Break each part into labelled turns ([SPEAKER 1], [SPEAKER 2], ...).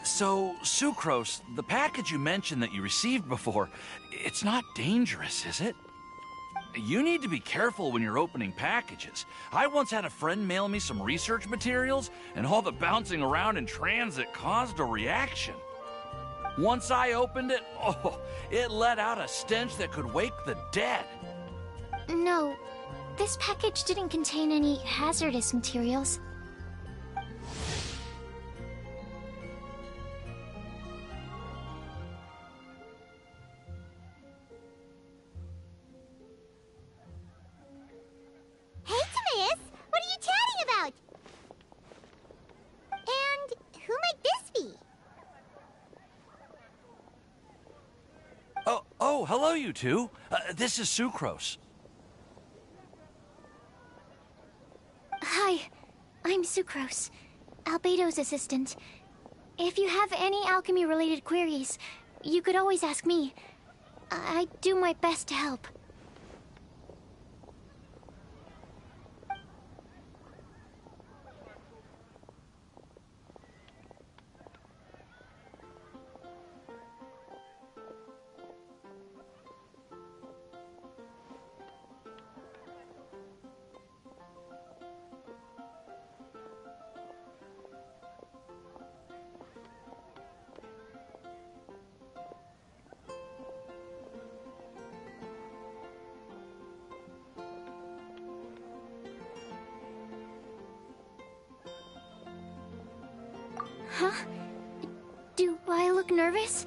[SPEAKER 1] So, Sucrose, the package you mentioned that you received before, it's not dangerous, is it? You need to be careful when you're opening packages. I once had a friend mail me some research materials, and all the bouncing around in transit caused a reaction. Once I opened it, oh, it let out a stench that could wake the dead.
[SPEAKER 2] No, this package didn't contain any hazardous materials.
[SPEAKER 3] Hey, Timaeus! What are you chatting about? And who might this be?
[SPEAKER 1] Oh, hello, you two. This is Sucrose.
[SPEAKER 2] Hi, I'm Sucrose, Albedo's assistant. If you have any alchemy-related queries, you could always ask me. I do my best to help. Huh? Do I look nervous?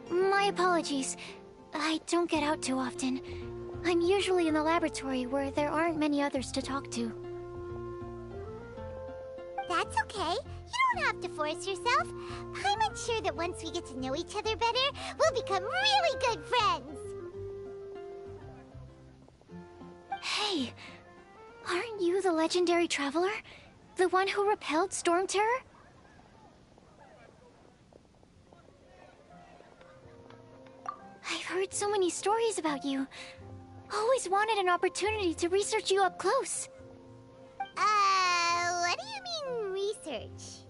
[SPEAKER 2] My apologies. I don't get out too often. I'm usually in the laboratory where there aren't many others to talk to.
[SPEAKER 3] That's okay. You don't have to force yourself. I'm sure that once we get to know each other better, we'll become really good friends.
[SPEAKER 2] Hey, aren't you the legendary traveler? The one who repelled Storm Terror? I've heard so many stories about you. Always wanted an opportunity to research you up close.
[SPEAKER 3] What do you mean, research?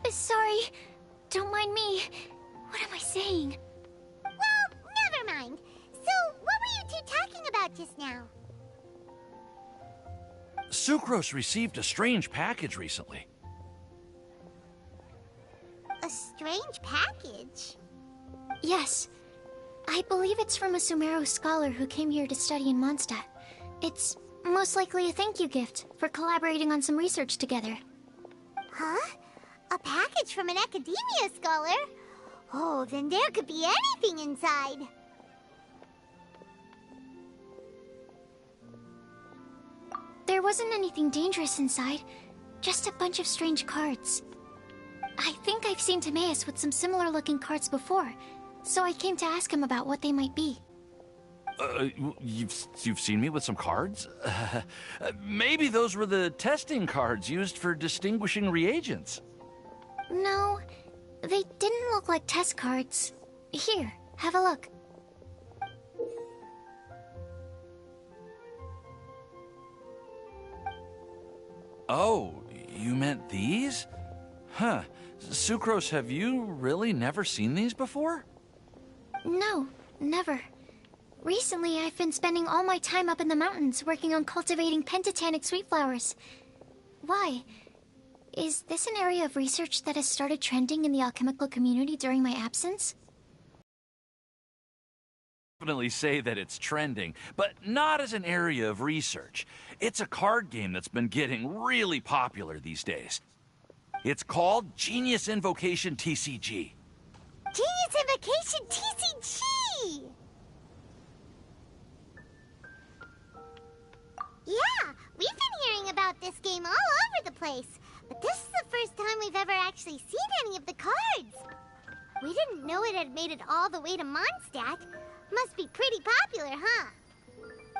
[SPEAKER 2] Sorry. Don't mind me. What am I saying?
[SPEAKER 3] Well, never mind. So, what were you two talking about just now?
[SPEAKER 1] Sucrose received a strange package recently.
[SPEAKER 3] A strange package?
[SPEAKER 2] Yes. I believe it's from a Sumeru scholar who came here to study in Mondstadt. It's most likely a thank you gift for collaborating on some research together.
[SPEAKER 3] Huh? A package from an academia scholar? Oh, then there could be anything inside.
[SPEAKER 2] There wasn't anything dangerous inside, just a bunch of strange cards. I think I've seen Timaeus with some similar looking cards before, so I came to ask him about what they might be.
[SPEAKER 1] You've seen me with some cards? Maybe those were the testing cards used for distinguishing reagents.
[SPEAKER 2] No, they didn't look like test cards. Here, have a look.
[SPEAKER 1] Oh, you meant these? Huh. Sucrose, have you really never seen these before?
[SPEAKER 2] No, never. Recently, I've been spending all my time up in the mountains working on cultivating pentatonic sweet flowers. Why? Is this an area of research that has started trending in the alchemical community during my absence?
[SPEAKER 1] Definitely say that it's trending, but not as an area of research. It's a card game that's been getting really popular these days. It's called Genius Invocation TCG.
[SPEAKER 3] Genius Invocation TCG! Yeah, we've been hearing about this game all over the place, but this is the first time we've ever actually seen any of the cards. We didn't know it had made it all the way to Mondstadt. Must be pretty popular, huh?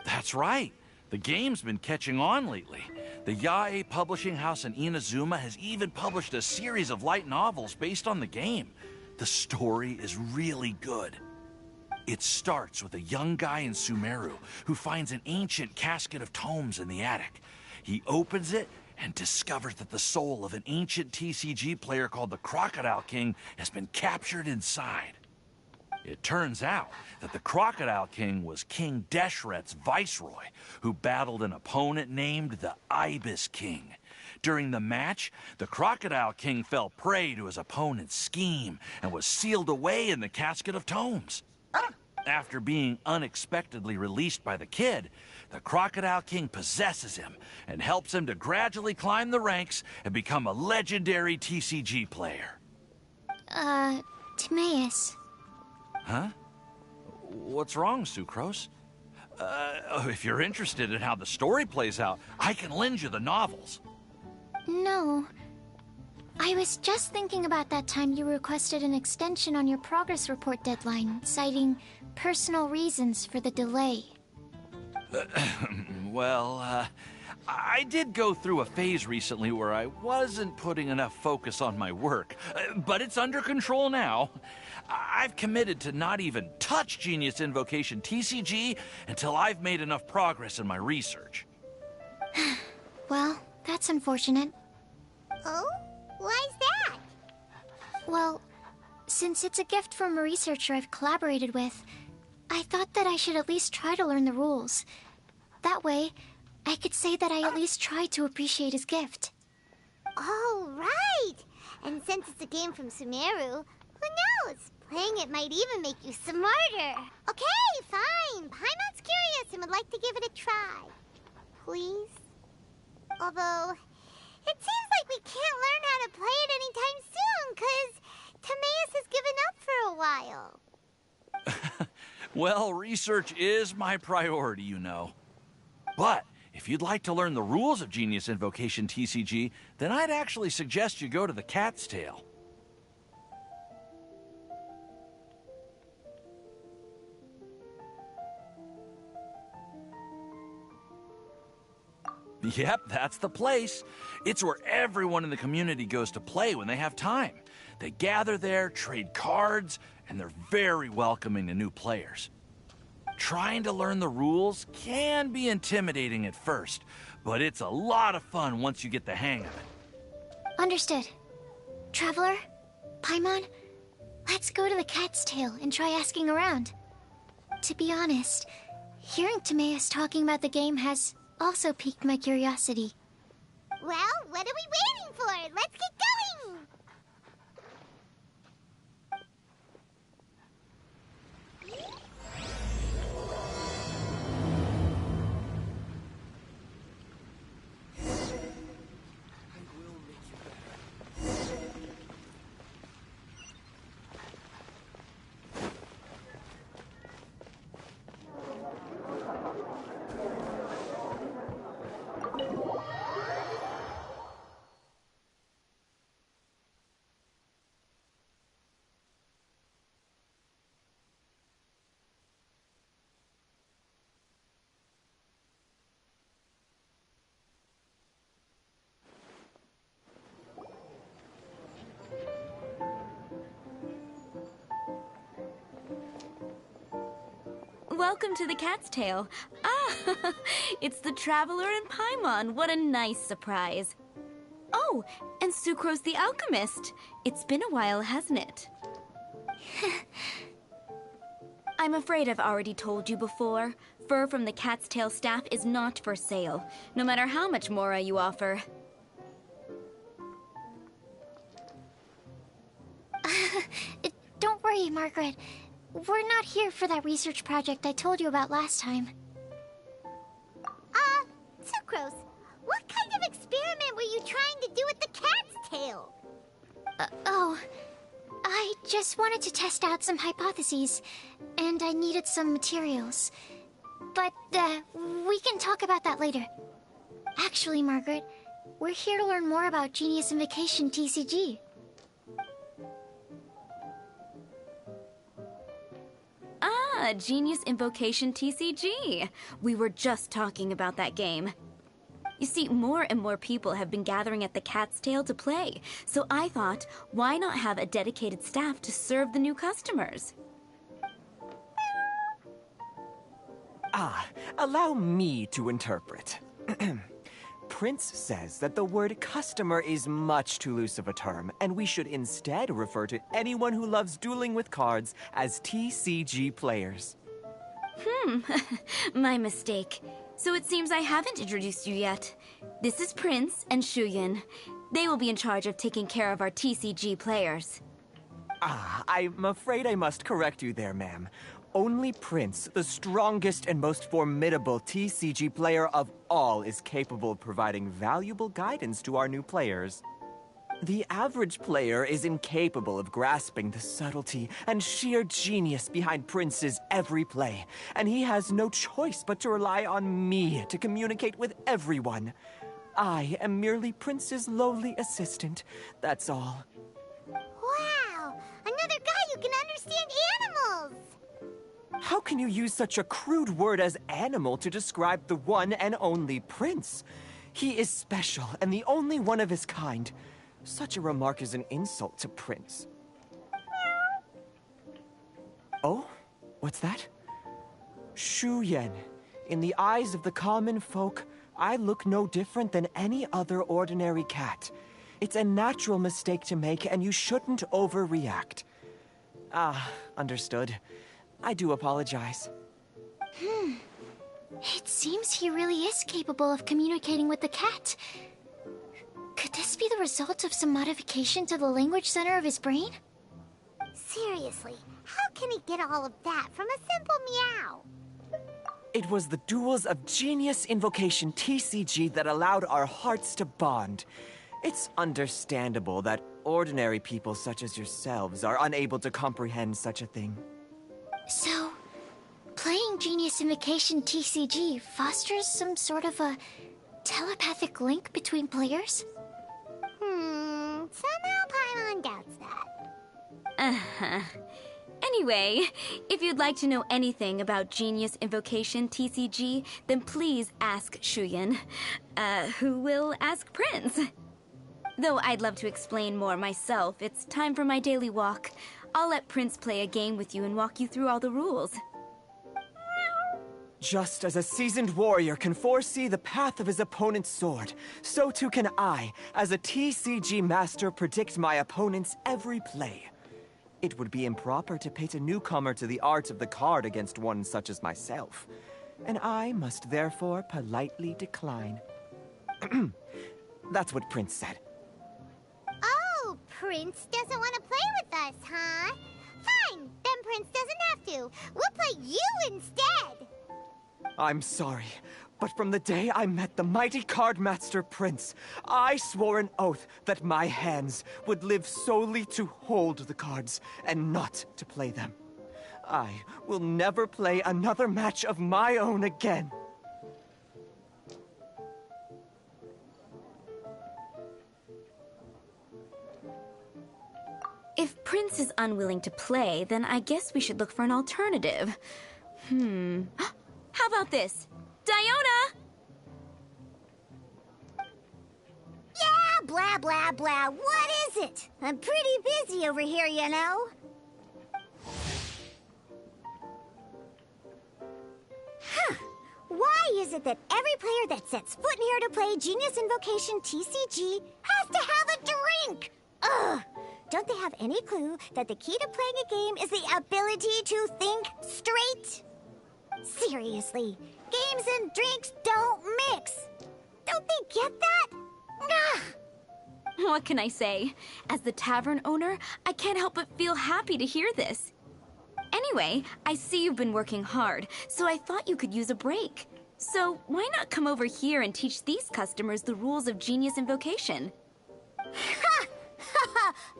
[SPEAKER 1] That's right. The game's been catching on lately. The Yae publishing house in Inazuma has even published a series of light novels based on the game. The story is really good. It starts with a young guy in Sumeru who finds an ancient casket of tomes in the attic. He opens it, and discovers that the soul of an ancient TCG player called the Crocodile King has been captured inside. It turns out that the Crocodile King was King Deshret's viceroy, who battled an opponent named the Ibis King. During the match, the Crocodile King fell prey to his opponent's scheme and was sealed away in the Casket of Tomes. After being unexpectedly released by the kid, the Crocodile King possesses him and helps him to gradually climb the ranks and become a legendary TCG player.
[SPEAKER 2] Timaeus.
[SPEAKER 1] Huh? What's wrong, Sucrose? If you're interested in how the story plays out, I can lend you the novels.
[SPEAKER 2] No. I was just thinking about that time you requested an extension on your progress report deadline, citing personal reasons for the delay.
[SPEAKER 1] Well, I did go through a phase recently where I wasn't putting enough focus on my work, but it's under control now. I've committed to not even touch Genius Invocation TCG until I've made enough progress in my research.
[SPEAKER 2] Well, that's unfortunate.
[SPEAKER 3] Oh? Why's that?
[SPEAKER 2] Well, since it's a gift from a researcher I've collaborated with, I thought that I should at least try to learn the rules. That way, I could say that I at least tried to appreciate his gift.
[SPEAKER 3] Oh, right! And since it's a game from Sumeru, who knows? Playing it might even make you smarter. Okay, fine. Paimon's curious and would like to give it a try. Please? Although, it seems like we can't learn how to play it anytime soon, 'cause Timaeus has given up for a while.
[SPEAKER 1] Well, research is my priority, you know. But if you'd like to learn the rules of Genius Invocation TCG, then I'd actually suggest you go to the Cat's Tail. Yep, that's the place. It's where everyone in the community goes to play when they have time. They gather there, trade cards, and they're very welcoming to new players. Trying to learn the rules can be intimidating at first, but it's a lot of fun once you get the hang of it.
[SPEAKER 2] Understood. Traveler, Paimon, let's go to the Cat's Tail and try asking around. To be honest, hearing Timaeus talking about the game has also piqued my curiosity.
[SPEAKER 3] Well, what are we waiting for? Let's get going!
[SPEAKER 4] Welcome to the Cat's Tail. Ah, it's the Traveler and Paimon. What a nice surprise. Oh, and Sucrose the Alchemist. It's been a while, hasn't it? I'm afraid I've already told you before. Fur from the Cat's Tail staff is not for sale, no matter how much Mora you offer.
[SPEAKER 2] Don't worry, Margaret. We're not here for that research project I told you about last time.
[SPEAKER 3] Sucrose, what kind of experiment were you trying to do with the cat's tail?
[SPEAKER 2] I just wanted to test out some hypotheses, and I needed some materials. But, we can talk about that later. Actually, Margaret, we're here to learn more about Genius Invocation TCG.
[SPEAKER 4] Ah, Genius Invocation TCG. We were just talking about that game. You see, more and more people have been gathering at the Cat's Tail to play, so I thought, why not have a dedicated staff to serve the new customers?
[SPEAKER 5] Allow me to interpret. Prince says that the word customer is much too loose of a term, and we should instead refer to anyone who loves dueling with cards as TCG players.
[SPEAKER 4] My mistake. So it seems I haven't introduced you yet. This is Prince and Shuyan. They will be in charge of taking care of our TCG players.
[SPEAKER 5] I'm afraid I must correct you there, ma'am. Only Prince, the strongest and most formidable TCG player of all, is capable of providing valuable guidance to our new players. The average player is incapable of grasping the subtlety and sheer genius behind Prince's every play, and he has no choice but to rely on me to communicate with everyone. I am merely Prince's lowly assistant, that's all.
[SPEAKER 3] Wow! Another guy who can understand animals!
[SPEAKER 5] How can you use such a crude word as animal to describe the one and only Prince? He is special and the only one of his kind. Such a remark is an insult to Prince. Oh? What's that? Shuyan. In the eyes of the common folk, I look no different than any other ordinary cat. It's a natural mistake to make, and you shouldn't overreact. Understood. I do apologize.
[SPEAKER 2] It seems he really is capable of communicating with the cat. Could this be the result of some modification to the language center of his brain?
[SPEAKER 3] Seriously, how can he get all of that from a simple meow?
[SPEAKER 5] It was the Duels of Genius Invocation TCG that allowed our hearts to bond. It's understandable that ordinary people such as yourselves are unable to comprehend such a thing. So,
[SPEAKER 2] playing Genius Invocation TCG fosters some sort of a telepathic link between players?
[SPEAKER 3] Somehow Paimon doubts that.
[SPEAKER 4] Anyway, if you'd like to know anything about Genius Invocation TCG, then please ask Shuyan, who will ask Prince. Though I'd love to explain more myself, it's time for my daily walk. I'll let Prince play a game with you and walk you through all the rules.
[SPEAKER 5] just as a seasoned warrior can foresee the path of his opponent's sword, so too can I, as a TCG master, predict my opponent's every play. It would be improper to pit a newcomer to the art of the card against one such as myself, and I must therefore politely decline. That's what Prince said.
[SPEAKER 3] Oh, Prince doesn't want to play with us, huh? Fine, then Prince doesn't have to. We'll play you instead.
[SPEAKER 5] I'm sorry, but from the day I met the mighty card master Prince, I swore an oath that my hands would live solely to hold the cards and not to play them. I will never play another match of my own again.
[SPEAKER 4] If Prince is unwilling to play, then I guess we should look for an alternative. How about this? Diona!
[SPEAKER 3] Yeah, blah, blah, blah. What is it? I'm pretty busy over here, you know. Why is it that every player that sets foot in here to play Genius Invocation TCG has to have a drink? Ugh! Don't they have any clue that the key to playing a game is the ability to think straight? Seriously, games and drinks don't mix. Don't they get that? Ugh!
[SPEAKER 4] What can I say? As the tavern owner, I can't help but feel happy to hear this. Anyway, I see you've been working hard, so I thought you could use a break. So why not come over here and teach these customers the rules of Genius Invocation?
[SPEAKER 3] Ha!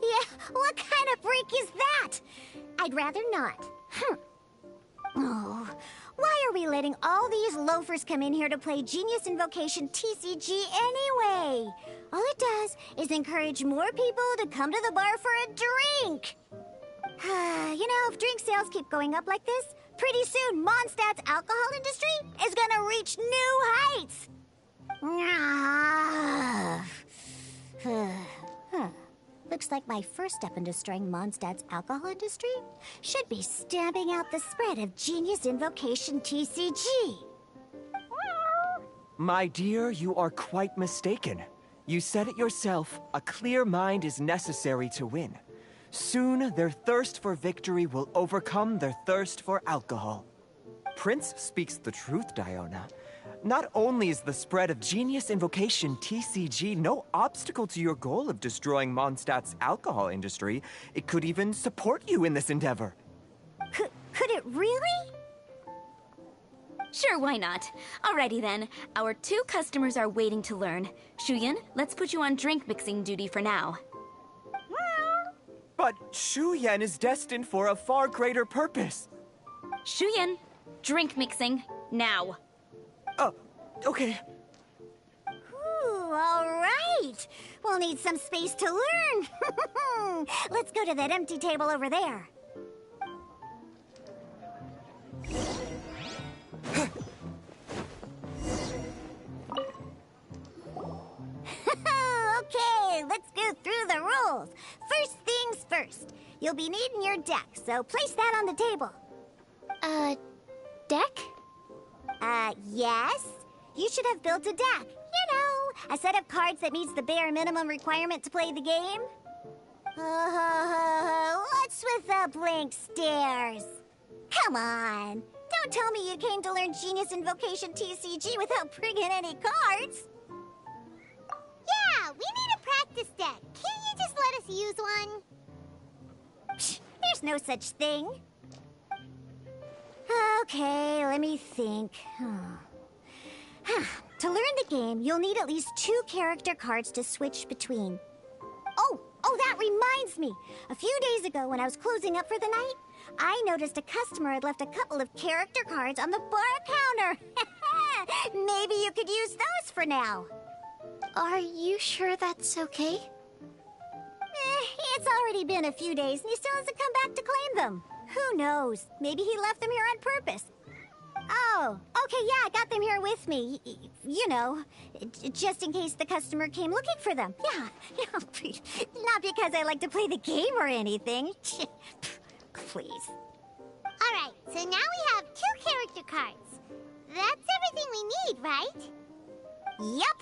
[SPEAKER 3] Yeah, what kind of break is that? I'd rather not. Oh, why are we letting all these loafers come in here to play Genius Invocation TCG anyway? All it does is encourage more people to come to the bar for a drink. You know, if drink sales keep going up like this, pretty soon Mondstadt's alcohol industry is gonna reach new heights. Looks like my first step in destroying Mondstadt's alcohol industry should be stamping out the spread of Genius Invocation TCG.
[SPEAKER 5] My dear, you are quite mistaken. You said it yourself, a clear mind is necessary to win. Soon, their thirst for victory will overcome their thirst for alcohol. Prince speaks the truth, Diona. Not only is the spread of Genius Invocation TCG no obstacle to your goal of destroying Mondstadt's alcohol industry, it could even support you in this endeavor.
[SPEAKER 3] Could it really?
[SPEAKER 4] Sure, why not? Alrighty then. Our 2 customers are waiting to learn. Shuyan, let's put you on drink mixing duty for now.
[SPEAKER 5] But Shuyan is destined for a far greater purpose.
[SPEAKER 4] Shuyan, drink mixing, now.
[SPEAKER 5] Oh, okay.
[SPEAKER 3] Ooh, all right. We'll need some space to learn. Let's go to that empty table over there. Okay, let's go through the rules. First things first. You'll be needing your deck, so place that on the table.
[SPEAKER 2] Deck?
[SPEAKER 3] Yes. You should have built a deck. You know, a set of cards that meets the bare minimum requirement to play the game. What's with the blank stares? Come on. Don't tell me you came to learn Genius Invocation TCG without bringing any cards. Yeah, we need a practice deck. Can't you just let us use one? Psh, there's no such thing. Okay, let me think. To learn the game, you'll need at least 2 character cards to switch between. Oh, that reminds me. A few days ago, when I was closing up for the night, I noticed a customer had left a couple of character cards on the bar counter. Maybe you could use those for now.
[SPEAKER 2] Are you sure that's okay?
[SPEAKER 3] It's already been a few days and he still hasn't come back to claim them. Who knows? Maybe he left them here on purpose. Oh, okay, yeah, I got them here with me. You know, just in case the customer came looking for them. Yeah, not because I like to play the game or anything. Please. All right, so now we have 2 character cards. That's everything we need, right? Yep.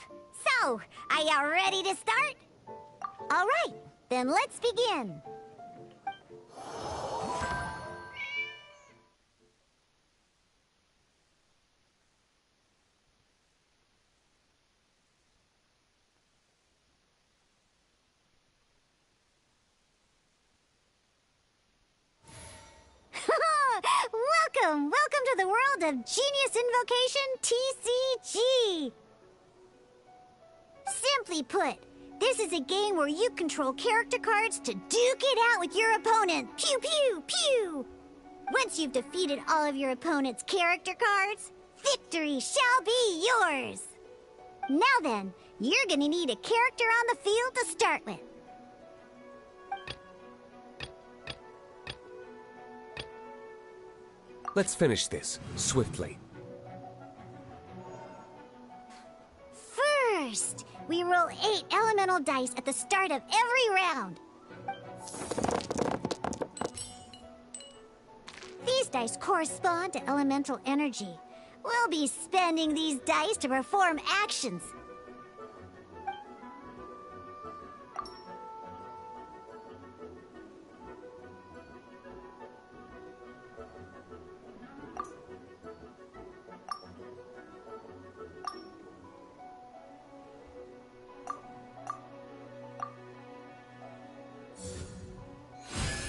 [SPEAKER 3] So, are you ready to start? All right, then let's begin. Welcome to the world of Genius Invocation TCG! Simply put, this is a game where you control character cards to duke it out with your opponent. Pew, pew, pew! Once you've defeated all of your opponent's character cards, victory shall be yours! Now then, you're gonna need a character on the field to start with.
[SPEAKER 6] Let's finish this, swiftly.
[SPEAKER 3] First, we roll 8 elemental dice at the start of every round. These dice correspond to elemental energy. We'll be spending these dice to perform actions.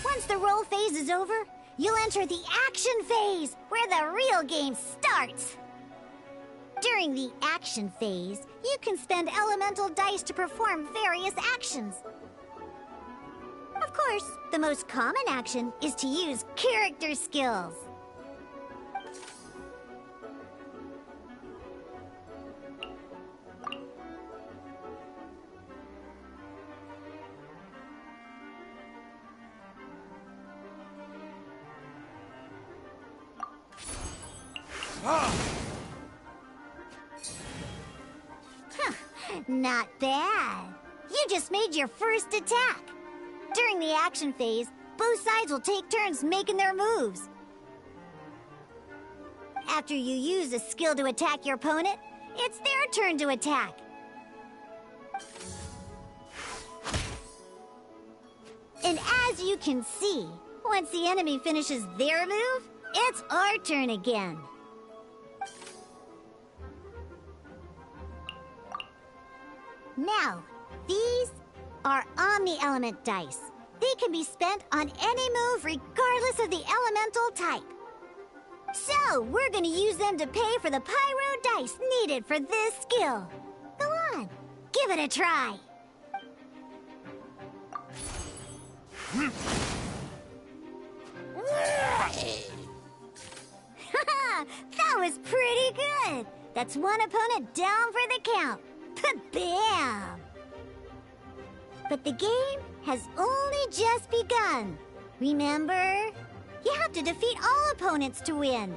[SPEAKER 3] Once the roll phase is over, you'll enter the action phase, where the real game starts. During the action phase, you can spend elemental dice to perform various actions. Of course, the most common action is to use character skills. Not bad. You just made your first attack. During the action phase, both sides will take turns making their moves. After you use a skill to attack your opponent, It's their turn to attack. And as you can see, once the enemy finishes their move, it's our turn again. Now, these are Omni-Element dice. They can be spent on any move regardless of the elemental type. So, we're gonna use them to pay for the pyro dice needed for this skill. Go on, give it a try. That was pretty good. That's one opponent down for the count. Bam! But the game has only just begun. Remember? You have to defeat all opponents to win.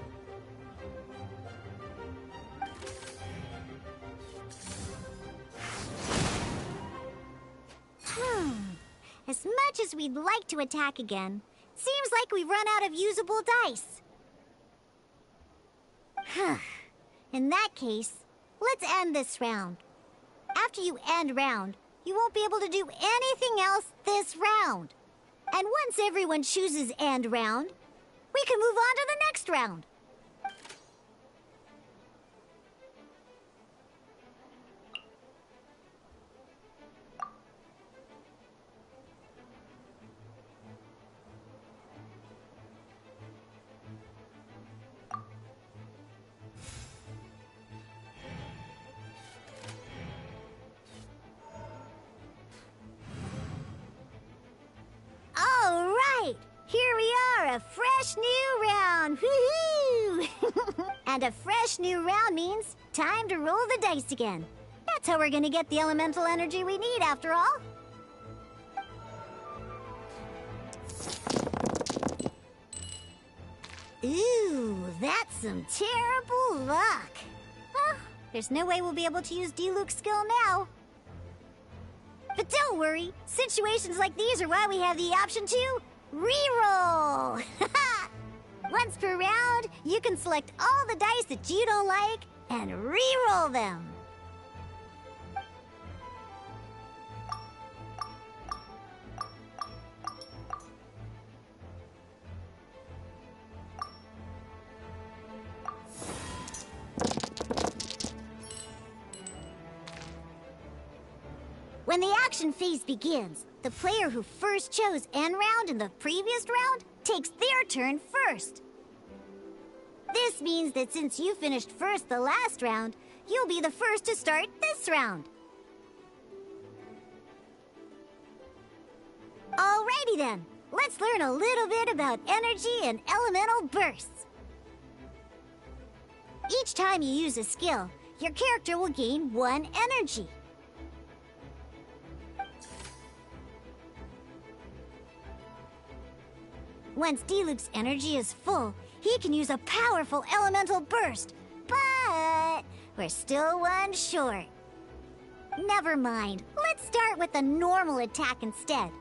[SPEAKER 3] As much as we'd like to attack again, seems like we've run out of usable dice. In that case, let's end this round. After you end round, you won't be able to do anything else this round. And once everyone chooses end round, we can move on to the next round. All right, here we are, a fresh new round. Woohoo! And a fresh new round means time to roll the dice again. That's how we're gonna get the elemental energy we need, after all. Ooh, that's some terrible luck. Well, there's no way we'll be able to use Diluc's skill now. But don't worry, situations like these are why we have the option to reroll. Once per round, you can select all the dice that you don't like and reroll them. When the action phase begins, the player who first chose end round in the previous round takes their turn first. This means that since you finished first the last round, you'll be the first to start this round. Alrighty then, let's learn a little bit about energy and elemental bursts. Each time you use a skill, your character will gain 1 energy. Once Diluc's energy is full, he can use a powerful elemental burst. But we're still one short. Never mind. Let's start with a normal attack instead.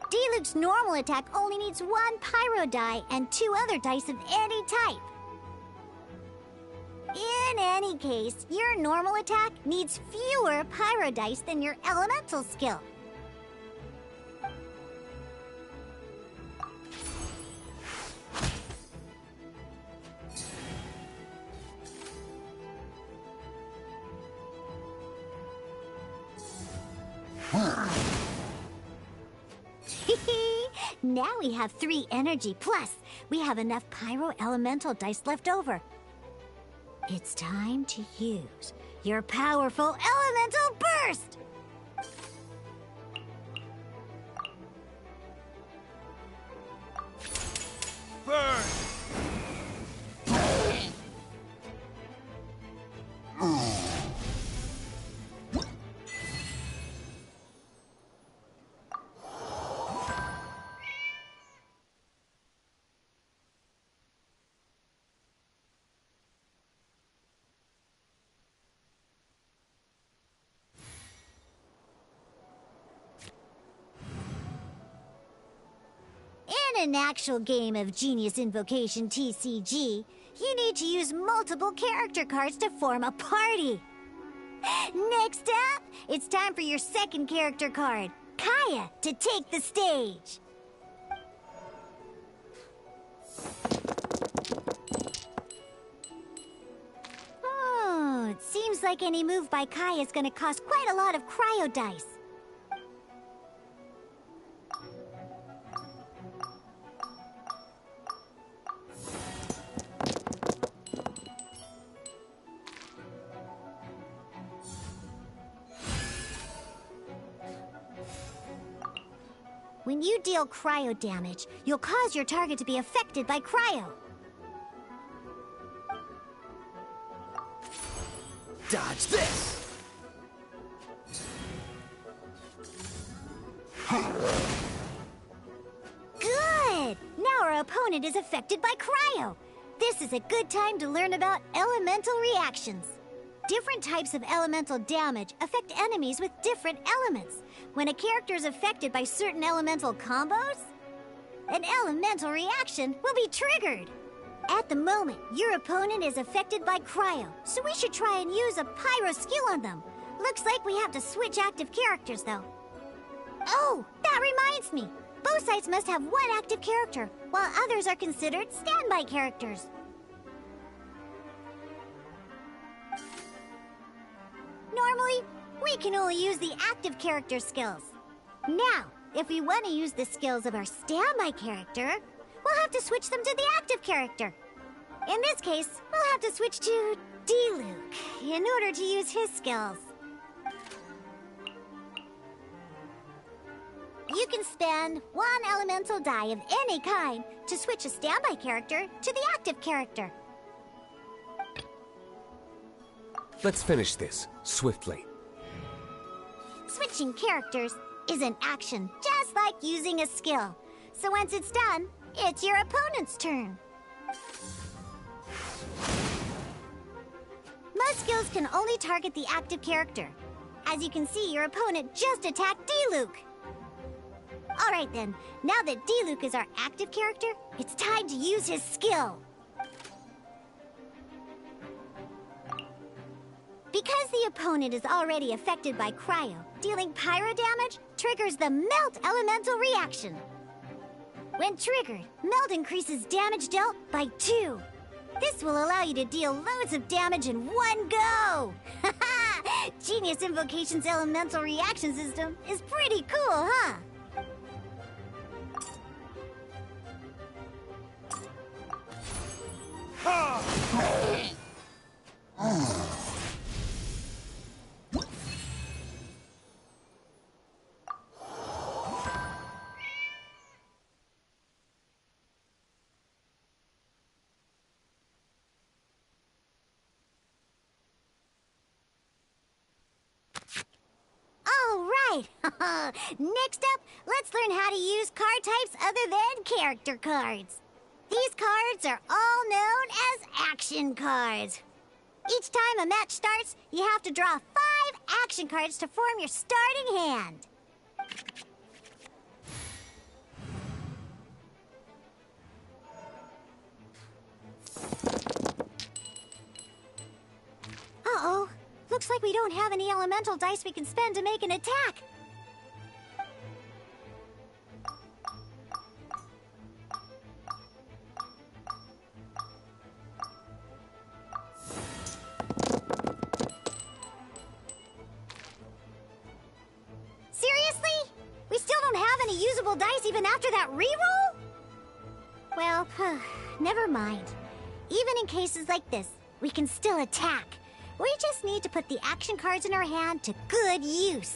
[SPEAKER 3] Diluc's normal attack only needs 1 pyro die and 2 other dice of any type. In any case, your normal attack needs fewer pyro dice than your elemental skill. Now we have 3 energy, plus we have enough pyro elemental dice left over. It's time to use your powerful elemental burst!
[SPEAKER 1] Burn!
[SPEAKER 3] an actual game of Genius Invocation TCG, you need to use multiple character cards to form a party. Next up, it's time for your second character card, Kaya, to take the stage. Oh, it seems like any move by Kaya is going to cost quite a lot of cryo dice. When you deal cryo damage, you'll cause your target to be affected by cryo.
[SPEAKER 5] Dodge this!
[SPEAKER 3] Good! Now our opponent is affected by cryo. This is a good time to learn about elemental reactions. Different types of elemental damage affect enemies with different elements. When a character is affected by certain elemental combos, an elemental reaction will be triggered. At the moment, your opponent is affected by cryo, so we should try and use a pyro skill on them. Looks like we have to switch active characters, though. Oh, that reminds me. Both sides must have one active character, while others are considered standby characters. Normally, we can only use the active character skills. Now, if we want to use the skills of our standby character, we'll have to switch them to the active character. In this case, we'll have to switch to D-Luke in order to use his skills. You can spend one elemental die of any kind to switch a standby character to the active character.
[SPEAKER 6] Let's finish this, swiftly.
[SPEAKER 3] Switching characters is an action, just like using a skill. So once it's done, it's your opponent's turn. Most skills can only target the active character. As you can see, your opponent just attacked D-Luke. Alright then, now that D-Luke is our active character, it's time to use his skill. Because the opponent is already affected by cryo, dealing pyro damage triggers the Melt Elemental reaction. When triggered, Melt increases damage dealt by 2. This will allow you to deal loads of damage in one go! Genius Invocation's elemental reaction system is pretty cool, huh? Next up, let's learn how to use card types other than character cards. These cards are all known as action cards. Each time a match starts, you have to draw 5 action cards to form your starting hand. Uh-oh. Looks like we don't have any elemental dice we can spend to make an attack. Seriously? We still don't have any usable dice even after that reroll? Well, never mind. Even in cases like this, we can still attack. We just need to put the action cards in our hand to good use.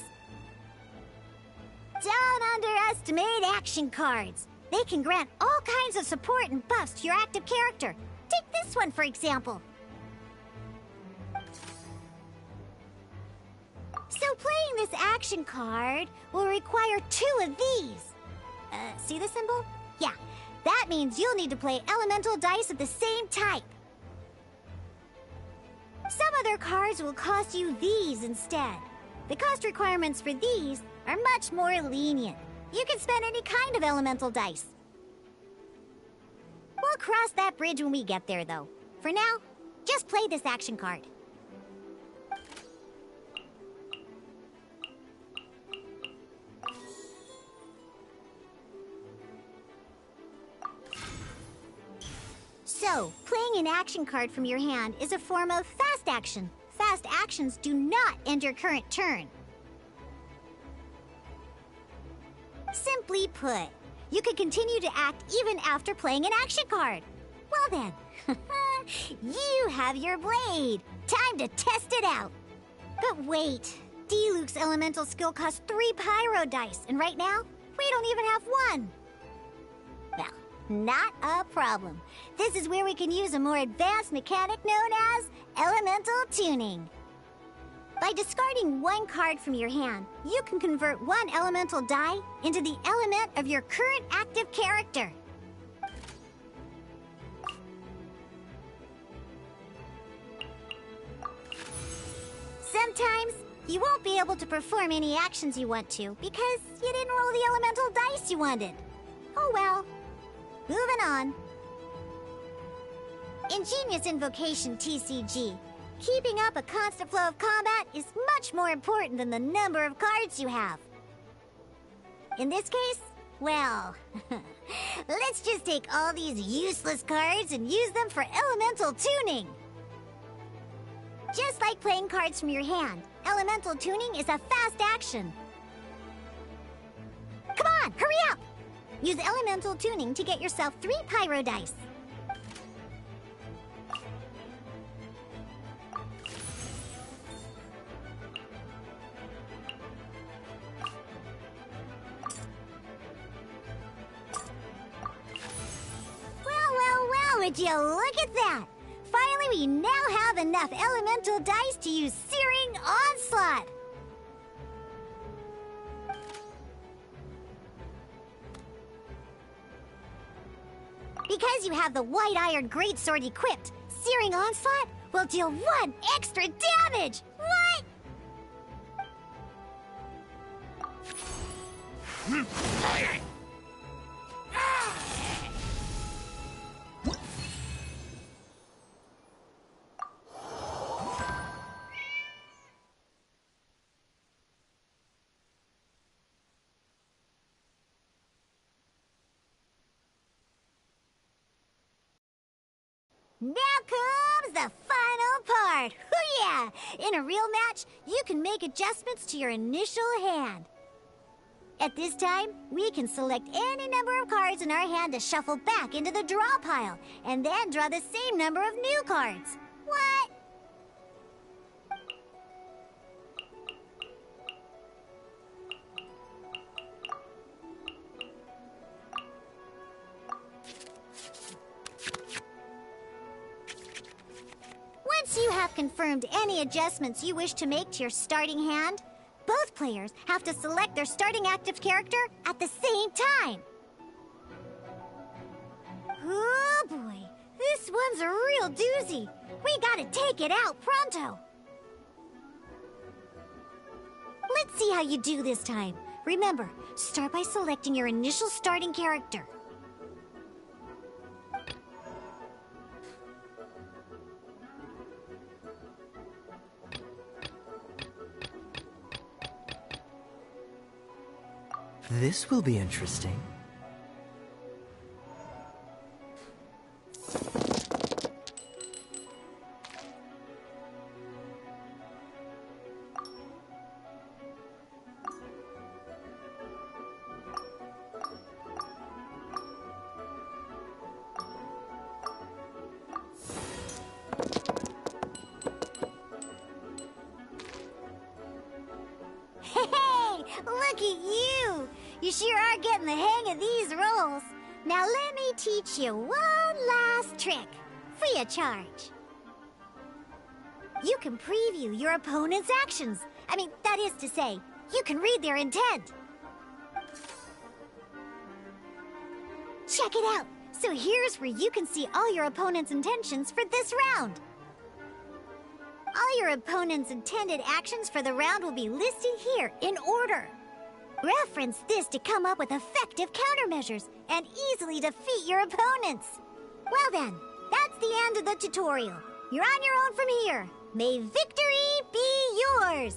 [SPEAKER 3] Don't underestimate action cards. They can grant all kinds of support and buffs to your active character. Take this one, for example. So playing this action card will require 2 of these. See the symbol? Yeah, that means you'll need to play elemental dice of the same type. Some other cards will cost you these instead. The cost requirements for these are much more lenient. You can spend any kind of elemental dice. cross that bridge when we get there, though. For now, just play this action card. So, playing an action card from your hand is a form of fast action. Fast actions do not end your current turn. Simply put, you can continue to act even after playing an action card. Well then, you have your blade. Time to test it out. But wait, D-Luke's elemental skill costs 3 pyro dice, and right now, we don't even have 1. Well, not a problem. This is where we can use a more advanced mechanic known as elemental tuning. By discarding 1 card from your hand, you can convert 1 elemental die into the element of your current active character. Sometimes, you won't be able to perform any actions you want to because you didn't roll the elemental dice you wanted. Oh well. Moving on. In Genius Invocation TCG, keeping up a constant flow of combat is much more important than the number of cards you have. In this case, well, let's just take all these useless cards and use them for elemental tuning. Just like playing cards from your hand, elemental tuning is a fast action. Come on, hurry up! Use elemental tuning to get yourself 3 pyro dice. Well, would you look at that? Finally, we now have enough elemental dice to use Searing Onslaught. Because you have the White Iron Greatsword equipped, Searing Onslaught will deal 1 extra damage! What? Now comes the final part! Hoo-yeah! In a real match, you can make adjustments to your initial hand. At this time, we can select any number of cards in our hand to shuffle back into the draw pile, and then draw the same number of new cards. What? Once you have confirmed any adjustments you wish to make to your starting hand, both players have to select their starting active character at the same time. Oh boy, this one's a real doozy. We gotta take it out pronto. Let's see how you do this time. Remember, start by selecting your initial starting character.
[SPEAKER 5] This will be interesting.
[SPEAKER 3] Hey, look at you! You sure are getting the hang of these rolls. Now let me teach you one last trick, free of charge. You can preview your opponent's actions. I mean, that is to say, you can read their intent. Check it out. So here's where you can see all your opponent's intentions for this round. All your opponent's intended actions for the round will be listed here in order. Reference this to come up with effective countermeasures and easily defeat your opponents.
[SPEAKER 7] Well then, that's the end of the tutorial. You're on your own from here. May victory be yours!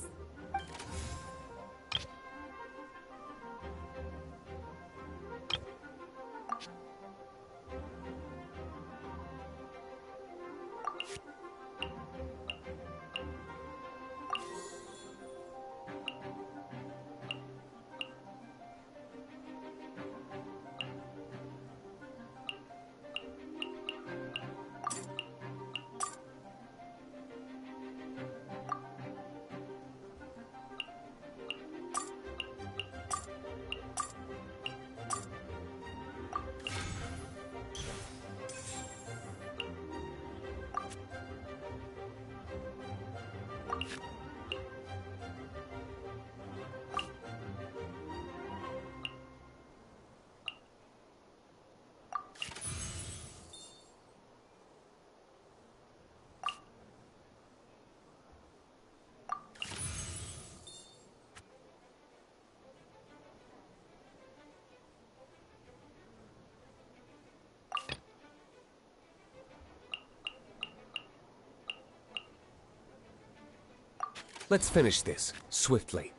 [SPEAKER 6] Let's finish this, swiftly.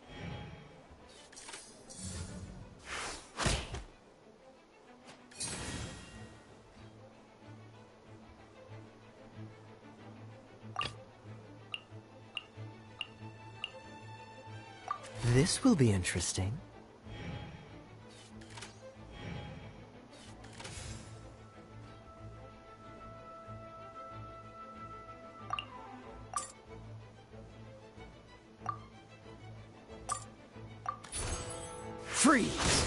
[SPEAKER 5] This will be interesting.
[SPEAKER 1] Freeze!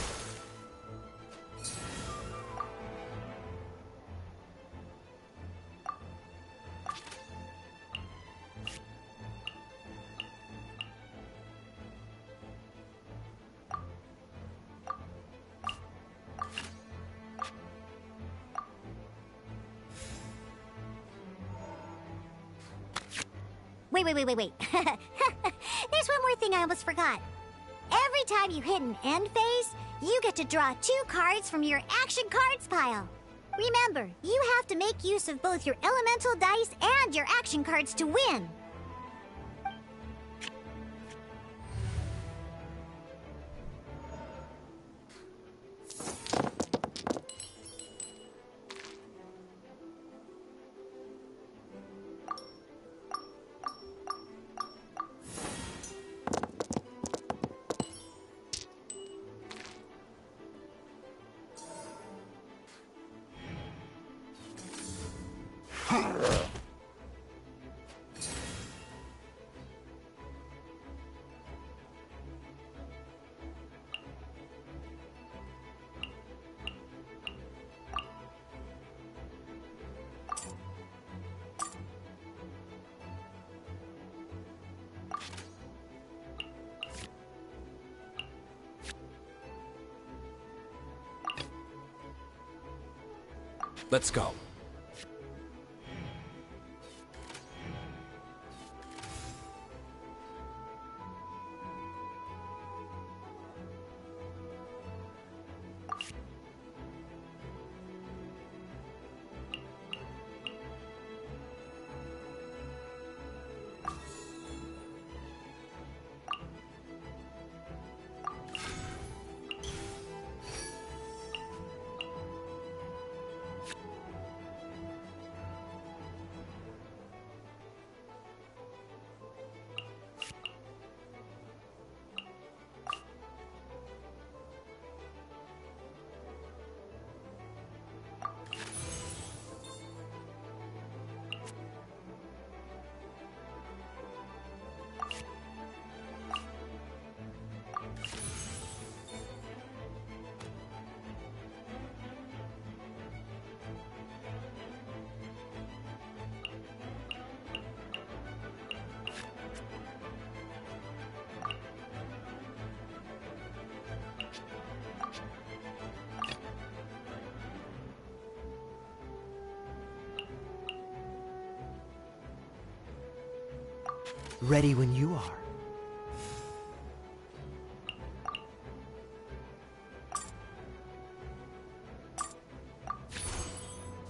[SPEAKER 7] Wait. There's one more thing I almost forgot. Every time you hit an end phase, you get to draw 2 cards from your action cards pile. Remember, you have to make use of both your elemental dice and your action cards to win.
[SPEAKER 6] Let's go.
[SPEAKER 5] Ready when you are.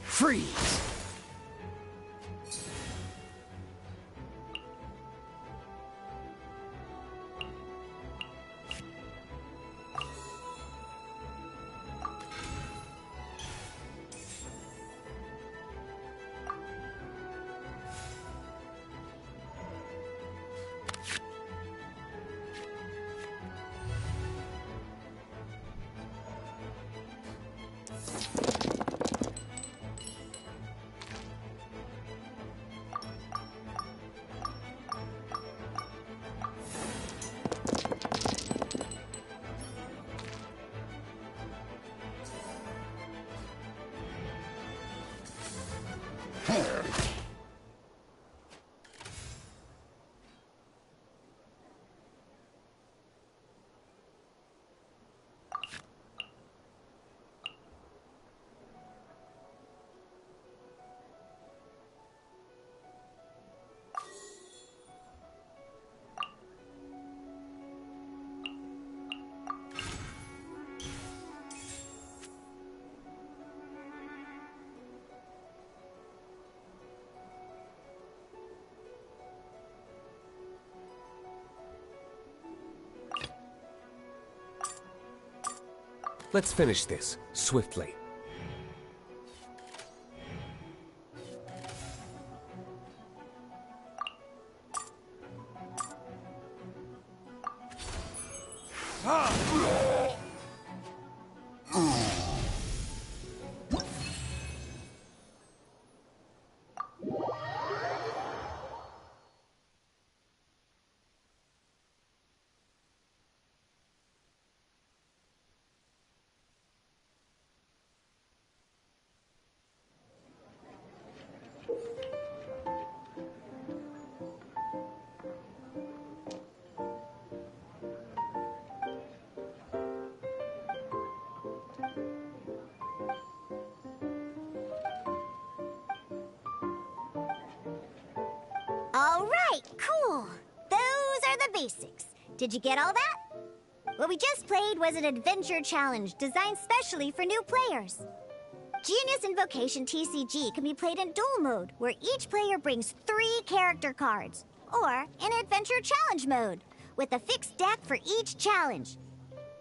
[SPEAKER 1] Freeze!
[SPEAKER 6] Let's finish this, swiftly.
[SPEAKER 7] All right, cool. Those are the basics. Did you get all that? What we just played was an adventure challenge designed specially for new players. Genius Invocation TCG can be played in duel mode, where each player brings 3 character cards, or in adventure challenge mode, with a fixed deck for each challenge.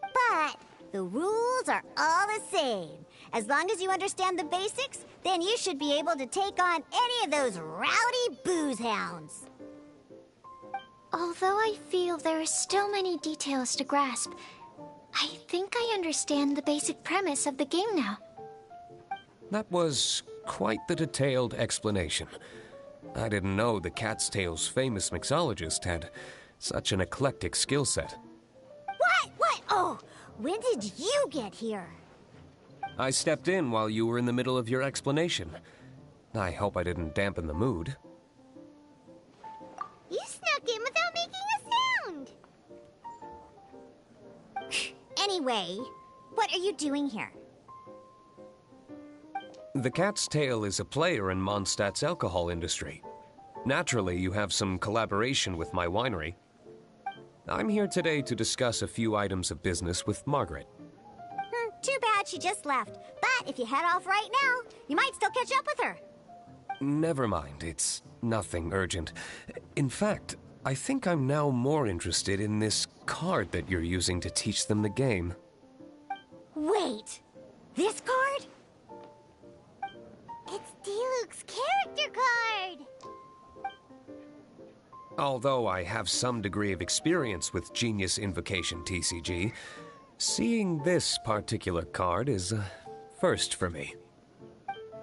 [SPEAKER 7] But the rules are all the same. As long as you understand the basics, then you should be able to take on any of those rowdy booze hounds.
[SPEAKER 2] Although I feel there are still many details to grasp, I think I understand the basic premise of the game now.
[SPEAKER 6] That was quite the detailed explanation. I didn't know the Cat's Tail's famous mixologist had such an eclectic skill set.
[SPEAKER 7] What? Oh, when did you get here?
[SPEAKER 6] I stepped in while you were in the middle of your explanation. I hope I didn't dampen the mood.
[SPEAKER 3] You snuck in without making a sound.
[SPEAKER 7] Anyway, what are you doing here?
[SPEAKER 6] The Cat's Tail is a player in Mondstadt's alcohol industry. Naturally, you have some collaboration with my winery. I'm here today to discuss a few items of business with Margaret.
[SPEAKER 7] Too bad she just left. But if you head off right now, you might still catch up with her.
[SPEAKER 6] Never mind, it's nothing urgent. In fact, I think I'm now more interested in this card that you're using to teach them the game.
[SPEAKER 7] Wait, this card?
[SPEAKER 3] It's Diluc's character card.
[SPEAKER 6] Although I have some degree of experience with Genius Invocation TCG, seeing this particular card is a first for me.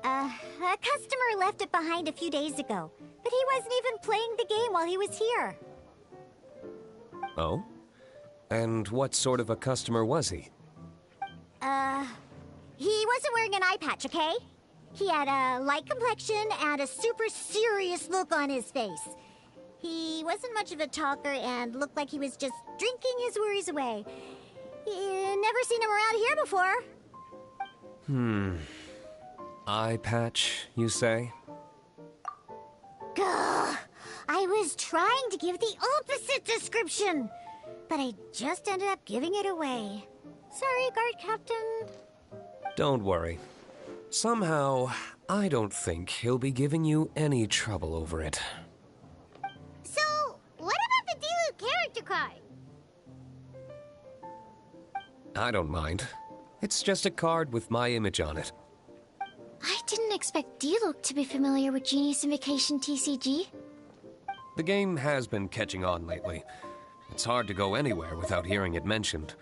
[SPEAKER 7] A customer left it behind a few days ago, but he wasn't even playing the game while he was here.
[SPEAKER 6] Oh? And what sort of a customer was he?
[SPEAKER 7] He wasn't wearing an eye patch, okay? He had a light complexion and a super serious look on his face. He wasn't much of a talker and looked like he was just drinking his worries away. Never seen him around here before.
[SPEAKER 6] Eye patch, you say?
[SPEAKER 7] Gah! I was trying to give the opposite description, but I just ended up giving it away. Sorry, guard captain.
[SPEAKER 6] Don't worry. Somehow, I don't think he'll be giving you any trouble over it.
[SPEAKER 3] So, what about the Diluc character card?
[SPEAKER 6] I don't mind. It's just a card with my image on it.
[SPEAKER 2] I didn't expect Diluc to be familiar with Genius Invocation TCG.
[SPEAKER 6] The game has been catching on lately. It's hard to go anywhere without hearing it mentioned.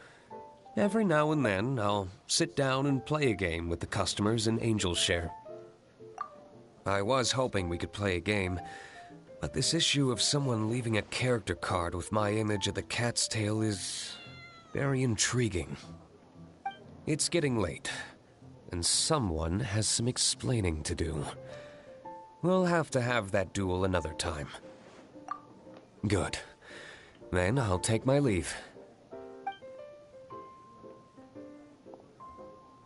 [SPEAKER 6] Every now and then, I'll sit down and play a game with the customers in Angel's Share. I was hoping we could play a game, but this issue of someone leaving a character card with my image at the Cat's Tail is very intriguing. It's getting late, and someone has some explaining to do. We'll have to have that duel another time. Good. Then I'll take my leave.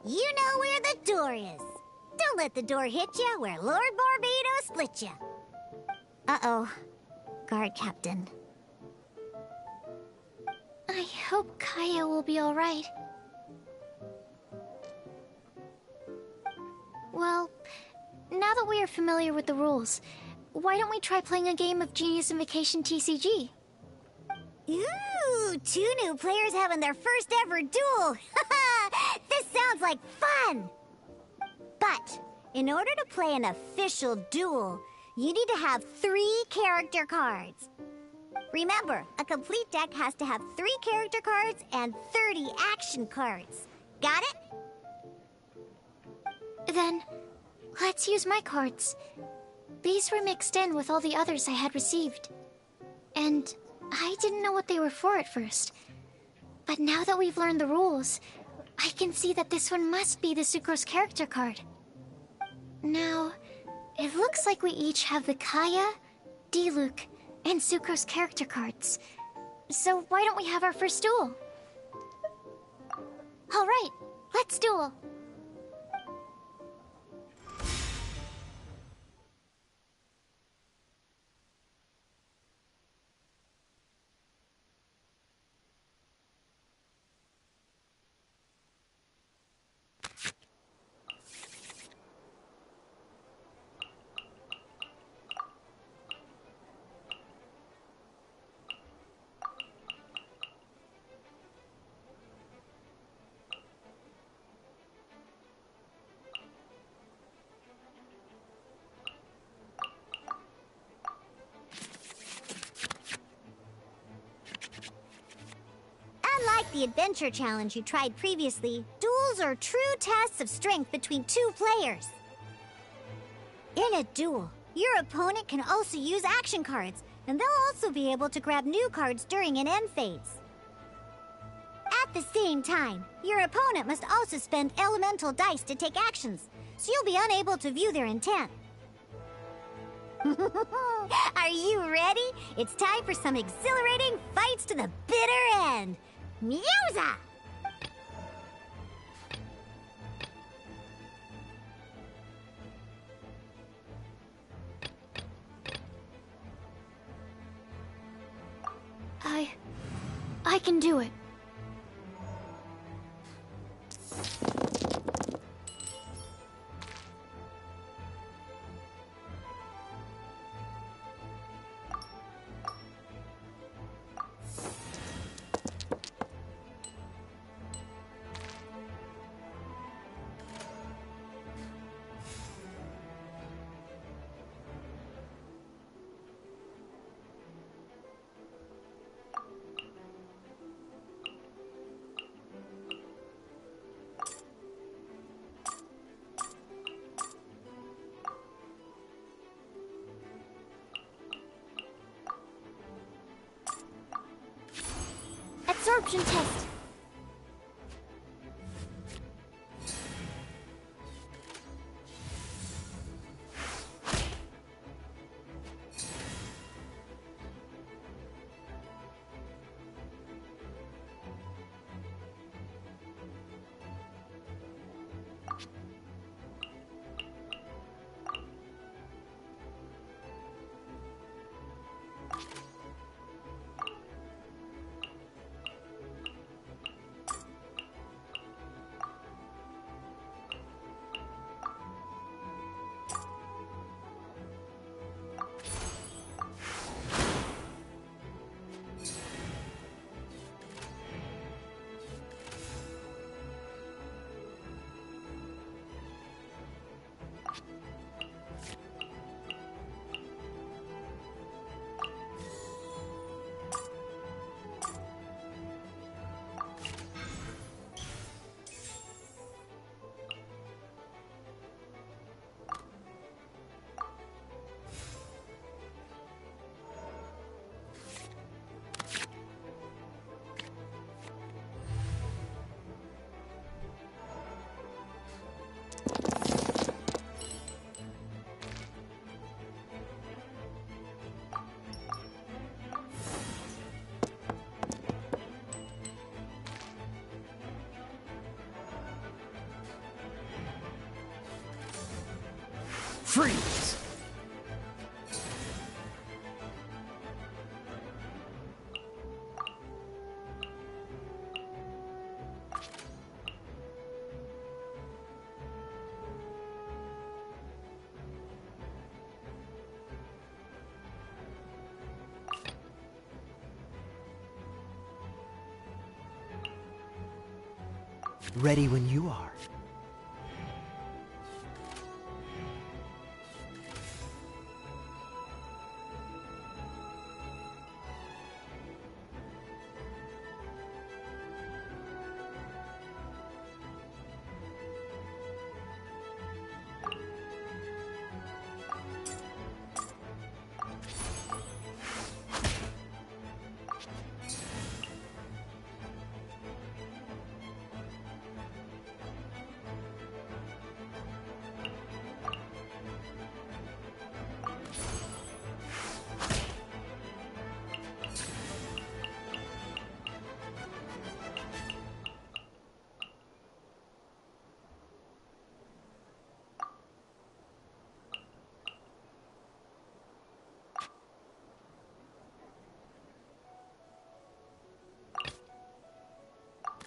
[SPEAKER 7] You know where the door is. Don't let the door hit you where Lord Barbados split you. Uh-oh. Guard captain.
[SPEAKER 2] I hope Kaya will be alright. Well, now that we are familiar with the rules, why don't we try playing a game of Genius Invocation TCG?
[SPEAKER 7] Ooh, 2 new players having their first ever duel. Sounds like fun! But in order to play an official duel, you need to have 3 character cards. Remember, a complete deck has to have 3 character cards and 30 action cards. Got it?
[SPEAKER 2] Then, let's use my cards. These were mixed in with all the others I had received. And I didn't know what they were for at first. But now that we've learned the rules, I can see that this one must be the Sucrose character card. Now, it looks like we each have the Kaya, Diluc, and Sucrose character cards. So why don't we have our first duel? All right, let's duel.
[SPEAKER 7] Unlike the adventure challenge you tried previously, duels are true tests of strength between 2 players. In a duel, your opponent can also use action cards, and they'll also be able to grab new cards during an end phase. At the same time, your opponent must also spend elemental dice to take actions, so you'll be unable to view their intent. Are you ready? It's time for some exhilarating fights to the bitter end. Musa!
[SPEAKER 2] I can do it. Absorption test.
[SPEAKER 1] Freeze!
[SPEAKER 5] Ready when you are.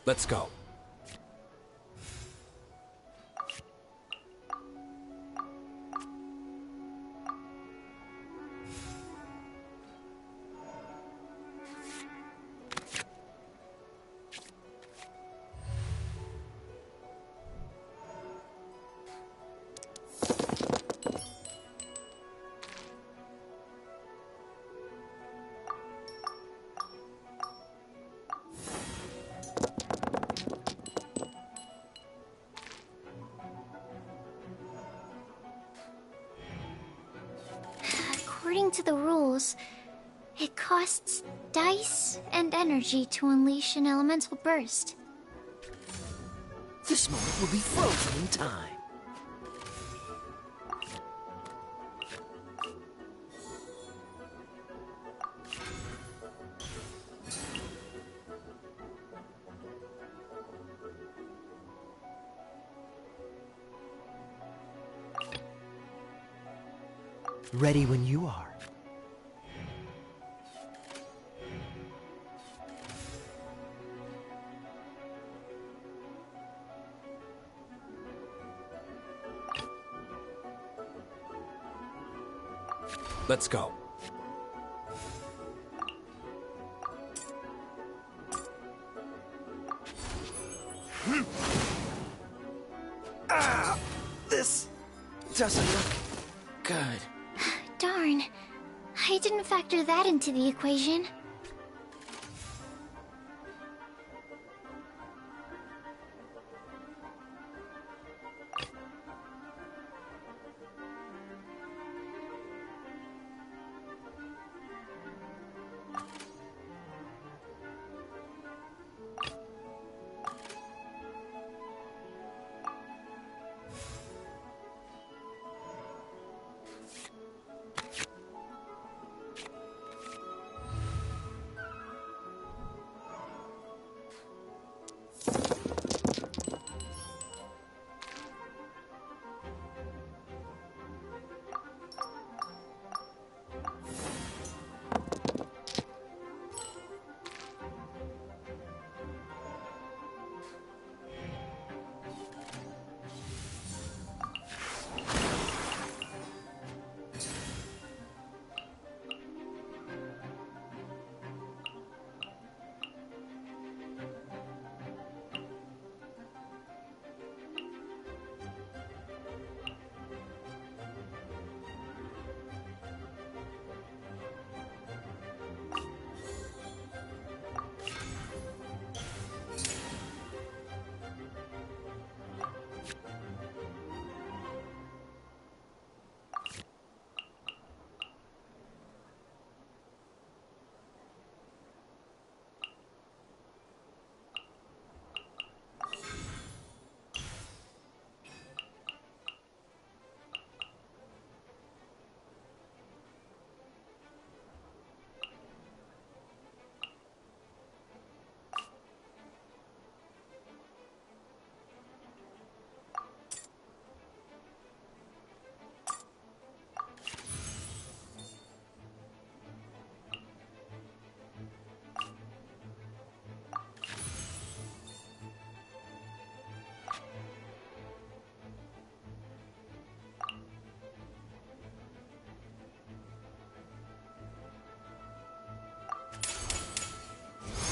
[SPEAKER 6] Let's go.
[SPEAKER 2] According to the rules, it costs dice and energy to unleash an elemental burst.
[SPEAKER 8] This moment will be frozen in time.
[SPEAKER 5] Ready when you are.
[SPEAKER 6] Let's go.
[SPEAKER 8] This doesn't look good.
[SPEAKER 2] Darn. I didn't factor that into the equation.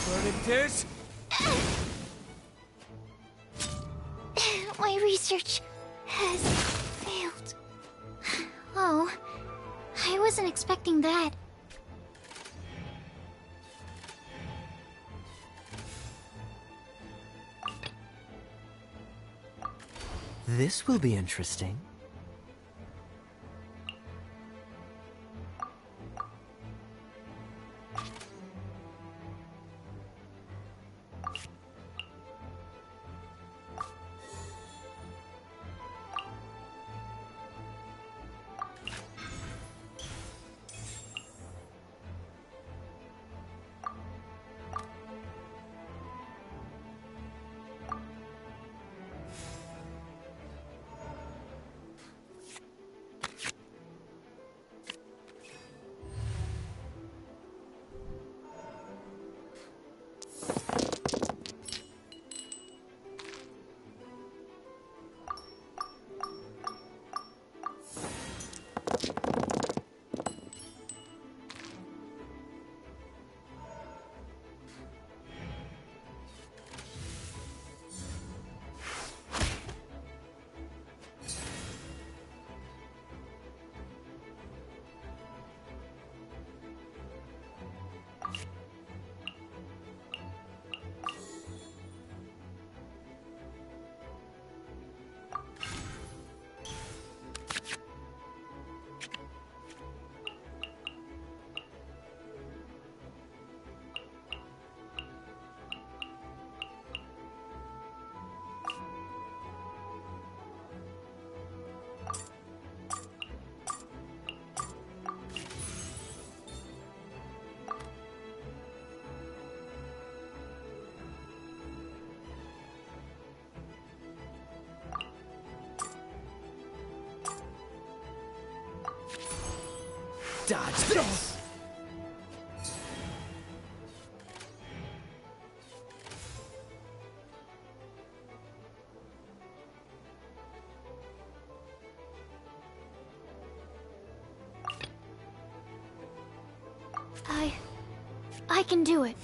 [SPEAKER 5] Burning dish?
[SPEAKER 2] research has failed. Oh, I wasn't expecting that.
[SPEAKER 8] This will be interesting. Dodge this!
[SPEAKER 2] I can do it.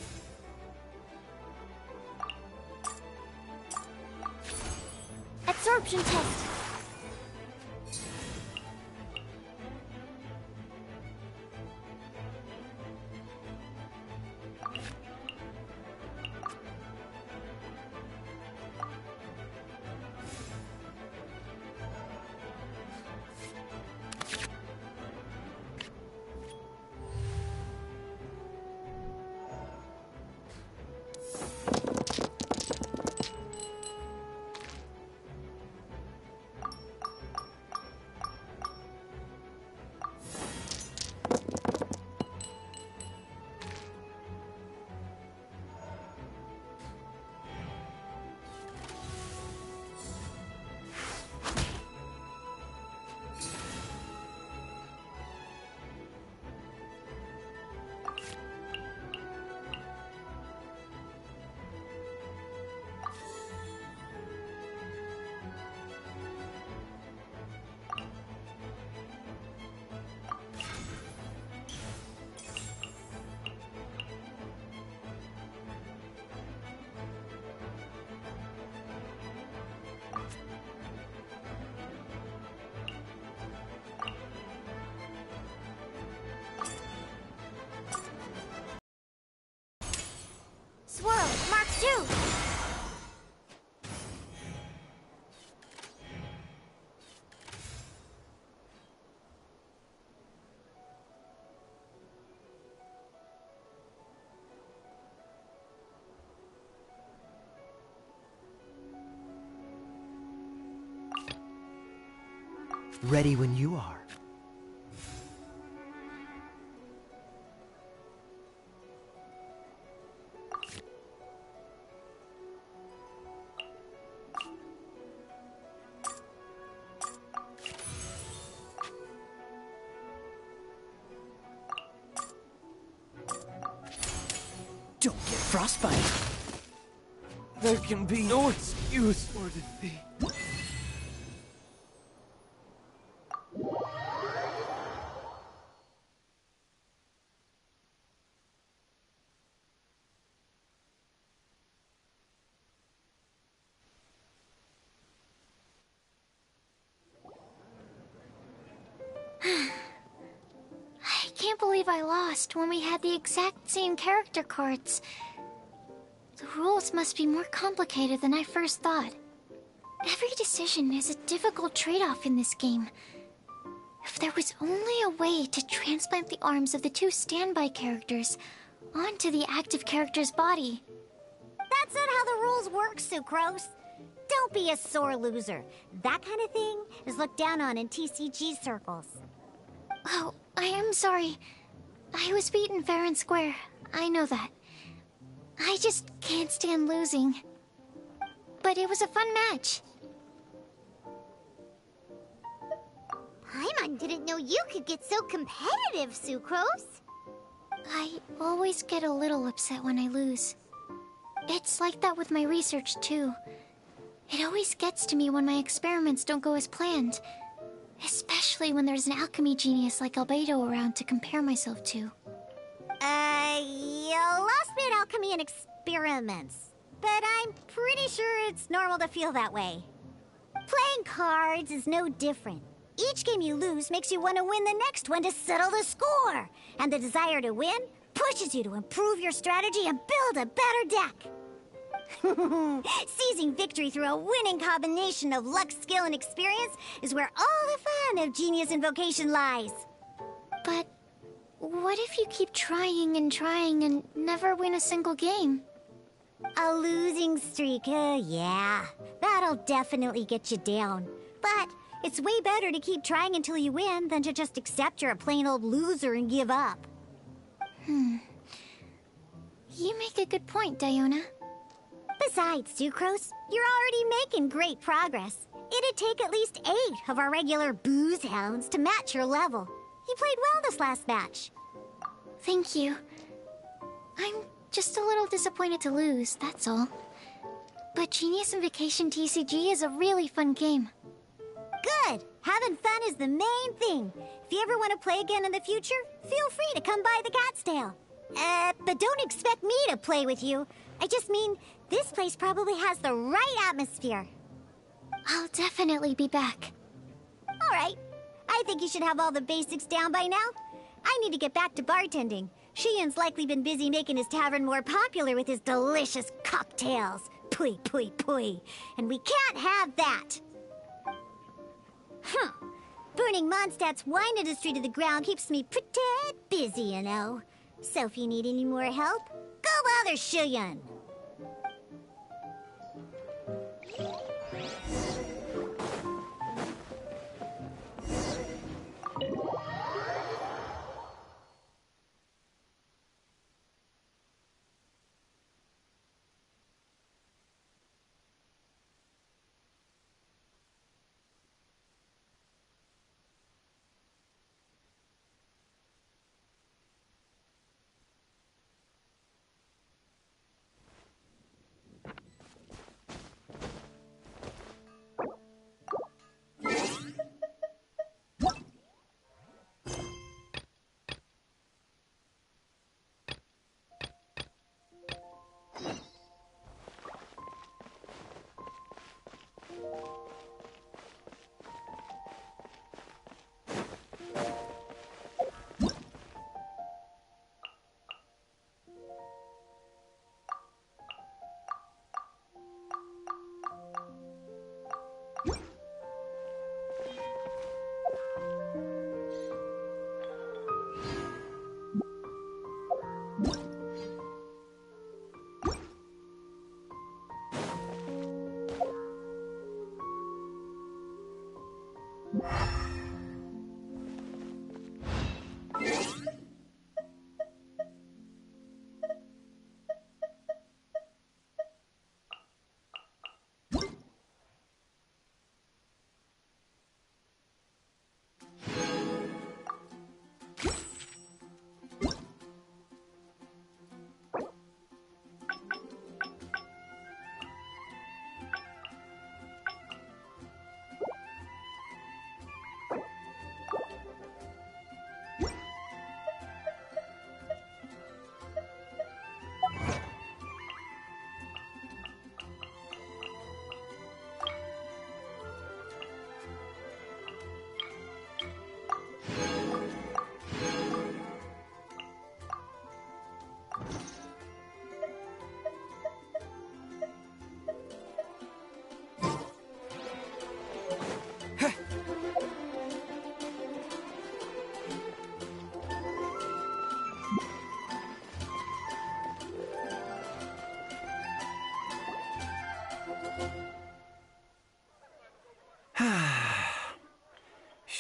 [SPEAKER 2] Absorption test. Swirl, Mark 2!
[SPEAKER 8] Ready when you are. Don't get frostbite.
[SPEAKER 5] There can be no excuse for defeat.
[SPEAKER 2] can't believe I lost when we had the exact same character cards. The rules must be more complicated than I first thought. Every decision is a difficult trade-off in this game. If there was only a way to transplant the arms of the two standby characters onto the active character's body.
[SPEAKER 7] That's not how the rules work, Sucrose. Don't be a sore loser. That kind of thing is looked down on in TCG circles.
[SPEAKER 2] Oh, I am sorry. I was beaten fair and square. I know that. I just can't stand losing. But it was a fun match.
[SPEAKER 3] Paimon didn't know you could get so competitive, Sucrose.
[SPEAKER 2] I always get a little upset when I lose. It's like that with my research, too. It always gets to me when my experiments don't go as planned. Especially when there's an alchemy genius like Albedo around to compare myself to.
[SPEAKER 7] You lost me at alchemy and experiments. But I'm pretty sure it's normal to feel that way. Playing cards is no different. Each game you lose makes you want to win the next one to settle the score. And the desire to win pushes you to improve your strategy and build a better deck. Seizing victory through a winning combination of luck, skill, and experience is where all the fun of Genius Invocation lies.
[SPEAKER 2] But what if you keep trying and never win a single game?
[SPEAKER 7] A losing streak, yeah. That'll definitely get you down. But it's way better to keep trying until you win than to just accept you're a plain old loser and give up.
[SPEAKER 2] You make a good point, Diona.
[SPEAKER 7] Besides, Sucrose, you're already making great progress. It'd take at least 8 of our regular booze hounds to match your level. You played well this last match.
[SPEAKER 2] Thank you. I'm just a little disappointed to lose, that's all. But Genius Invocation TCG is a really fun game.
[SPEAKER 7] Good! Having fun is the main thing. If you ever want to play again in the future, feel free to come by the Cat's Tail. But don't expect me to play with you. I just mean, this place probably has the right atmosphere.
[SPEAKER 2] I'll definitely be back.
[SPEAKER 7] All right. I think you should have all the basics down by now. I need to get back to bartending. Shiyan's likely been busy making his tavern more popular with his delicious cocktails. Pui, pui, pui. And we can't have that. Burning Mondstadt's wine industry to the ground keeps me pretty busy, you know. So if you need any more help, go bother Shiyan.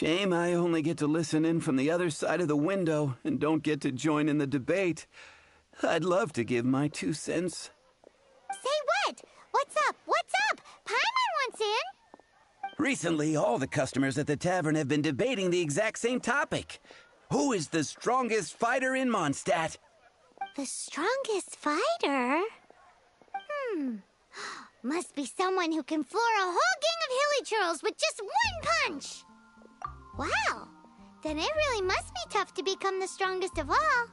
[SPEAKER 9] Shame I only get to listen in from the other side of the window and don't get to join in the debate. I'd love to give my 2 cents.
[SPEAKER 3] Say what? What's up? What's up? Paimon wants in.
[SPEAKER 9] Recently, all the customers at the tavern have been debating the exact same topic. Who is the strongest fighter in Mondstadt?
[SPEAKER 3] The strongest fighter? Must be someone who can floor a whole gang of hilly churls with just one punch. Wow, then it really must be tough to become the strongest of all.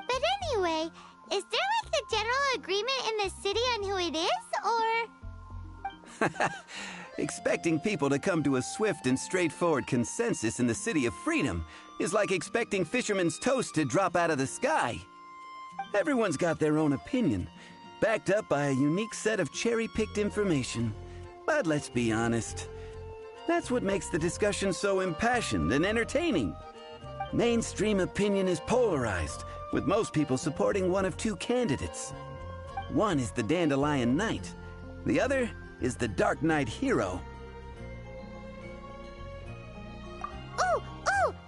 [SPEAKER 3] But anyway, is there like a general agreement in the city on who it is, or...?
[SPEAKER 9] Expecting people to come to a swift and straightforward consensus in the City of Freedom is like expecting fisherman's toast to drop out of the sky. Everyone's got their own opinion, backed up by a unique set of cherry-picked information. But let's be honest, that's what makes the discussion so impassioned and entertaining. Mainstream opinion is polarized, with most people supporting one of 2 candidates. One is the Dandelion Knight, the other is the Dark Knight Hero.
[SPEAKER 3] Ooh,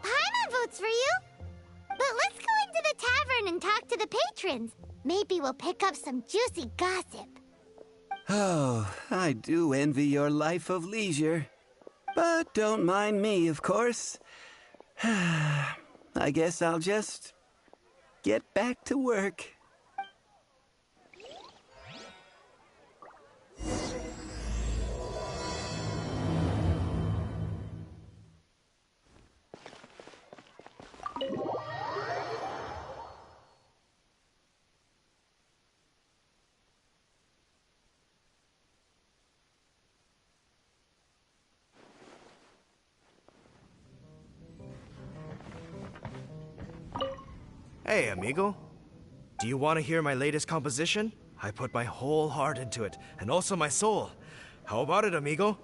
[SPEAKER 3] Paimon votes for you! But let's go into the tavern and talk to the patrons. Maybe we'll pick up some juicy gossip.
[SPEAKER 9] Oh, I do envy your life of leisure. But don't mind me, of course. I guess I'll just get back to work.
[SPEAKER 10] Hey, amigo. Do you want to hear my latest composition? I put my whole heart into it, and also my soul. How about it, amigo?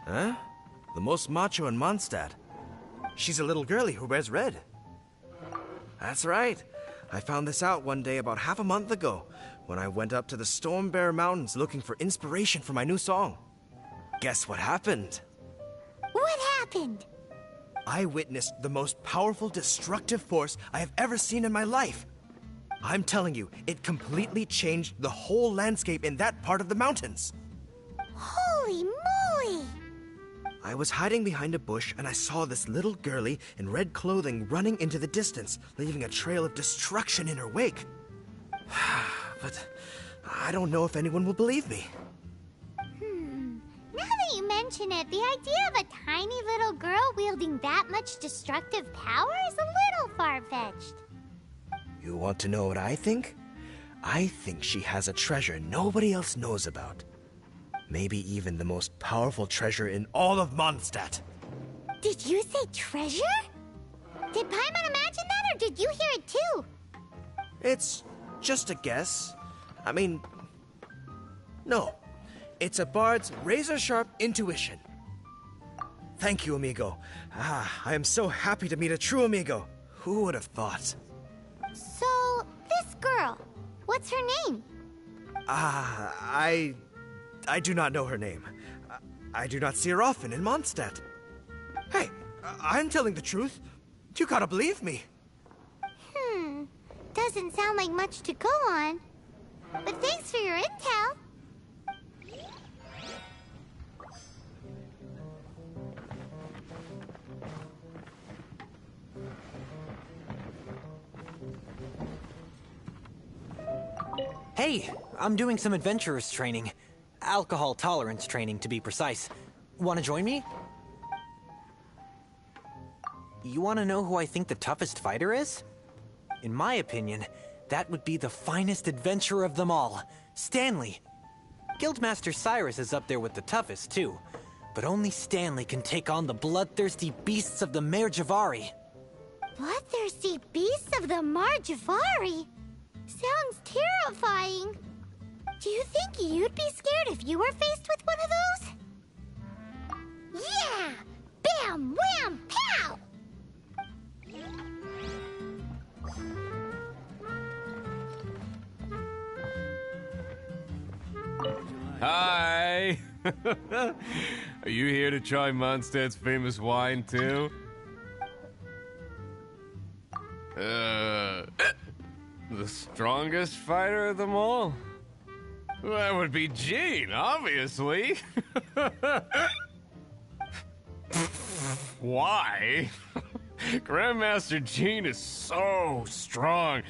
[SPEAKER 10] Huh? The most macho in Mondstadt. She's a little girlie who wears red. That's right. I found this out one day about half a month ago, when I went up to the Stormbear Mountains looking for inspiration for my new song. Guess what happened?
[SPEAKER 3] What happened?
[SPEAKER 10] I witnessed the most powerful destructive force I have ever seen in my life. I'm telling you, it completely changed the whole landscape in that part of the mountains.
[SPEAKER 3] Holy moly!
[SPEAKER 10] I was hiding behind a bush and I saw this little girlie in red clothing running into the distance, leaving a trail of destruction in her wake. But I don't know if anyone will believe me.
[SPEAKER 3] Now that you mention it, the idea of a tiny little girl wielding that much destructive power is a little far-fetched.
[SPEAKER 10] You want to know what I think? I think she has a treasure nobody else knows about. Maybe even the most powerful treasure in all of Mondstadt.
[SPEAKER 3] Did you say treasure? Did Paimon imagine that, or did you hear it too?
[SPEAKER 10] It's just a guess. I mean, no. It's a bard's razor-sharp intuition. Thank you, amigo. I am so happy to meet a true amigo. Who would have thought?
[SPEAKER 3] So, this girl, what's her name?
[SPEAKER 10] I do not know her name. I do not see her often in Mondstadt. Hey, I'm telling the truth. You gotta believe me.
[SPEAKER 3] Doesn't sound like much to go on. But thanks for your intel.
[SPEAKER 8] Hey, I'm doing some adventurers training. Alcohol tolerance training, to be precise. Want to join me? You want to know who I think the toughest fighter is? In my opinion, that would be the finest adventurer of them all, Stanley. Guildmaster Cyrus is up there with the toughest, too. But only Stanley can take on the bloodthirsty beasts of the Mare Javari.
[SPEAKER 3] Bloodthirsty beasts of the Marjavari? Sounds terrifying. Do you think you'd be scared if you were faced with one of those? Yeah! Bam! Wham! Pow!
[SPEAKER 11] Hi!
[SPEAKER 6] Are you here to try Mondstadt's famous wine, too? The strongest fighter of them all? That would be Jean, obviously. Why? Grandmaster Jean is so strong.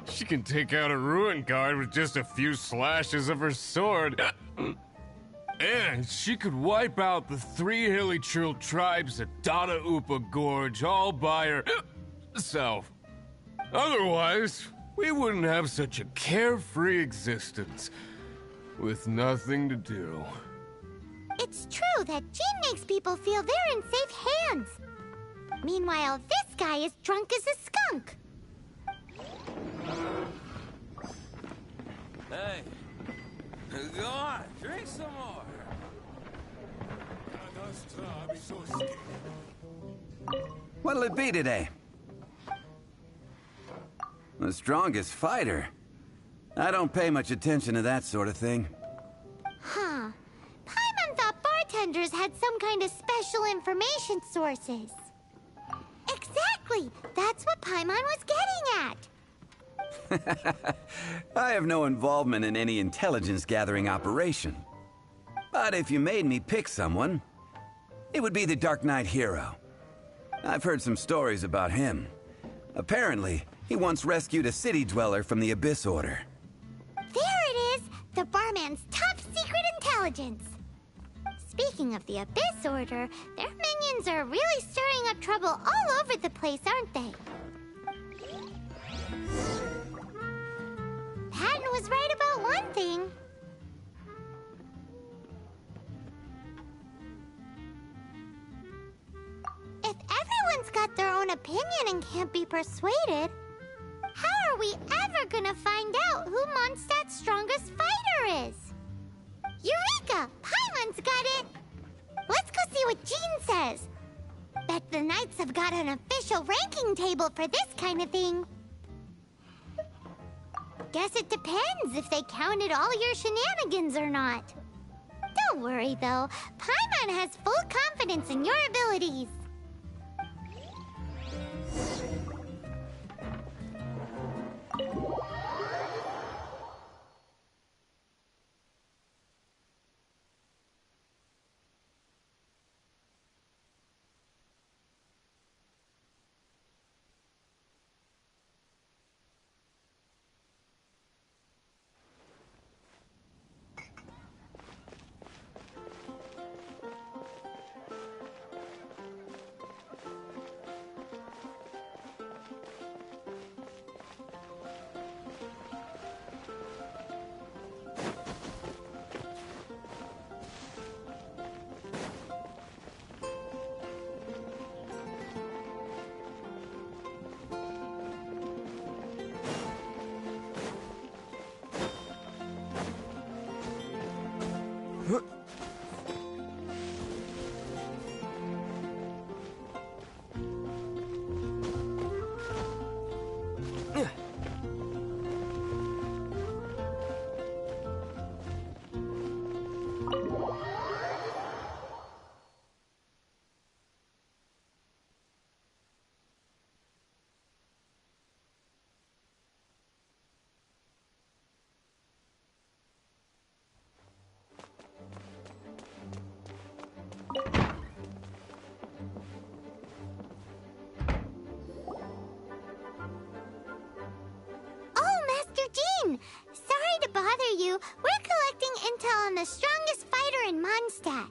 [SPEAKER 6] She can take out a ruin guard with just a few slashes of her sword. And she could wipe out the 3 Hilly-Trill tribes at Dada Upa Gorge all by herself. Otherwise, we wouldn't have such a carefree existence with nothing to do.
[SPEAKER 3] It's true that Jean makes people feel they're in safe hands. Meanwhile, this guy is drunk as a skunk.
[SPEAKER 11] Hey, go on, drink some more.
[SPEAKER 9] What'll it be today? The strongest fighter? I don't pay much attention to that sort of thing.
[SPEAKER 3] Huh. Paimon thought bartenders had some kind of special information sources. Exactly! That's what Paimon was getting at!
[SPEAKER 9] I have no involvement in any intelligence-gathering operation. But if you made me pick someone, it would be the Dark Knight hero. I've heard some stories about him. Apparently, he once rescued a city dweller from the Abyss Order.
[SPEAKER 3] There it is! The barman's top secret intelligence! Speaking of the Abyss Order, their minions are really stirring up trouble all over the place, aren't they? Patton was right about one thing. If everyone's got their own opinion and can't be persuaded, how are we ever gonna find out who Mondstadt's strongest fighter is? Eureka! Paimon's got it! Let's go see what Jean says. Bet the Knights have got an official ranking table for this kind of thing. Guess it depends if they counted all your shenanigans or not. Don't worry, though. Paimon has full confidence in your abilities. Sorry to bother you. We're collecting intel on the strongest fighter in Mondstadt.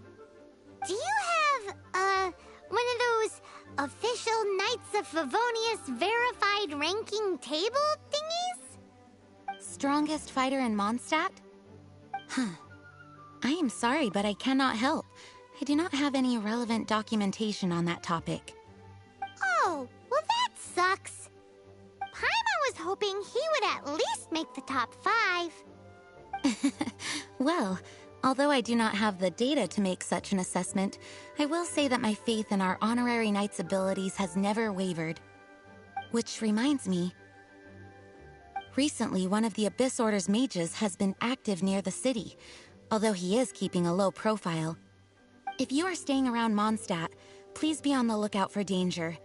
[SPEAKER 3] Do you have, one of those official Knights of Favonius verified ranking table thingies?
[SPEAKER 12] Strongest fighter in Mondstadt? Huh. I am sorry, but I cannot help. I do not have any relevant documentation on that topic.
[SPEAKER 3] Oh, well that sucks. Paimon was hoping he would at least make the top 5.
[SPEAKER 12] Well, although I do not have the data to make such an assessment, I will say that my faith in our honorary knight's abilities has never wavered. Which reminds me, recently one of the Abyss Order's mages has been active near the city, although he is keeping a low profile. If you are staying around Mondstadt, please be on the lookout for danger.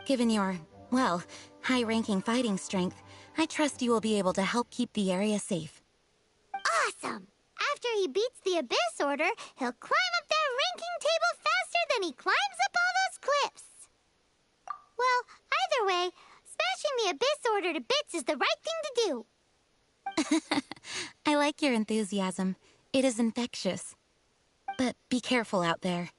[SPEAKER 12] Given your, well, high-ranking fighting strength, I trust you will be able to help keep the area safe.
[SPEAKER 3] Awesome! After he beats the Abyss Order, he'll climb up that ranking table faster than he climbs up all those cliffs. Well, either way, smashing the Abyss Order to bits is the right thing to do.
[SPEAKER 12] I like your enthusiasm. It is infectious. But be careful out there.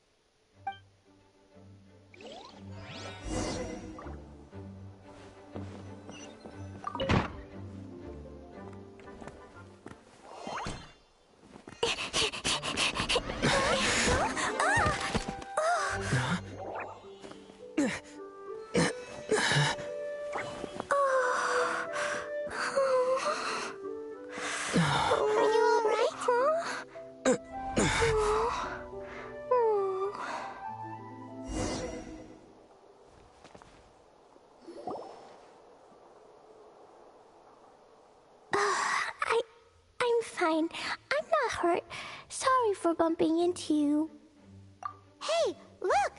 [SPEAKER 13] I'm not hurt. Sorry for bumping into you.
[SPEAKER 3] Hey, look!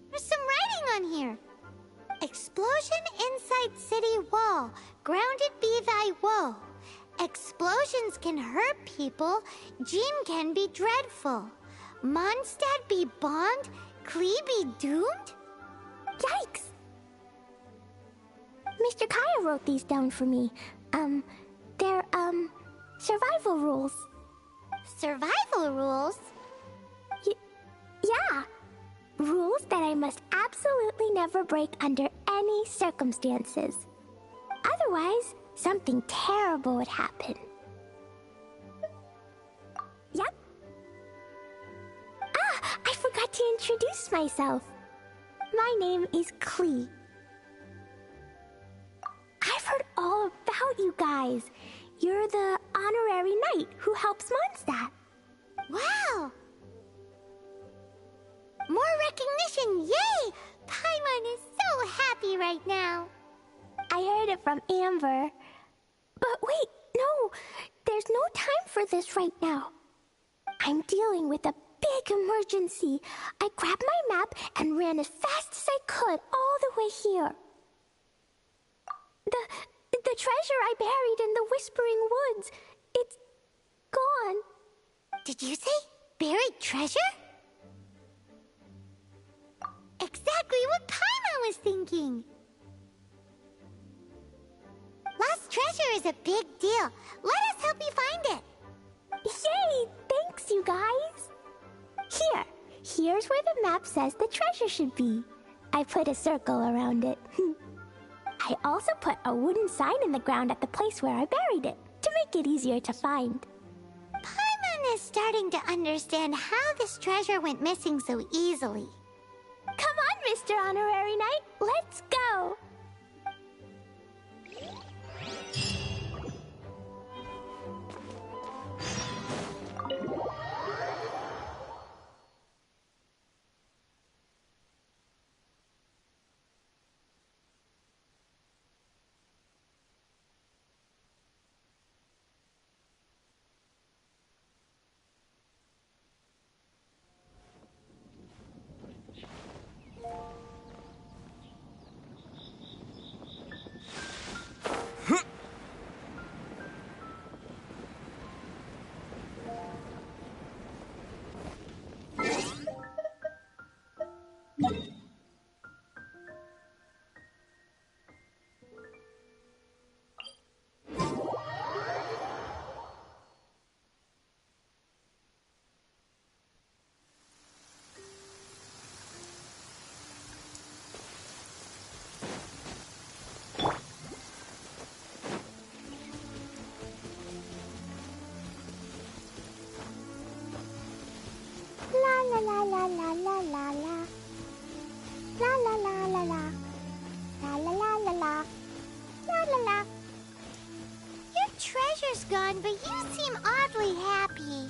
[SPEAKER 3] There's some writing on here. Explosion inside city wall. Grounded be thy woe. Explosions can hurt people. Jean can be dreadful. Mondstadt be bombed. Klee be doomed?
[SPEAKER 13] Yikes! Mr. Kaya wrote these down for me. They're, survival rules.
[SPEAKER 3] Survival rules?
[SPEAKER 13] Yeah. Rules that I must absolutely never break under any circumstances. Otherwise, something terrible would happen. Yep. Ah, I forgot to introduce myself. My name is Klee. I've heard all about you guys. You're the honorary knight who helps Mondstadt.
[SPEAKER 3] Wow! More recognition, yay! Paimon is so happy right now.
[SPEAKER 13] I heard it from Amber. But wait, no, there's no time for this right now. I'm dealing with a big emergency. I grabbed my map and ran as fast as I could all the way here. The treasure I buried in the Whispering Woods, it's gone.
[SPEAKER 3] Did you say buried treasure? Exactly what Paimon was thinking. Lost treasure is a big deal. Let us help you find it.
[SPEAKER 13] Yay! Thanks, you guys. Here's where the map says the treasure should be. I put a circle around it. I also put a wooden sign in the ground at the place where I buried it, to make it easier to find.
[SPEAKER 3] Paimon is starting to understand how this treasure went missing so easily.
[SPEAKER 13] Come on, Mr. Honorary Knight, let's go! La la la la la la la. La la la la la. La la la la la. La la la.
[SPEAKER 3] Your treasure's gone, but you seem oddly happy.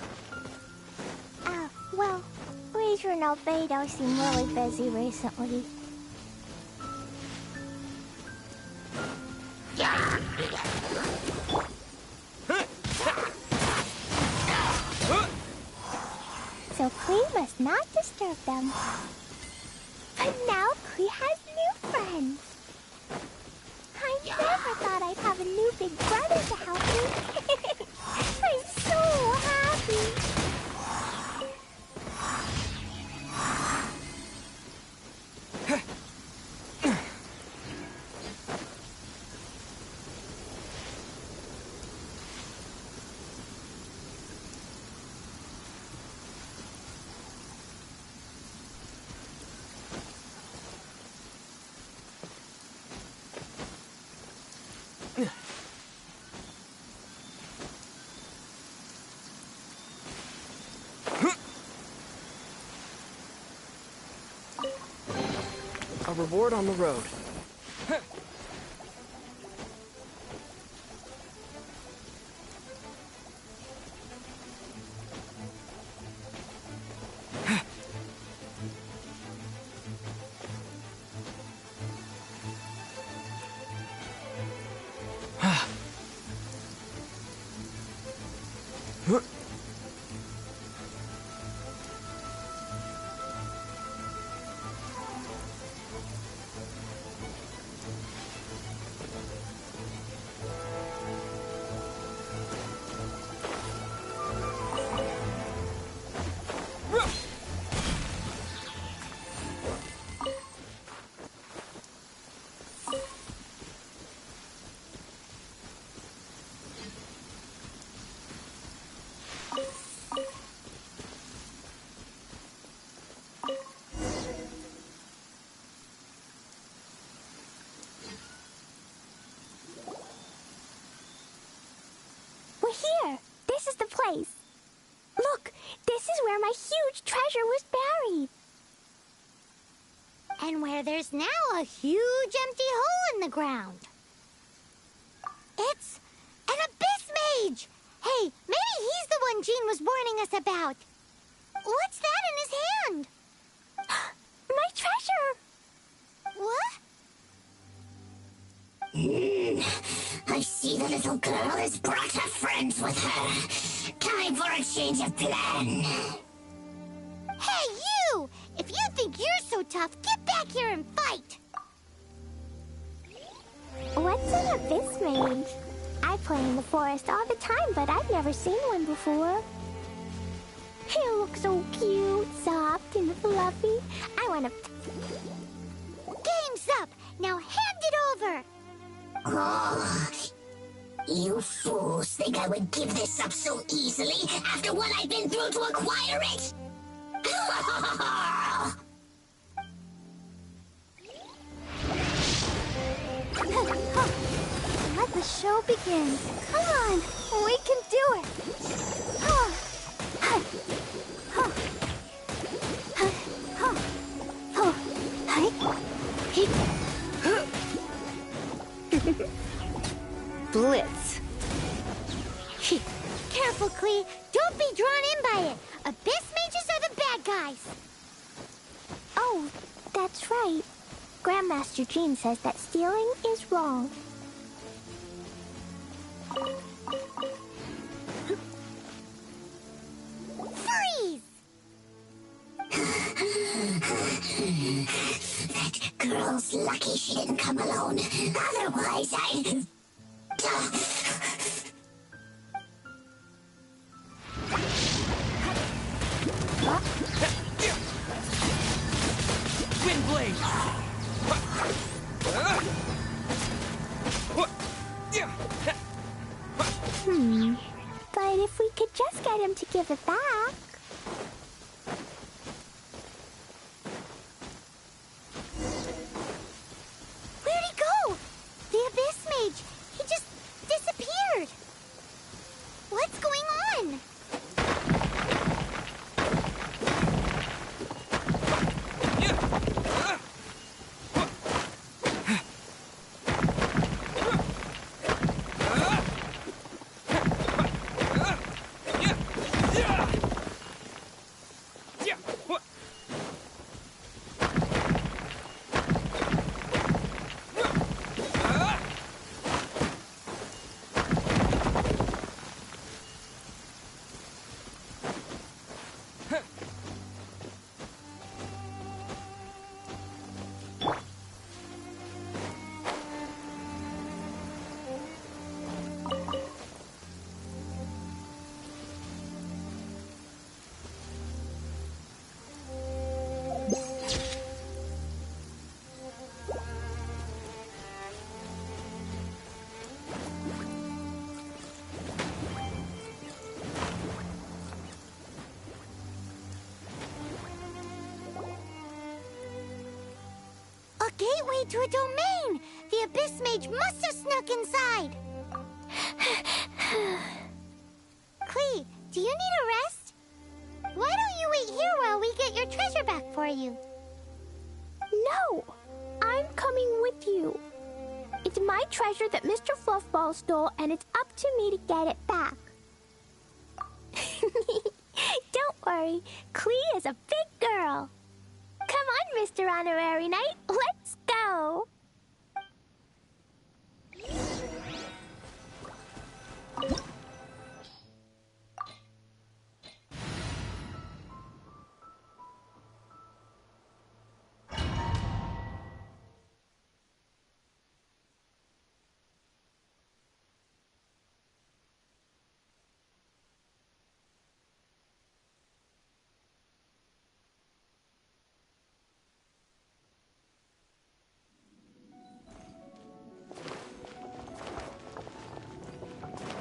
[SPEAKER 13] Well, Razor and Albedo seem really busy recently. so Klee must not disturb them. But now Klee has new friends. I never thought I'd have a new big brother to help me. I'm so happy.
[SPEAKER 14] A reward on the road.
[SPEAKER 13] Here, this is the place. Look, this is where my huge treasure was buried.
[SPEAKER 3] And where there's now a huge empty hole in the ground. It's an abyss mage! Hey, maybe he's the one Jean was warning us about. What's that in his hand?
[SPEAKER 13] My treasure!
[SPEAKER 3] What?
[SPEAKER 15] I see the little girl has brought her friends with her. Time for a change of plan.
[SPEAKER 3] Hey, you! If you think you're so tough, get back here and fight!
[SPEAKER 13] What's an abyss mage? I play in the forest all the time, but I've never seen one before. He looks so cute, soft, and fluffy. I want to...
[SPEAKER 3] Game's up! Now hand it over!
[SPEAKER 15] Oh, you fools think I would give this up so easily after what I've been through to acquire it?
[SPEAKER 3] Let the show begin. Come on, we can do it.
[SPEAKER 13] Blitz.
[SPEAKER 3] Careful, Klee. Don't be drawn in by it. Abyss mages are the bad guys.
[SPEAKER 13] Oh, that's right. Grandmaster Jean says that stealing is wrong.
[SPEAKER 3] Freeze!
[SPEAKER 15] That girl's lucky she didn't come alone. Otherwise, I...
[SPEAKER 5] Wind blade!
[SPEAKER 13] But if we could just get him to give it back...
[SPEAKER 3] Where'd he go? The Abyss Mage. He just disappeared. What's going on? gateway to a domain! The Abyss Mage must have snuck inside! Klee, do you need a rest? Why don't you wait here while we get your treasure back for you?
[SPEAKER 13] No! I'm coming with you. It's my treasure that Mr. Fluffball stole, and it's up to me to get it back. Don't worry, Klee is a big girl. Come on, Mr. Honorary Knight, let's go!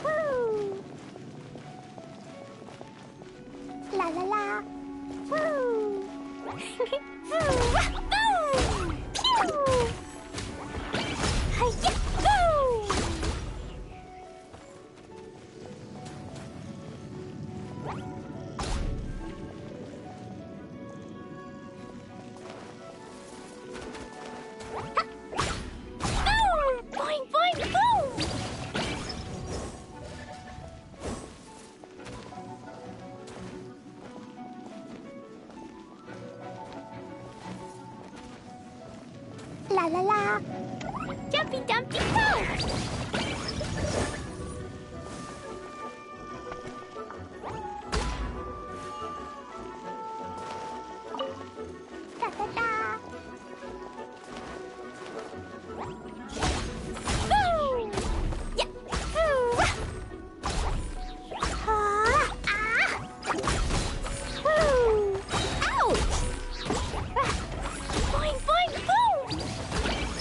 [SPEAKER 13] Woo! La la la! Woo! Woo! Woo! Pew! Hi-ya! Woo! Boom! Boing, boing, boom! La la la! Jumpy Dumpty Go! Da da da! Boom! Yeah! Boo! Ah! Ah! Woo! Ouch! Boing, boing, boom!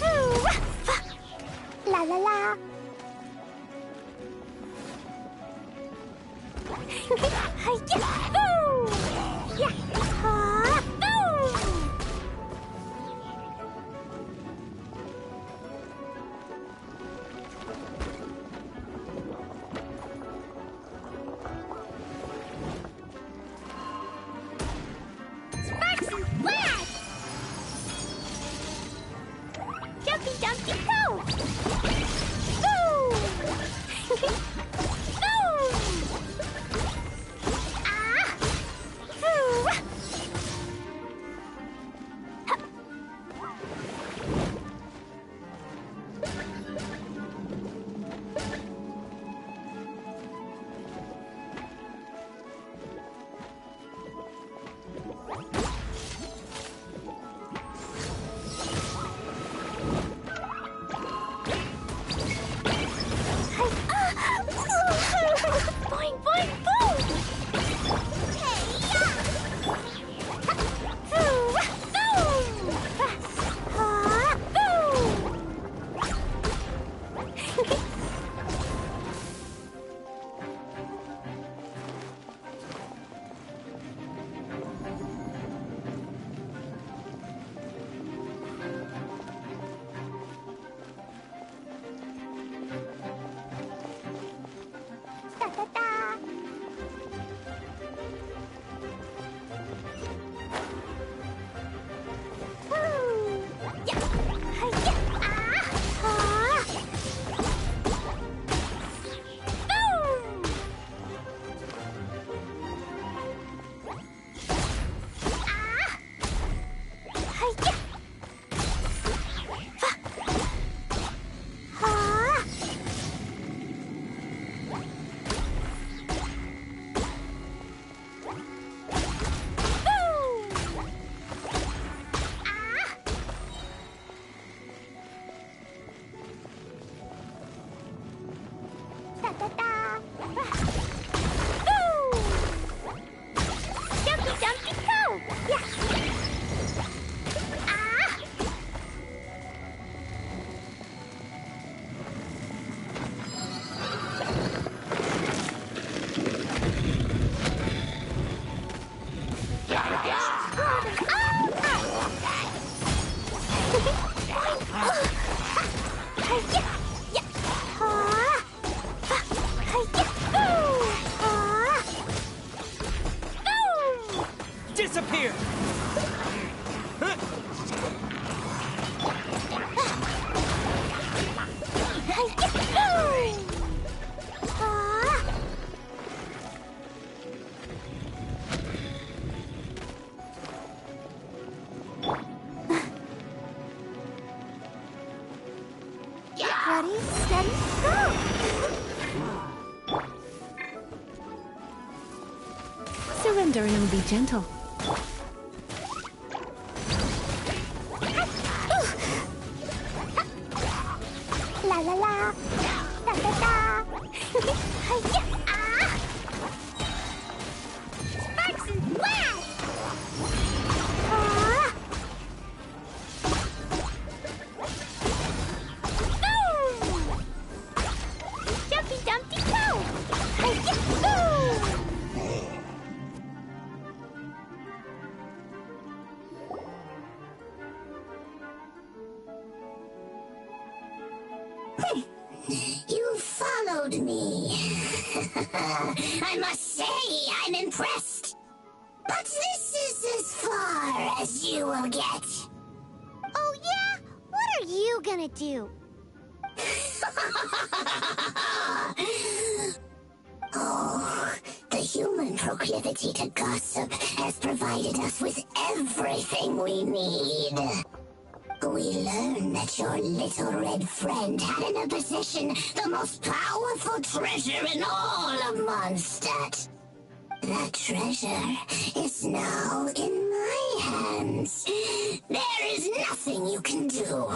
[SPEAKER 13] Woo! La la la!
[SPEAKER 7] Ready, steady, go!
[SPEAKER 16] Surrender and be gentle.
[SPEAKER 13] La la la. Da da da. Hi-ya! Ah!
[SPEAKER 3] Sparks and flash!
[SPEAKER 13] Ah!
[SPEAKER 3] Boom! Jumpy Dumpty Go!
[SPEAKER 13] Hi-ya! Ooh!
[SPEAKER 15] You followed me. I must say, I'm impressed. But this is as far as you will get.
[SPEAKER 3] Oh yeah? What are you gonna do?
[SPEAKER 15] Oh, the human proclivity to gossip has provided us with everything we need. We learned that your little red friend had in her possession the most powerful treasure in all of Mondstadt. That treasure is now in my hands. There is nothing you can do.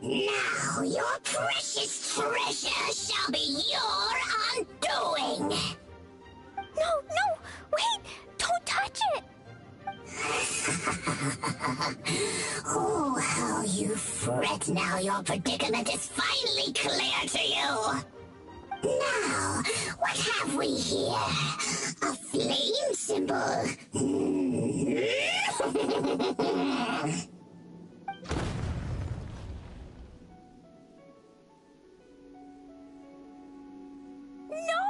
[SPEAKER 15] Now your precious treasure shall be your undoing.
[SPEAKER 13] No, no! Wait! Don't touch it!
[SPEAKER 15] Oh, how you fret now your predicament is finally clear to you. Now, what have we here? A flame symbol.
[SPEAKER 13] No!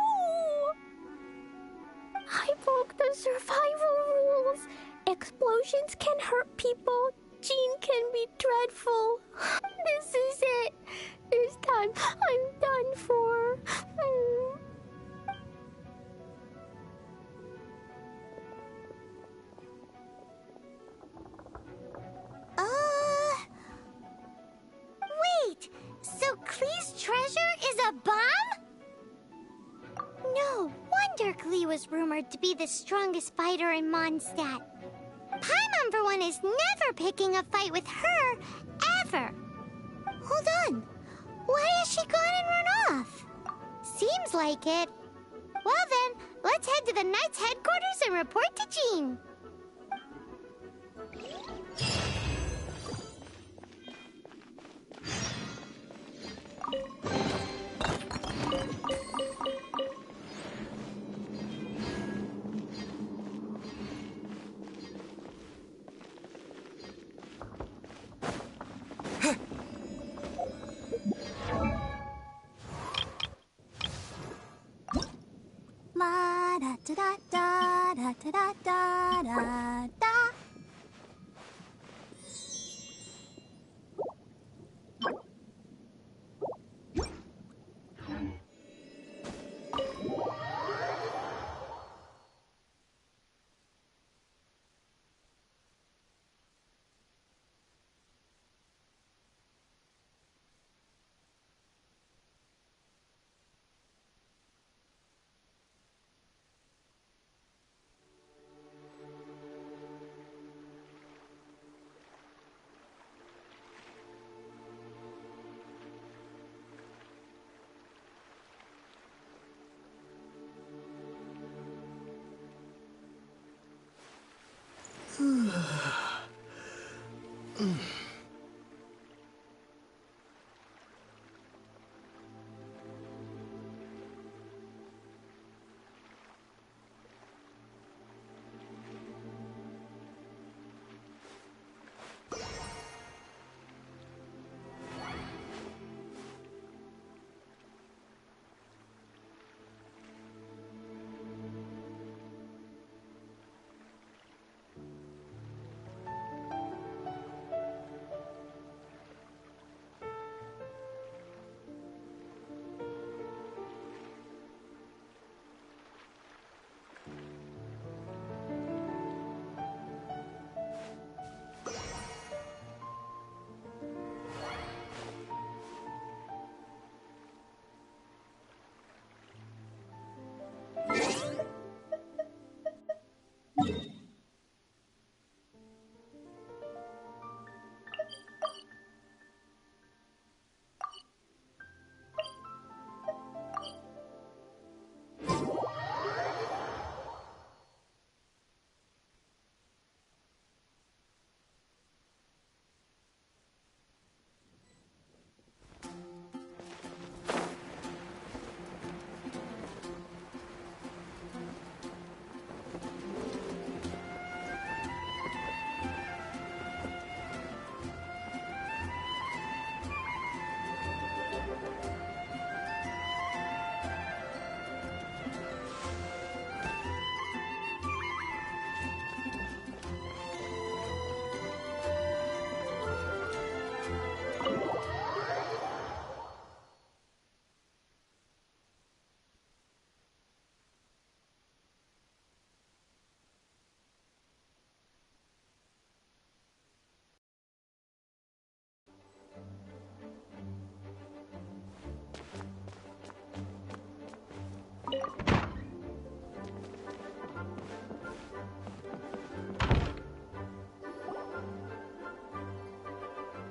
[SPEAKER 13] I broke the survival rules. Explosions can hurt people. Jean can be dreadful. This is it. This time I'm done for.
[SPEAKER 3] Wait! So Klee's treasure is a bomb? No wonder Klee was rumored to be the strongest fighter in Mondstadt. Paimon, for one, is never picking a fight with her, ever. Hold on. Why has she gone and run off? Seems like it. Well then, let's head to the Knights headquarters and report to Jean.
[SPEAKER 7] La da da da da da da da da da.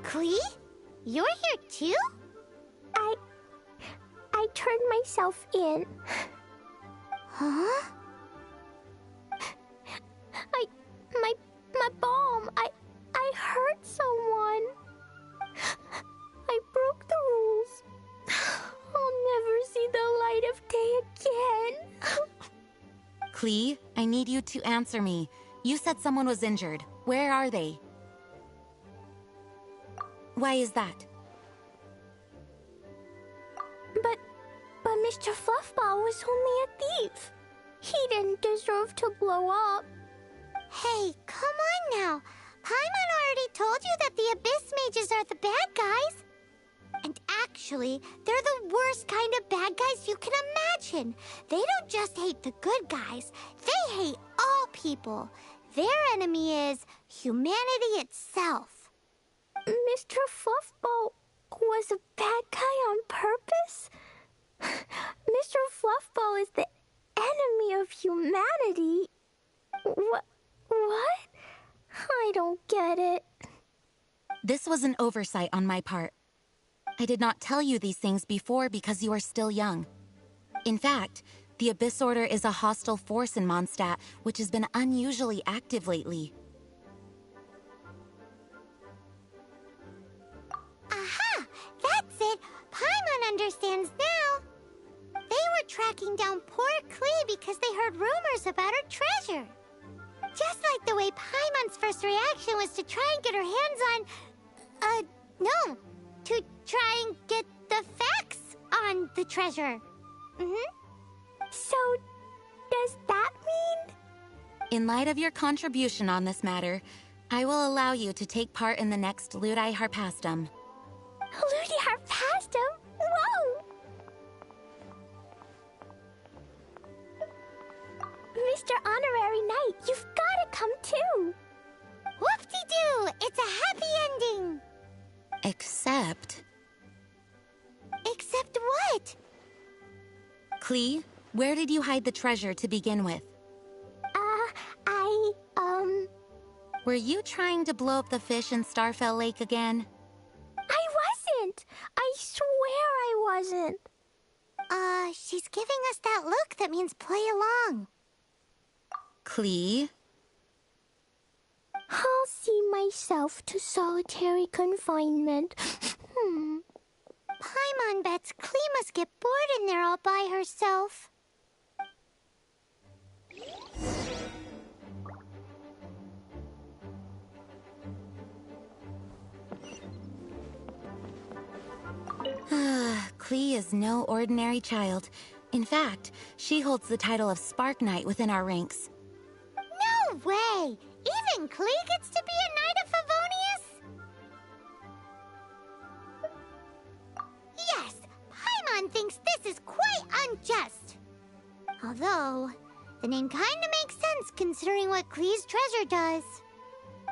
[SPEAKER 3] Klee? You're here too?
[SPEAKER 13] I turned myself in.
[SPEAKER 3] Huh?
[SPEAKER 13] My bomb. I hurt someone. I broke the rules. I'll never see the light of day again.
[SPEAKER 12] Klee, I need you to answer me. You said someone was injured. Where are they? Why is that?
[SPEAKER 13] But Mr. Fluffball was only a thief. He didn't deserve to blow up.
[SPEAKER 3] Hey, come on now. Paimon already told you that the Abyss Mages are the bad guys. And actually, they're the worst kind of bad guys you can imagine. They don't just hate the good guys. They hate all people. Their enemy is humanity itself.
[SPEAKER 13] Mr. Fluffball was a bad guy on purpose? Mr. Fluffball is the enemy of humanity? What? I don't get it.
[SPEAKER 12] This was an oversight on my part. I did not tell you these things before because you are still young. In fact, the Abyss Order is a hostile force in Mondstadt, which has been unusually active lately.
[SPEAKER 3] Aha! That's it! Paimon understands now. They were tracking down poor Klee because they heard rumors about her treasure. Just like the way Paimon's first reaction was to try and get her hands on... no. To try and get the facts on the treasure.
[SPEAKER 13] So, does that mean?
[SPEAKER 12] In light of your contribution on this matter, I will allow you to take part in the next Ludi Harpastum.
[SPEAKER 13] Ludi Harpastum? Whoa! Mr. Honorary Knight, you've gotta come too!
[SPEAKER 3] Whoop-de-doo! It's a happy ending!
[SPEAKER 12] Except...
[SPEAKER 3] Except what?
[SPEAKER 12] Klee, where did you hide the treasure to begin with?
[SPEAKER 13] Were
[SPEAKER 12] you trying to blow up the fish in Starfell Lake again?
[SPEAKER 13] I wasn't! I swear I wasn't!
[SPEAKER 3] She's giving us that look that means play along.
[SPEAKER 12] Klee?
[SPEAKER 13] I'll see myself to solitary confinement.
[SPEAKER 3] Paimon bets Klee must get bored in there all by herself.
[SPEAKER 12] Klee is no ordinary child. In fact, she holds the title of Spark Knight within our ranks.
[SPEAKER 3] No way! Even Klee gets to be a Knight of Favonius? Yes, Paimon thinks this is quite unjust. Although, the name kinda makes sense considering what Klee's treasure does.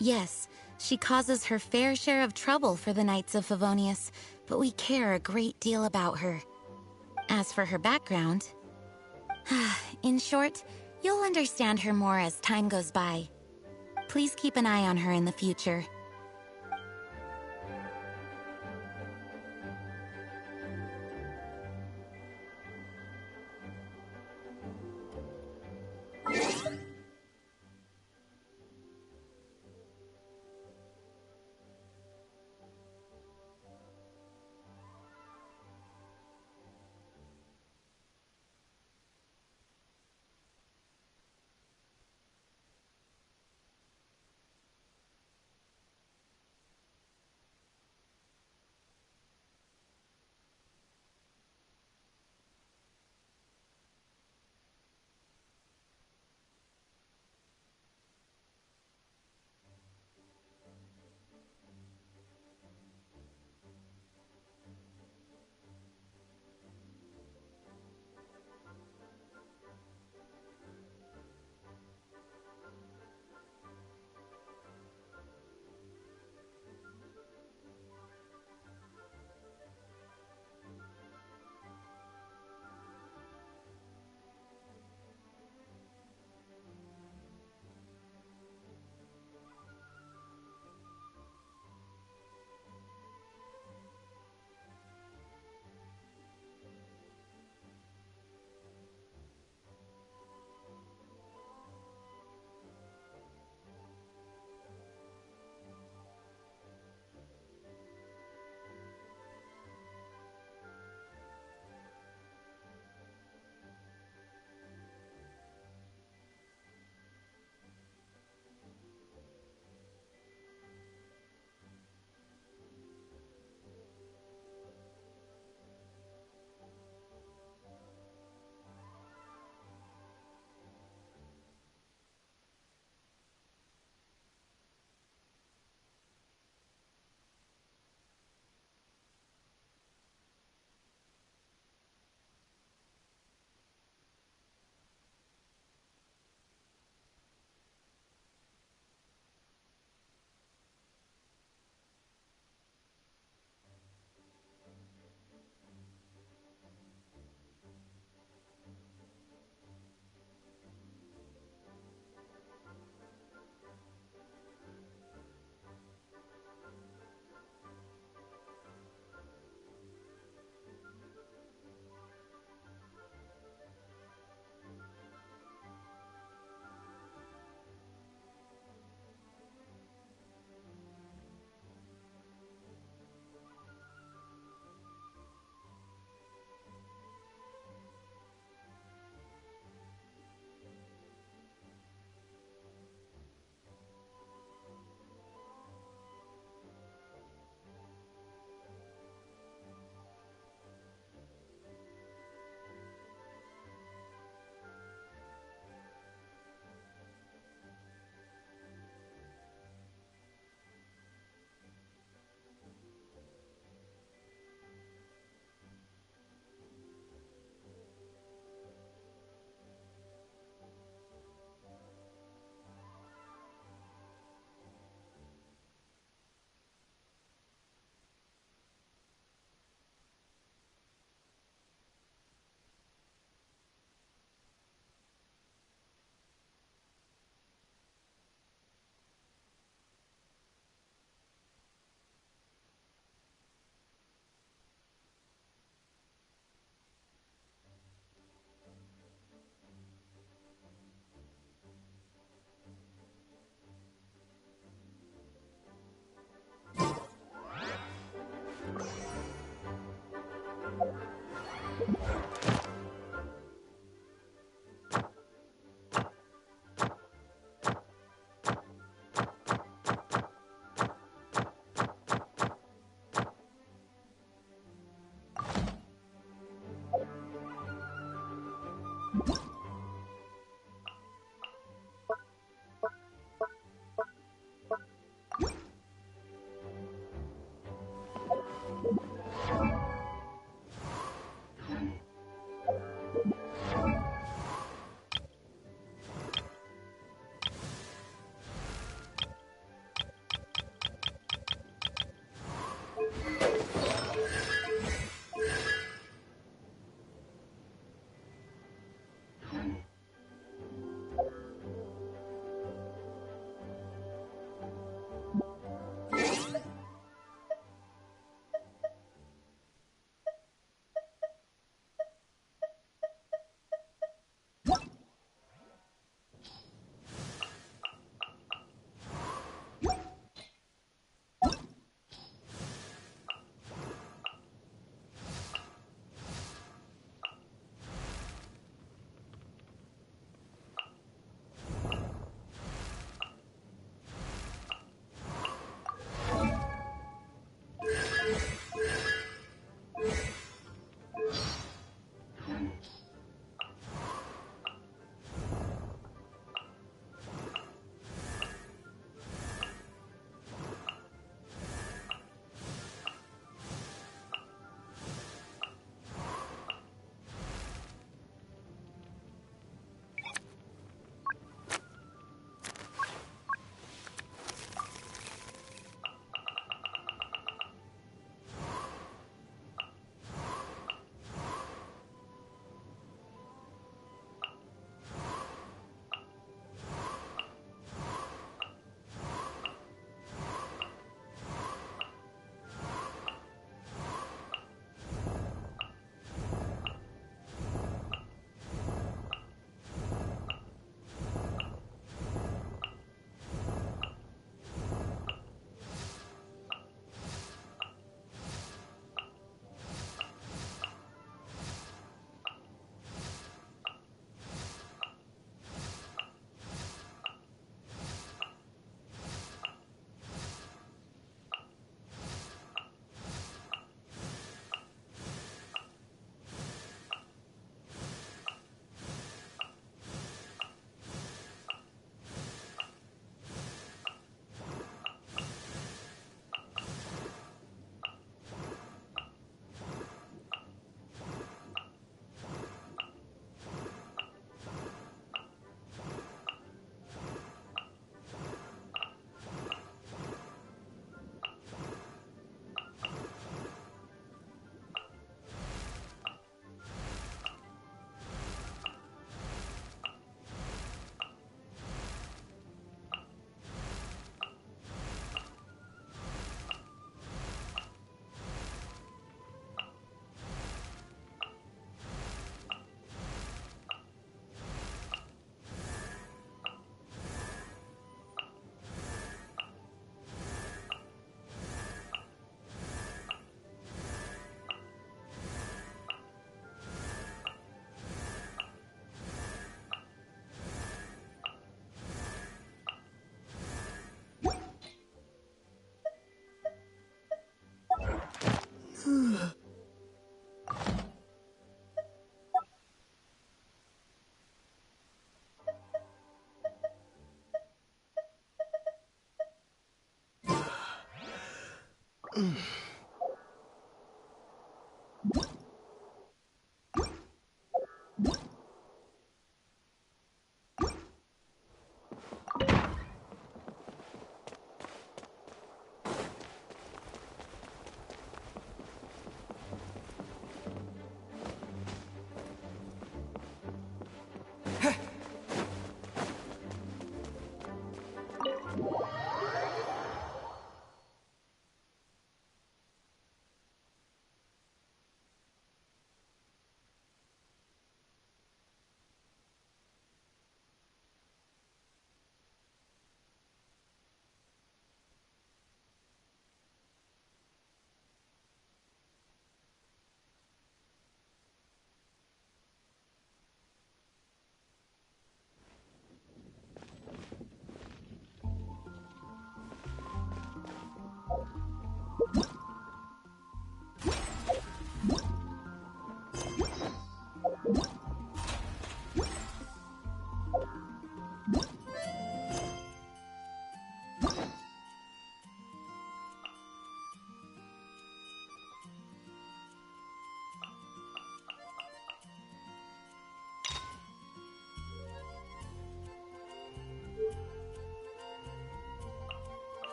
[SPEAKER 12] Yes, she causes her fair share of trouble for the Knights of Favonius, but we care a great deal about her. As for her background... in short, you'll understand her more as time goes by. Please keep an eye on her in the future.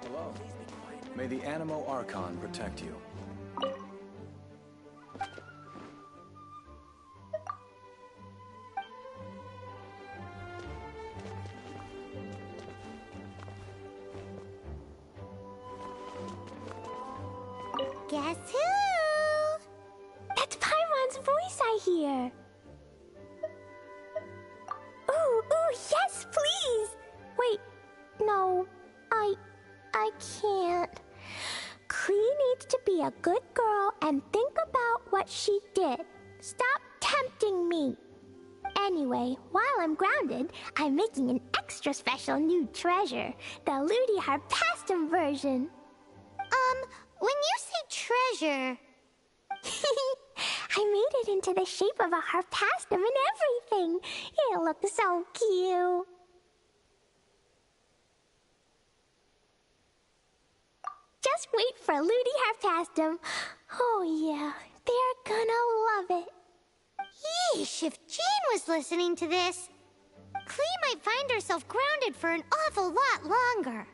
[SPEAKER 17] Hello. May the Animo Archon protect you.
[SPEAKER 13] Guess who? That's Paimon's voice I hear. Ooh, yes, please. Wait, no, I can't. Klee needs to be a good girl and think about what she did. Stop tempting me. Anyway, while I'm grounded, I'm making an extra special new treasure, the Ludi Harpastum version.
[SPEAKER 3] When you say treasure...
[SPEAKER 13] I made it into the shape of a harpastum and everything. It looks so cute. Just wait for Ludi Harpastum. Oh yeah, they're gonna love it.
[SPEAKER 3] Yeesh, if Jean was listening to this, Klee might find herself grounded for an awful lot longer.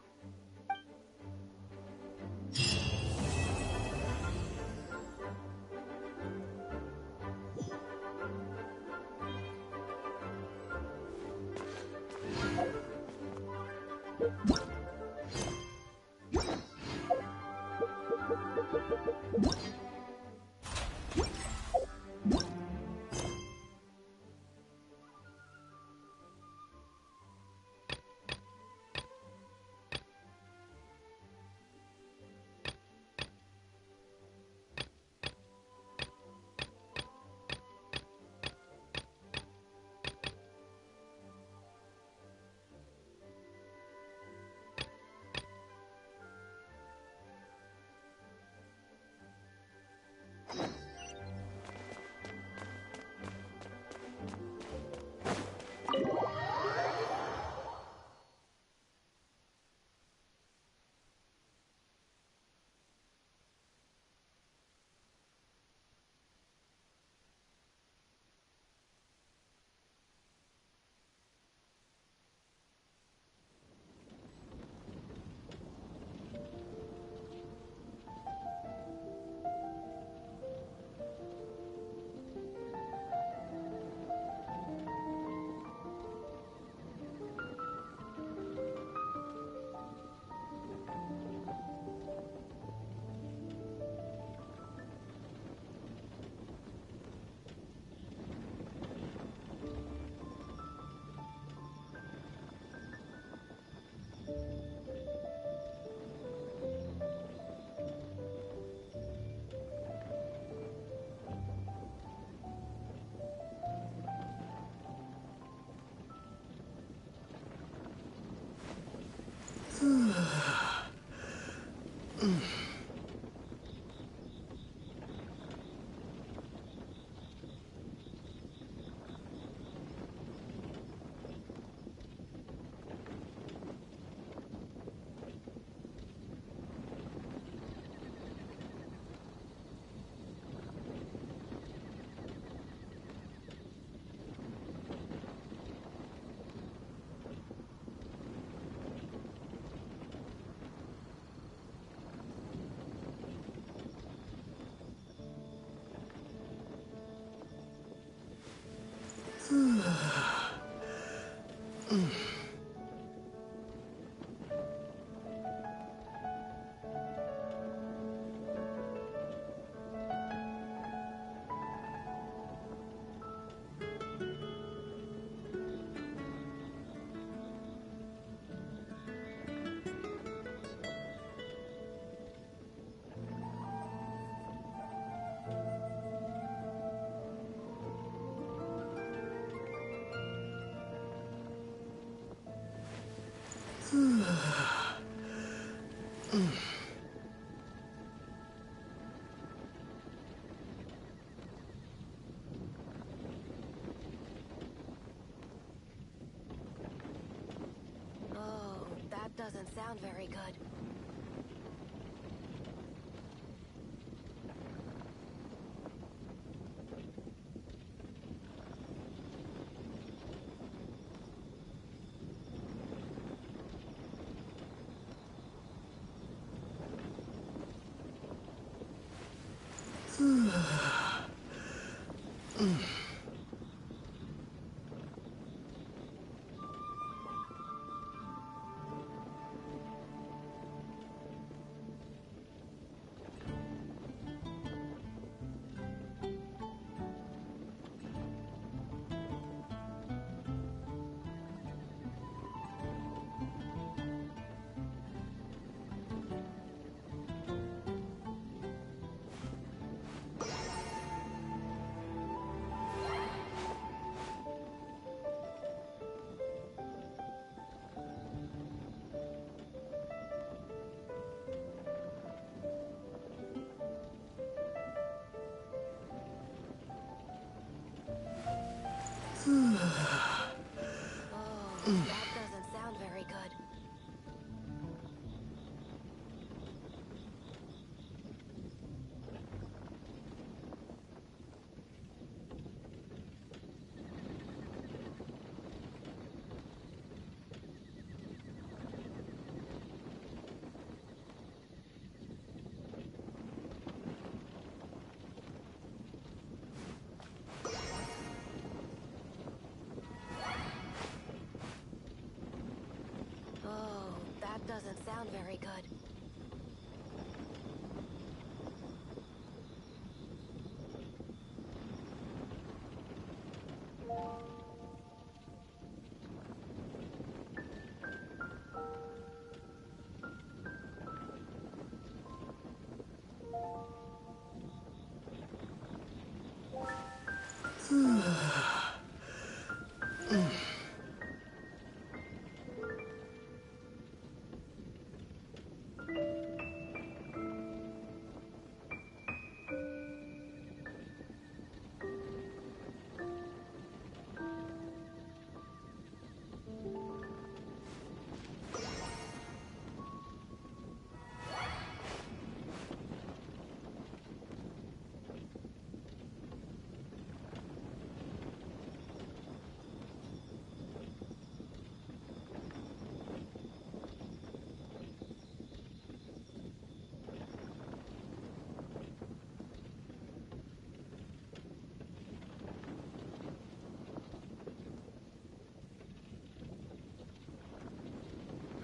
[SPEAKER 12] sound very good. That doesn't sound very good. Oh, that doesn't sound very good.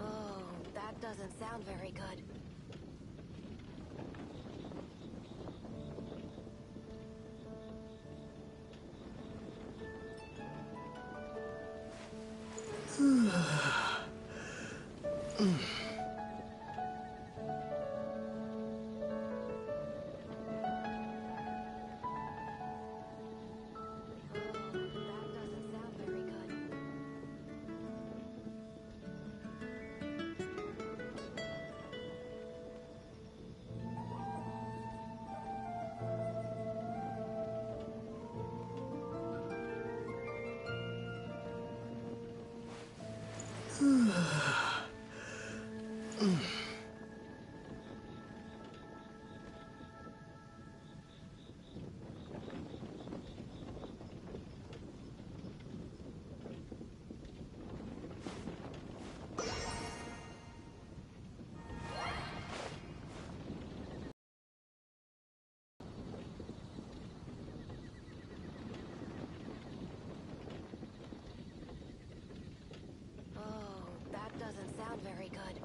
[SPEAKER 12] Oh, that doesn't sound very good. Oh, that doesn't sound very good.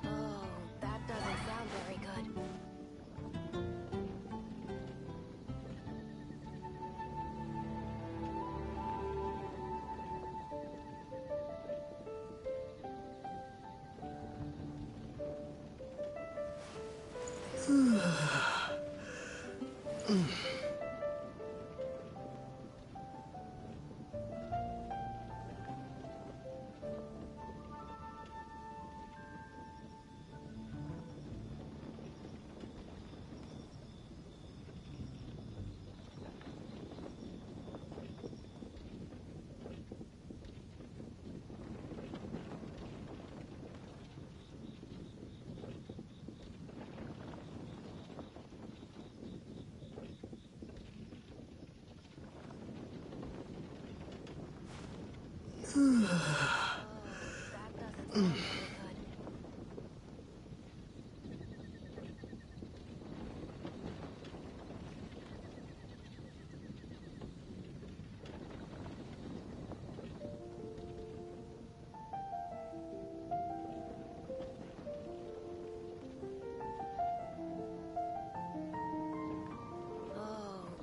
[SPEAKER 12] Oh, that doesn't sound very good. Oh,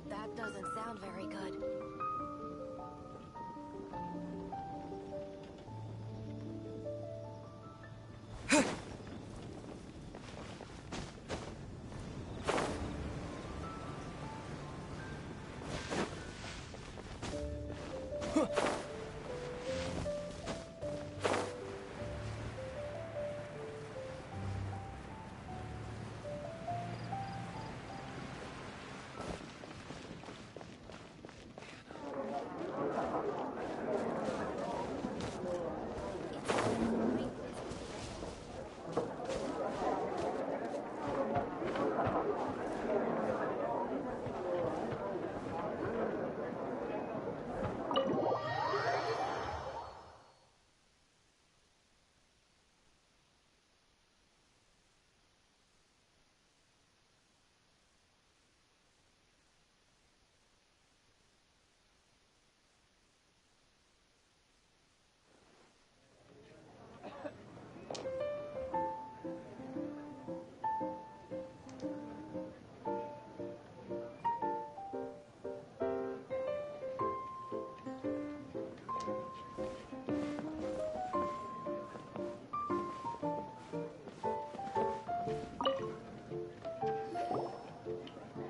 [SPEAKER 12] that doesn't sound very good.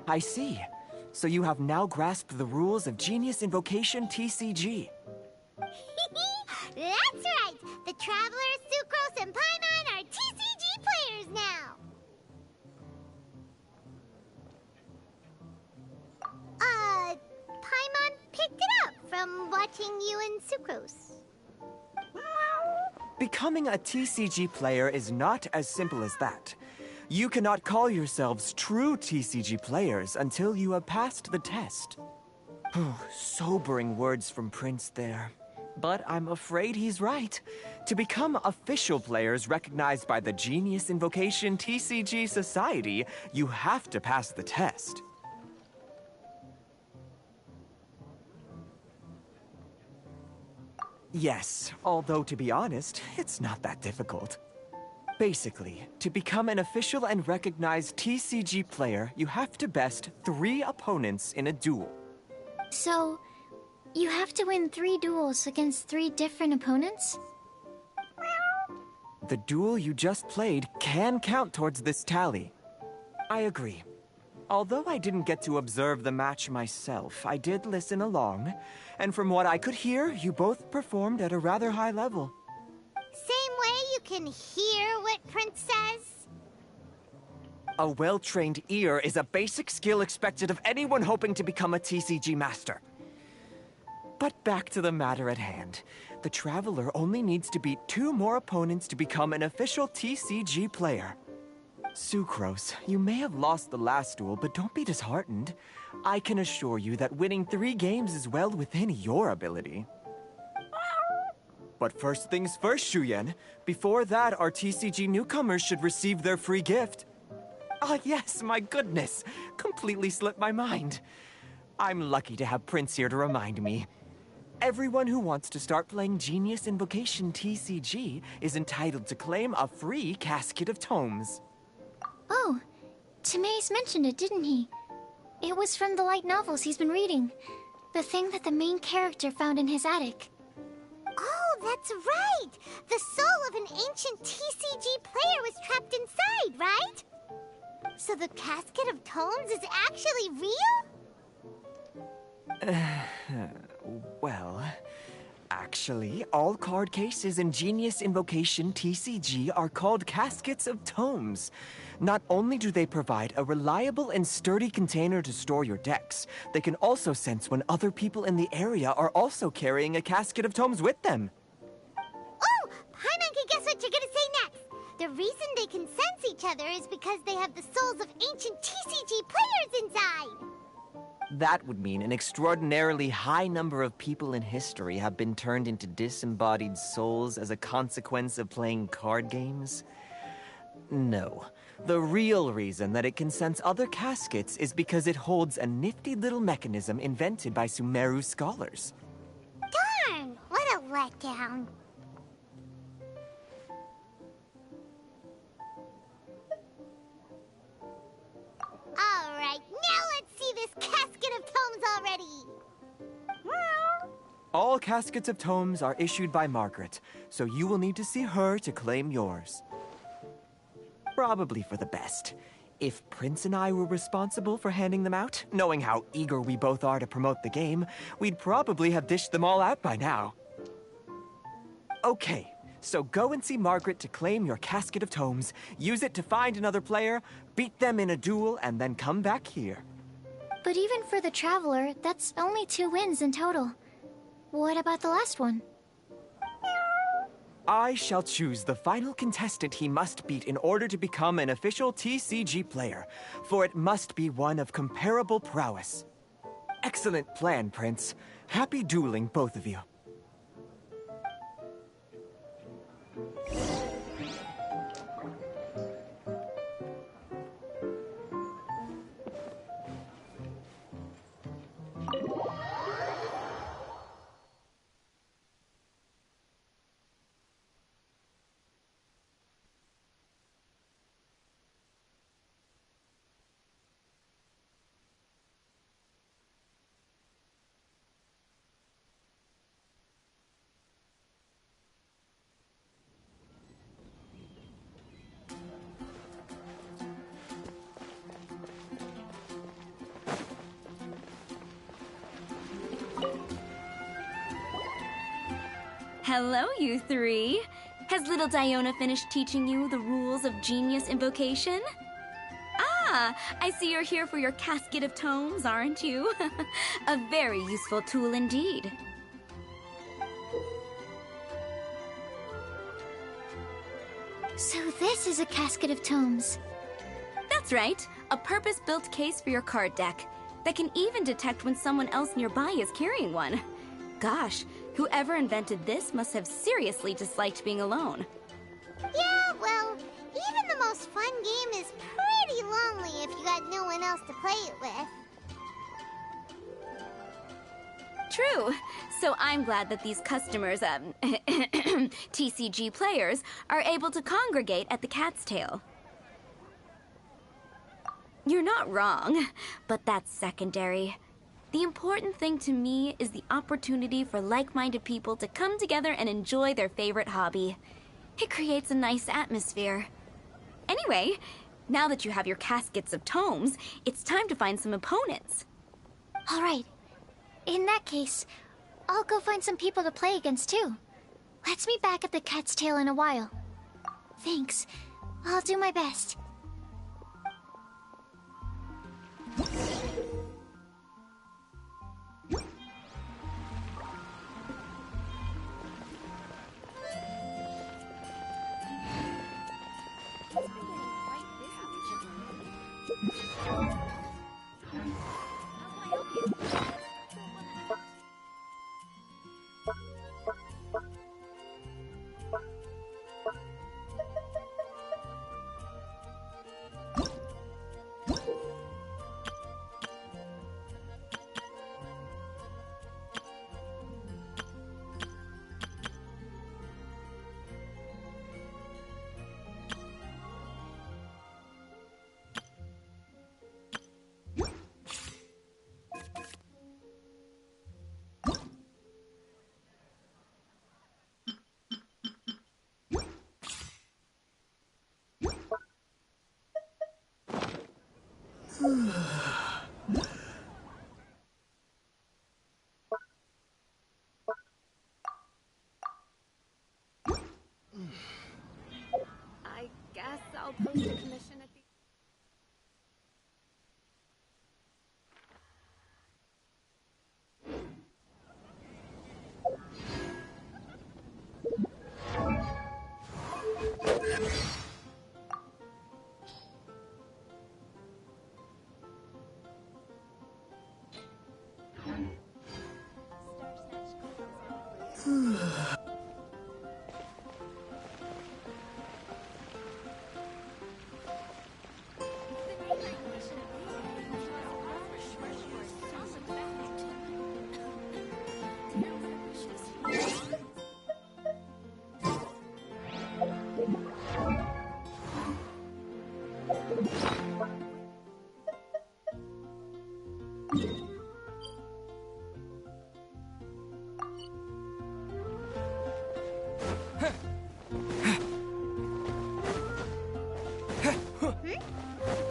[SPEAKER 5] I see. So you have now grasped the rules of Genius Invocation TCG.
[SPEAKER 3] That's right! The Travelers, Sucrose, and Paimon are TCG players now! Paimon picked it up from watching you and Sucrose.
[SPEAKER 5] Becoming a TCG player is not as simple as that. You cannot call yourselves true TCG players until you have passed the test. Sobering words from Prince there. But I'm afraid he's right. To become official players recognized by the Genius Invocation TCG Society, you have to pass the test. Yes, although to be honest, it's not that difficult. Basically, to become an official and recognized TCG player, you have to best 3 opponents in a duel.
[SPEAKER 2] So, you have to win 3 duels against 3 different opponents?
[SPEAKER 5] The duel you just played can count towards this tally. I agree. Although I didn't get to observe the match myself, I did listen along, and from what I could hear, you both performed at a rather high level.
[SPEAKER 3] Same way you can hear what Prince says?
[SPEAKER 5] A well-trained ear is a basic skill expected of anyone hoping to become a TCG master. But back to the matter at hand. The Traveler only needs to beat 2 more opponents to become an official TCG player. Sucrose, you may have lost the last duel, but don't be disheartened. I can assure you that winning 3 games is well within your ability. But first things first, Shuyen. Before that, our TCG newcomers should receive their free gift. Ah, yes, my goodness. Completely slipped my mind. I'm lucky to have Prince here to remind me. Everyone who wants to start playing Genius Invocation TCG is entitled to claim a free casket of tomes.
[SPEAKER 2] Oh, Timaeus mentioned it, didn't he? It was from the light novels he's been reading. The thing that the main character found in his attic.
[SPEAKER 3] Oh, that's right! The soul of an ancient TCG player was trapped inside, right? So the Casket of Tomes is actually real?
[SPEAKER 5] Well, actually, all card cases in Genius Invocation TCG are called Caskets of Tomes. Not only do they provide a reliable and sturdy container to store your decks, they can also sense when other people in the area are also carrying a Casket of Tomes with them.
[SPEAKER 3] Oh! Paimon can guess what you're gonna say next! The reason they can sense each other is because they have the souls of ancient TCG players inside!
[SPEAKER 5] That would mean an extraordinarily high number of people in history have been turned into disembodied souls as a consequence of playing card games? No. The real reason that it can sense other caskets is because it holds a nifty little mechanism invented by Sumeru scholars.
[SPEAKER 3] Darn! What a letdown. Alright, now let's see this Casket of Tomes already!
[SPEAKER 5] All Caskets of Tomes are issued by Margaret, so you will need to see her to claim yours. Probably for the best. If Prince and I were responsible for handing them out, knowing how eager we both are to promote the game, we'd probably have dished them all out by now. Okay, so go and see Margaret to claim your Casket of Tomes, use it to find another player, beat them in a duel, and then come back here.
[SPEAKER 2] But even for the Traveler, that's only 2 wins in total. What about the last one?
[SPEAKER 5] I shall choose the final contestant he must beat in order to become an official TCG player, for it must be one of comparable prowess. Excellent plan, Prince. Happy dueling, both of you.
[SPEAKER 4] Hello, you three. Has little Diona finished teaching you the rules of Genius Invocation? Ah, I see you're here for your Casket of Tomes, aren't you? A very useful tool indeed.
[SPEAKER 2] So this is a Casket of Tomes.
[SPEAKER 4] That's right. A purpose-built case for your card deck that can even detect when someone else nearby is carrying one. Gosh, whoever invented this must have seriously disliked being alone.
[SPEAKER 3] Yeah, well, even the most fun game is pretty lonely if you got no one else to play it with.
[SPEAKER 4] True. So I'm glad that these customers, TCG players, are able to congregate at the Cat's Tail. You're not wrong, but that's secondary. The important thing to me is the opportunity for like-minded people to come together and enjoy their favorite hobby. It creates a nice atmosphere. Anyway, now that you have your Caskets of Tomes, it's time to find some opponents.
[SPEAKER 2] All right. In that case, I'll go find some people to play against too. Let's meet back at the Cat's Tail in a while. Thanks. I'll do my best.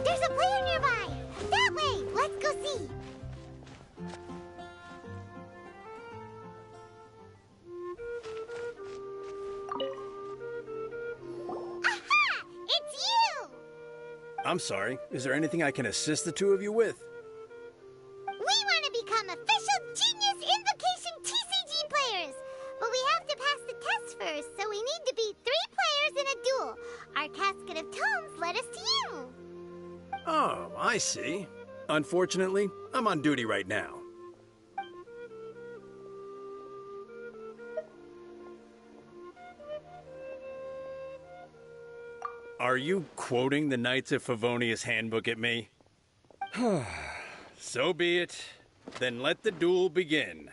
[SPEAKER 3] There's a player nearby! That way! Let's go see! Aha! It's you!
[SPEAKER 18] I'm sorry. Is there anything I can assist the two of you with?
[SPEAKER 3] We want to become official Genius Invocation TCG players! But we have to pass the test first, so we need to beat 3 players in a duel. Our Casket of Tomes led us to you.
[SPEAKER 18] Oh, I see. Unfortunately, I'm on duty right now. Are you quoting the Knights of Favonius handbook at me? So be it. Then let the duel begin.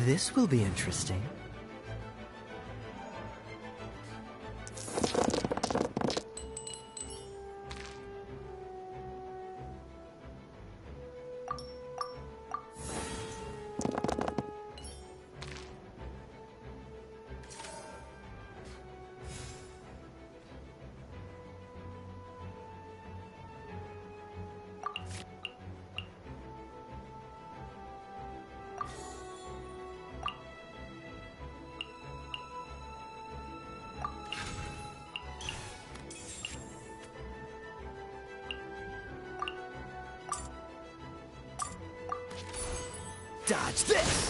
[SPEAKER 8] This will be interesting.
[SPEAKER 5] Dodge this!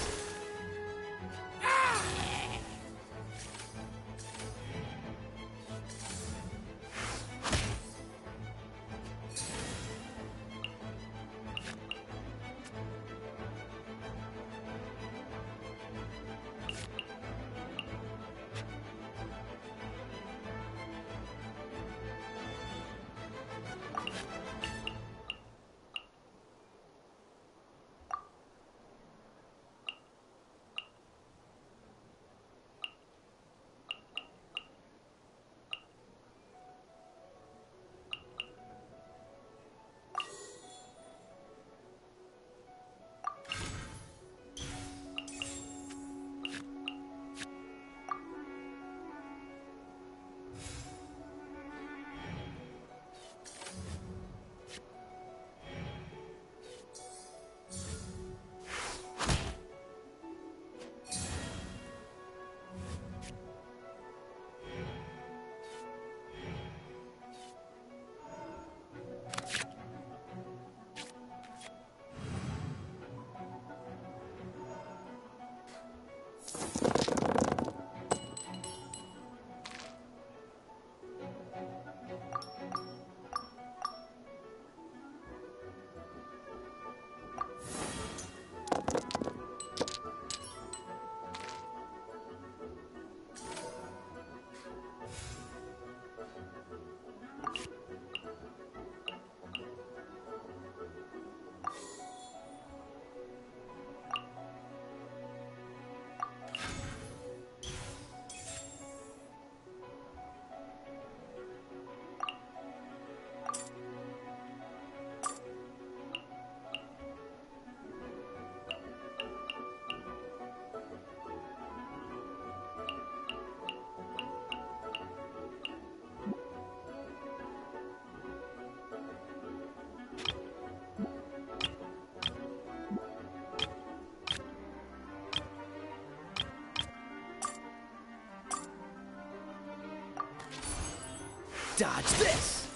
[SPEAKER 5] Dodge this!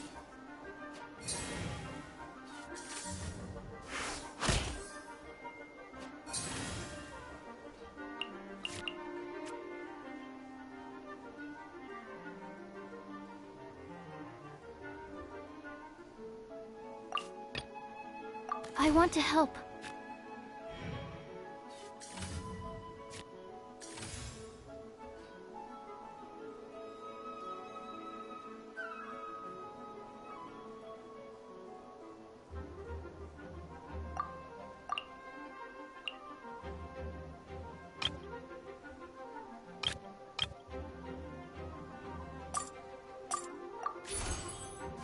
[SPEAKER 2] I want to help.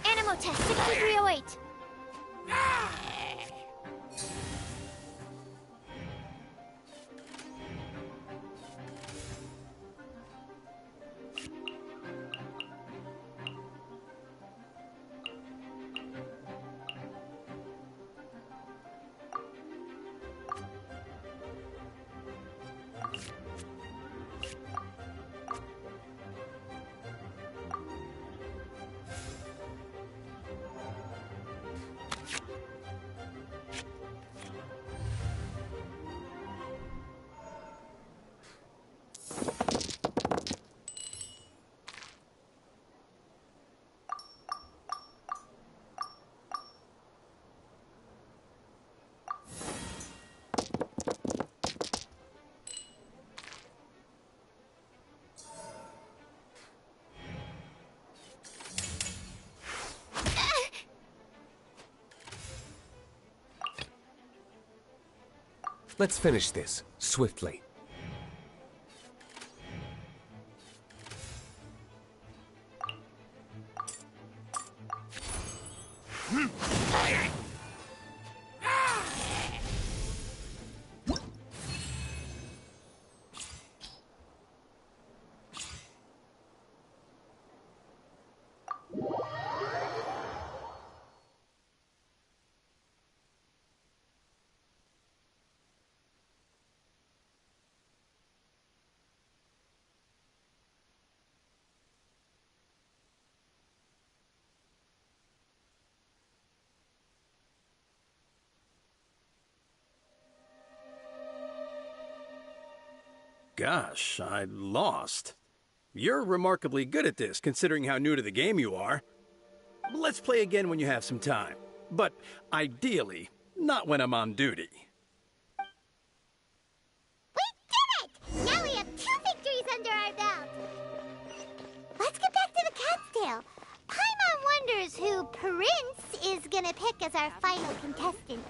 [SPEAKER 2] Animo test 6308.
[SPEAKER 6] Let's finish this, swiftly.
[SPEAKER 18] Gosh, I lost. You're remarkably good at this, considering how new to the game you are. Let's play again when you have some time. But ideally, not when I'm on duty.
[SPEAKER 3] We did it! Now we have 2 victories under our belt. Let's get back to the cat's tail. Paimon wonders who Prince is gonna pick as our final contestant.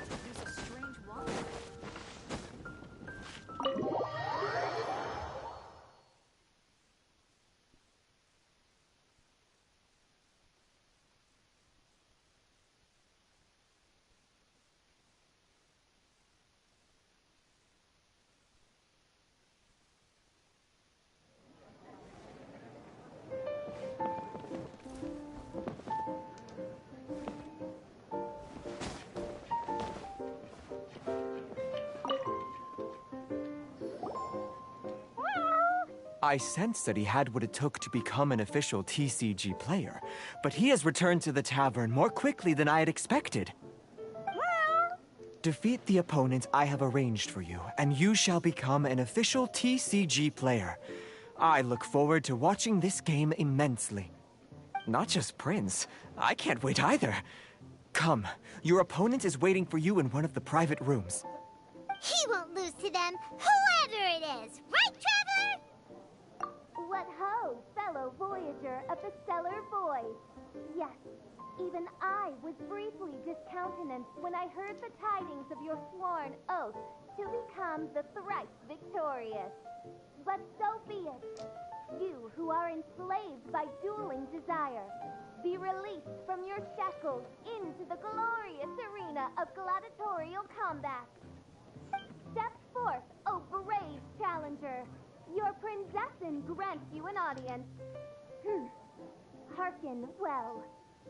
[SPEAKER 5] I sensed that he had what it took to become an official TCG player, but he has returned to the tavern more quickly than I had expected. Defeat the opponent I have arranged for you, and you shall become an official TCG player. I look forward to watching this game immensely. Not just Prince. I can't wait either. Come, your opponent is waiting for you in one of the private rooms.
[SPEAKER 3] He won't lose to them, whoever it is. Right, Traveler?
[SPEAKER 19] What ho, fellow voyager of the stellar void. Yes, even I was briefly discountenanced when I heard the tidings of your sworn oath to become the thrice victorious. But so be it. You who are enslaved by dueling desire, be released from your shackles into the glorious arena of gladiatorial combat. Step forth, O brave challenger. Your princessin grants you an audience. Hearken well.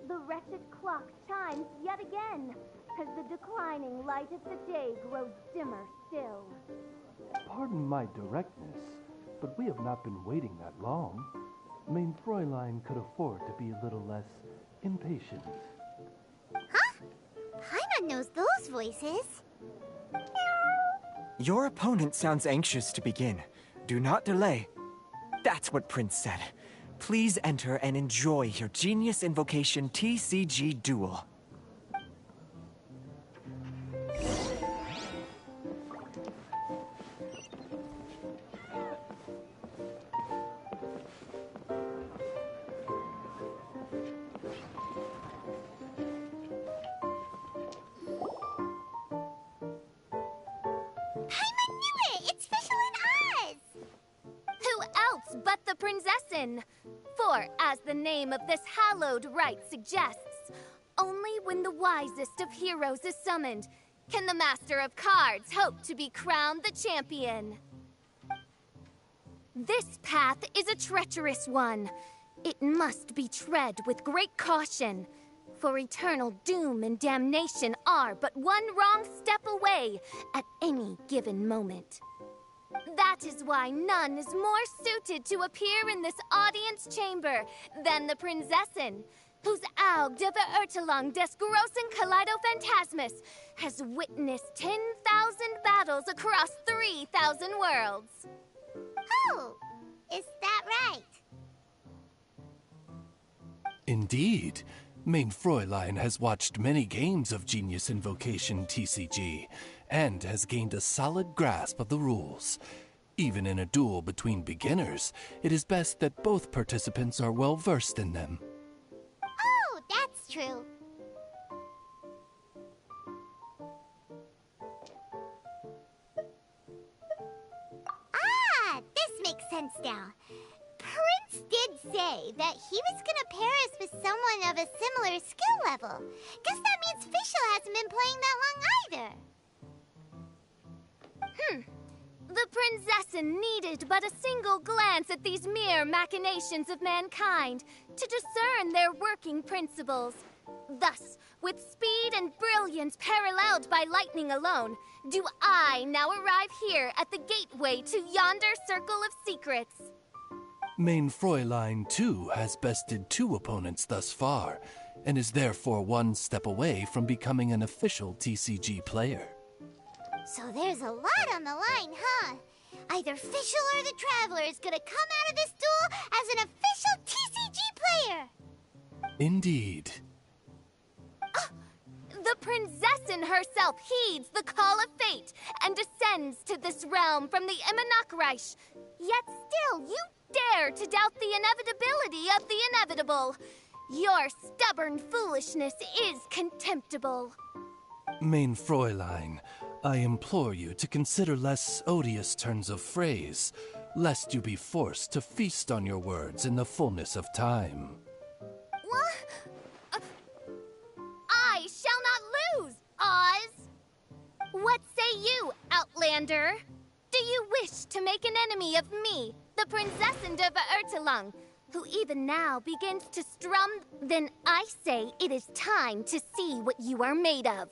[SPEAKER 19] The wretched clock chimes yet again, as the declining light of the day grows dimmer still.
[SPEAKER 20] Pardon my directness, but we have not been waiting that long. Mein Fräulein could afford to be a little less impatient.
[SPEAKER 3] Huh? Paimon knows those voices.
[SPEAKER 5] Your opponent sounds anxious to begin. Do not delay. That's what Prince said. Please enter and enjoy your Genius Invocation TCG duel.
[SPEAKER 19] But the princessin. For, as the name of this hallowed rite suggests, only when the wisest of heroes is summoned can the master of cards hope to be crowned the champion. This path is a treacherous one. It must be tread with great caution, for eternal doom and damnation are but one wrong step away at any given moment. That is why none is more suited to appear in this audience chamber than the princessin, whose Aug de Verurtelung des großen Kaleido-Phantasmus has witnessed 10,000 battles across 3,000 worlds.
[SPEAKER 3] Oh, is that right?
[SPEAKER 20] Indeed. Mein Fräulein has watched many games of Genius Invocation TCG, and has gained a solid grasp of the rules. Even in a duel between beginners, it is best that both participants are well versed in them.
[SPEAKER 3] Oh, that's true. Ah, this makes sense now. Prince did say that he was gonna pair us with someone of a similar skill level. Guess that means Fischl hasn't been playing that long either.
[SPEAKER 19] The prinzessin needed but a single glance at these mere machinations of mankind to discern their working principles. Thus, with speed and brilliance paralleled by lightning alone, do I now arrive here at the gateway to yonder circle of secrets.
[SPEAKER 20] Mein Fräulein, too, has bested 2 opponents thus far, and is therefore 1 step away from becoming an official TCG player.
[SPEAKER 3] So there's a lot on the line, huh? Either Fischl or the Traveler is gonna come out of this duel as an official TCG player!
[SPEAKER 20] Indeed.
[SPEAKER 19] The prinzessin herself heeds the call of fate and descends to this realm from the Immonachreich. Yet still, you dare to doubt the inevitability of the inevitable. Your stubborn foolishness is contemptible.
[SPEAKER 20] Mein Fräulein, I implore you to consider less odious turns of phrase, lest you be forced to feast on your words in the fullness of time.
[SPEAKER 19] What? I shall not lose, Oz! What say you, Outlander? Do you wish to make an enemy of me, the Prinzessin de Verurtelung, who even now begins to strum? Then I say it is time to see what you are made of.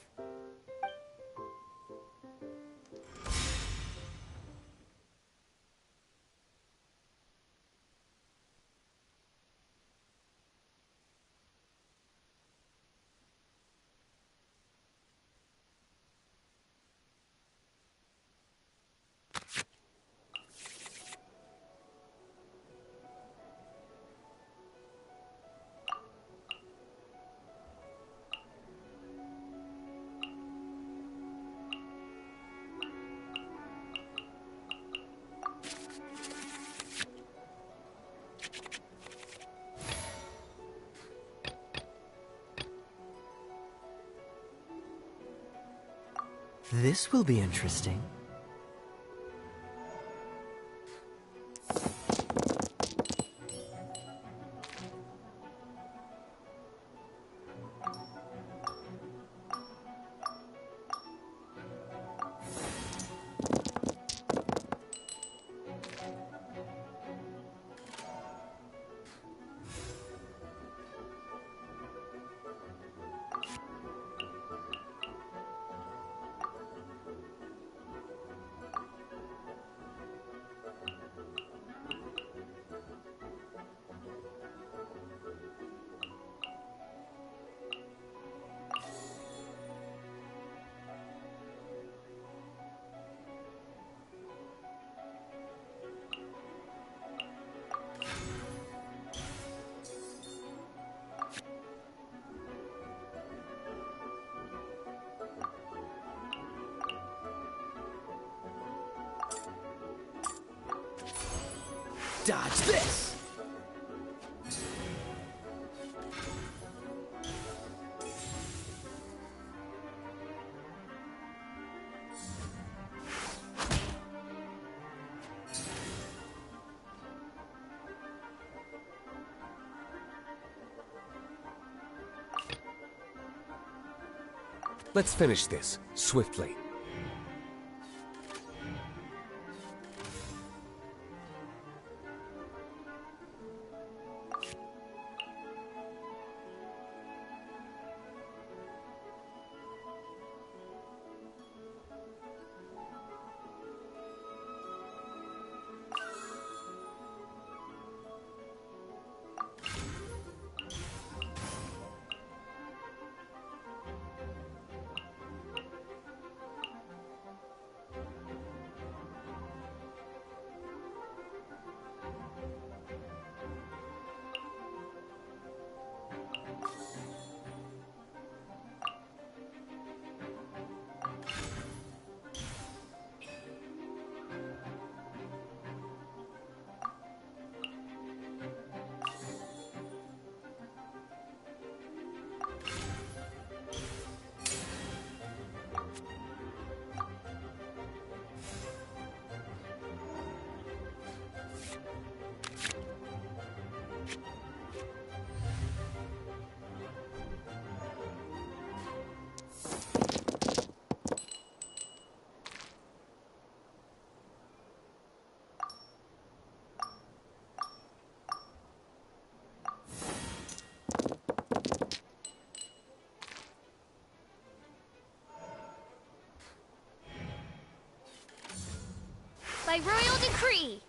[SPEAKER 5] This will be interesting.
[SPEAKER 8] Dodge this!
[SPEAKER 6] Let's finish this, swiftly.
[SPEAKER 19] by royal decree.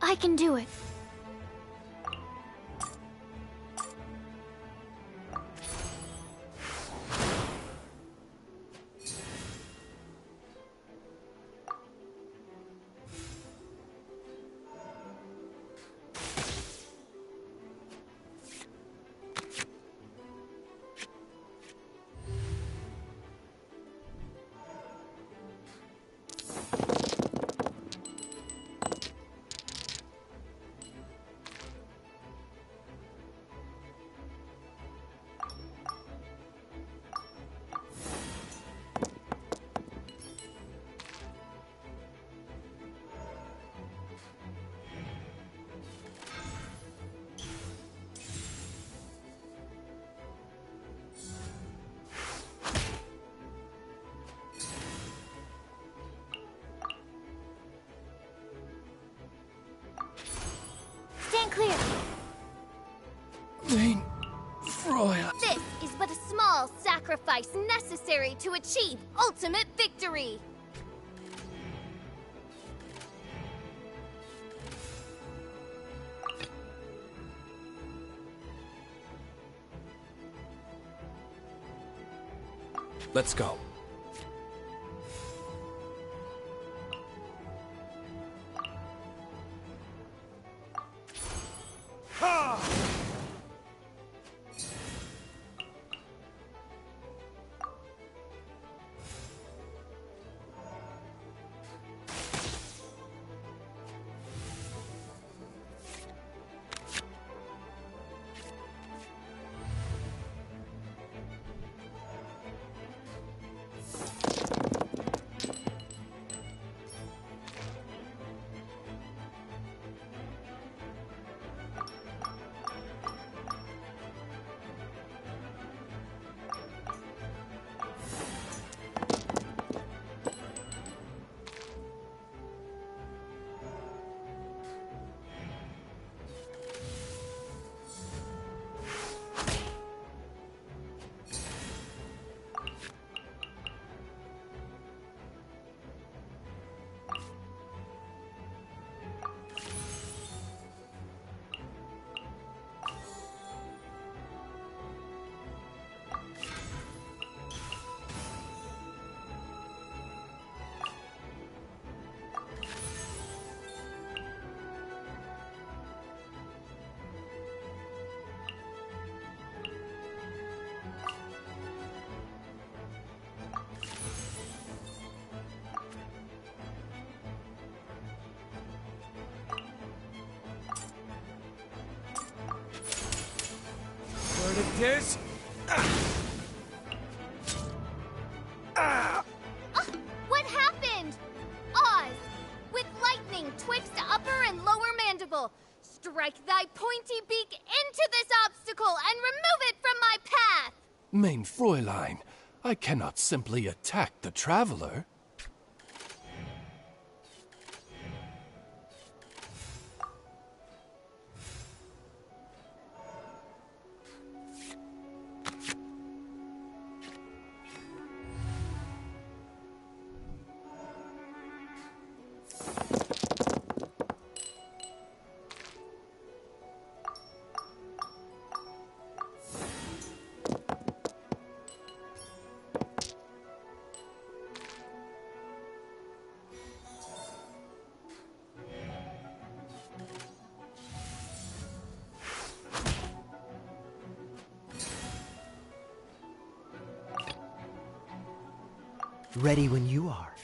[SPEAKER 2] I can do it.
[SPEAKER 19] Stand clear.
[SPEAKER 20] Main Froya.
[SPEAKER 19] This is but a small sacrifice necessary to achieve ultimate victory.
[SPEAKER 20] Let's go.
[SPEAKER 5] This?
[SPEAKER 19] What happened? Oz, with lightning twixt upper and lower mandible, strike thy pointy beak into this obstacle and remove it from my path!
[SPEAKER 20] Main Fräulein, I cannot simply attack the traveler.
[SPEAKER 5] Ready when you are.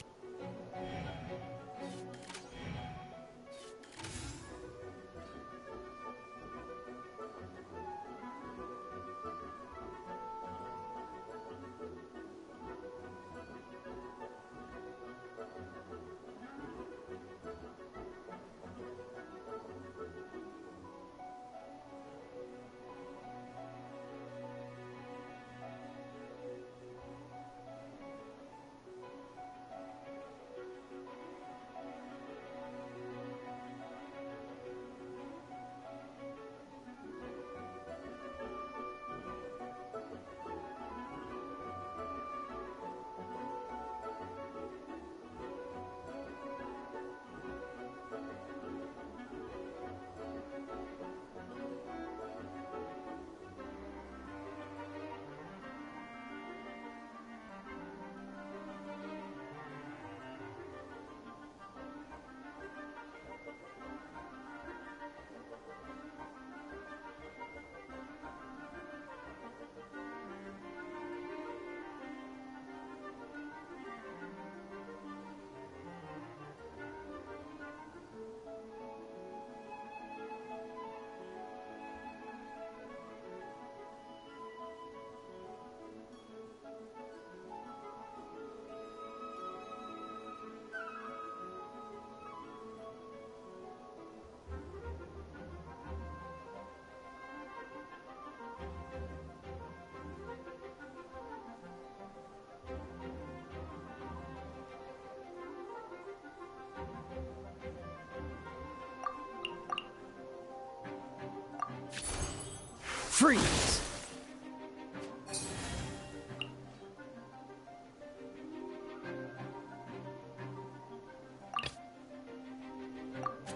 [SPEAKER 14] Freeze!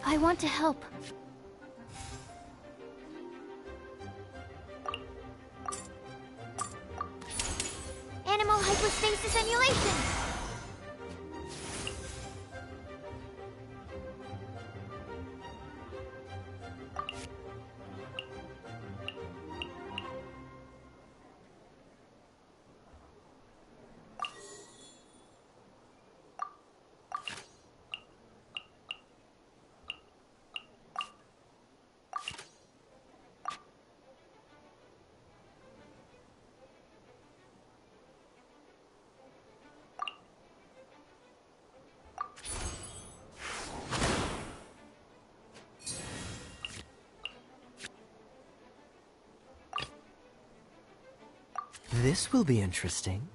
[SPEAKER 2] I want to help. Animal hypostasis emulation!
[SPEAKER 5] This will be interesting.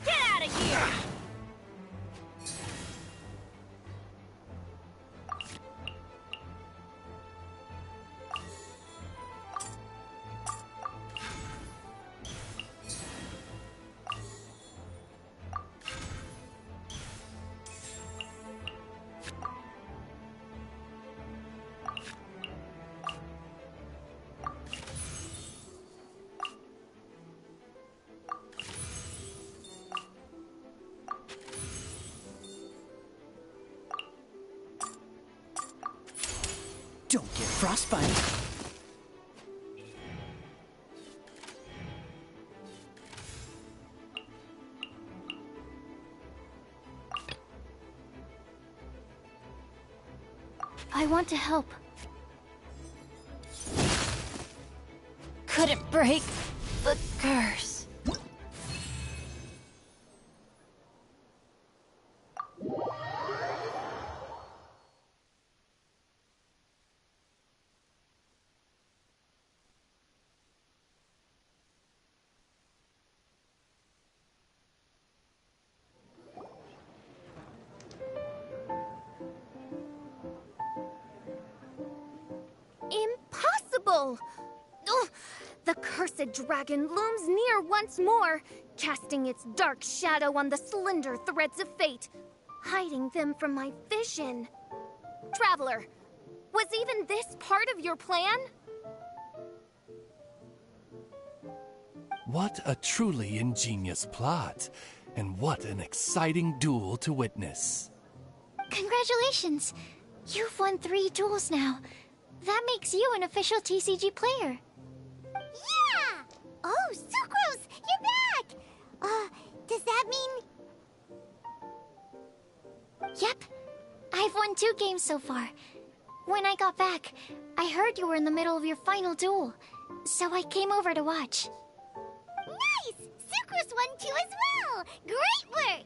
[SPEAKER 4] Get out of here!
[SPEAKER 5] Don't get frostbite.
[SPEAKER 2] I want to help.
[SPEAKER 12] Couldn't break the curse.
[SPEAKER 19] evil! Ugh! The cursed dragon looms near once more, casting its dark shadow on the slender threads of fate, hiding them from my vision. Traveler, was even this part of your plan?
[SPEAKER 20] What a truly ingenious plot, and what an exciting duel to witness.
[SPEAKER 2] Congratulations! You've won 3 duels now. That makes you an official TCG player.
[SPEAKER 3] Yeah! Oh, Sucrose, you're back! Does that mean...
[SPEAKER 2] Yep. I've won 2 games so far. When I got back, I heard you were in the middle of your final duel, so I came over to watch.
[SPEAKER 3] Nice! Sucrose won too as well! Great work!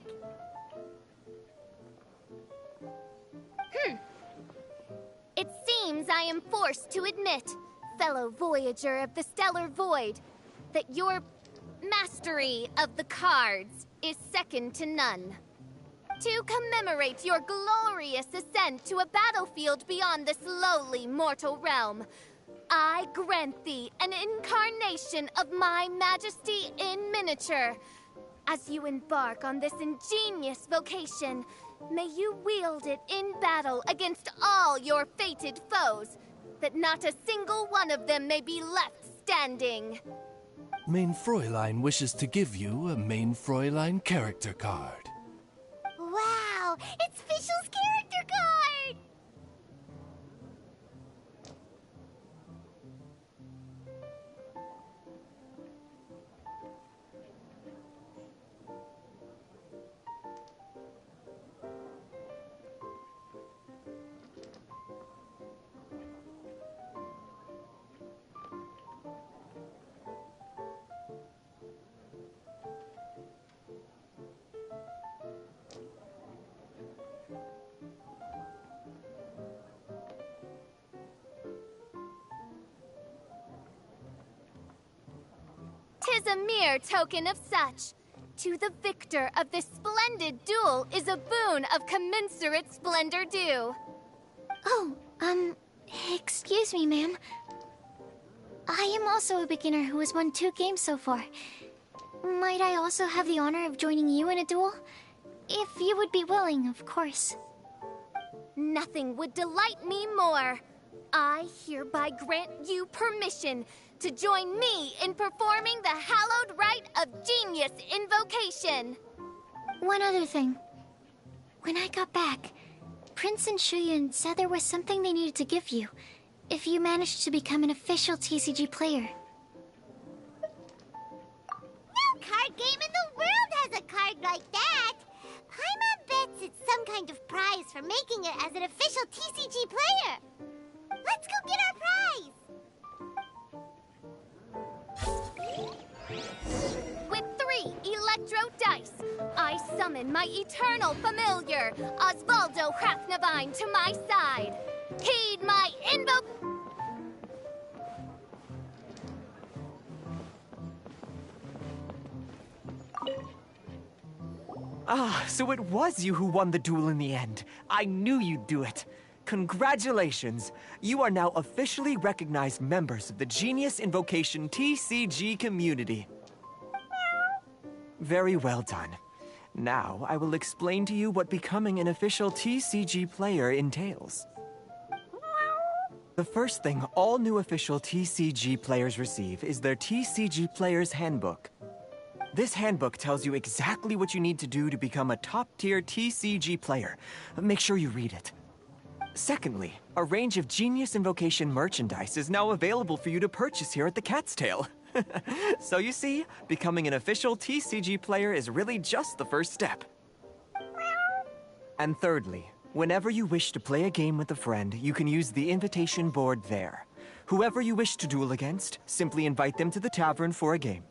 [SPEAKER 19] It seems I am forced to admit, fellow voyager of the stellar void, that your mastery of the cards is second to none. To commemorate your glorious ascent to a battlefield beyond this lowly mortal realm, I grant thee an incarnation of my majesty in miniature. As you embark on this ingenious vocation, may you wield it in battle against all your fated foes, that not a single one of them may be left standing.
[SPEAKER 20] Main Fräulein wishes to give you a Main Fräulein character card.
[SPEAKER 3] Wow! It's Fischl's character card!
[SPEAKER 19] Tis a mere token of such. To the victor of this splendid duel is a boon of commensurate splendor due.
[SPEAKER 2] Oh, excuse me, ma'am. I am also a beginner who has won 2 games so far. Might I also have the honor of joining you in a duel? If you would be willing, of course.
[SPEAKER 19] Nothing would delight me more. I hereby grant you permission to join me in performing the hallowed rite of genius invocation.
[SPEAKER 2] One other thing. When I got back, Prince and Shuyan said there was something they needed to give you if you managed to become an official TCG player.
[SPEAKER 3] No card game in the world has a card like that! Paimon bets it's some kind of prize for making it as an official TCG player. Let's go get our prize!
[SPEAKER 19] With 3 electro dice, I summon my eternal familiar, Osvaldo Hraknavine, to my side. Heed my
[SPEAKER 5] Ah, so it was you who won the duel in the end. I knew you'd do it. Congratulations! You are now officially recognized members of the Genius Invocation TCG community. Very well done. Now, I will explain to you what becoming an official TCG player entails. The first thing all new official TCG players receive is their TCG Player's Handbook. This handbook tells you exactly what you need to do to become a top-tier TCG player. Make sure you read it. Secondly, a range of Genius Invocation merchandise is now available for you to purchase here at the Cat's Tail. So you see, becoming an official TCG player is really just the first step. And thirdly, whenever you wish to play a game with a friend, you can use the invitation board there. Whoever you wish to duel against, simply invite them to the tavern for a game.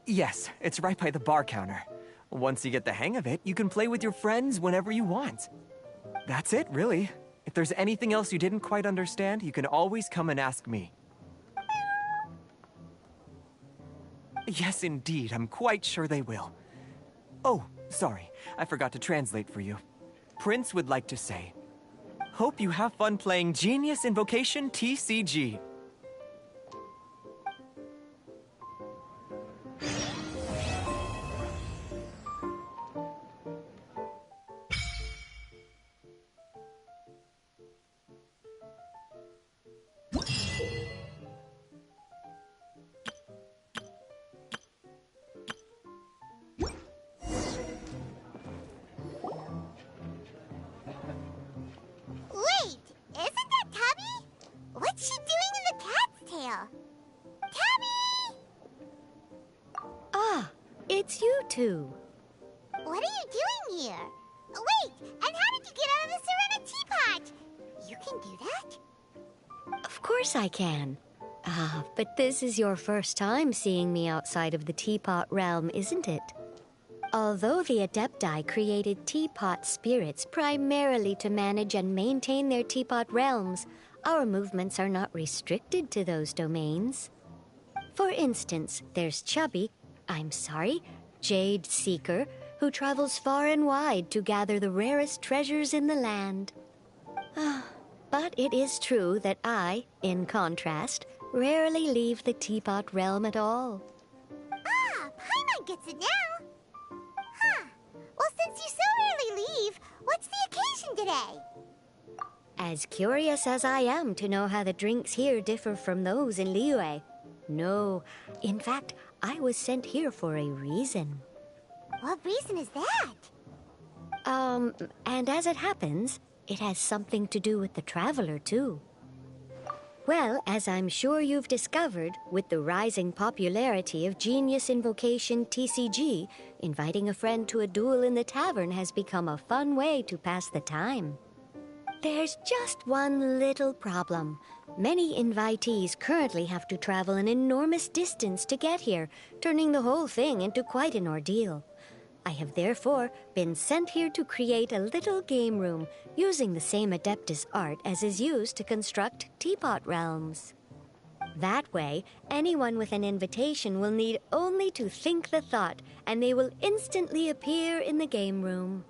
[SPEAKER 5] Yes, it's right by the bar counter. Once you get the hang of it, you can play with your friends whenever you want. That's it, really. If there's anything else you didn't quite understand, you can always come and ask me. Yes, indeed. I'm quite sure they will. Oh, sorry. I forgot to translate for you. Prince would like to say, hope you have fun playing Genius Invocation TCG.
[SPEAKER 21] it's you two.
[SPEAKER 3] What are you doing here? Wait, and how did you get out of the Serena teapot? You can do that?
[SPEAKER 21] Of course I can. But this is your first time seeing me outside of the teapot realm, isn't it? Although the Adepti created teapot spirits primarily to manage and maintain their teapot realms, our movements are not restricted to those domains. For instance, there's Jade Seeker, who travels far and wide to gather the rarest treasures in the land. But it is true that I, in contrast, rarely leave the teapot realm at all.
[SPEAKER 3] Ah, Paimon gets it now. Huh. Well, since you so rarely leave, what's the occasion today?
[SPEAKER 21] As curious as I am to know how the drinks here differ from those in Liyue. No, in fact, I was sent here for a reason.
[SPEAKER 3] What reason is that?
[SPEAKER 21] And as it happens, it has something to do with the Traveler, too. Well, as I'm sure you've discovered, with the rising popularity of Genius Invocation TCG, inviting a friend to a duel in the tavern has become a fun way to pass the time. There's just one little problem. Many invitees currently have to travel an enormous distance to get here, turning the whole thing into quite an ordeal. I have therefore been sent here to create a little game room using the same Adeptus art as is used to construct teapot realms. That way, anyone with an invitation will need only to think the thought, and they will instantly appear in the game room.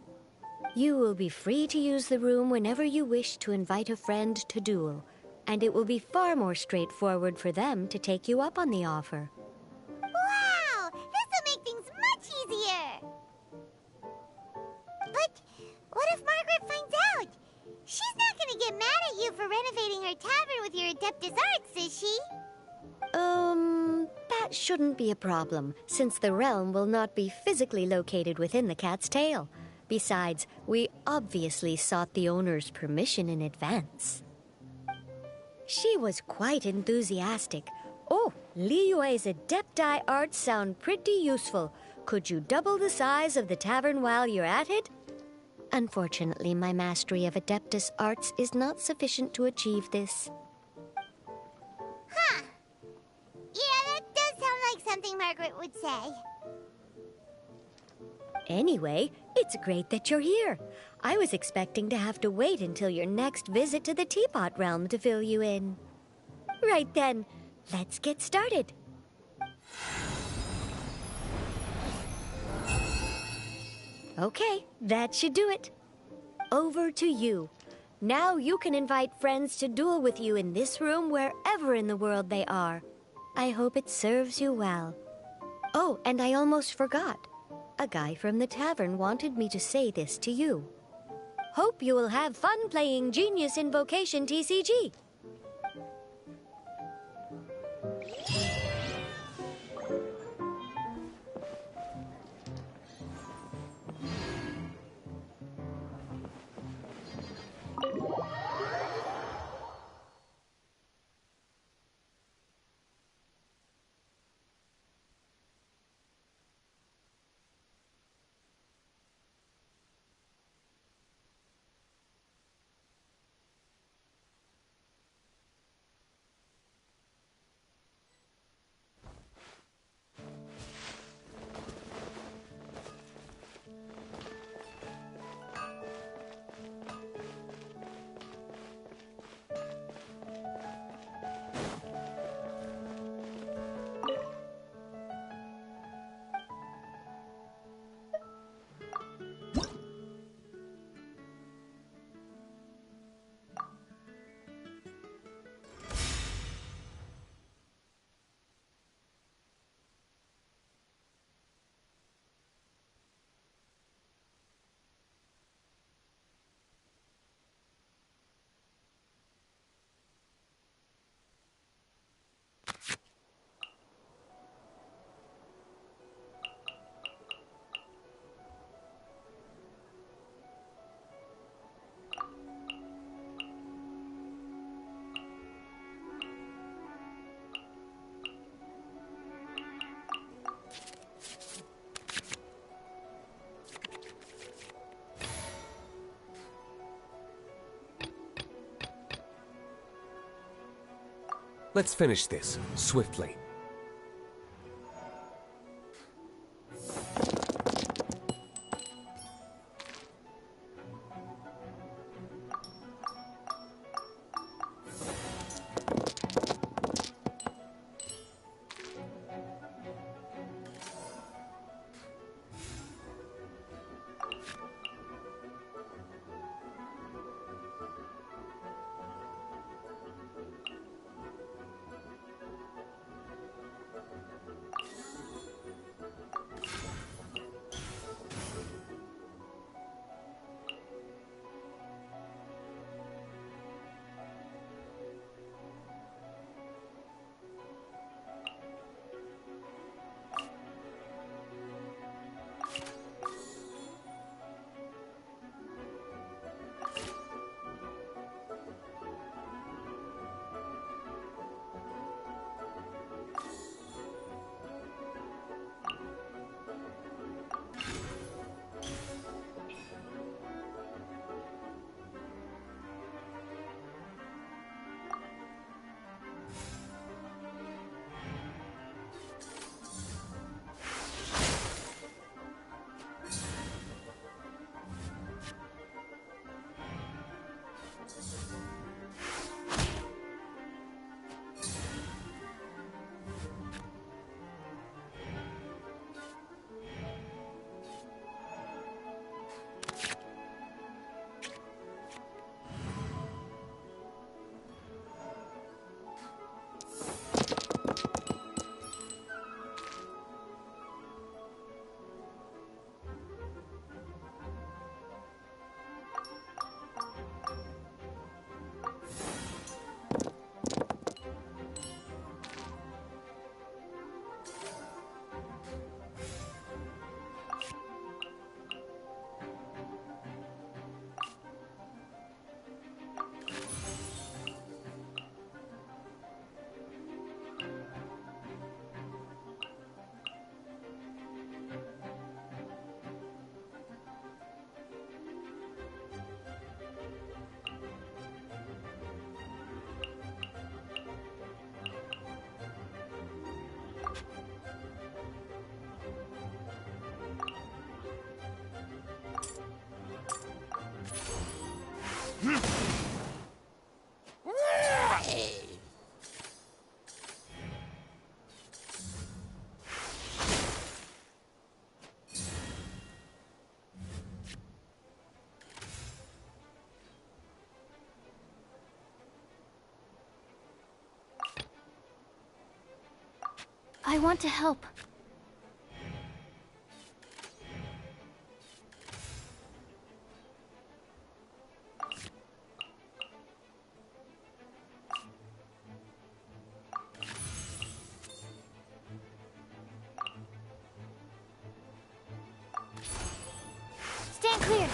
[SPEAKER 21] You will be free to use the room whenever you wish to invite a friend to duel, and it will be far more straightforward for them to take you up on the offer.
[SPEAKER 3] Wow! This'll make things much easier! But what if Margaret finds out? She's not gonna get mad at you for renovating her tavern with your Adeptus arts, is she?
[SPEAKER 21] That shouldn't be a problem, since the realm will not be physically located within the cat's tail. Besides, we obviously sought the owner's permission in advance. She was quite enthusiastic. Oh, Liyue's Adepti arts sound pretty useful. Could you double the size of the tavern while you're at it? Unfortunately, my mastery of Adeptus arts is not sufficient to achieve this.
[SPEAKER 3] Huh. Yeah, that does sound like something Margaret would say.
[SPEAKER 21] Anyway, it's great that you're here. I was expecting to have to wait until your next visit to the Teapot Realm to fill you in. Right then, let's get started. Okay, that should do it. Over to you. Now you can invite friends to duel with you in this room wherever in the world they are. I hope it serves you well. Oh, and I almost forgot. A guy from the tavern wanted me to say this to you. Hope you will have fun playing Genius Invocation TCG.
[SPEAKER 6] Let's finish this, swiftly.
[SPEAKER 2] I want to help. Stand clear.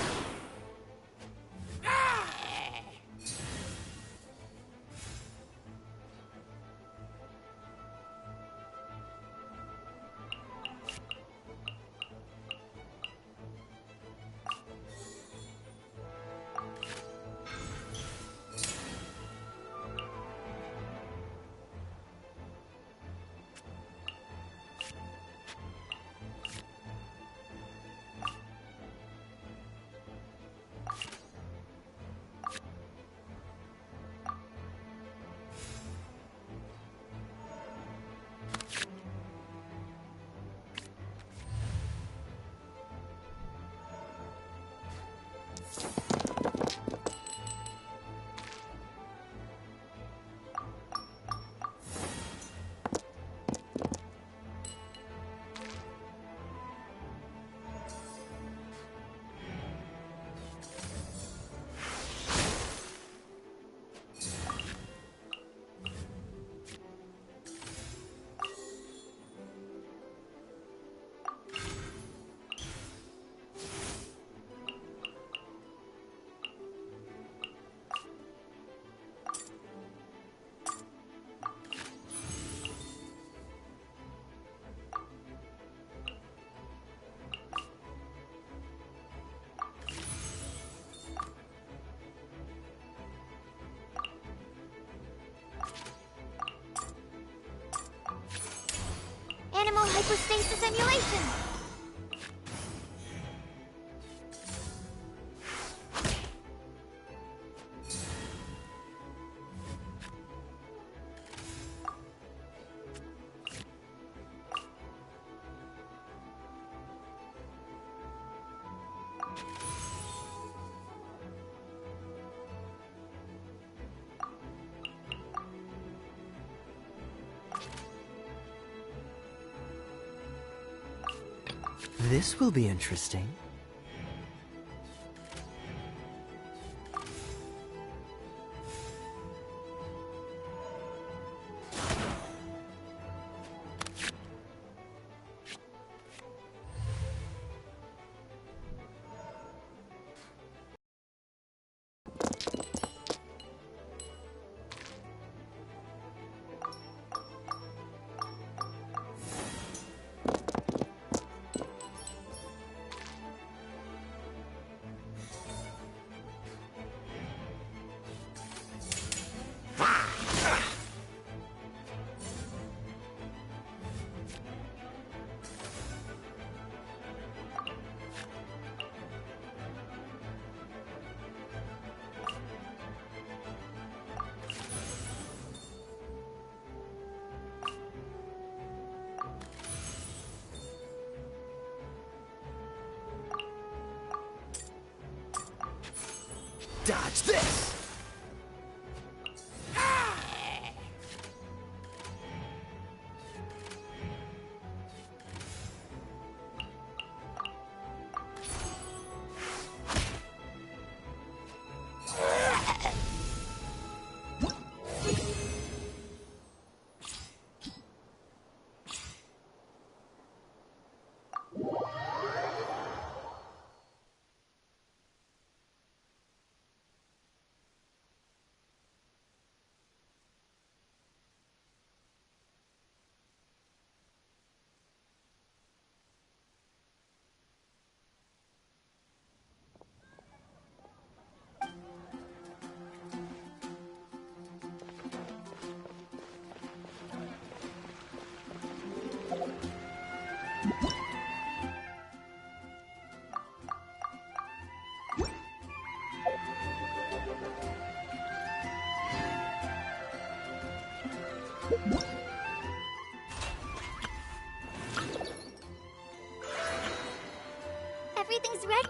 [SPEAKER 2] hyperstasis emulation!
[SPEAKER 5] This will be interesting.
[SPEAKER 11] Dodge this!
[SPEAKER 2] Everything's ready.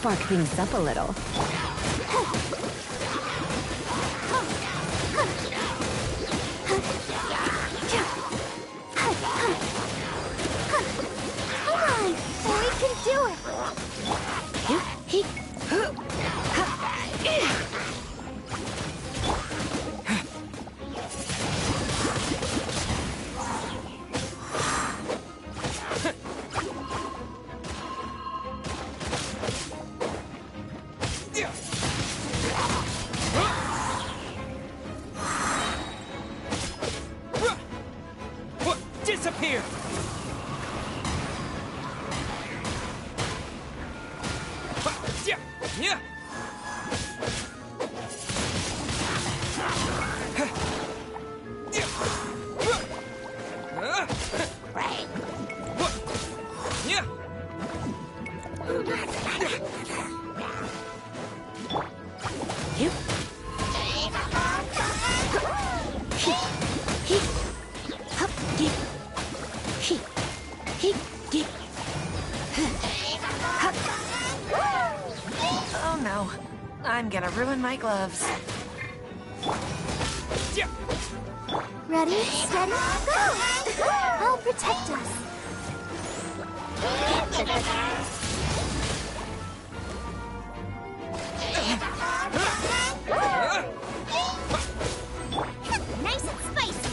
[SPEAKER 16] spark things up a little.
[SPEAKER 19] Come on, we can do it.
[SPEAKER 5] Disappear! Yeah!
[SPEAKER 1] Oh no, I'm gonna ruin my gloves.
[SPEAKER 19] Ready, steady, go! I'll protect us.
[SPEAKER 3] Nice and spicy.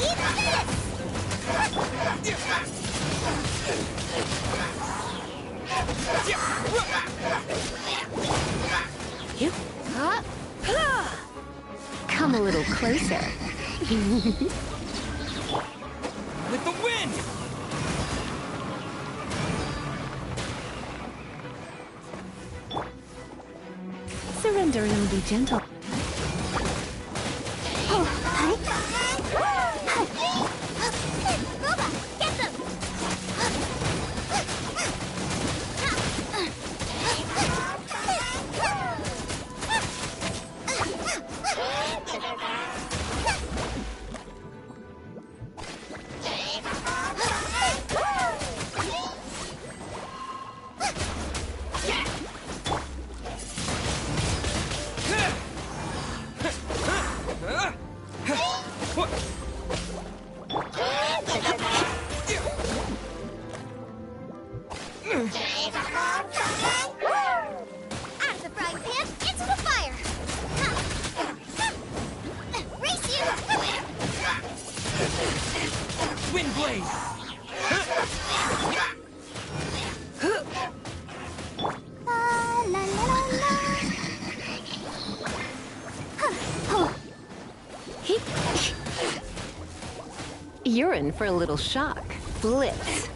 [SPEAKER 3] Eat
[SPEAKER 16] You? Come a little closer.
[SPEAKER 5] With the wind!
[SPEAKER 16] Surrender and be gentle.
[SPEAKER 3] Get them! Out of the frying pan, into the fire! Race you!
[SPEAKER 5] Wind blade!
[SPEAKER 19] La la la la.
[SPEAKER 16] You're in for a little shock. Blitz.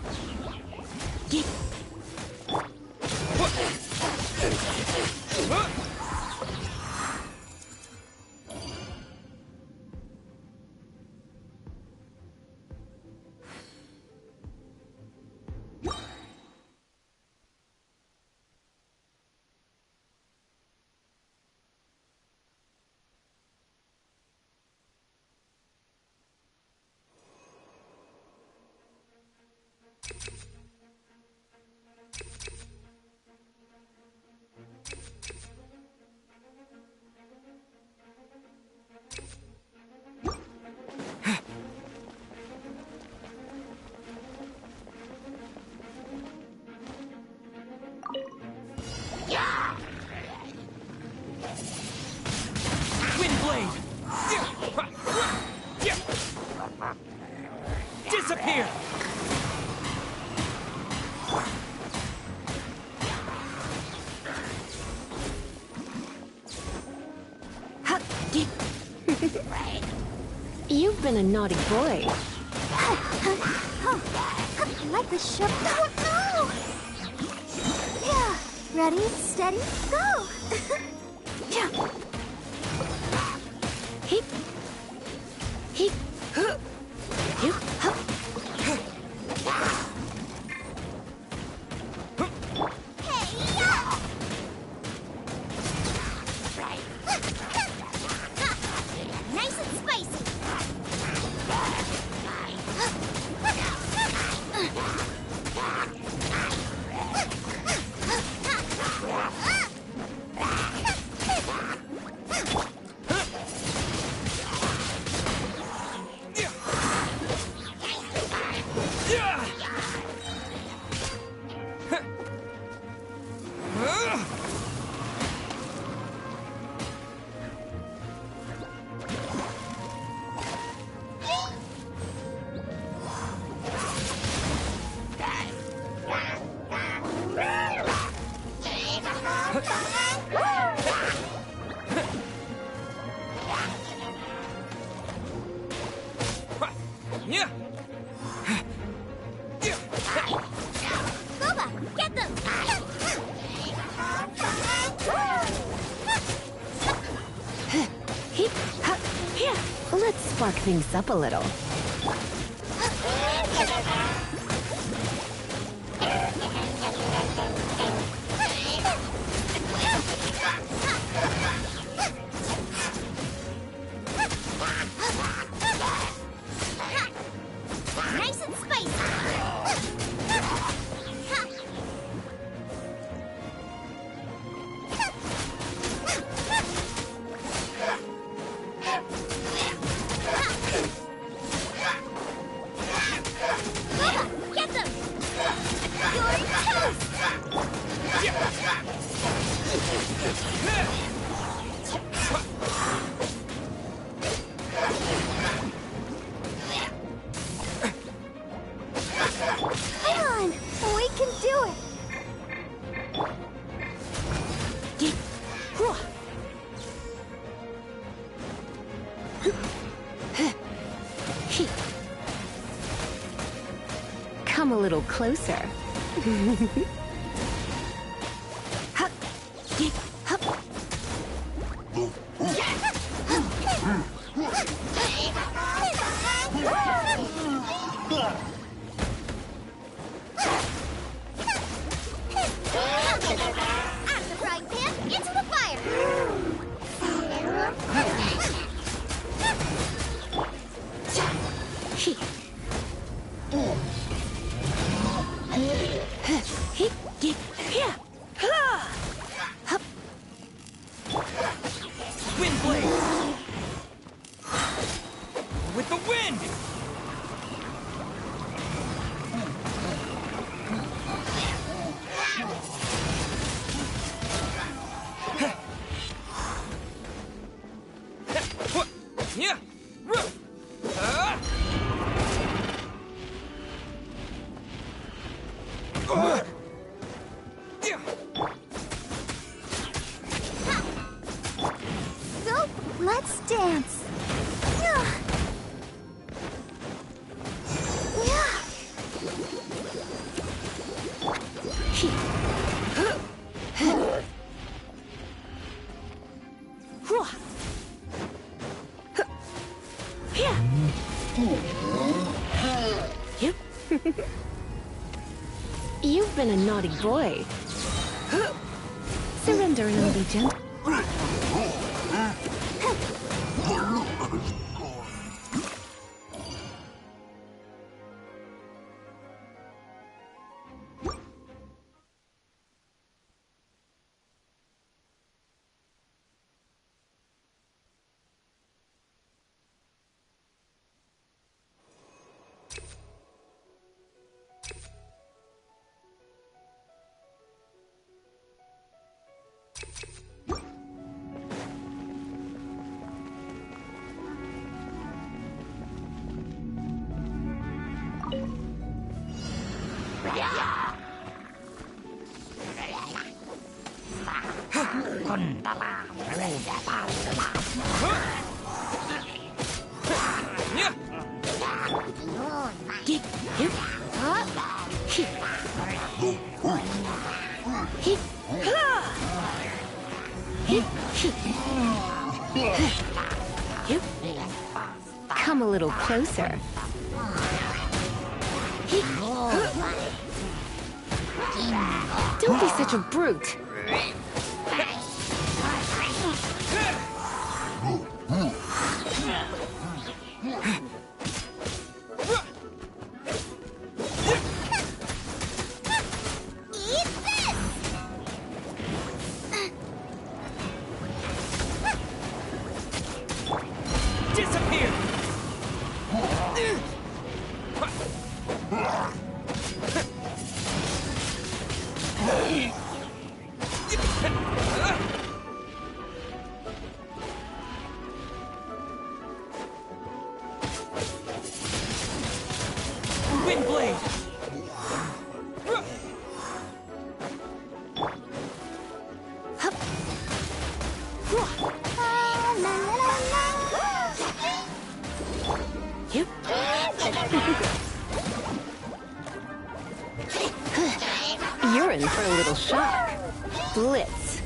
[SPEAKER 5] Wind blade! Disappear!
[SPEAKER 16] You've been a naughty boy.
[SPEAKER 19] Like the ship. No! Yeah. Ready, steady, go!
[SPEAKER 16] Heep. Heep. You.
[SPEAKER 3] Nice and spicy!
[SPEAKER 16] Let's spark things up a little.
[SPEAKER 3] Nice and spicy. Get them! You're Come on! We can do it!
[SPEAKER 16] Come a little closer.
[SPEAKER 3] Out of the frying pan, into the fire!
[SPEAKER 5] Wind blade! With the wind! Yeah!
[SPEAKER 3] So, let's dance. Yeah.
[SPEAKER 16] You've been a naughty boy. Surrender and be gentle. Come a little closer. Don't be such a brute.
[SPEAKER 5] Wind blade!
[SPEAKER 16] You're in for a little shock. Blitz.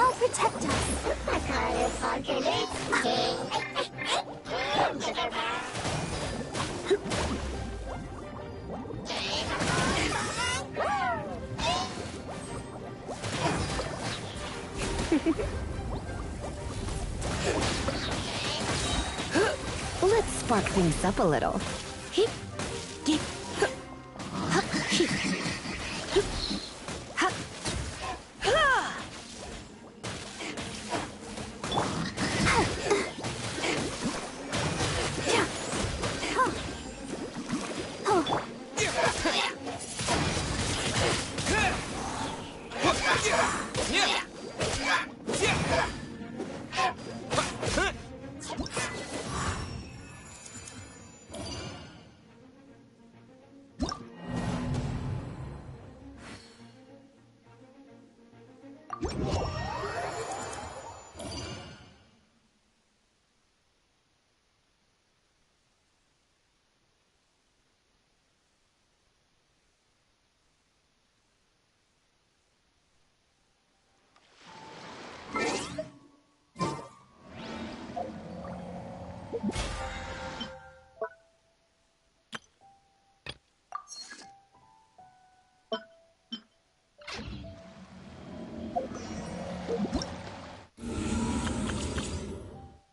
[SPEAKER 13] I'll protect us.
[SPEAKER 16] Let's spark things up a little.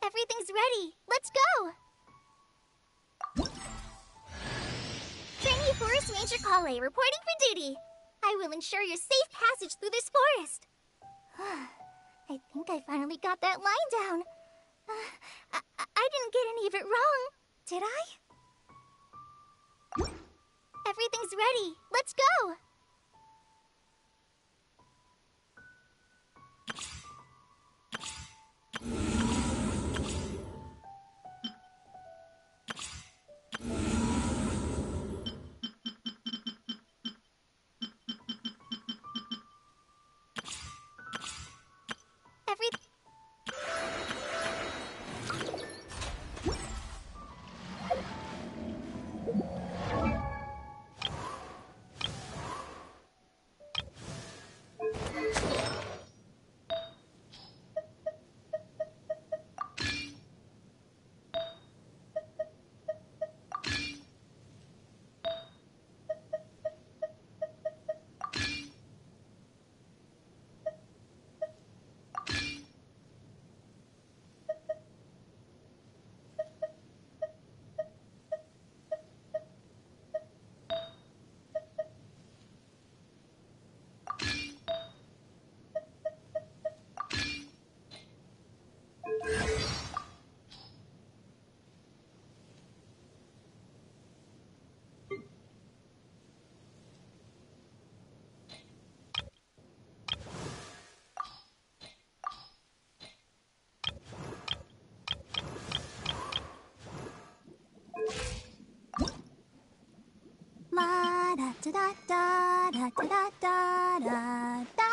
[SPEAKER 3] Everything's ready. Let's go! Trainee Forest Ranger Kale reporting for duty. I will ensure your safe passage through this forest. I think I finally got that line down. I didn't get any of it wrong, did I? Everything's ready. Let's go! La da da da da da da da da da.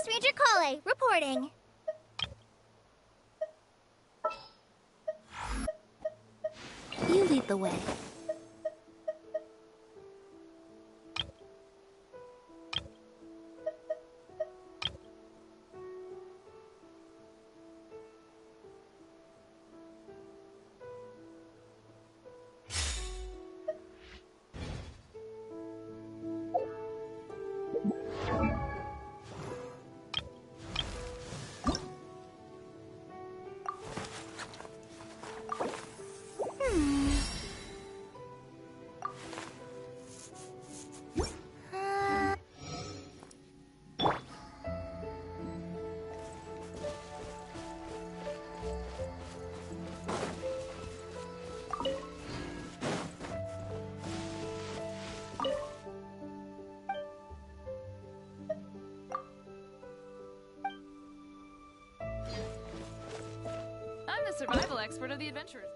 [SPEAKER 3] is Ranger Kale, reporting.
[SPEAKER 13] You lead the way.
[SPEAKER 10] I'm the survival expert of the adventurers.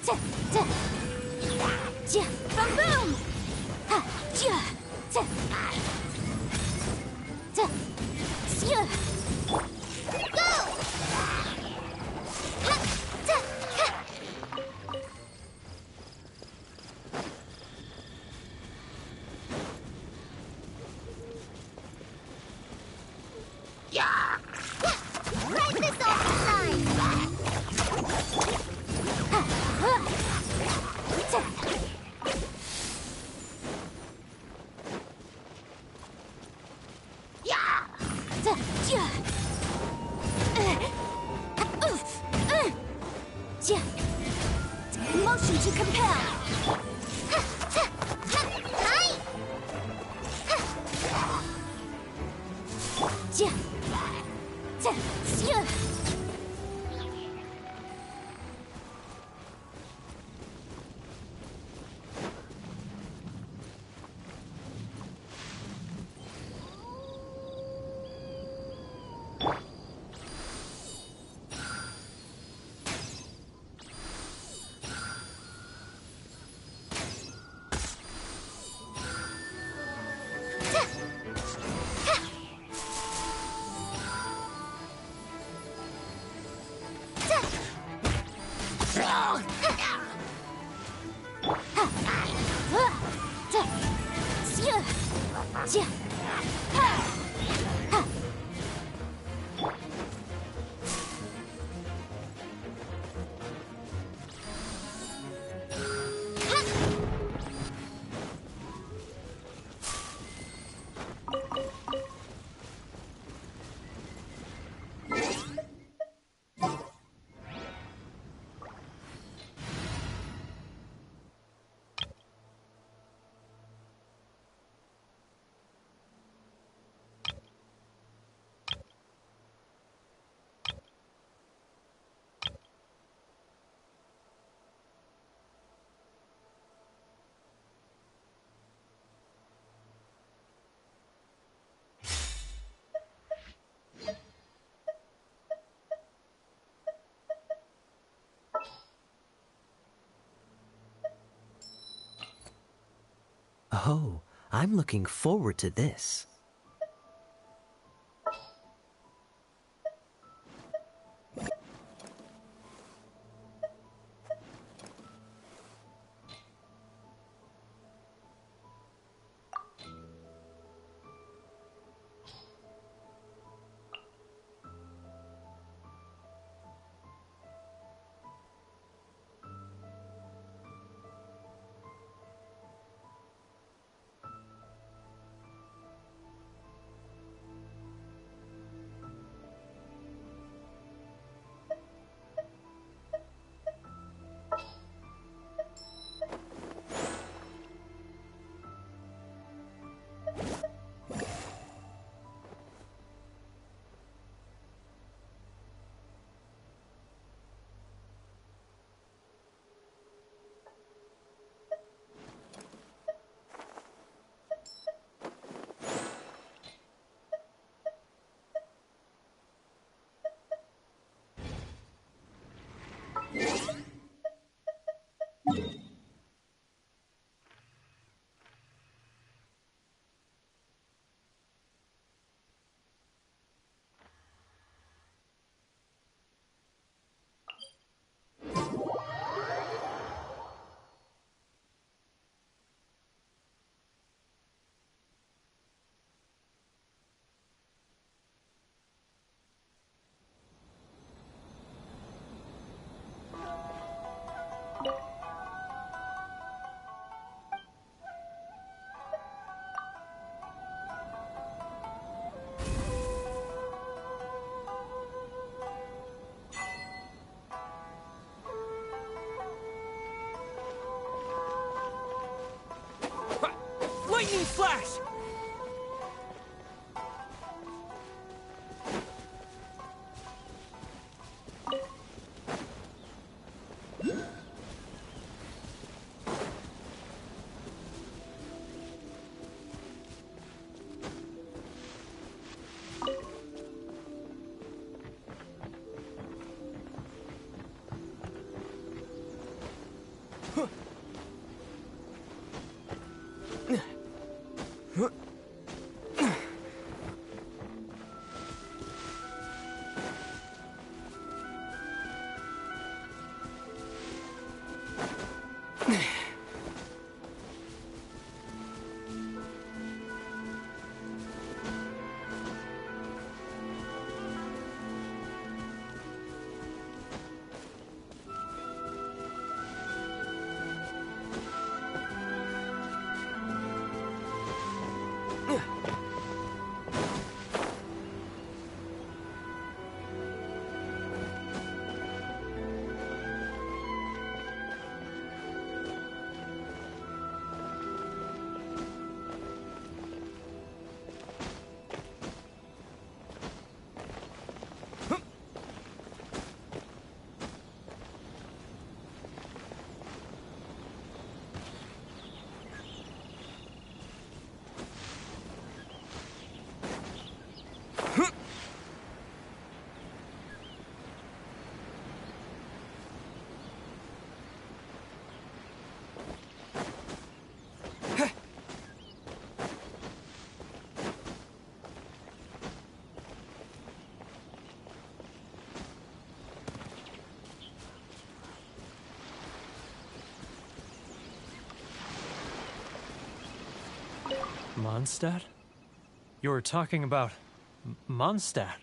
[SPEAKER 7] Bum boom!
[SPEAKER 3] Ride this off the side!
[SPEAKER 7] Motion to compel!
[SPEAKER 9] Oh, I'm looking forward to this.
[SPEAKER 5] Lightning flash!
[SPEAKER 14] Mondstadt? You were talking about Mondstadt.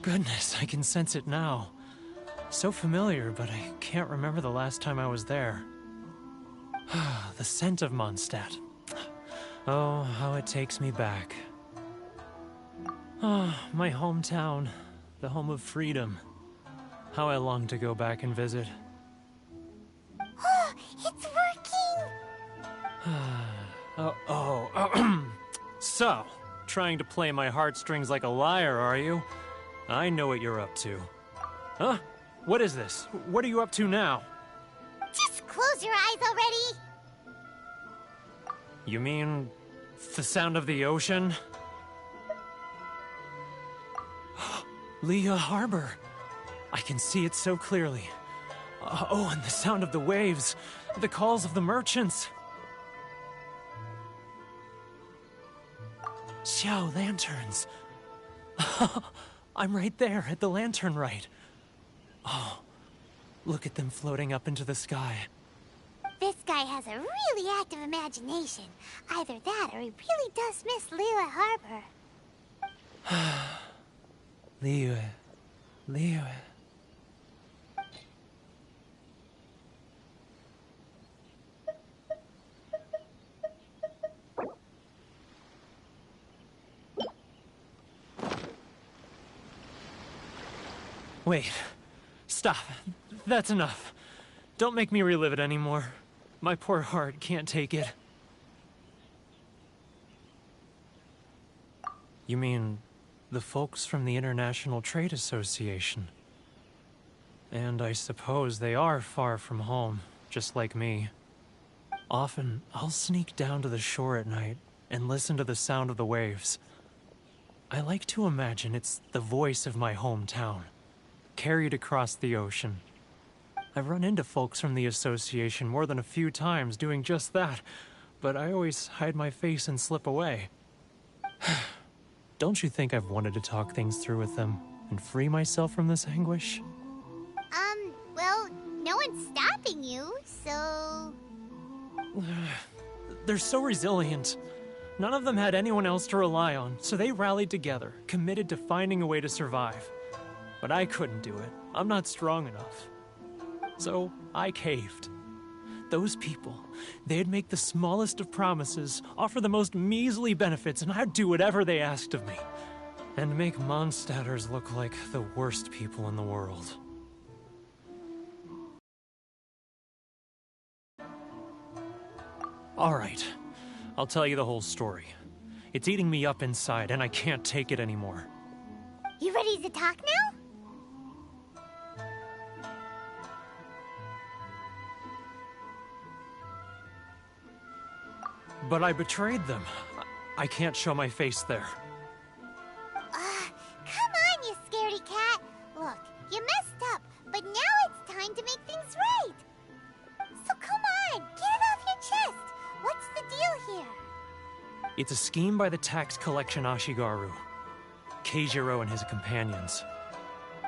[SPEAKER 14] Goodness, I can sense it now. So familiar, but I can't remember the last time I was there. The scent of Mondstadt. Oh, how it takes me back. Ah, my hometown, the home of freedom. How I long to go back and visit.
[SPEAKER 3] It's working!
[SPEAKER 14] So, trying to play my heartstrings like a liar, are you? I know what you're up to. Huh? What is this? What are you up to now?
[SPEAKER 3] Just close your eyes already!
[SPEAKER 14] You mean the sound of the ocean? Leah Harbor. I can see it so clearly. Oh, and the sound of the waves. The calls of the merchants. Xiao lanterns. I'm right there at the lantern right. Oh, look at them floating up into the sky.
[SPEAKER 3] This guy has a really active imagination. Either that or he really does miss Liyue Harbor.
[SPEAKER 14] Liyue. Wait. Stop. That's enough. Don't make me relive it anymore. My poor heart can't take it. You mean the folks from the International Trade Association? And I suppose they are far from home, just like me. Often, I'll sneak down to the shore at night and listen to the sound of the waves. I like to imagine it's the voice of my hometown, carried across the ocean. I've run into folks from the association more than a few times doing just that, but I always hide my face and slip away. Don't you think I've wanted to talk things through with them and free myself from this anguish?
[SPEAKER 3] Well, no one's stopping you, so...
[SPEAKER 14] They're so resilient. None of them had anyone else to rely on, so they rallied together, committed to finding a way to survive. But I couldn't do it. I'm not strong enough. So I caved. Those people, they'd make the smallest of promises, offer the most measly benefits, and I'd do whatever they asked of me. And make Mondstadters look like the worst people in the world. Alright, I'll tell you the whole story. It's eating me up inside, and I can't take it anymore.
[SPEAKER 3] You ready to talk now?
[SPEAKER 14] But I betrayed them. I can't show my face there.
[SPEAKER 3] Come on, you scaredy cat. Look, you messed up, but now it's time to make things right. So come on, get it off your chest. What's the deal here?
[SPEAKER 14] It's a scheme by the tax collection Ashigaru, Keijiro and his companions.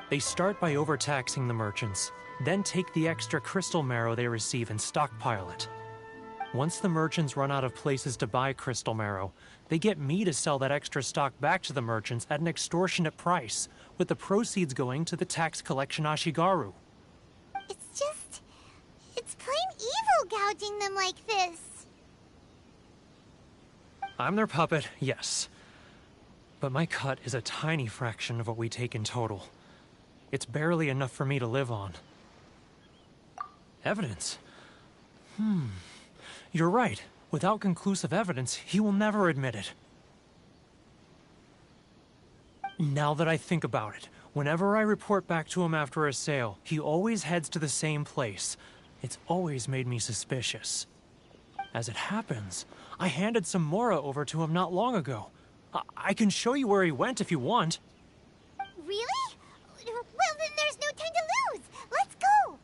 [SPEAKER 14] They start by overtaxing the merchants, then take the extra crystal marrow they receive and stockpile it. Once the merchants run out of places to buy crystal marrow, they get me to sell that extra stock back to the merchants at an extortionate price, with the proceeds going to the tax collection Ashigaru.
[SPEAKER 3] It's plain evil gouging them like this.
[SPEAKER 14] I'm their puppet, yes. But my cut is a tiny fraction of what we take in total. It's barely enough for me to live on. Evidence? You're right. Without conclusive evidence, he will never admit it. Now that I think about it, whenever I report back to him after a sale, he always heads to the same place. It's always made me suspicious. As it happens, I handed some Mora over to him not long ago. I can show you where he went if you want.
[SPEAKER 3] Really? Well, then there's no time to lose. Let's go.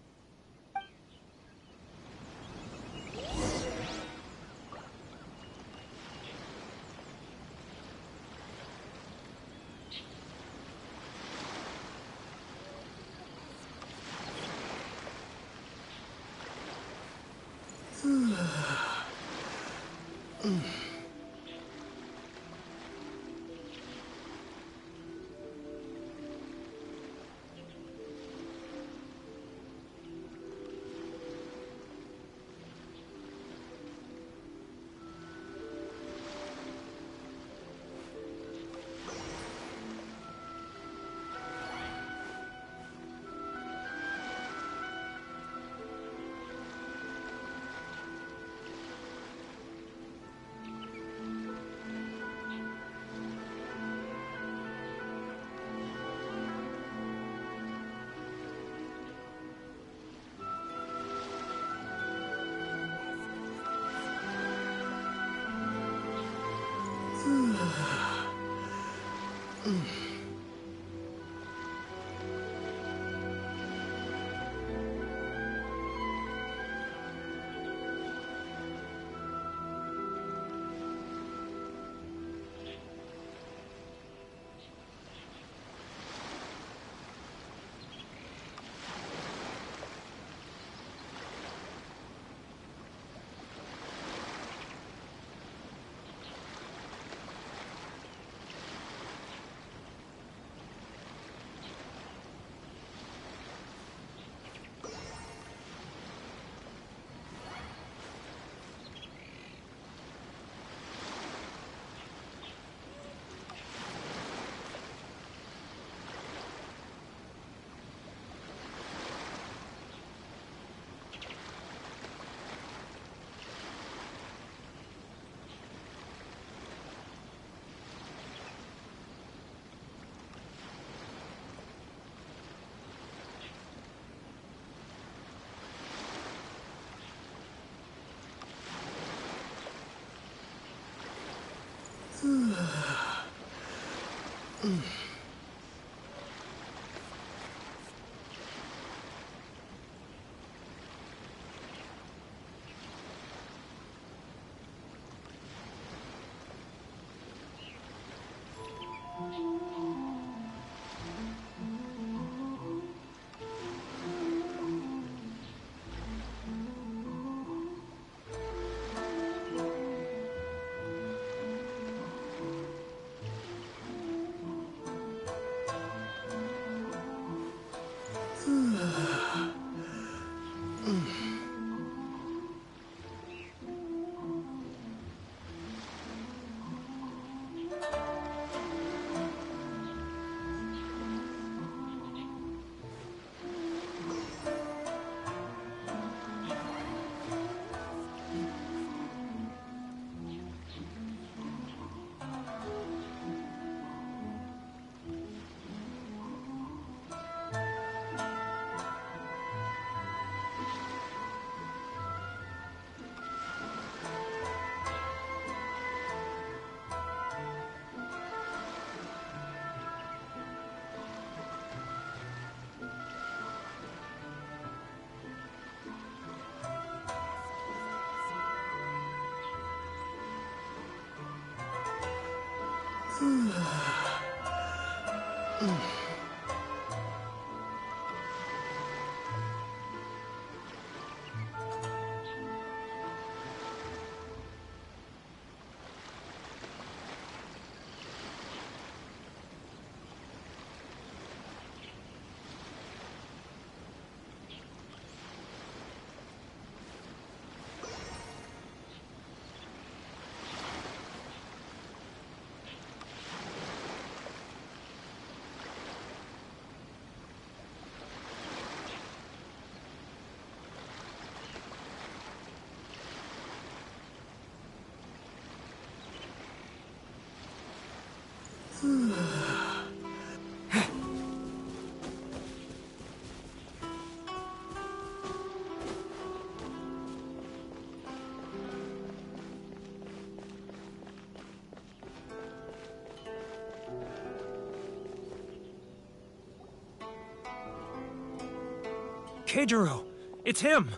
[SPEAKER 14] Keijiro! It's him!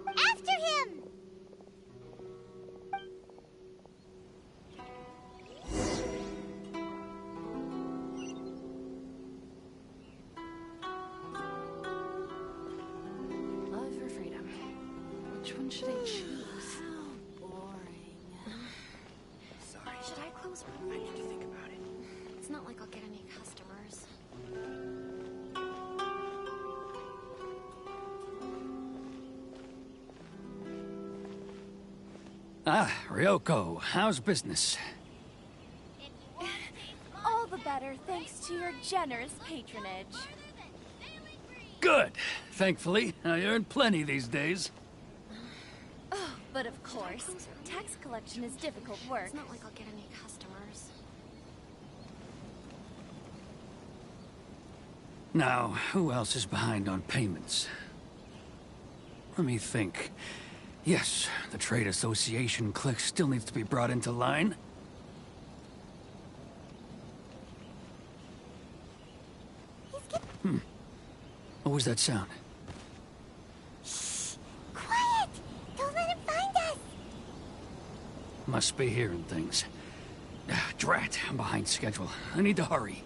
[SPEAKER 3] After him!
[SPEAKER 10] Love or freedom? Which one should I choose?
[SPEAKER 12] Boring. Sorry. Should I close my... I need to think about it. It's not like I'll get any customers.
[SPEAKER 15] Ah, Ryoko, how's business?
[SPEAKER 19] All the better thanks to your generous patronage.
[SPEAKER 15] Good. Thankfully, I earn plenty these days.
[SPEAKER 19] Oh, but of course, tax collection is difficult work.
[SPEAKER 12] It's not like I'll get any customers.
[SPEAKER 15] Now, who else is behind on payments? Let me think. Yes, the Trade Association clique still needs to be brought into line. What was that sound?
[SPEAKER 3] Shh! Quiet! Don't let him find us!
[SPEAKER 15] Must be hearing things. Drat, I'm behind schedule. I need to hurry.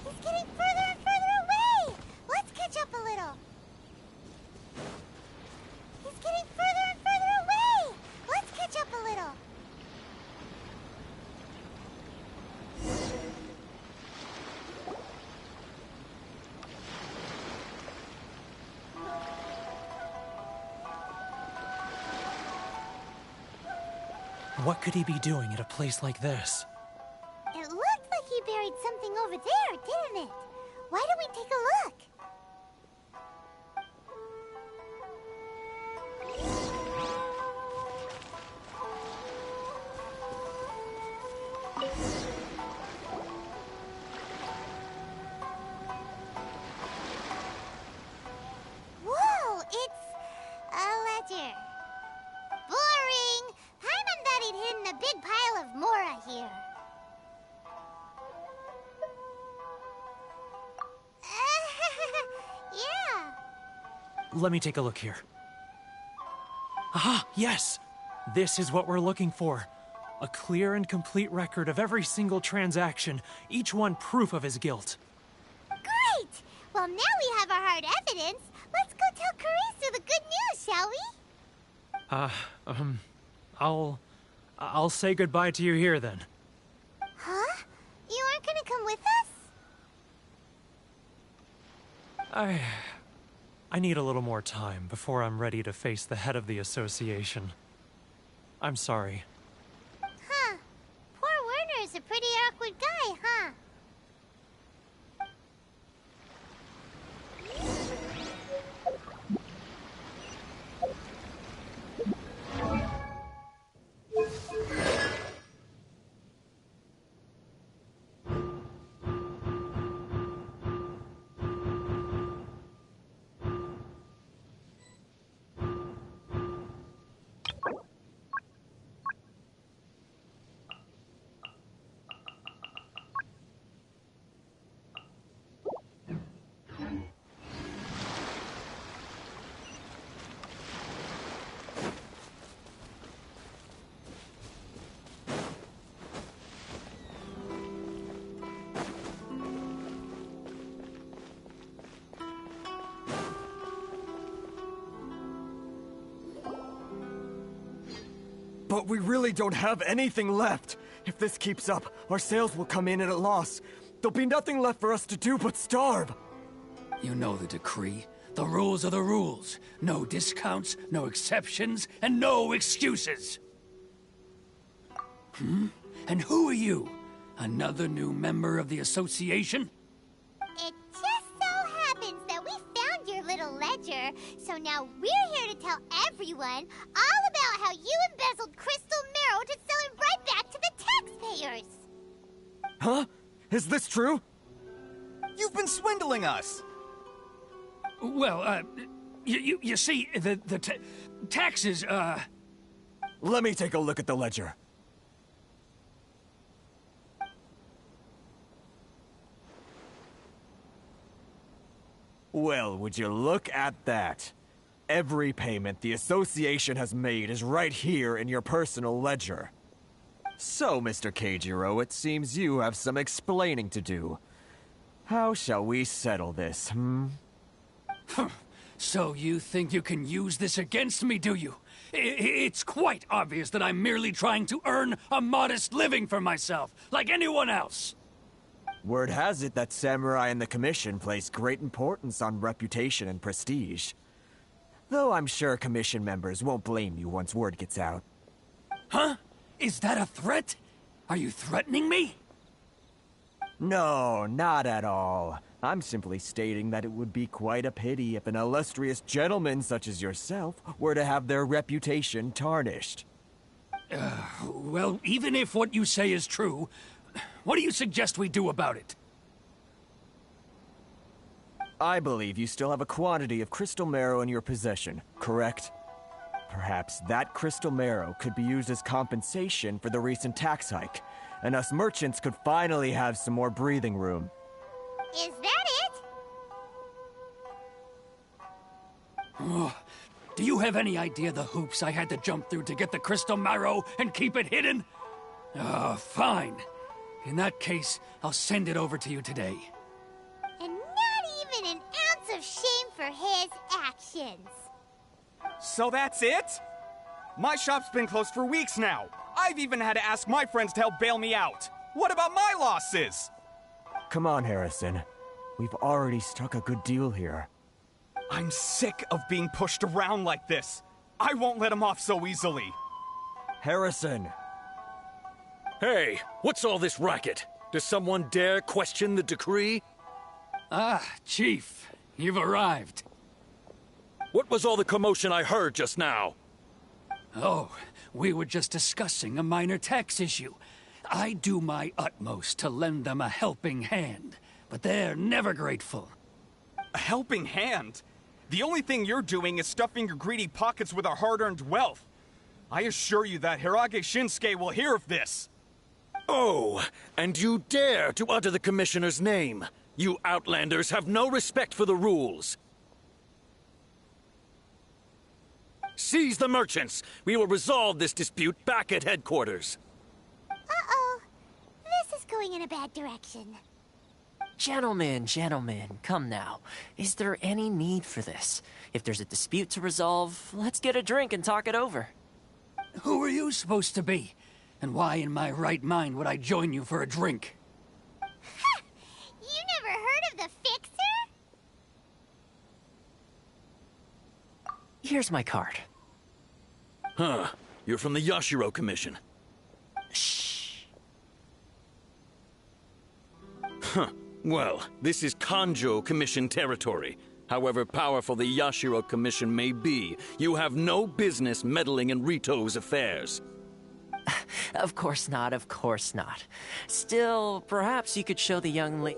[SPEAKER 3] He's getting further and further away! Let's catch up a little. He's getting further and further away! Let's catch up a little.
[SPEAKER 14] What could he be doing at a place like this?
[SPEAKER 3] It looked like he buried something over there, didn't it? Why don't we take a look? Whoa, it's a ledger. Boring! Paimon thought he'd hidden a big pile of Mora here. Yeah.
[SPEAKER 14] Let me take a look here. Ah, yes! This is what we're looking for. A clear and complete record of every single transaction, each one proof of his guilt.
[SPEAKER 3] Great! Well, now we have our hard evidence. Let's go tell Karisu the good news, shall we?
[SPEAKER 14] I'll say goodbye to you here then.
[SPEAKER 3] Huh? You aren't gonna come with us?
[SPEAKER 14] I need a little more time before I'm ready to face the head of the association. I'm sorry.
[SPEAKER 3] Huh. Poor Werner's a pretty awkward guy, huh?
[SPEAKER 5] But we really don't have anything left. If this keeps up, our sales will come in at a loss. There'll be nothing left for us to do but starve.
[SPEAKER 15] You know the decree. The rules are the rules. No discounts, no exceptions, and no excuses. And who are you? Another new member of the association?
[SPEAKER 3] It just so happens that we found your little ledger, so now we're here to tell everyone all about how you embezzled crystal marrow to sell it right back to the taxpayers.
[SPEAKER 5] Huh? Is this true?
[SPEAKER 17] You've been swindling us!
[SPEAKER 15] Well, you see, the taxes,
[SPEAKER 5] Let me take a look at the ledger. Well, would you look at that? Every payment the association has made is right here in your personal ledger. So, Mr. Keijiro, it seems you have some explaining to do. How shall we settle this,
[SPEAKER 15] So you think you can use this against me, do you? It's quite obvious that I'm merely trying to earn a modest living for myself, like anyone else.
[SPEAKER 5] Word has it that Samurai and the Commission place great importance on reputation and prestige. Though I'm sure Commission members won't blame you once word gets out.
[SPEAKER 15] Huh? Is that a threat? Are you threatening me?
[SPEAKER 5] No, not at all. I'm simply stating that it would be quite a pity if an illustrious gentleman such as yourself were to have their reputation tarnished.
[SPEAKER 15] Well, even if what you say is true, what do you suggest we do about it?
[SPEAKER 5] I believe you still have a quantity of crystal marrow in your possession, correct? Perhaps that crystal marrow could be used as compensation for the recent tax hike, and us merchants could finally have some more breathing room.
[SPEAKER 3] Is that it?
[SPEAKER 15] Oh, do you have any idea the hoops I had to jump through to get the crystal marrow and keep it hidden? Fine. In that case, I'll send it over to you today.
[SPEAKER 3] And not even an ounce of shame for his actions.
[SPEAKER 17] So that's it? My shop's been closed for weeks now. I've even had to ask my friends to help bail me out. What about my losses?
[SPEAKER 5] Come on, Harrison. We've already struck a good deal here.
[SPEAKER 17] I'm sick of being pushed around like this. I won't let him off so easily.
[SPEAKER 5] Harrison!
[SPEAKER 22] Hey, what's all this racket? Does someone dare question the decree?
[SPEAKER 15] Ah, Chief, you've arrived.
[SPEAKER 22] What was all the commotion I heard just now?
[SPEAKER 15] Oh, we were just discussing a minor tax issue. I do my utmost to lend them a helping hand, but they're never grateful.
[SPEAKER 17] A helping hand? The only thing you're doing is stuffing your greedy pockets with our hard-earned wealth. I assure you that Hirage Shinsuke will hear of this.
[SPEAKER 22] Oh, and you dare to utter the Commissioner's name. You Outlanders have no respect for the rules. Seize the merchants. We will resolve this dispute back at headquarters.
[SPEAKER 3] Uh-oh. This is going in a bad direction.
[SPEAKER 23] Gentlemen, come now. Is there any need for this? If there's a dispute to resolve, let's get a drink and talk it over.
[SPEAKER 15] Who are you supposed to be? And why in my right mind would I join you for a drink?
[SPEAKER 3] Ha! You never heard of the Fixer?
[SPEAKER 23] Here's my card.
[SPEAKER 22] Huh. You're from the Yashiro Commission.
[SPEAKER 23] Shh.
[SPEAKER 22] Huh. Well, this is Kanjo Commission territory. However powerful the Yashiro Commission may be, you have no business meddling in Rito's affairs.
[SPEAKER 23] Of course not. Still, perhaps you could show the young lady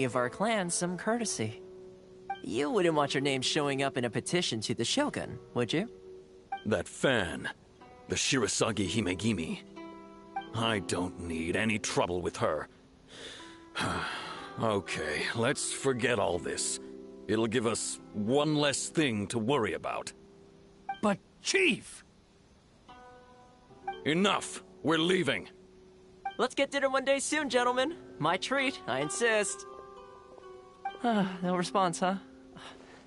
[SPEAKER 23] of our clan some courtesy. You wouldn't want your name showing up in a petition to the Shogun, would you?
[SPEAKER 22] That fan, the Shirasagi Himegimi. I don't need any trouble with her. Okay, let's forget all this. It'll give us one less thing to worry about.
[SPEAKER 15] But, Chief!
[SPEAKER 22] Enough! We're leaving.
[SPEAKER 23] Let's get dinner one day soon, gentlemen. My treat, I insist. No response, huh?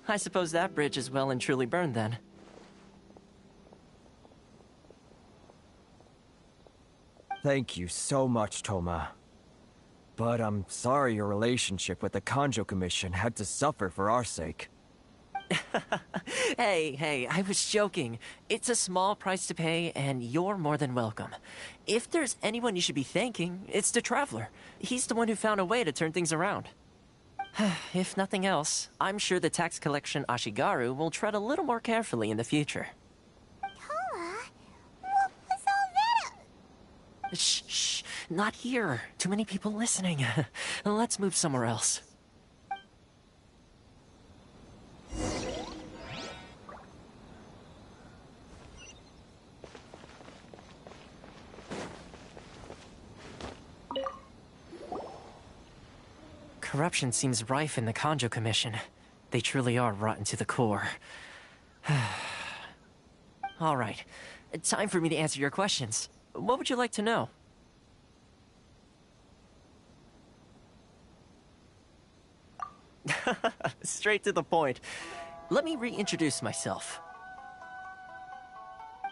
[SPEAKER 23] I suppose that bridge is well and truly burned then.
[SPEAKER 5] Thank you so much, Toma. But I'm sorry your relationship with the Kanjo Commission had to suffer for our sake.
[SPEAKER 23] Hey, I was joking. It's a small price to pay, and you're more than welcome. If there's anyone you should be thanking, it's the Traveler. He's the one who found a way to turn things around. If nothing else, I'm sure the tax collection Ashigaru will tread a little more carefully in the future.
[SPEAKER 3] Toma? What was all that?
[SPEAKER 23] Shh, not here. Too many people listening. Let's move somewhere else. Corruption seems rife in the Kanjo Commission. They truly are rotten to the core. All right, time for me to answer your questions. What would you like to know? Straight to the point. Let me reintroduce myself.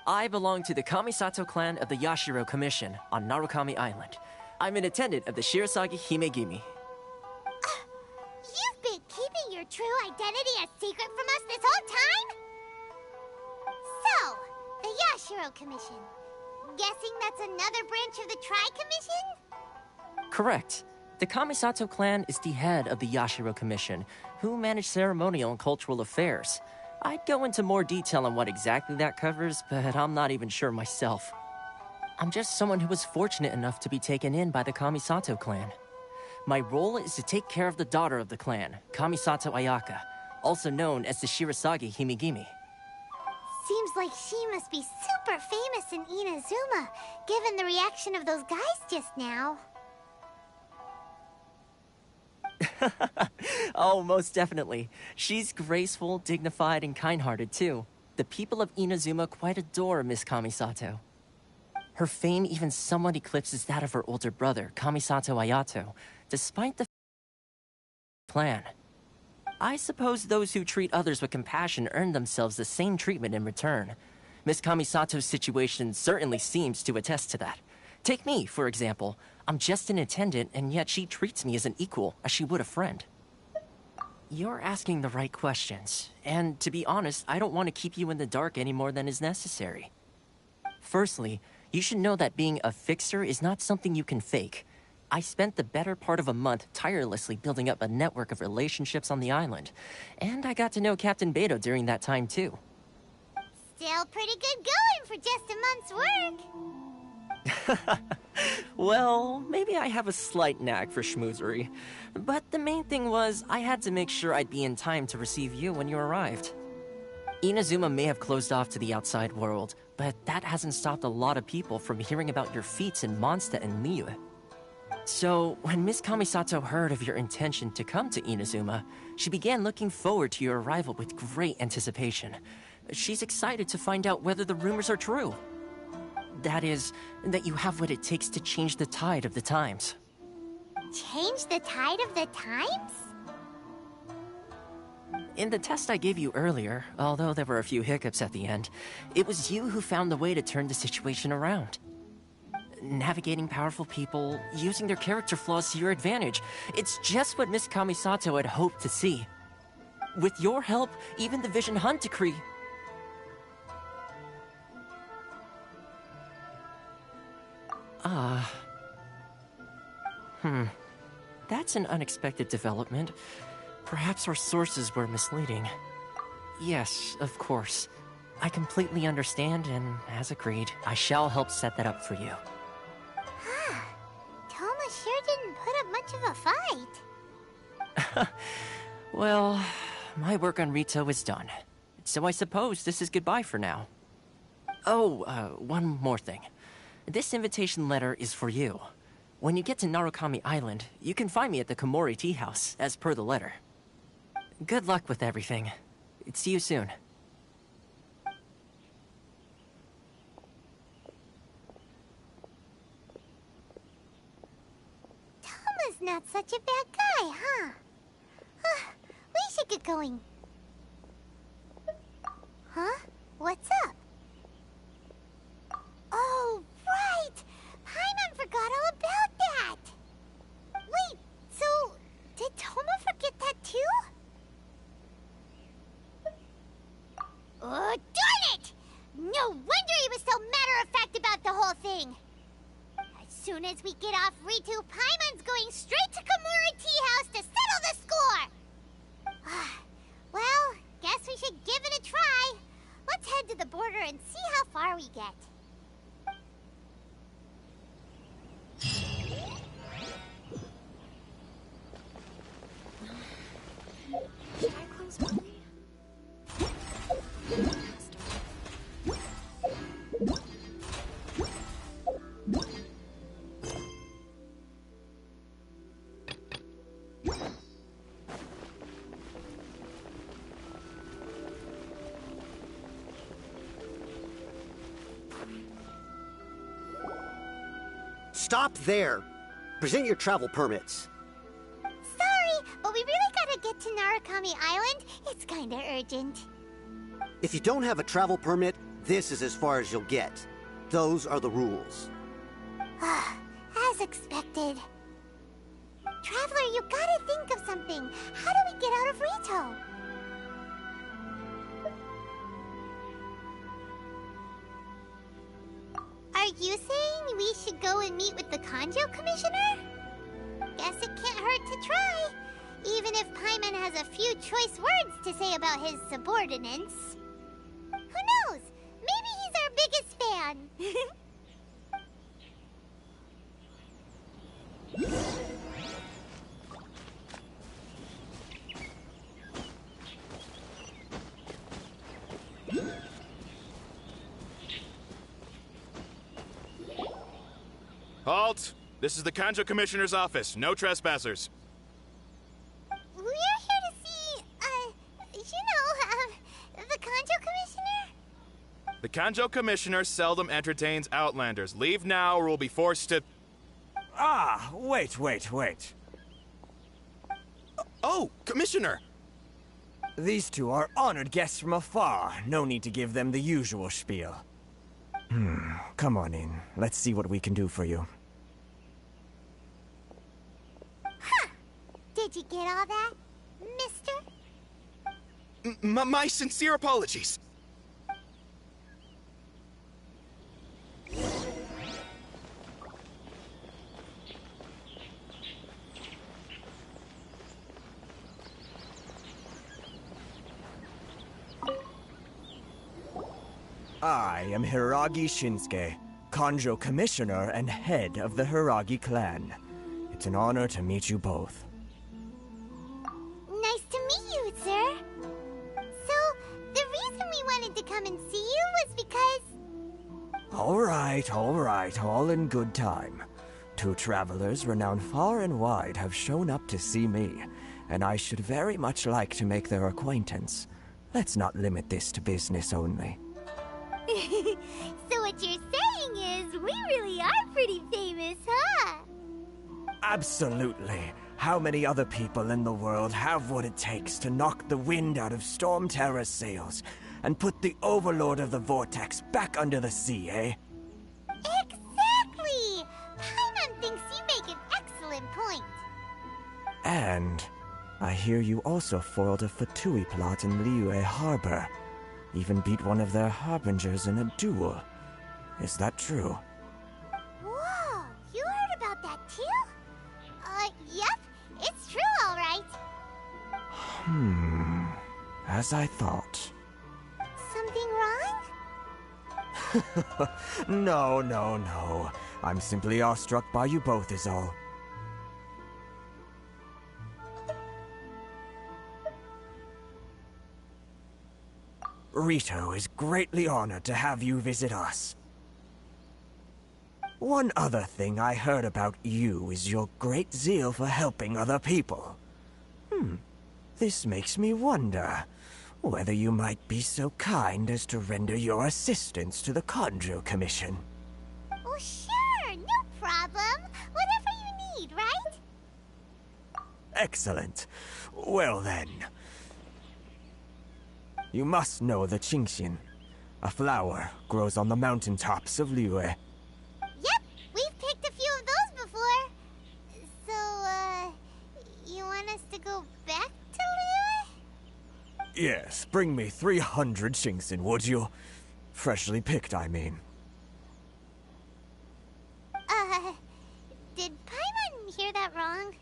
[SPEAKER 23] I belong to the Kamisato clan of the Yashiro Commission on Narukami Island. I'm an attendant of the Shirasagi Himegimi.
[SPEAKER 3] You've been keeping your true identity a secret from us this whole time? So, the Yashiro Commission. Guessing that's another branch of the Tri-Commission?
[SPEAKER 23] Correct. The Kamisato clan is the head of the Yashiro Commission, who manage ceremonial and cultural affairs. I'd go into more detail on what exactly that covers, but I'm not even sure myself. I'm just someone who was fortunate enough to be taken in by the Kamisato clan. My role is to take care of the daughter of the clan, Kamisato Ayaka, also known as the Shirasagi Himegimi.
[SPEAKER 3] Seems like she must be super famous in Inazuma, given the reaction of those guys just now.
[SPEAKER 23] Oh, most definitely. She's graceful, dignified, and kind-hearted, too. The people of Inazuma quite adore Miss Kamisato. Her fame even somewhat eclipses that of her older brother, Kamisato Ayato, despite the plan. I suppose those who treat others with compassion earn themselves the same treatment in return. Miss Kamisato's situation certainly seems to attest to that. Take me, for example. I'm just an attendant, and yet she treats me as an equal, as she would a friend. You're asking the right questions, and to be honest, I don't want to keep you in the dark any more than is necessary. Firstly, you should know that being a fixer is not something you can fake. I spent the better part of a month tirelessly building up a network of relationships on the island, and I got to know Captain Beto during that time too.
[SPEAKER 3] Still pretty good going for just a month's work.
[SPEAKER 23] Well, maybe I have a slight knack for schmoozery, but the main thing was I had to make sure I'd be in time to receive you when you arrived. Inazuma may have closed off to the outside world, but that hasn't stopped a lot of people from hearing about your feats in Mondstadt and Liyue. So, when Miss Kamisato heard of your intention to come to Inazuma, she began looking forward to your arrival with great anticipation. She's excited to find out whether the rumors are true. That is, that you have what it takes to change the tide of the times.
[SPEAKER 3] Change the tide of the times?
[SPEAKER 23] In the test I gave you earlier, although there were a few hiccups at the end, it was you who found the way to turn the situation around. Navigating powerful people, using their character flaws to your advantage. It's just what Miss Kamisato had hoped to see. With your help, even the Vision Hunt decree... That's an unexpected development. Perhaps our sources were misleading. Yes, of course. I completely understand, and as agreed, I shall help set that up for you.
[SPEAKER 3] Toma sure didn't put up much of a fight.
[SPEAKER 23] Well, my work on Rito is done. So I suppose this is goodbye for now. Oh, one more thing. This invitation letter is for you. When you get to Narukami Island, you can find me at the Komori Tea House, as per the letter. Good luck with everything. See you soon.
[SPEAKER 3] Toma's not such a bad guy, huh? We should get going. What's up? Oh, right! Paimon forgot all about that! Wait, so did Toma forget that too? Oh, darn it! No wonder he was so matter-of-fact about the whole thing! As soon as we get off Ritu, Paimon's going straight to Komura Tea House to settle the score! Well, guess we should give it a try. Let's head to the border and see how far we get.
[SPEAKER 10] Should I close early?
[SPEAKER 4] Stop there! Present your travel permits.
[SPEAKER 3] Sorry, but we really gotta get to Narukami Island. It's kinda urgent.
[SPEAKER 4] If you don't have a travel permit, this is as far as you'll get. Those are the rules.
[SPEAKER 3] As expected. Traveler, you gotta think of something. How do we get out of Rito? Are you saying we should go and meet with the Kanjo Commissioner? Guess it can't hurt to try. Even if Paimon has a few choice words to say about his subordinates. Who knows? Maybe he's our biggest fan.
[SPEAKER 8] Halt! This is the Kanjo Commissioner's office. No trespassers.
[SPEAKER 3] We're here to see, the Kanjo Commissioner?
[SPEAKER 8] The Kanjo Commissioner seldom entertains Outlanders. Leave now or we'll be forced to...
[SPEAKER 5] Ah, wait.
[SPEAKER 8] Oh, Commissioner!
[SPEAKER 5] These two are honored guests from afar. No need to give them the usual spiel. Come on in. Let's see what we can do for you.
[SPEAKER 3] Huh. Did you get all that, mister?
[SPEAKER 8] My sincere apologies.
[SPEAKER 5] I am Hiragi Shinsuke, Kanjo Commissioner and head of the Hiragi clan. It's an honor to meet you both.
[SPEAKER 3] Nice to meet you, sir. So, the reason we wanted to come and see you was because...
[SPEAKER 5] All right, all in good time. Two travelers renowned far and wide have shown up to see me, and I should very much like to make their acquaintance. Let's not limit this to business only.
[SPEAKER 3] So what you're saying is, we really are pretty famous, huh?
[SPEAKER 5] Absolutely. How many other people in the world have what it takes to knock the wind out of Storm Terror's sails and put the Overlord of the Vortex back under the sea, eh?
[SPEAKER 3] Exactly! Paimon thinks you make an excellent point.
[SPEAKER 5] And I hear you also foiled a Fatui plot in Liyue Harbor. Even beat one of their harbingers in a duel. Is that true?
[SPEAKER 3] Whoa! You heard about that too? Yep. It's true, all right.
[SPEAKER 5] As I thought.
[SPEAKER 3] Something wrong?
[SPEAKER 5] No. I'm simply awestruck by you both is all. Rito is greatly honored to have you visit us. One other thing I heard about you is your great zeal for helping other people. This makes me wonder whether you might be so kind as to render your assistance to the Kanjo Commission.
[SPEAKER 3] Oh, sure, no problem. Whatever you need, right?
[SPEAKER 5] Excellent. Well then. You must know the Genshin. A flower grows on the mountaintops of Liyue.
[SPEAKER 3] Yep, we've picked a few of those before. So, you want us to go back to Liyue?
[SPEAKER 5] Yes, bring me 300 Shinxin, would you? Freshly picked, I mean.
[SPEAKER 3] Did Paimon hear that wrong?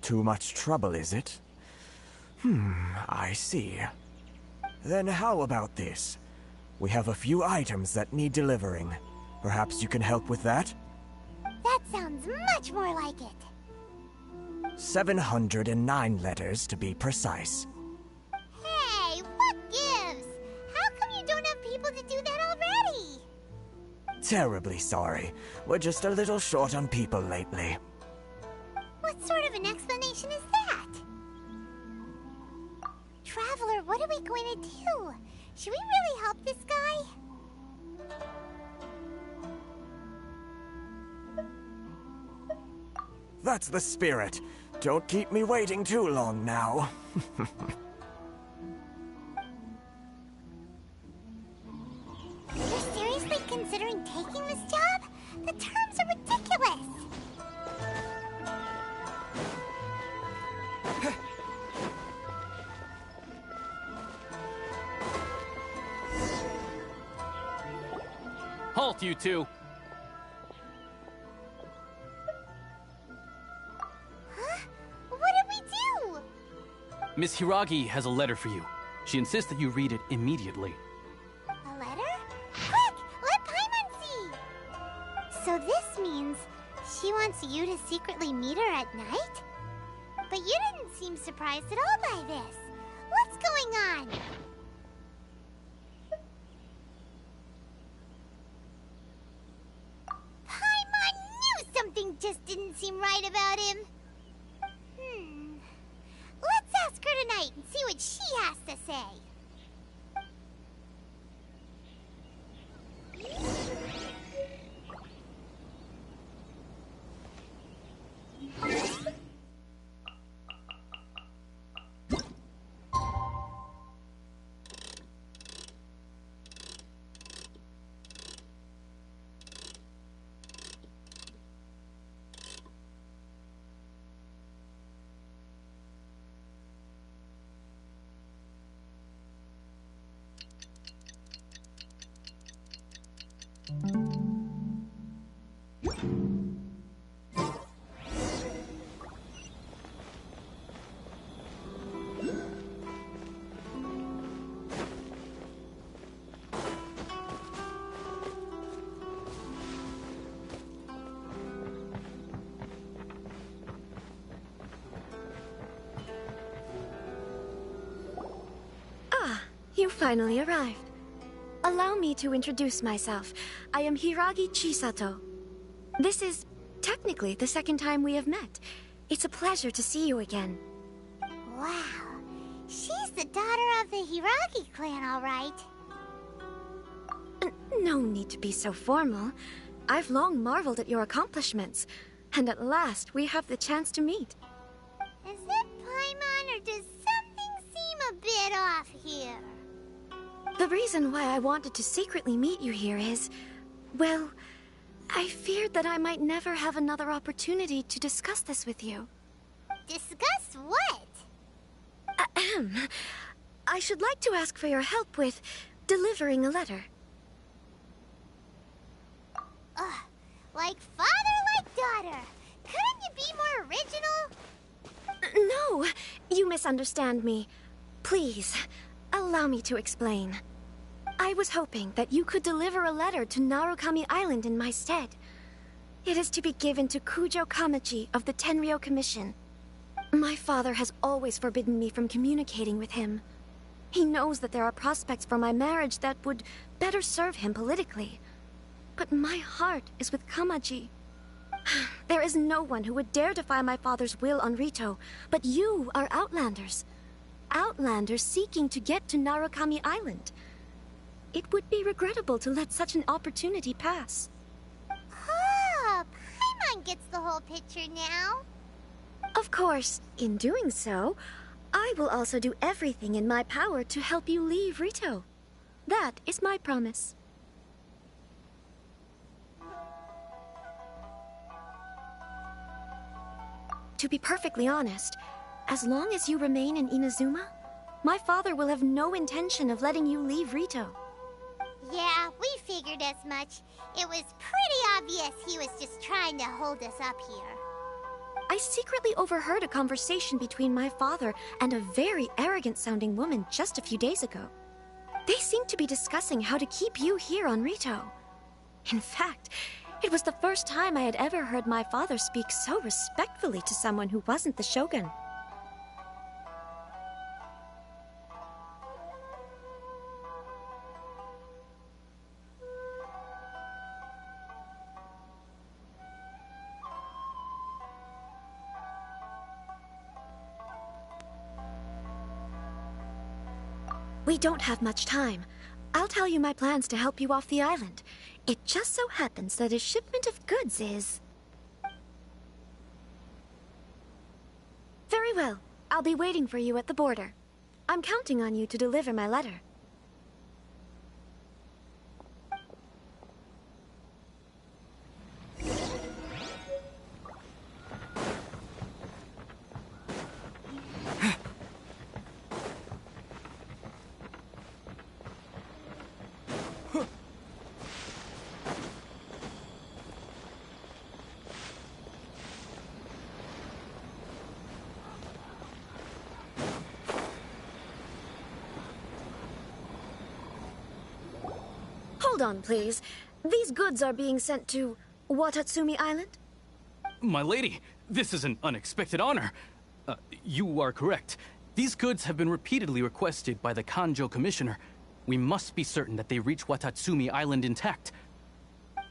[SPEAKER 5] Too much trouble, is it? I see. Then how about this? We have a few items that need delivering. Perhaps you can help with that?
[SPEAKER 3] That sounds much more like it.
[SPEAKER 5] 709 letters, to be precise.
[SPEAKER 3] Hey, what gives? How come you don't have people to do that already?
[SPEAKER 5] Terribly sorry. We're just a little short on people lately.
[SPEAKER 3] What sort of an explanation is that? Traveler, what are we going to do? Should we really help this guy?
[SPEAKER 5] That's the spirit. Don't keep me waiting too long now.
[SPEAKER 3] You're seriously considering taking this job? The terms are ridiculous.
[SPEAKER 15] Halt, you two!
[SPEAKER 3] Huh? What did we do?
[SPEAKER 15] Miss Hiragi has a letter for you. She insists that you read it immediately.
[SPEAKER 3] A letter? Quick! Let Paimon see! So this means she wants you to secretly meet her at night? But you didn't seem surprised at all by this. What's going on? Paimon knew something just didn't seem right about him. Let's ask her tonight and see what she has to say.
[SPEAKER 18] You finally arrived. Allow me to introduce myself. I am Hiragi Chisato. This is technically the second time we have met. It's a pleasure to see you again.
[SPEAKER 3] Wow. She's the daughter of the Hiragi clan, all right.
[SPEAKER 18] No need to be so formal. I've long marveled at your accomplishments. And at last, we have the chance to meet.
[SPEAKER 3] Is it Paimon, or does something seem a bit off here?
[SPEAKER 18] The reason why I wanted to secretly meet you here is, well, I feared that I might never have another opportunity to discuss this with you.
[SPEAKER 3] Discuss what?
[SPEAKER 18] Ahem. I should like to ask for your help with delivering a letter.
[SPEAKER 3] Like father, like daughter. Couldn't you be more original?
[SPEAKER 18] No, you misunderstand me. Please, allow me to explain. I was hoping that you could deliver a letter to Narukami Island in my stead. It is to be given to Kujo Kamachi of the Tenryou Commission. My father has always forbidden me from communicating with him. He knows that there are prospects for my marriage that would better serve him politically. But my heart is with Kamaji. There is no one who would dare defy my father's will on Rito, but you are Outlanders. Outlanders seeking to get to Narukami Island. It would be regrettable to let such an opportunity pass.
[SPEAKER 3] Oh, Paimon gets the whole picture now.
[SPEAKER 18] Of course, in doing so, I will also do everything in my power to help you leave Rito. That is my promise. To be perfectly honest, as long as you remain in Inazuma, my father will have no intention of letting you leave Rito.
[SPEAKER 3] Yeah, we figured as much. It was pretty obvious he was just trying to hold us up here.
[SPEAKER 18] I secretly overheard a conversation between my father and a very arrogant-sounding woman just a few days ago. They seemed to be discussing how to keep you here on Rito. In fact, it was the first time I had ever heard my father speak so respectfully to someone who wasn't the Shogun. We don't have much time. I'll tell you my plans to help you off the island. It just so happens that a shipment of goods is... Very well. I'll be waiting for you at the border. I'm counting on you to deliver my letter. Hold on, please. These goods are being sent to Watatsumi Island?
[SPEAKER 15] My lady, this is an unexpected honor. You are correct. These goods have been repeatedly requested by the Kanjo Commissioner. We must be certain that they reach Watatsumi Island intact.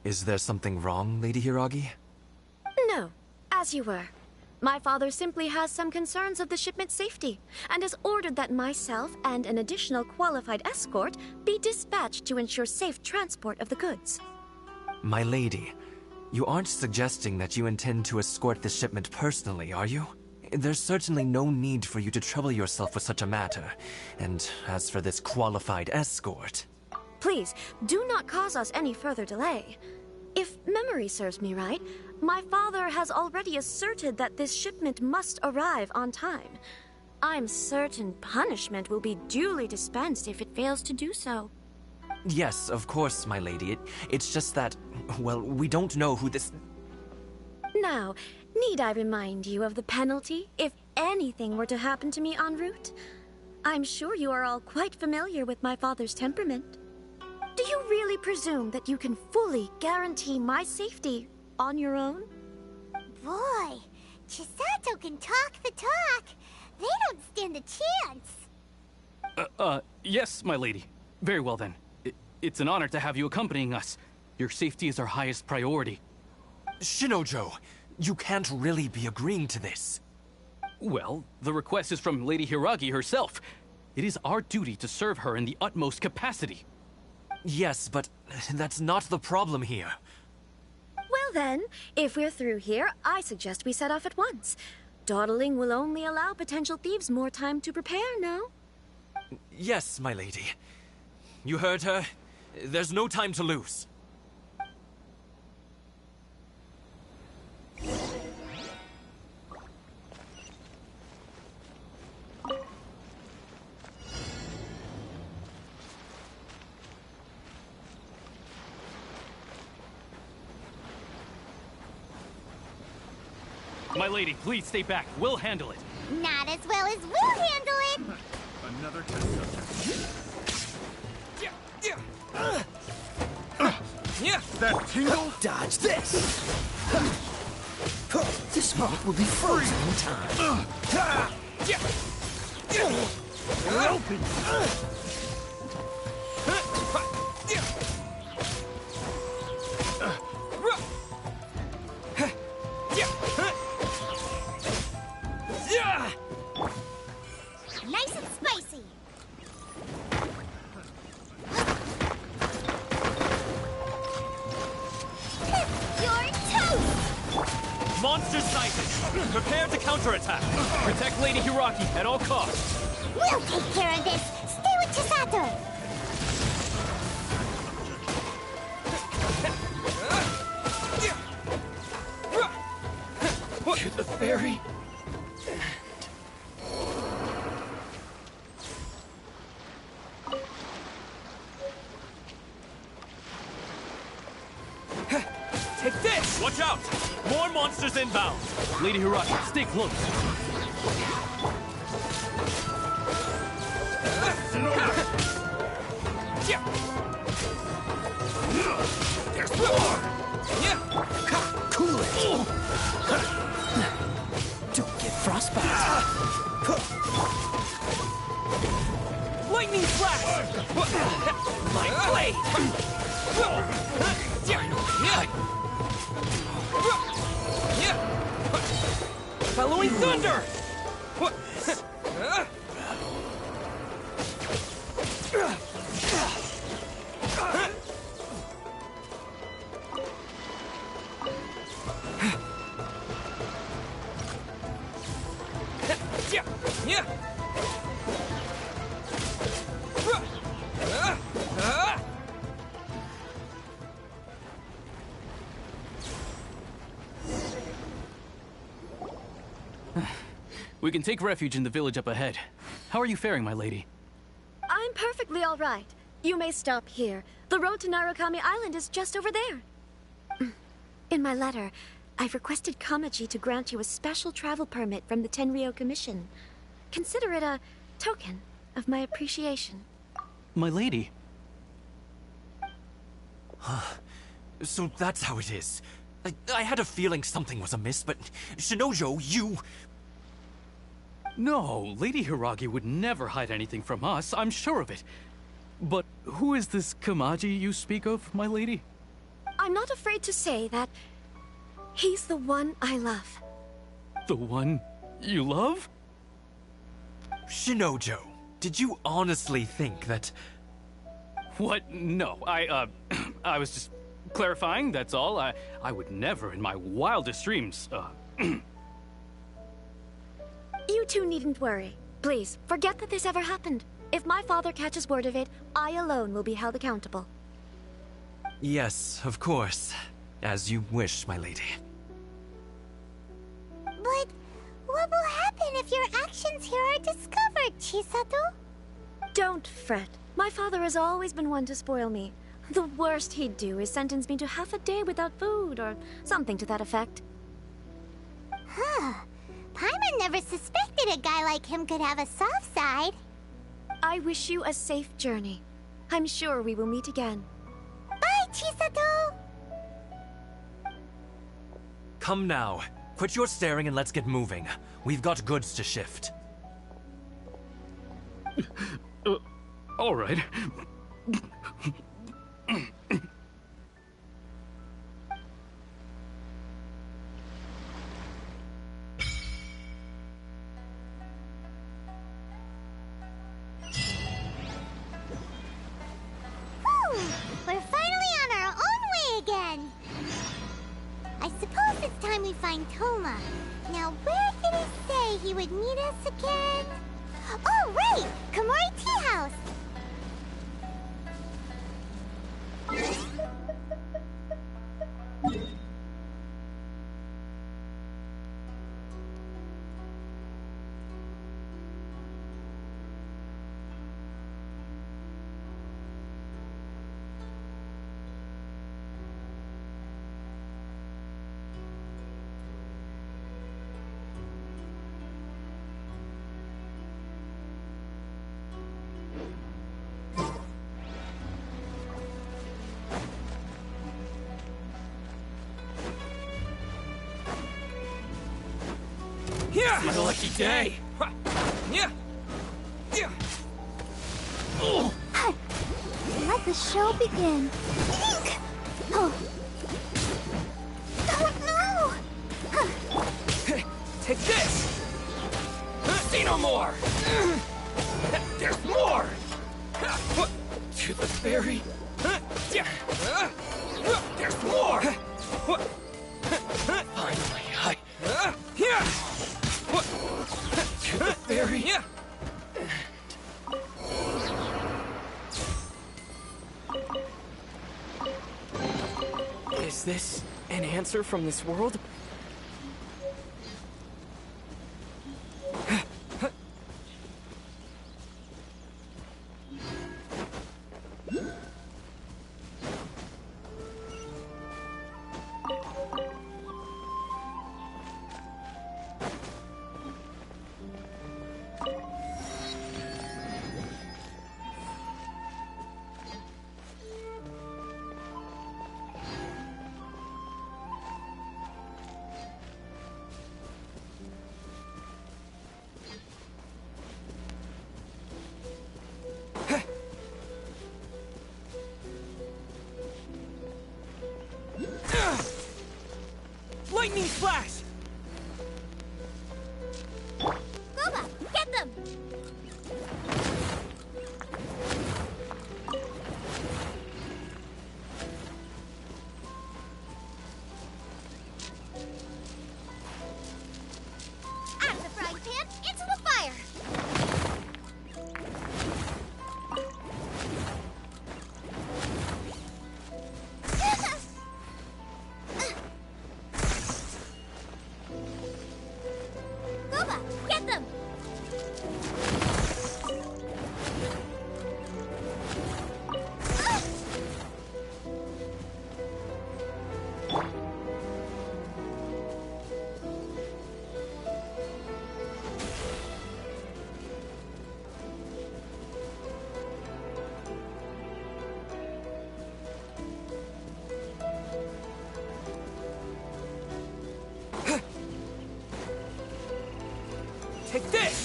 [SPEAKER 5] Is there something wrong, Lady Hiragi?
[SPEAKER 18] No, as you were. My father simply has some concerns of the shipment's safety, and has ordered that myself and an additional qualified escort be dispatched to ensure safe transport of the goods.
[SPEAKER 5] My lady, you aren't suggesting that you intend to escort the shipment personally, are you? There's certainly no need for you to trouble yourself with such a matter. And as for this qualified escort...
[SPEAKER 18] Please, do not cause us any further delay. If memory serves me right, my father has already asserted that this shipment must arrive on time. I'm certain punishment will be duly dispensed if it fails to do so.
[SPEAKER 5] Yes, of course, my lady. It's just that, well, we don't know who this...
[SPEAKER 18] Now, need I remind you of the penalty if anything were to happen to me en route? I'm sure you are all quite familiar with my father's temperament. Do you really presume that you can fully guarantee my safety on your own?
[SPEAKER 3] Boy, Chisato can talk the talk. They don't stand a chance.
[SPEAKER 15] Yes, my lady. Very well then. It's an honor to have you accompanying us. Your safety is our highest priority.
[SPEAKER 5] Shinojo, you can't really be agreeing to this.
[SPEAKER 15] Well, the request is from Lady Hiragi herself. It is our duty to serve her in the utmost capacity.
[SPEAKER 5] Yes, but that's not the problem here.
[SPEAKER 18] Well then, if we're through here, I suggest we set off at once. Dawdling will only allow potential thieves more time to prepare, no?
[SPEAKER 5] Yes, my lady. You heard her. There's no time to lose.
[SPEAKER 15] My lady, please stay back. We'll handle it.
[SPEAKER 3] Not as well as we'll handle it.
[SPEAKER 8] Another test subject. That tingle?
[SPEAKER 9] Dodge this! This spot will be frozen in time.
[SPEAKER 8] Open!
[SPEAKER 3] Nice and spicy. You're toast!
[SPEAKER 15] counterattack. Protect Lady Hiraki at all costs.
[SPEAKER 3] We'll take care of this. Stay with Chisato.
[SPEAKER 15] To the ferry.
[SPEAKER 6] Take this!
[SPEAKER 15] Watch out! More monsters inbound! Lady Hiraki, stay close.
[SPEAKER 6] There's more!
[SPEAKER 9] Cool it! Don't get frostbite.
[SPEAKER 6] Lightning flash! My blade! Following thunder!
[SPEAKER 15] We can take refuge in the village up ahead. How are you faring, my lady?
[SPEAKER 18] I'm perfectly all right. You may stop here. The road to Narukami Island is just over there. In my letter, I've requested Kamaji to grant you a special travel permit from the Tenryou Commission. Consider it a token of my appreciation.
[SPEAKER 15] My lady?
[SPEAKER 6] So that's how it is. I had a feeling something was amiss, but Shinojo, you...
[SPEAKER 15] No, Lady Hiragi would never hide anything from us, I'm sure of it. But who is this Kamaji you speak of, my lady?
[SPEAKER 18] I'm not afraid to say that he's the one I love.
[SPEAKER 15] The one you love?
[SPEAKER 6] Shinojo, did you honestly think that...
[SPEAKER 15] What? No, I was just clarifying, that's all. I would never in my wildest dreams,
[SPEAKER 18] You two needn't worry. Please, forget that this ever happened. If my father catches word of it, I alone will be held accountable.
[SPEAKER 6] Yes, of course. As you wish, my lady.
[SPEAKER 3] But what will happen if your actions here are discovered, Chisato?
[SPEAKER 18] Don't fret. My father has always been one to spoil me. The worst he'd do is sentence me to half a day without food, or something to that effect.
[SPEAKER 3] Huh. Paimon never suspected a guy like him could have a soft side.
[SPEAKER 18] I wish you a safe journey. I'm sure we will meet again.
[SPEAKER 3] Bye, Chisato!
[SPEAKER 6] Come now. Quit your staring and let's get moving. We've got goods to shift.
[SPEAKER 15] All right.
[SPEAKER 3] We're finally on our own way again. I suppose it's time we find Toma. Now, where did he say he would meet us again? Oh, right! Komori Tea House!
[SPEAKER 6] Yeah!
[SPEAKER 15] It's a lucky day.
[SPEAKER 6] Yeah! Yeah!
[SPEAKER 13] Let the show begin. Oh. Oh no!
[SPEAKER 6] Take this! See no more! There's more! To the ferry? There's more! Finally,
[SPEAKER 11] monster from this world? Lightning flash!
[SPEAKER 7] Gooba, get them! Out of the frying pan, into the fire! Gooba, get them!
[SPEAKER 11] Take this!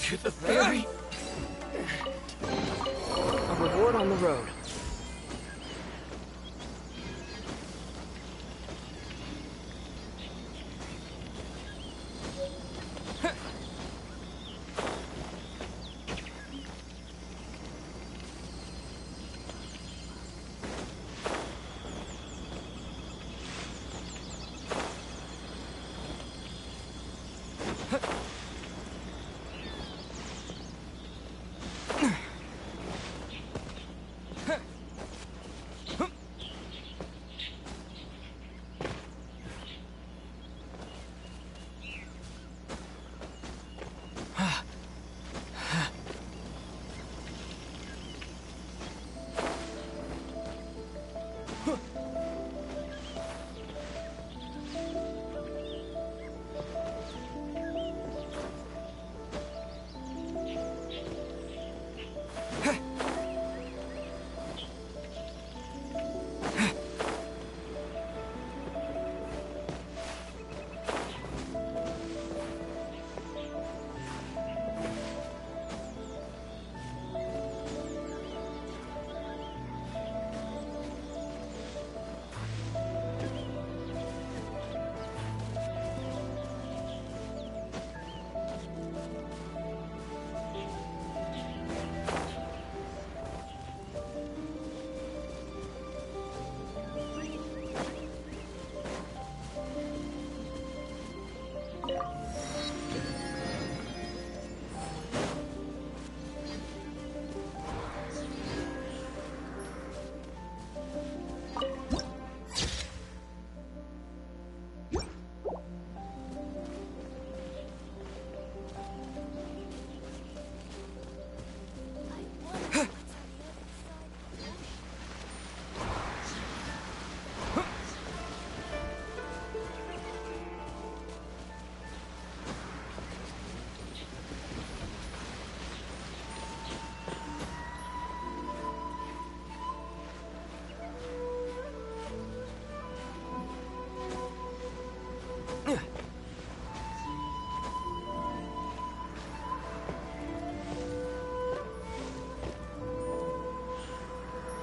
[SPEAKER 11] To the ferry. A reward on the road.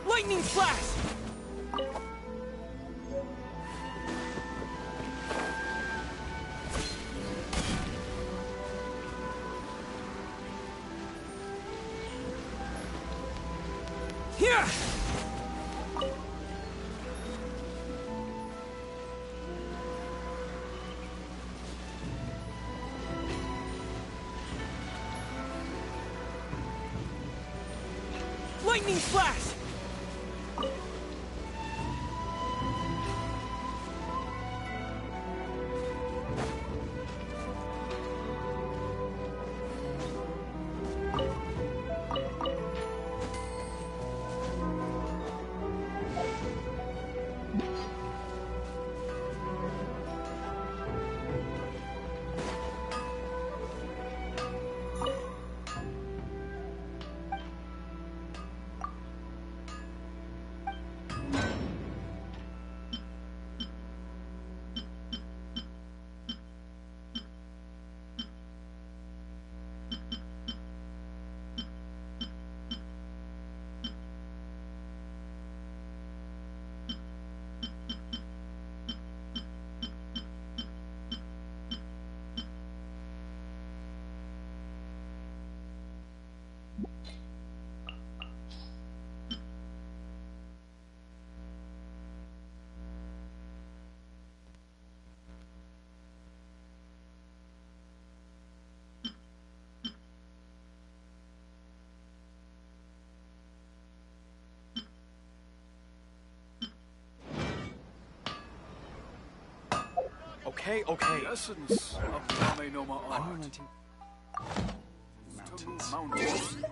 [SPEAKER 11] Lightning flash! Here! Lightning Flash!
[SPEAKER 17] Okay.
[SPEAKER 2] The essence of Yame no Ma art. Mountains.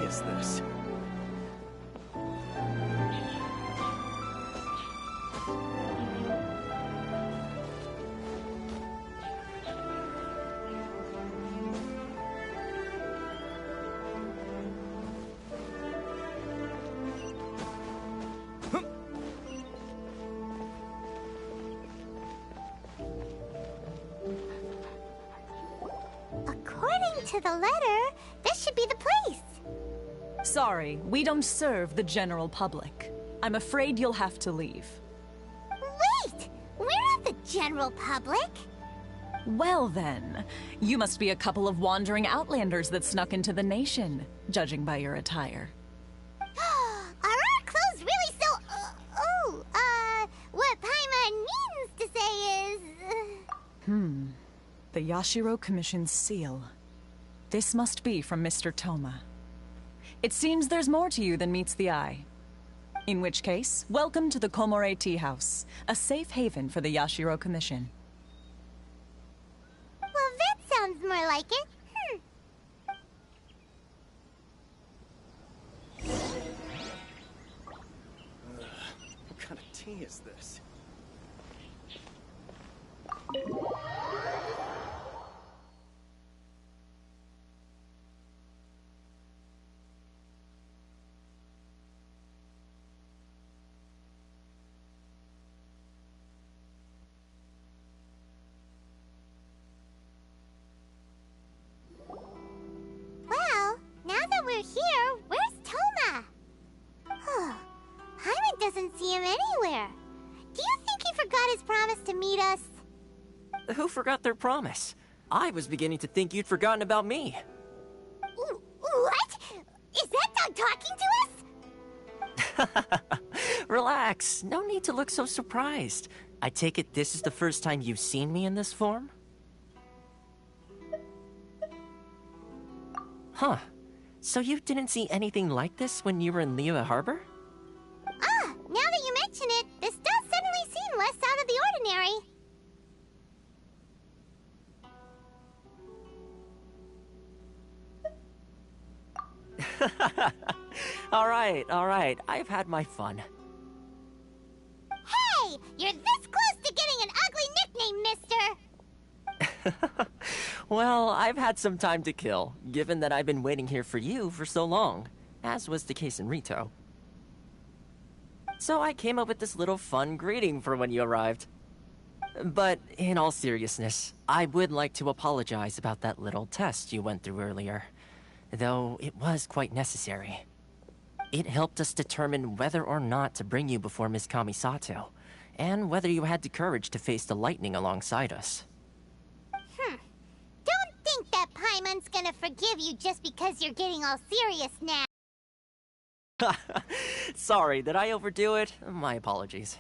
[SPEAKER 5] Is this?
[SPEAKER 3] According to the letter, this should be the place.
[SPEAKER 20] Sorry, we don't serve the general public. I'm afraid you'll have to leave.
[SPEAKER 3] Wait! We're not the general public.
[SPEAKER 20] Well then, you must be a couple of wandering outlanders that snuck into the nation, judging by your attire.
[SPEAKER 3] Are our clothes really so... what Paimon means to say is...
[SPEAKER 20] The Yashiro Commission's seal. This must be from Mr. Toma. It seems there's more to you than meets the eye. In which case, welcome to the Komore Tea House, a safe haven for the Yashiro Commission.
[SPEAKER 3] Well, that sounds more like it.
[SPEAKER 5] What kind of tea is this?
[SPEAKER 3] Well, now that we're here, where's Toma? Paimon doesn't see him anywhere. Do you think he forgot his promise to meet us?
[SPEAKER 23] Who forgot their promise? I was beginning to think you'd forgotten about me.
[SPEAKER 3] What? Is that dog talking to us?
[SPEAKER 23] Relax. No need to look so surprised. I take it this is the first time you've seen me in this form? Huh. So you didn't see anything like this when you were in Liyue Harbor?
[SPEAKER 3] Now that you mention it, this does suddenly seem less out of the ordinary.
[SPEAKER 23] All right. I've had my fun.
[SPEAKER 3] Hey! You're this close to getting an ugly nickname, mister!
[SPEAKER 23] Well, I've had some time to kill, given that I've been waiting here for you for so long, as was the case in Rito. So I came up with this little fun greeting for when you arrived. But in all seriousness, I would like to apologize about that little test you went through earlier, though it was quite necessary. It helped us determine whether or not to bring you before Miss Kamisato, and whether you had the courage to face the lightning alongside us.
[SPEAKER 3] Don't think that Paimon's gonna forgive you just because you're getting all serious now.
[SPEAKER 23] Sorry, did I overdo it? My apologies.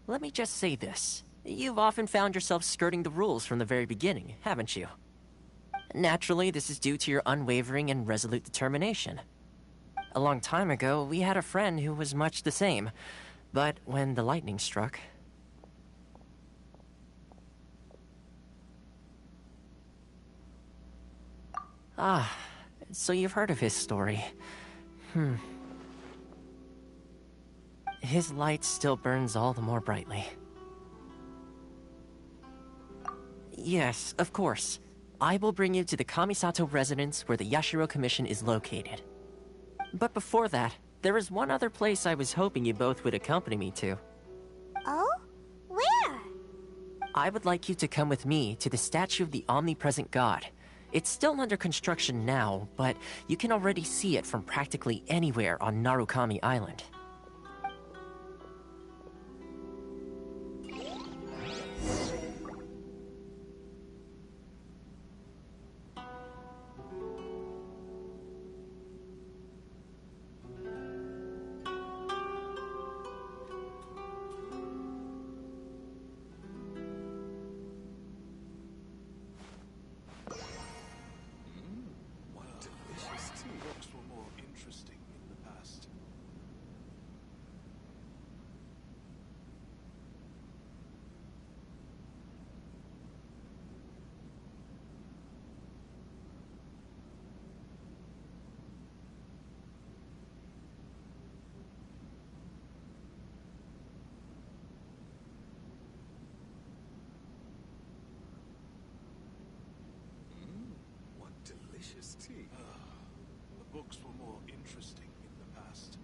[SPEAKER 23] Let me just say this. You've often found yourself skirting the rules from the very beginning, haven't you? Naturally, this is due to your unwavering and resolute determination. A long time ago, we had a friend who was much the same, but when the lightning struck... so you've heard of his story. His light still burns all the more brightly. Yes, of course. I will bring you to the Kamisato residence where the Yashiro Commission is located. But before that, there is one other place I was hoping you both would accompany me to.
[SPEAKER 3] Oh? Where?
[SPEAKER 23] I would like you to come with me to the statue of the omnipresent god. It's still under construction now, but you can already see it from practically anywhere on Narukami Island.
[SPEAKER 2] Books were more interesting in the past. What delicious tea. The books were more interesting in the past.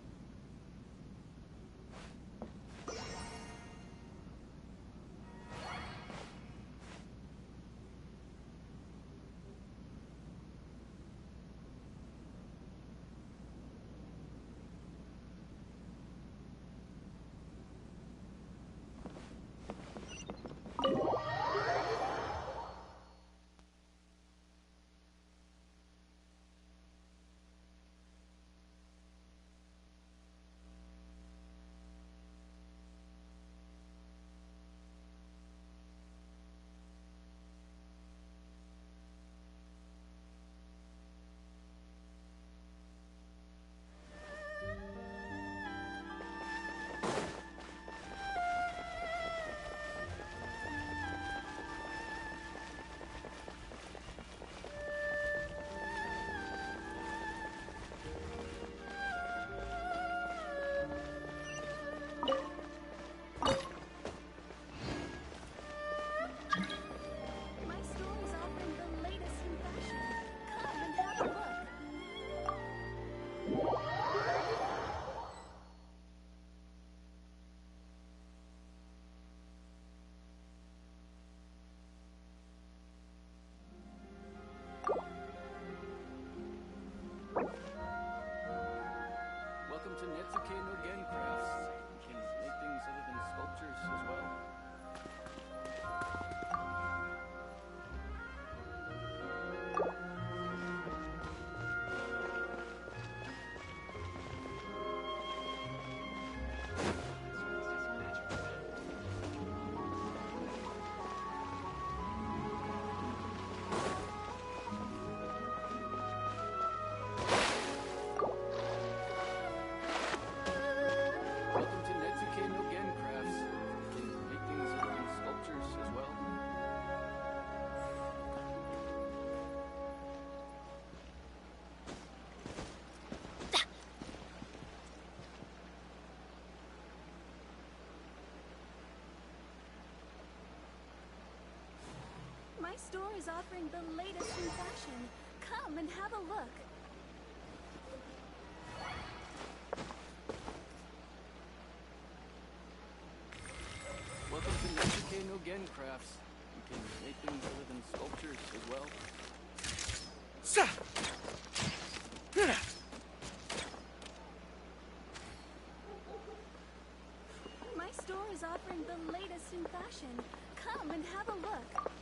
[SPEAKER 10] My store is offering the latest in fashion. Come and have a look.
[SPEAKER 11] Welcome to Natsuke no Gen Crafts. You can make things other than sculptures as well.
[SPEAKER 10] My store is offering the latest in fashion. Come and have a look.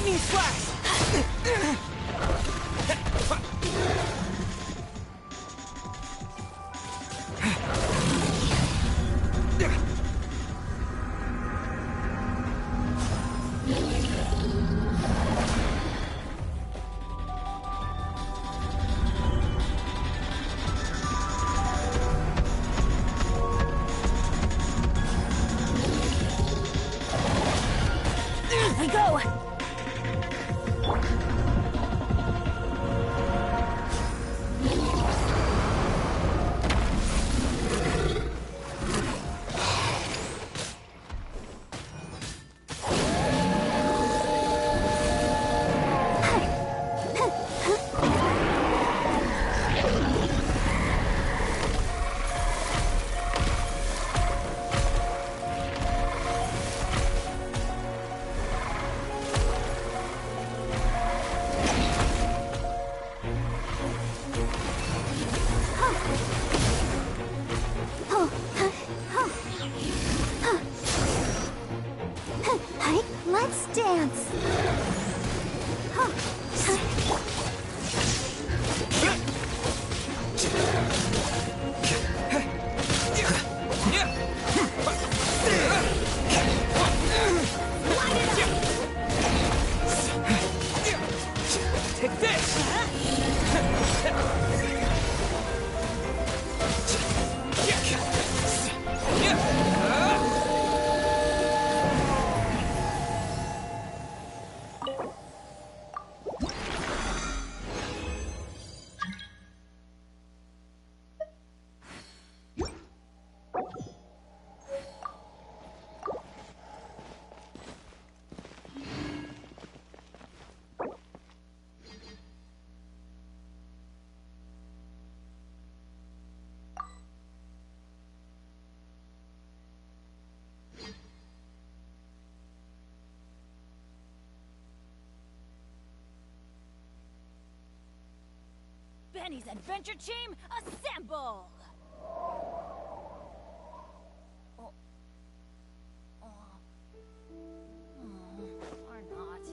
[SPEAKER 5] Lightning flash!
[SPEAKER 7] We go! Let's dance.
[SPEAKER 5] Take this!
[SPEAKER 10] Benny's adventure team, assemble! Or not.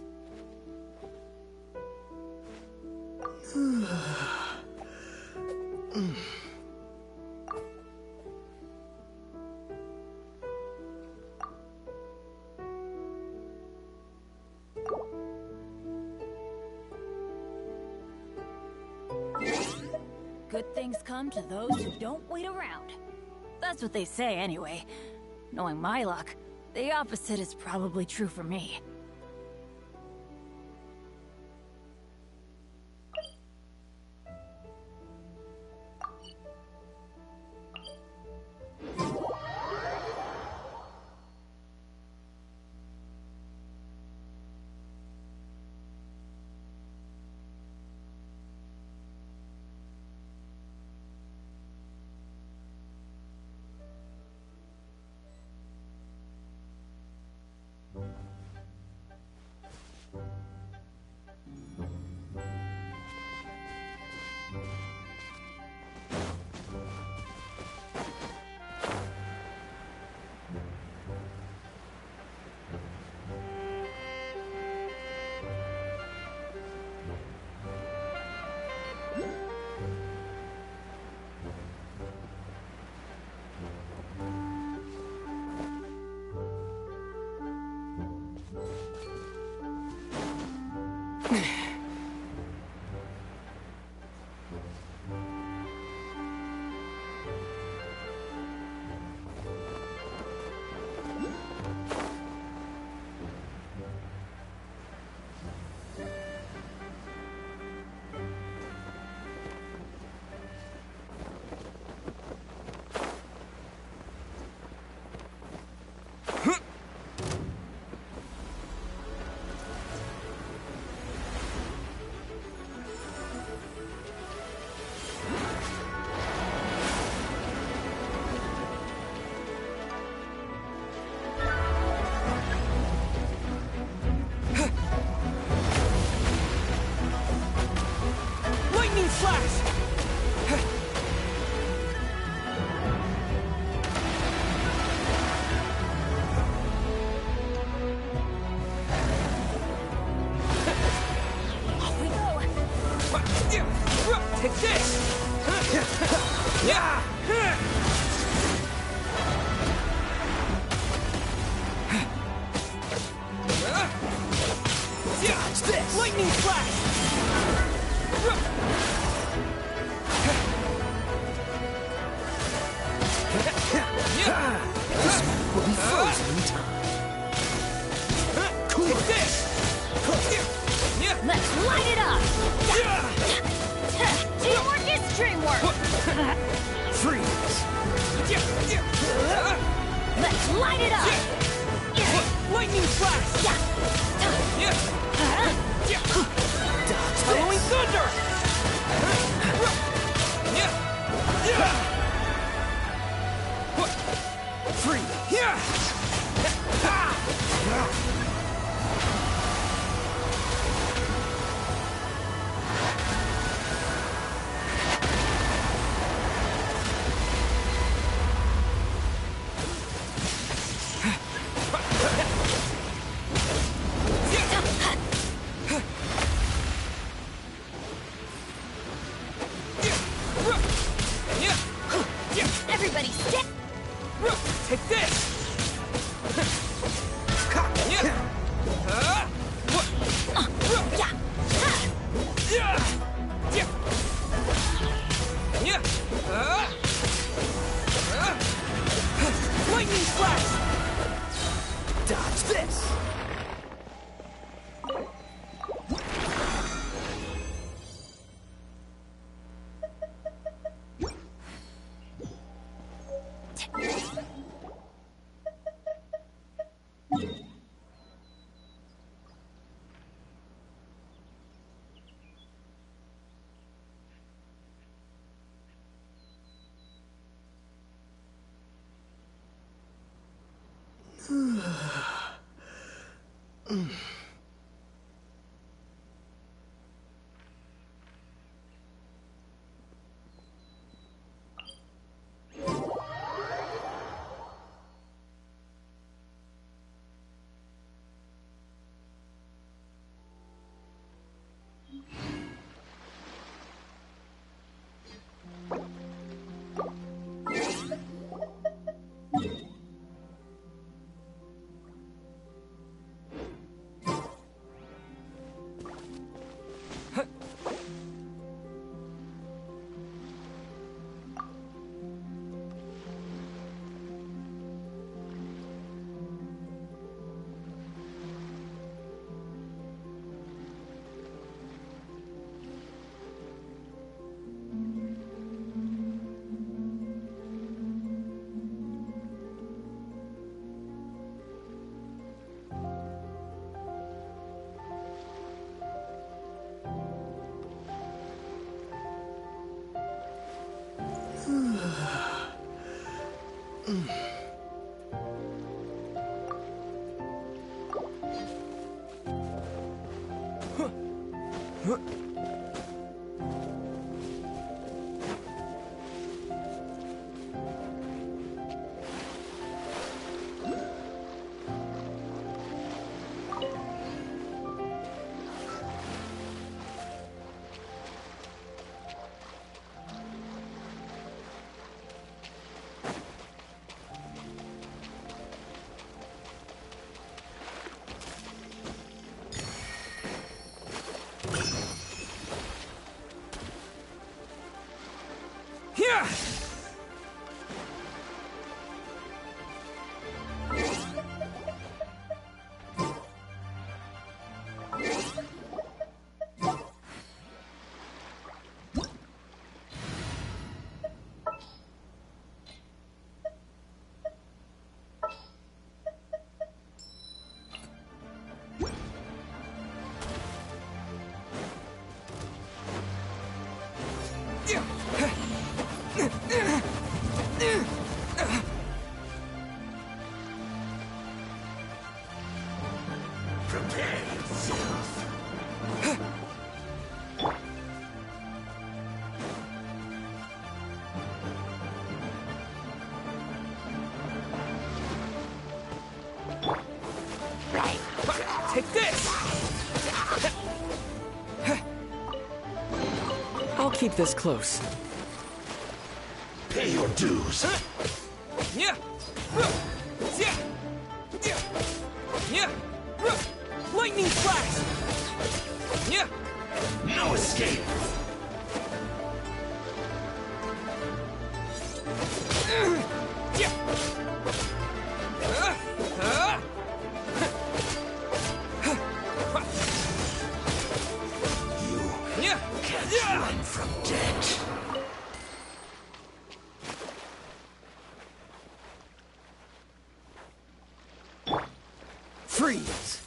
[SPEAKER 10] Good things come to those who don't wait around. That's what they say anyway. Knowing my luck, the opposite is probably true for me.
[SPEAKER 15] Take this! Yeah! Dodge this! Lightning flash!
[SPEAKER 9] This will be frozen in time.
[SPEAKER 15] Cool this!
[SPEAKER 10] Let's light it up! Teamwork is dreamwork!
[SPEAKER 9] Freeze!
[SPEAKER 10] Let's light it up!
[SPEAKER 15] Lightning flash!
[SPEAKER 9] Dodge
[SPEAKER 15] Following
[SPEAKER 9] this!
[SPEAKER 15] thunder!
[SPEAKER 9] Freeze!
[SPEAKER 10] Everybody stick!
[SPEAKER 15] Take this! Lightning flash!
[SPEAKER 9] Dodge this!
[SPEAKER 11] keep this close.
[SPEAKER 2] Pay your dues.
[SPEAKER 11] Yeah. Lightning flash. Yeah.
[SPEAKER 2] No escape. Run from death.
[SPEAKER 11] Freeze.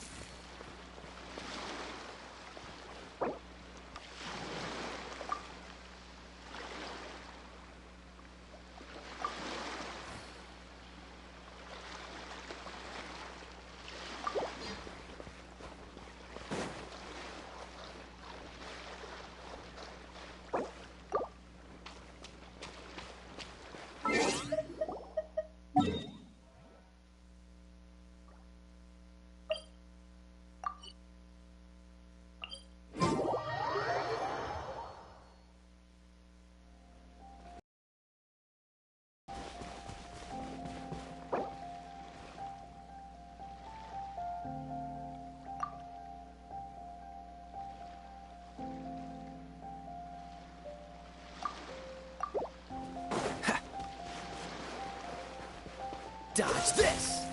[SPEAKER 11] Dodge this!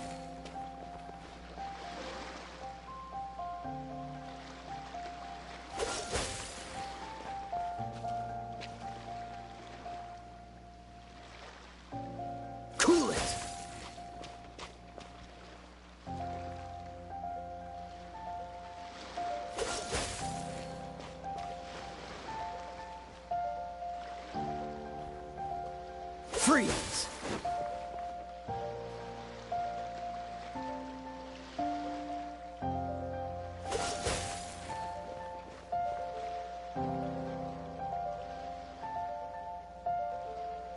[SPEAKER 11] Cool it! Freeze!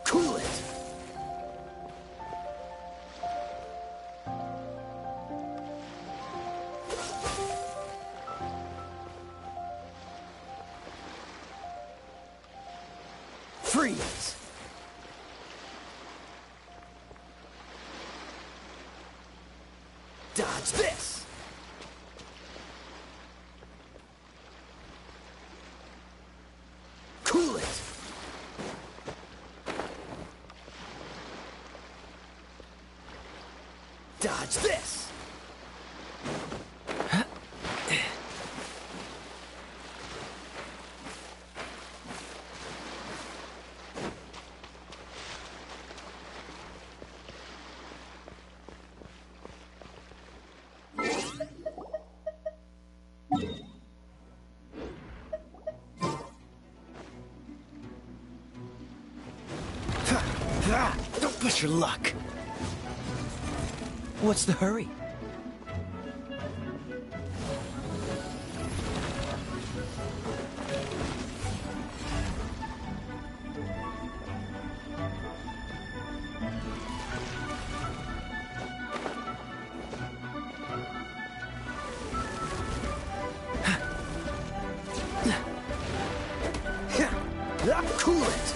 [SPEAKER 11] Cool it! Freeze! Dodge this! Cool it! Dodge this! Don't push your luck. What's the hurry? Cool it!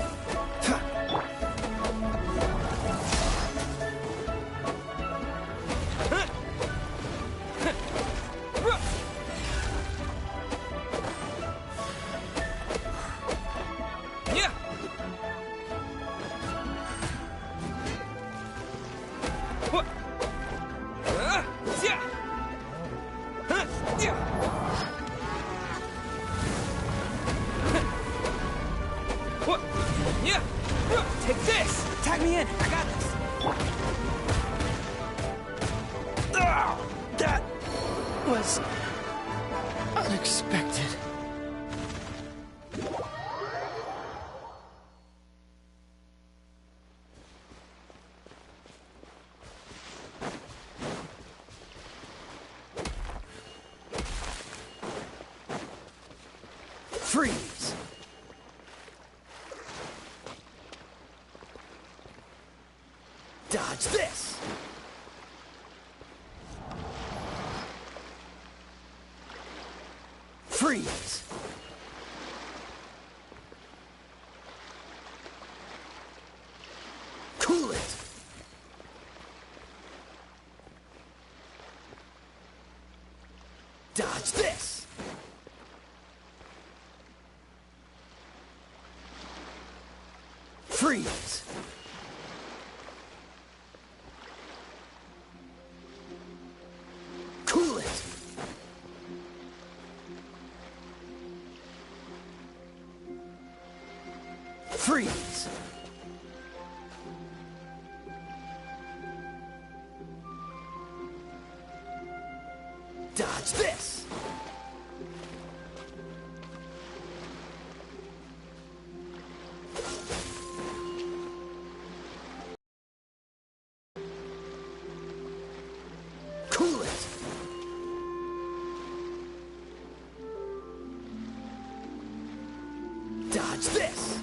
[SPEAKER 11] Take this! Tag me in! I got this!
[SPEAKER 9] That was unexpected.
[SPEAKER 11] Freeze! Dodge this! Freeze!
[SPEAKER 1] Dodge this! Freeze! Cool it! Freeze! Dodge this! Cool it! Dodge this!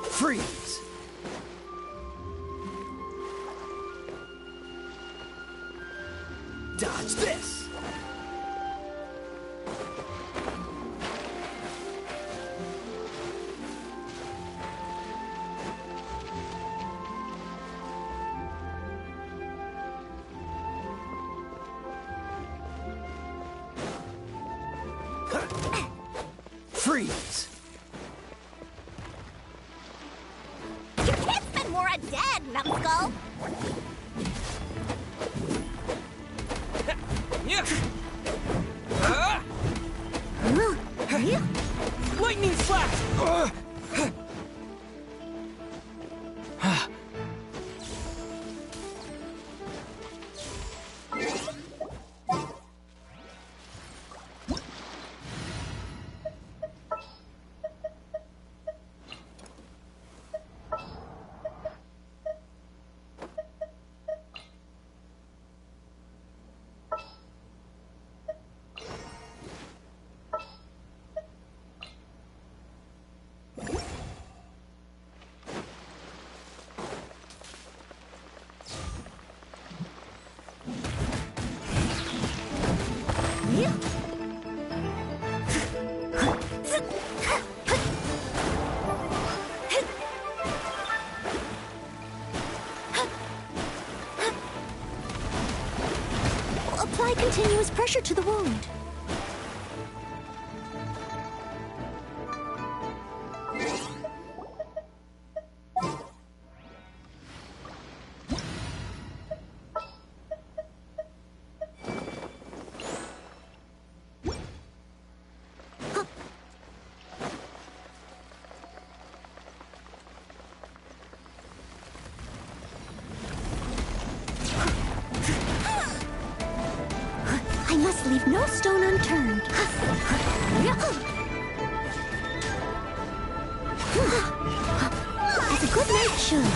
[SPEAKER 1] Freeze! Dodge this! Freeze!
[SPEAKER 7] You can't spend more on Dad, numbskull!
[SPEAKER 1] Lightning slash!
[SPEAKER 7] Apply continuous pressure to the wound. I must leave no stone unturned. As a good knight should.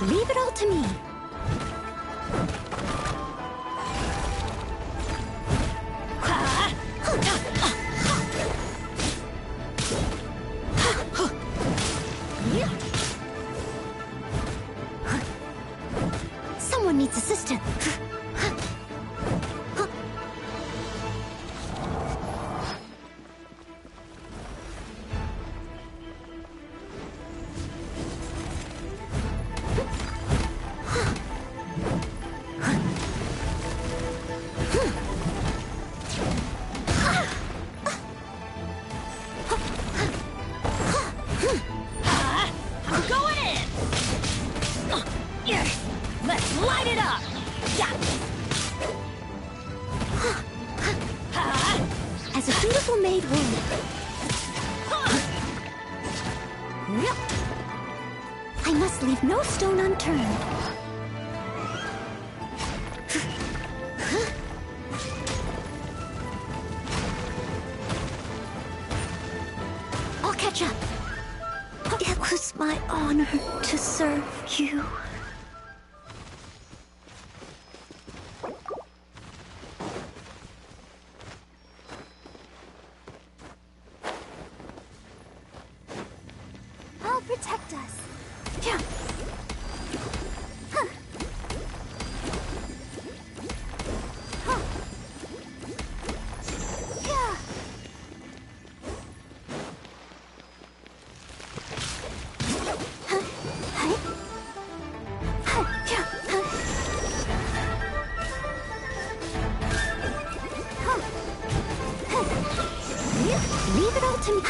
[SPEAKER 7] Leave it all to me. Someone needs assistance.
[SPEAKER 10] Let's light it up!
[SPEAKER 7] As a dutiful maid would. must leave no stone unturned. I'll catch up. It was my honor to serve you.
[SPEAKER 13] I'll protect us.
[SPEAKER 7] Yeah.
[SPEAKER 13] Huh. Huh. Yeah.
[SPEAKER 7] Leave it all to me.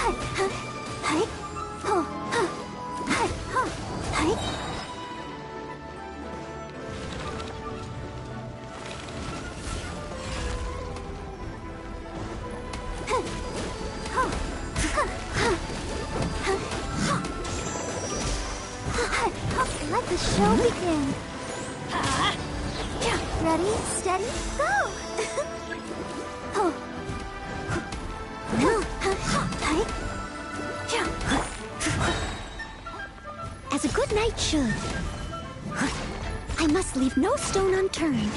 [SPEAKER 13] Let the show begin. Ready, steady, go!
[SPEAKER 7] As a good knight should. I must leave no stone unturned.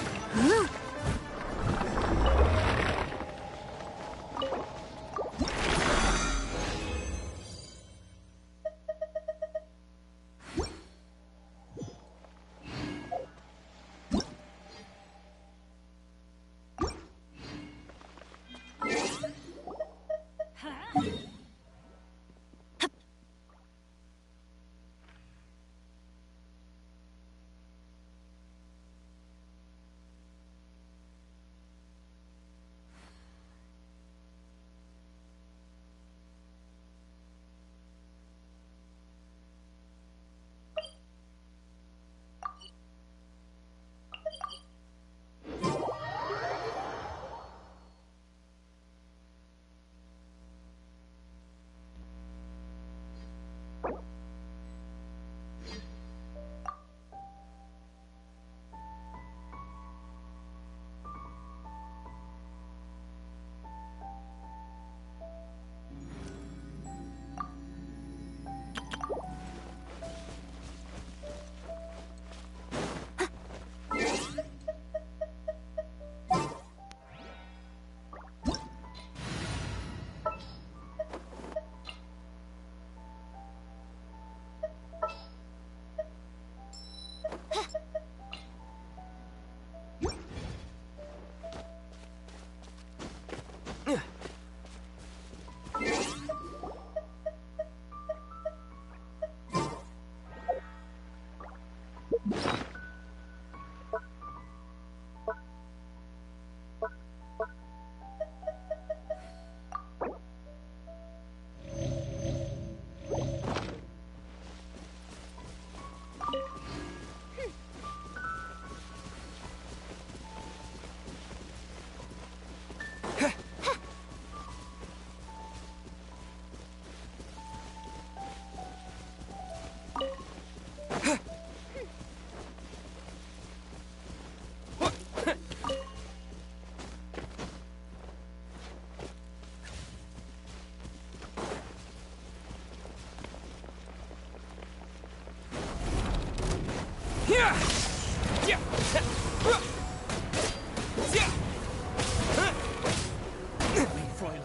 [SPEAKER 15] Fräulein,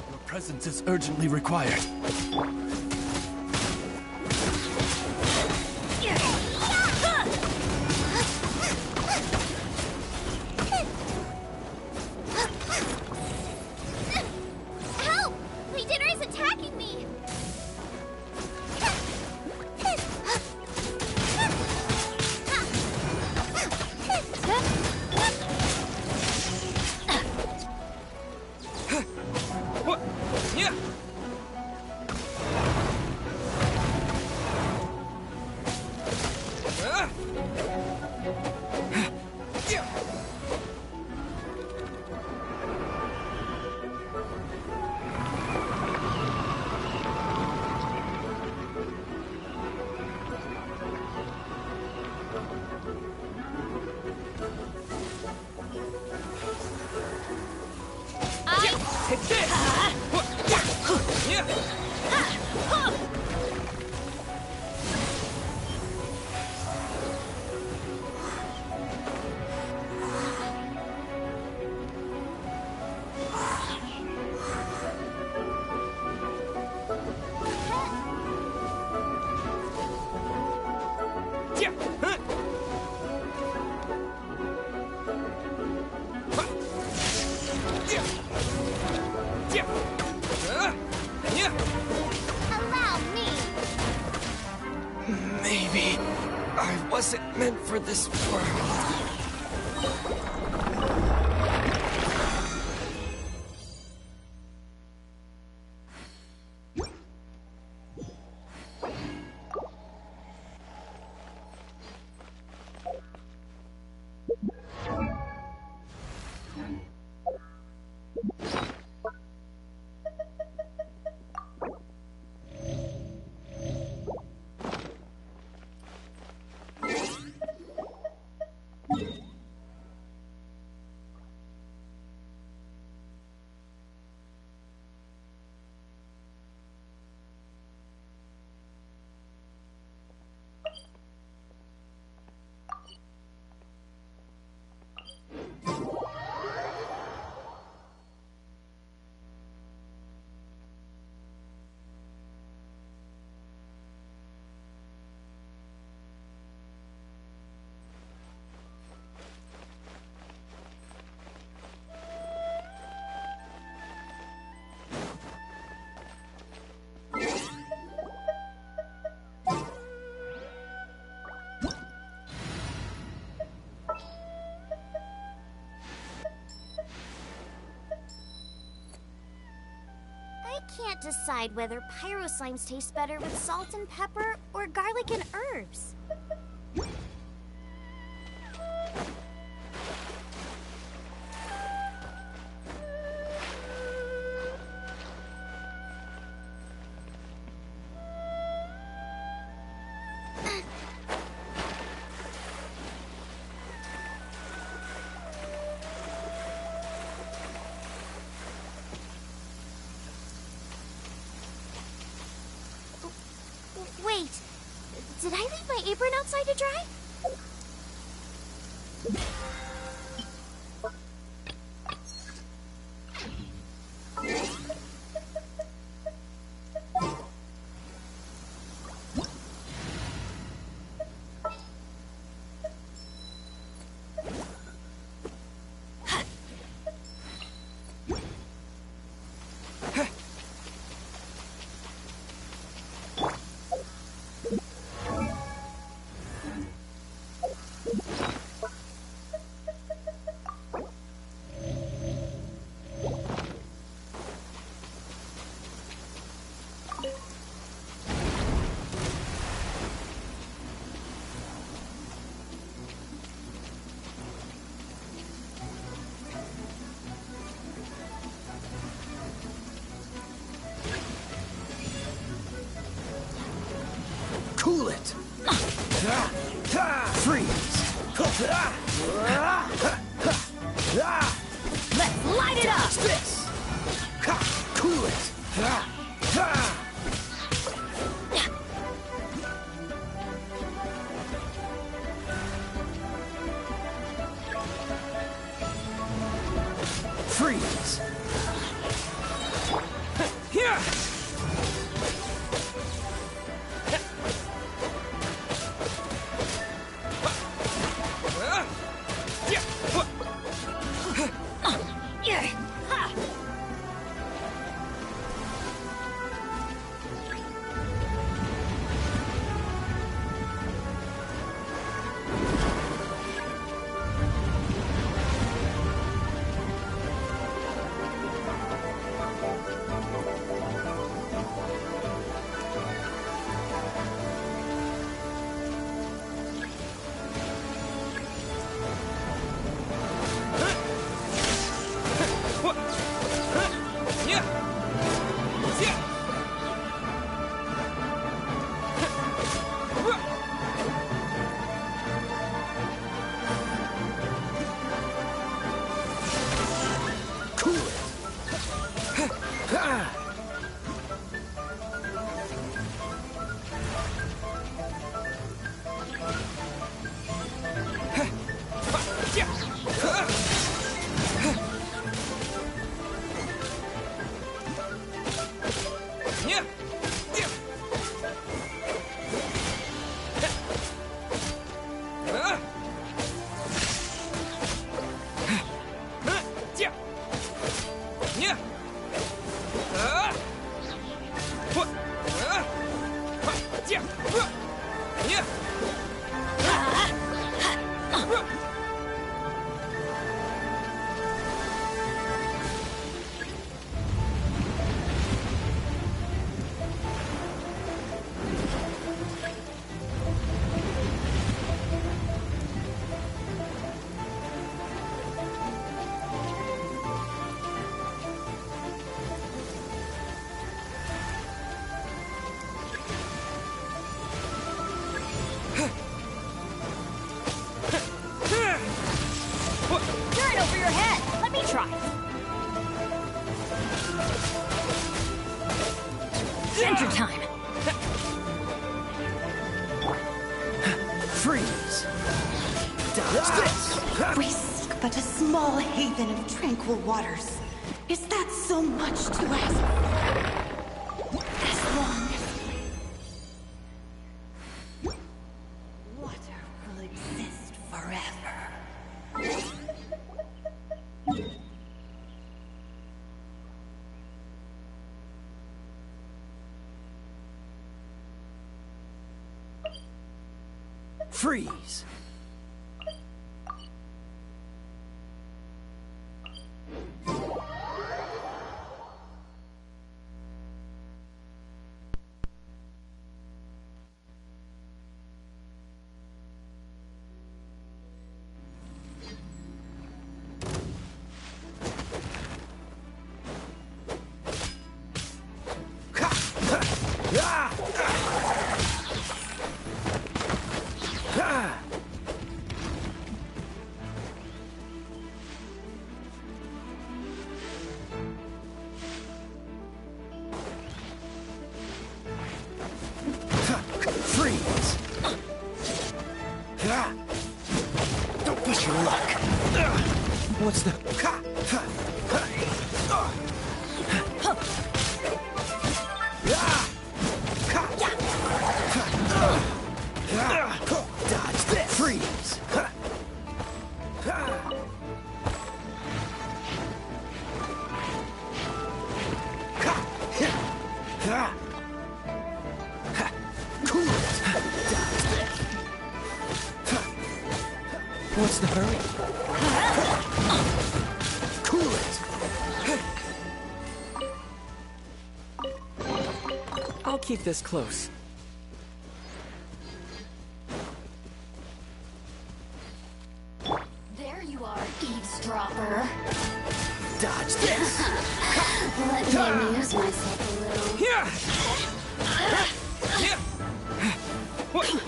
[SPEAKER 15] your presence is urgently required.
[SPEAKER 3] Help! Leader is attacking me!
[SPEAKER 1] Maybe I wasn't meant for this world.
[SPEAKER 7] I can't decide whether pyro slimes taste better with salt and pepper or garlic and herbs. Wait, did I leave my apron outside to dry?
[SPEAKER 1] Cool it! Freeze!
[SPEAKER 10] Let's light it up!
[SPEAKER 1] This! Cool it! Freeze! Here! Freeze! Dodge this!
[SPEAKER 16] We seek but a small haven of tranquil waters. Is that so much to ask? As long as water will exist forever.
[SPEAKER 1] Freeze! Freeze! Don't push your luck. What's the... Dodge this! Freeze! What's the hurry? Cool it! I'll keep this close.
[SPEAKER 19] There you are, eavesdropper.
[SPEAKER 1] Dodge this!
[SPEAKER 19] Let me amuse myself a little.
[SPEAKER 1] Here!
[SPEAKER 19] Blink!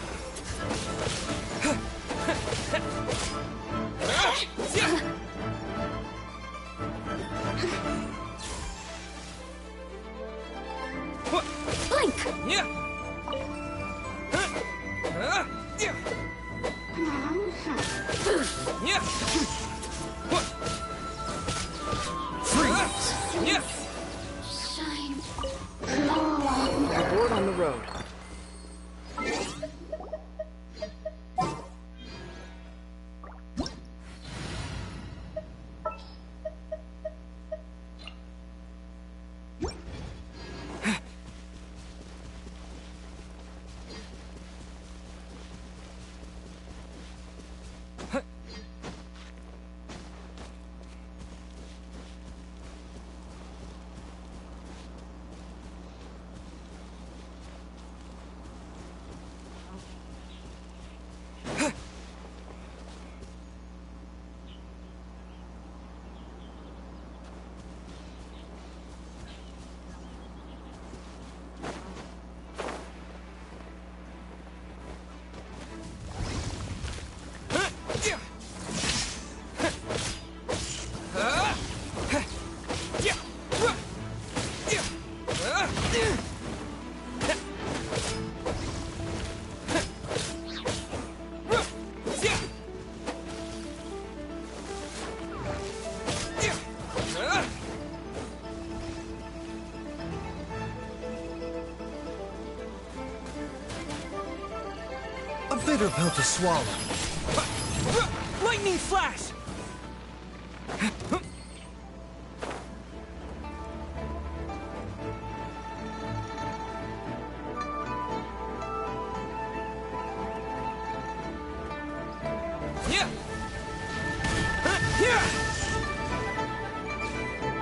[SPEAKER 1] Freeze!
[SPEAKER 19] Shine.
[SPEAKER 1] Abort on the road. A bitter pill to swallow. Lightning flash!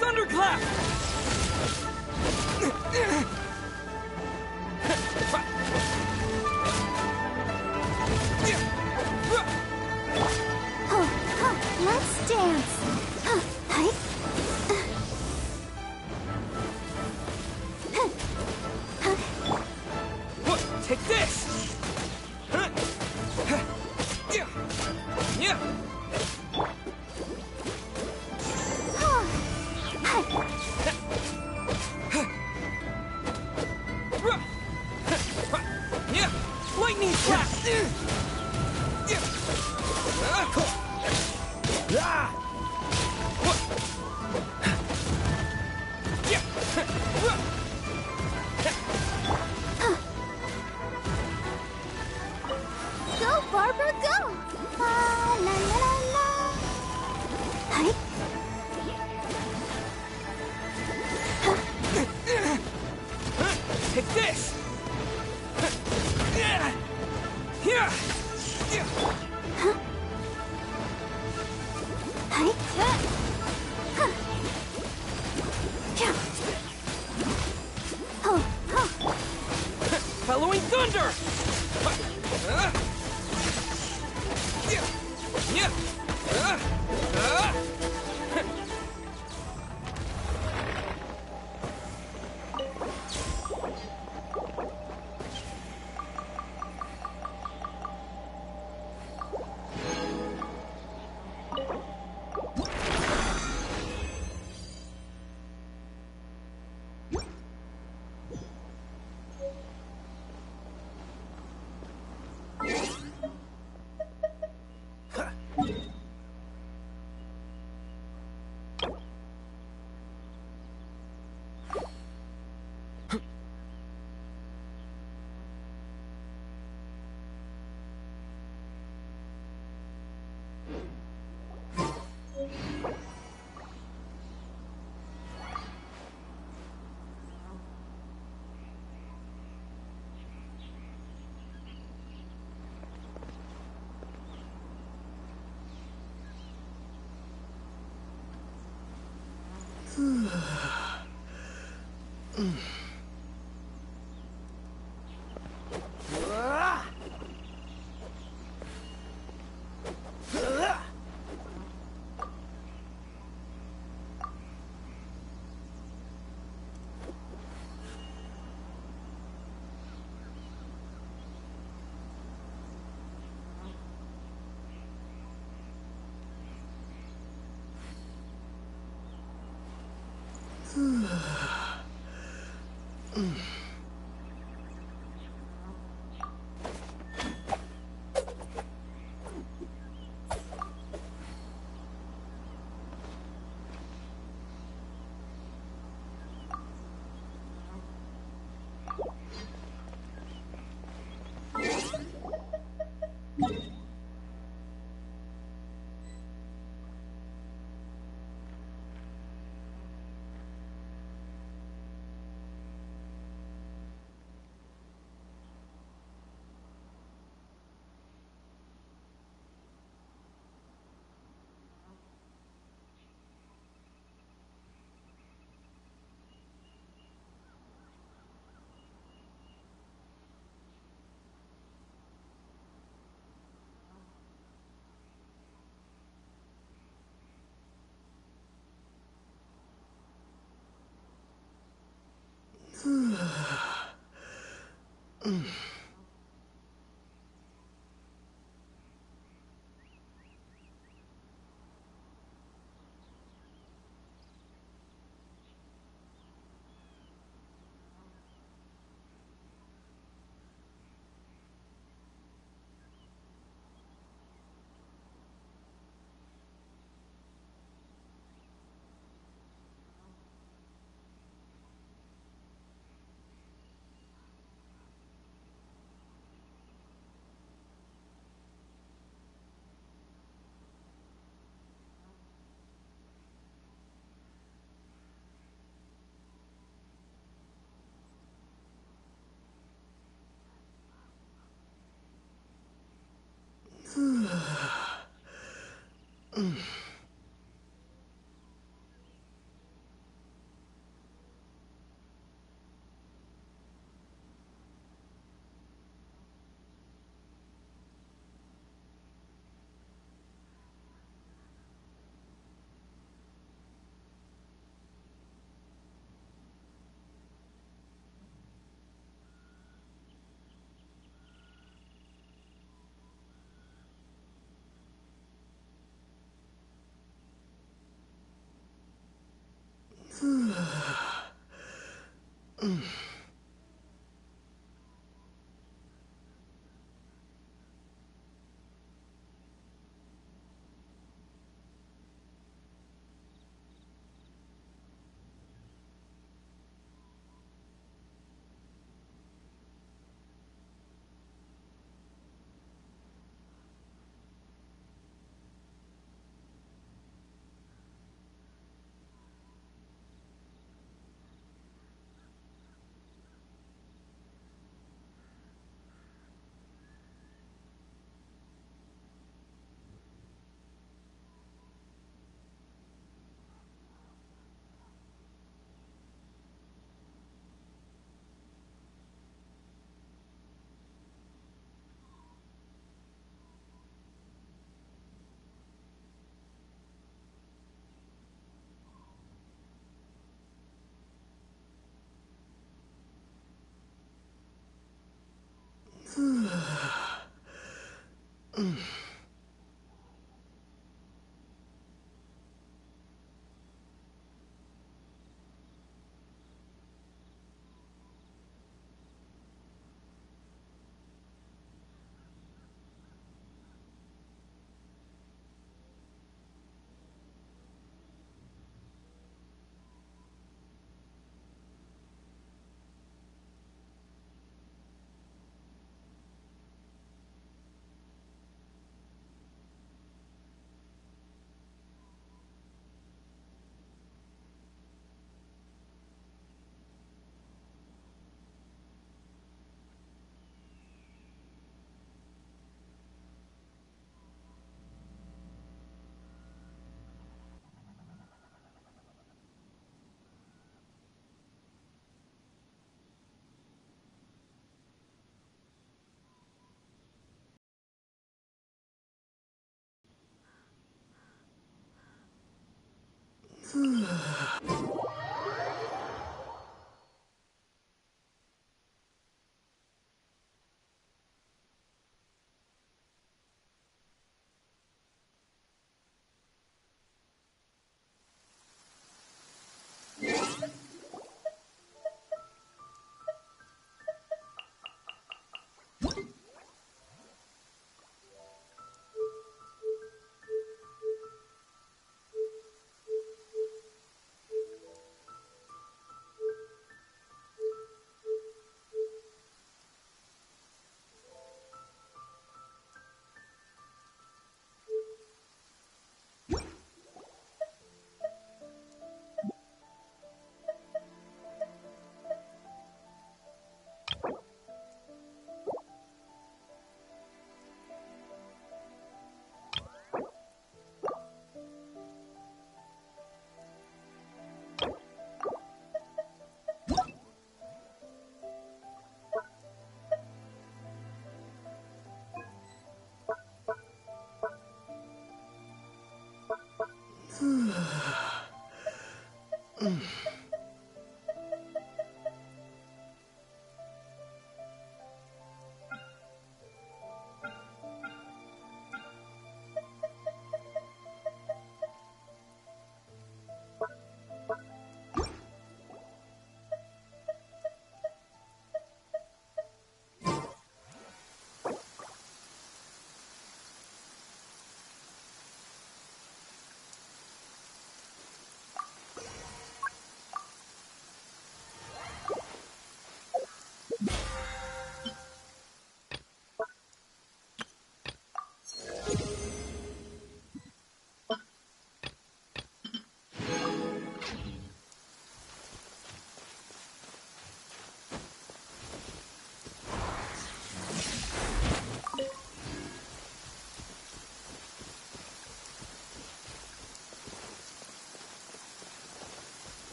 [SPEAKER 1] Thunderclap!
[SPEAKER 7] Let's dance.
[SPEAKER 1] Take this! Lightning flash!
[SPEAKER 3] Go, Barbara, go! La la la la. Hi.
[SPEAKER 1] Take this! Here! Following thunder!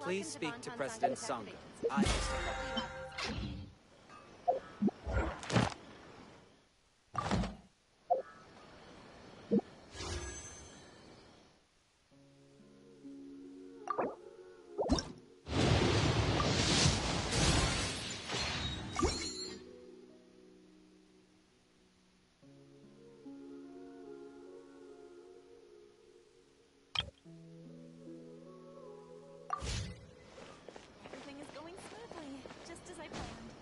[SPEAKER 1] Please speak to President Sangha. I
[SPEAKER 20] Everything is going smoothly, just as I planned.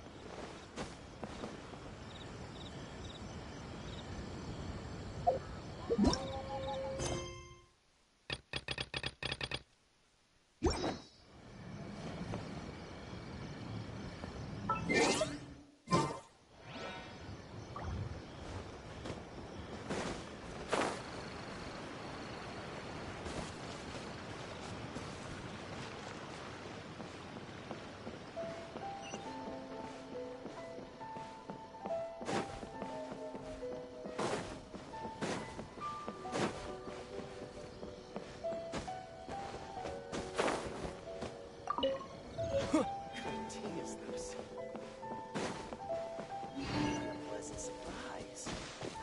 [SPEAKER 1] tea is this? What a pleasant surprise.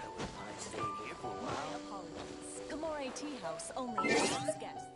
[SPEAKER 1] I wouldn't mind staying here for a while.
[SPEAKER 20] Apologies. Gamore Tea House only accepts guests.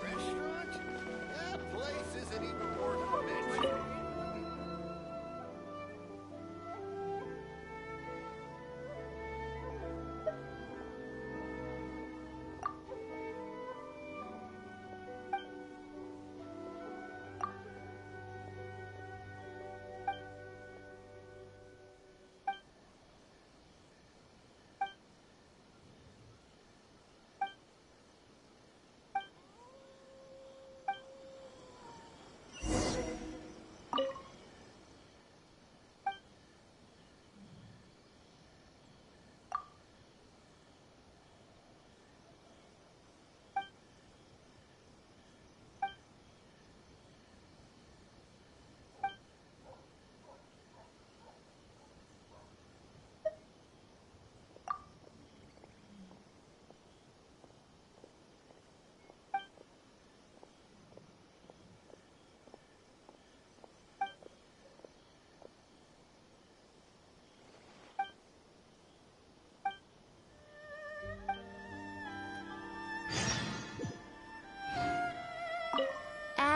[SPEAKER 12] Restaurant? That place isn't even worth mentioning.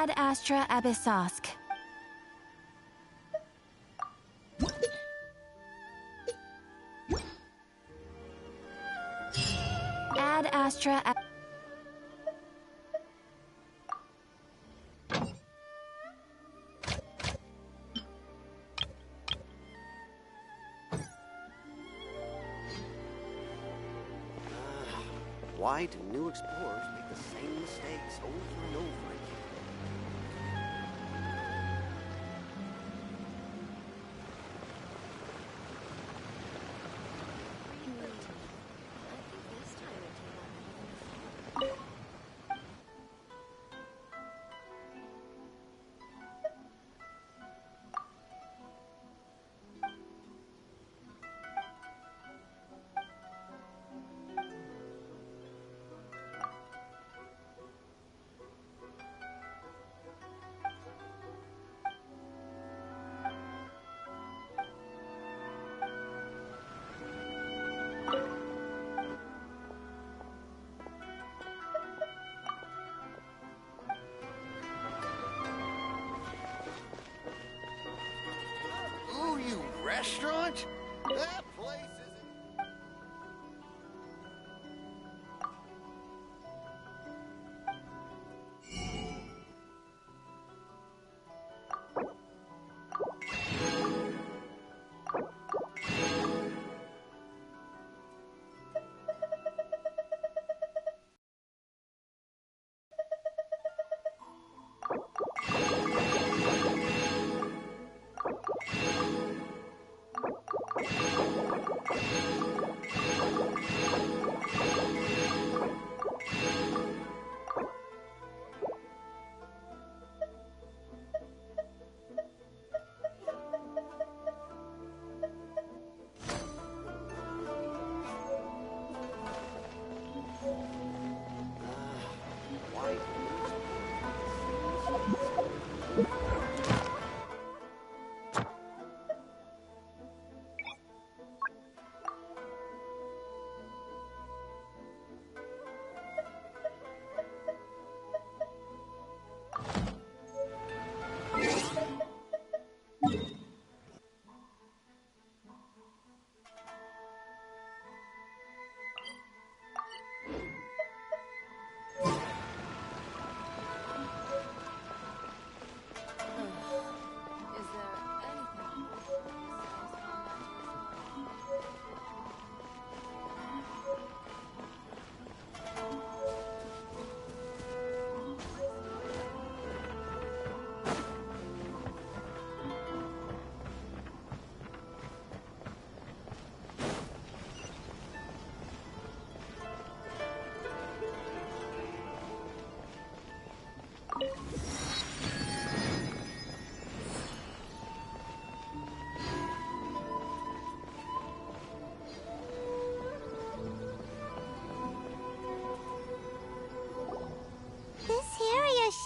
[SPEAKER 18] Ad Astra Abyssosk. Ad Astra
[SPEAKER 4] Why do new explorers make the same mistakes over and over again?
[SPEAKER 12] restaurant? That place isn't...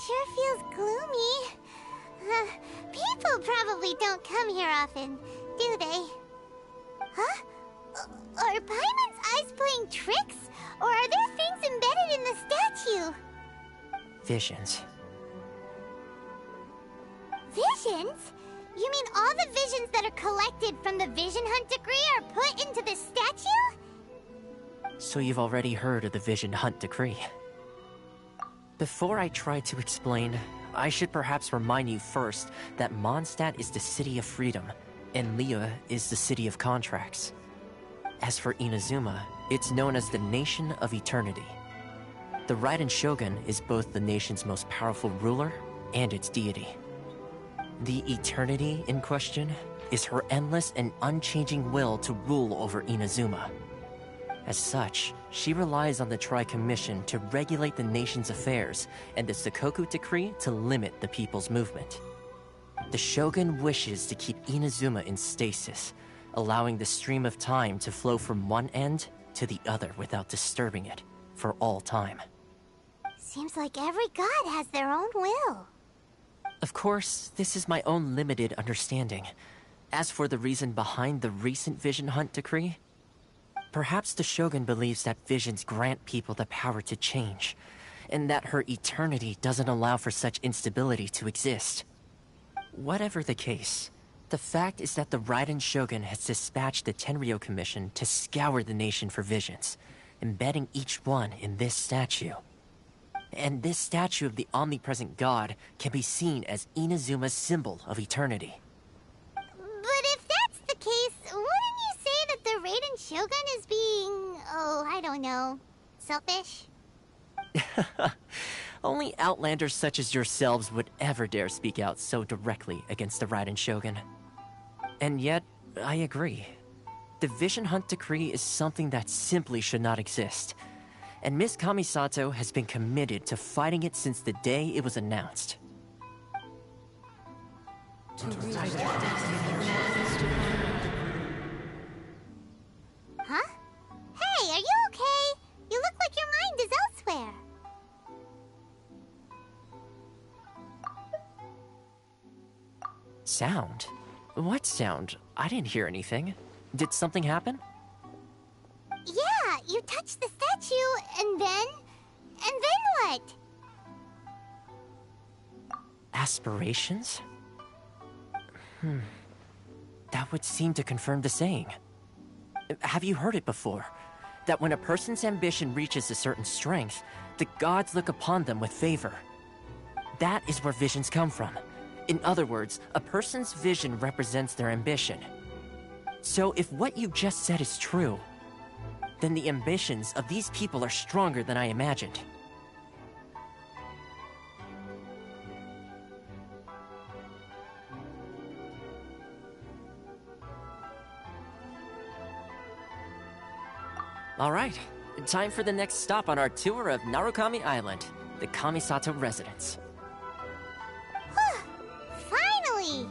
[SPEAKER 3] Sure feels gloomy. People probably don't come here often, do they? Huh? Are Paimon's eyes playing tricks? Or are there things embedded in the statue?
[SPEAKER 23] Visions.
[SPEAKER 3] Visions? You mean all the visions that are collected from the Vision Hunt decree are put into this statue?
[SPEAKER 23] So you've already heard of the Vision Hunt decree. Before I try to explain, I should perhaps remind you first that Mondstadt is the city of freedom, and Liyue is the city of contracts. As for Inazuma, it's known as the Nation of Eternity. The Raiden Shogun is both the nation's most powerful ruler and its deity. The Eternity in question is her endless and unchanging will to rule over Inazuma. As such, she relies on the Tri-Commission to regulate the nation's affairs and the Sakoku Decree to limit the people's movement. The Shogun wishes to keep Inazuma in stasis, allowing the stream of time to flow from one end to the other without disturbing it for all time.
[SPEAKER 3] Seems like every god has their own will.
[SPEAKER 23] Of course, this is my own limited understanding. As for the reason behind the recent Vision Hunt decree, perhaps the Shogun believes that visions grant people the power to change, and that her eternity doesn't allow for such instability to exist. Whatever the case, the fact is that the Raiden Shogun has dispatched the Tenryou Commission to scour the nation for visions, embedding each one in this statue. And this statue of the omnipresent god can be seen as Inazuma's symbol of eternity.
[SPEAKER 3] But if that's the case, wouldn't you say that the Raiden Shogun is being, I don't know, selfish?
[SPEAKER 23] Only outlanders such as yourselves would ever dare speak out so directly against the Raiden Shogun. And yet, I agree. The Vision Hunt decree is something that simply should not exist. And Miss Kamisato has been committed to fighting it since the day it was announced.
[SPEAKER 3] Huh? Hey, are you okay? You look like your mind is elsewhere.
[SPEAKER 23] Sound? What sound? I didn't hear anything. Did something happen?
[SPEAKER 3] Yeah, you touched the statue, and then what?
[SPEAKER 23] Aspirations? That would seem to confirm the saying. Have you heard it before? That when a person's ambition reaches a certain strength, the gods look upon them with favor. That is where visions come from. In other words, a person's vision represents their ambition. So if what you just said is true, then the ambitions of these people are stronger than I imagined. Alright, time for the next stop on our tour of Narukami Island, the Kamisato residence.
[SPEAKER 3] Finally!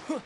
[SPEAKER 2] Why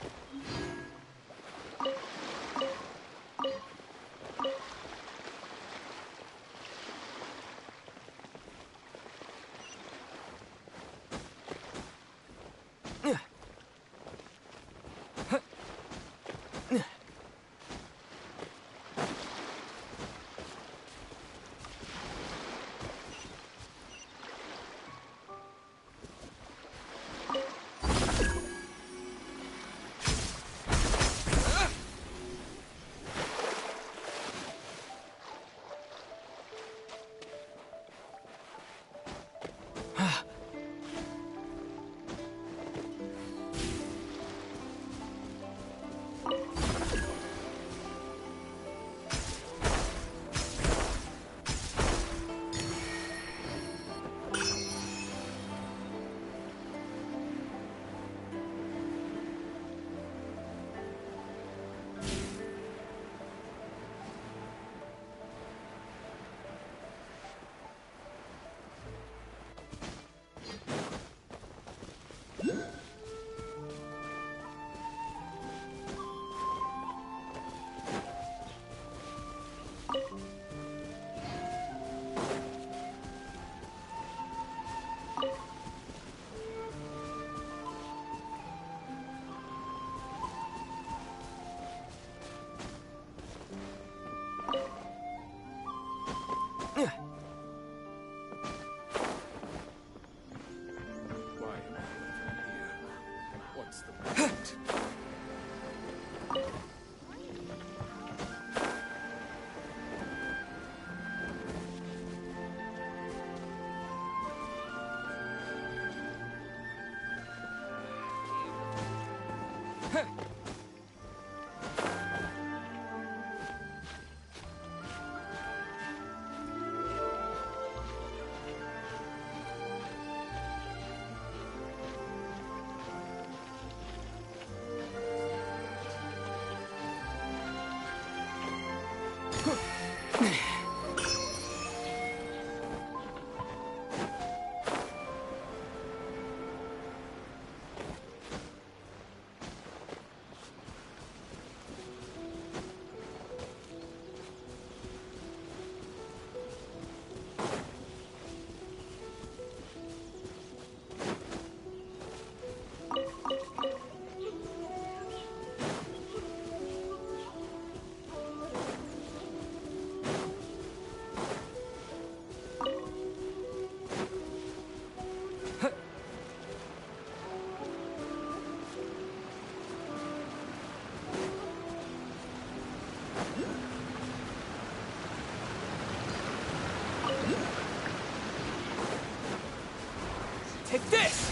[SPEAKER 2] am I even here? What's the point?
[SPEAKER 5] Take this!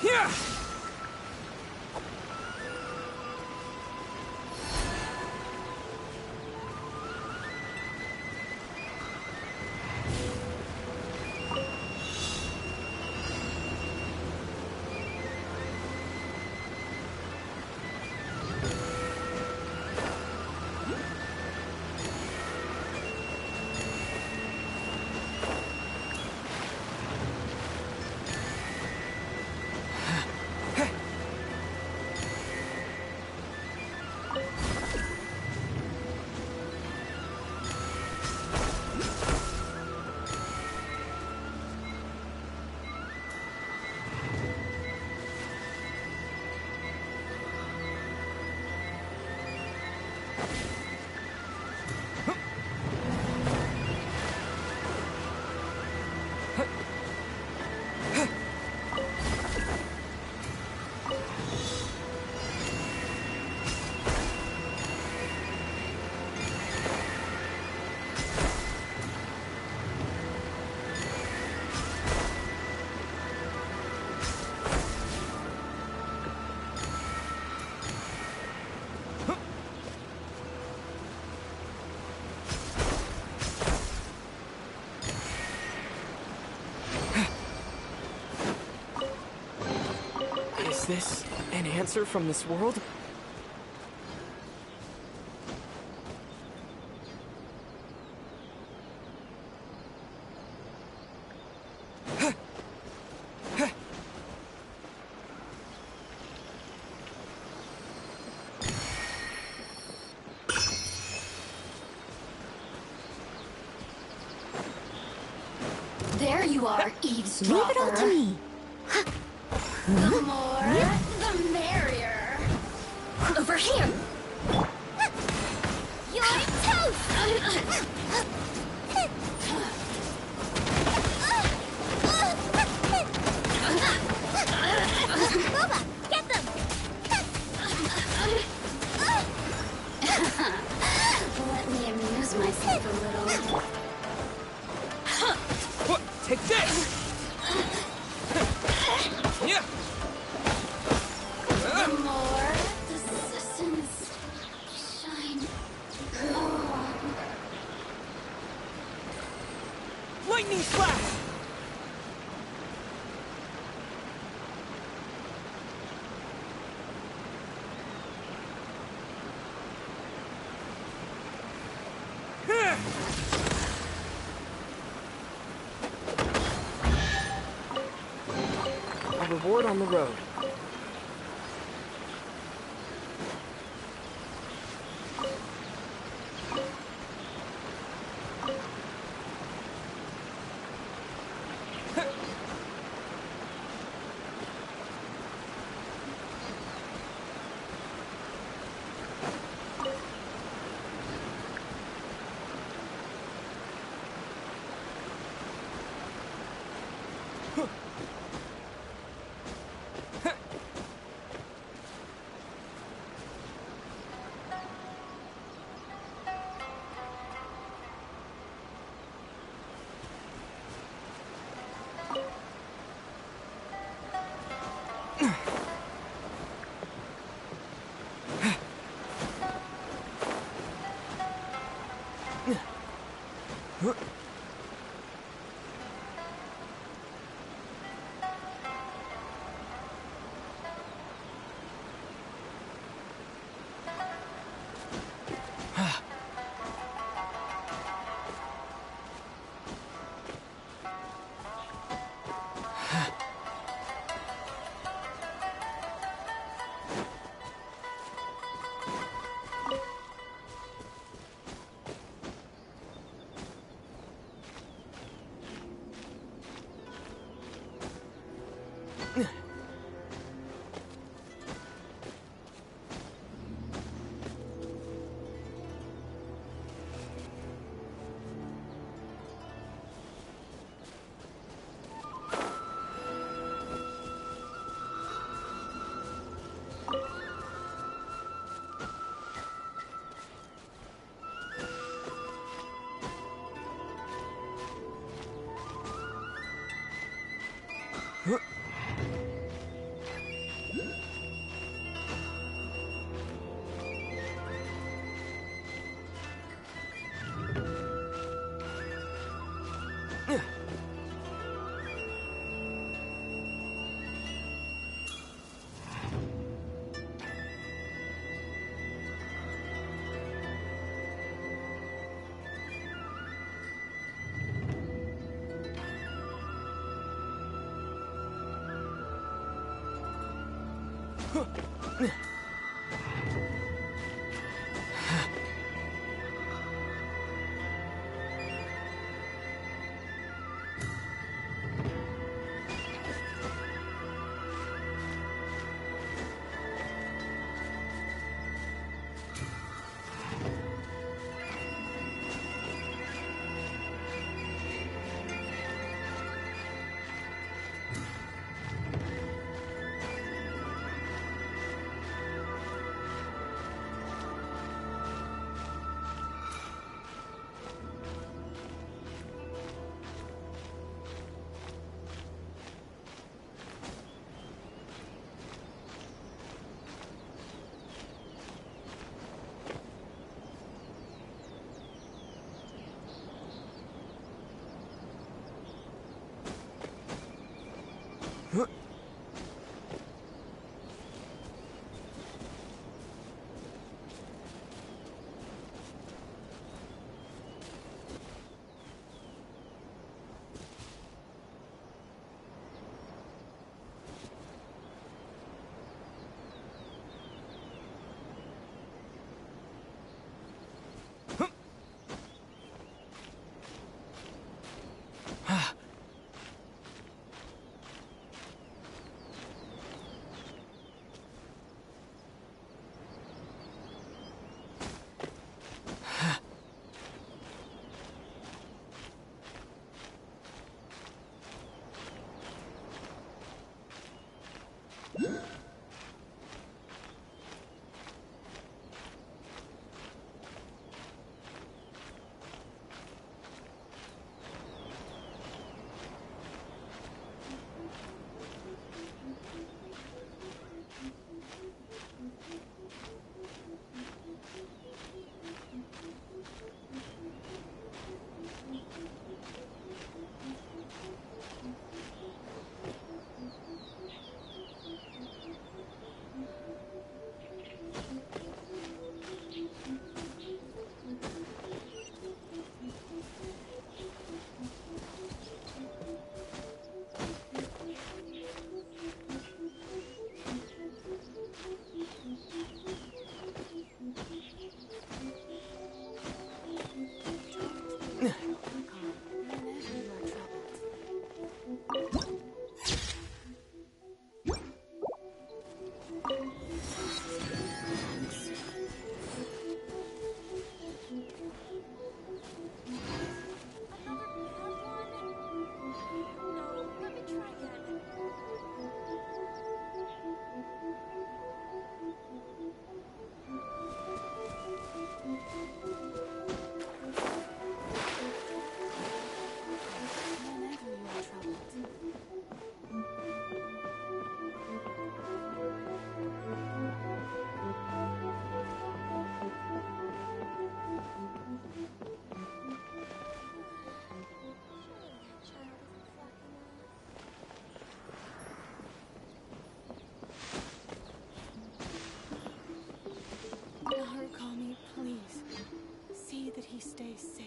[SPEAKER 5] Here! Is this an answer from this world?
[SPEAKER 19] There you are, eavesdropper.
[SPEAKER 13] Leave it all to me.
[SPEAKER 19] The more, the merrier. Over here.
[SPEAKER 3] You're toast! Boba, get them!
[SPEAKER 19] Let me amuse myself a little.
[SPEAKER 5] Take this! Yeah.
[SPEAKER 19] The more the citizens shine.
[SPEAKER 5] Lightning slash! A reward on the road.
[SPEAKER 20] did he stay safe?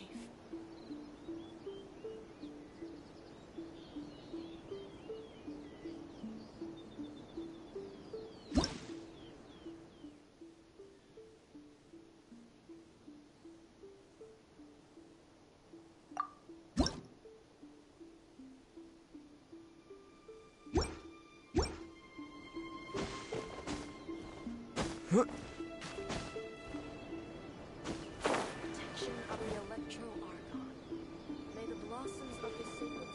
[SPEAKER 18] Protection of the Electro Argon. May the blossoms of the sacred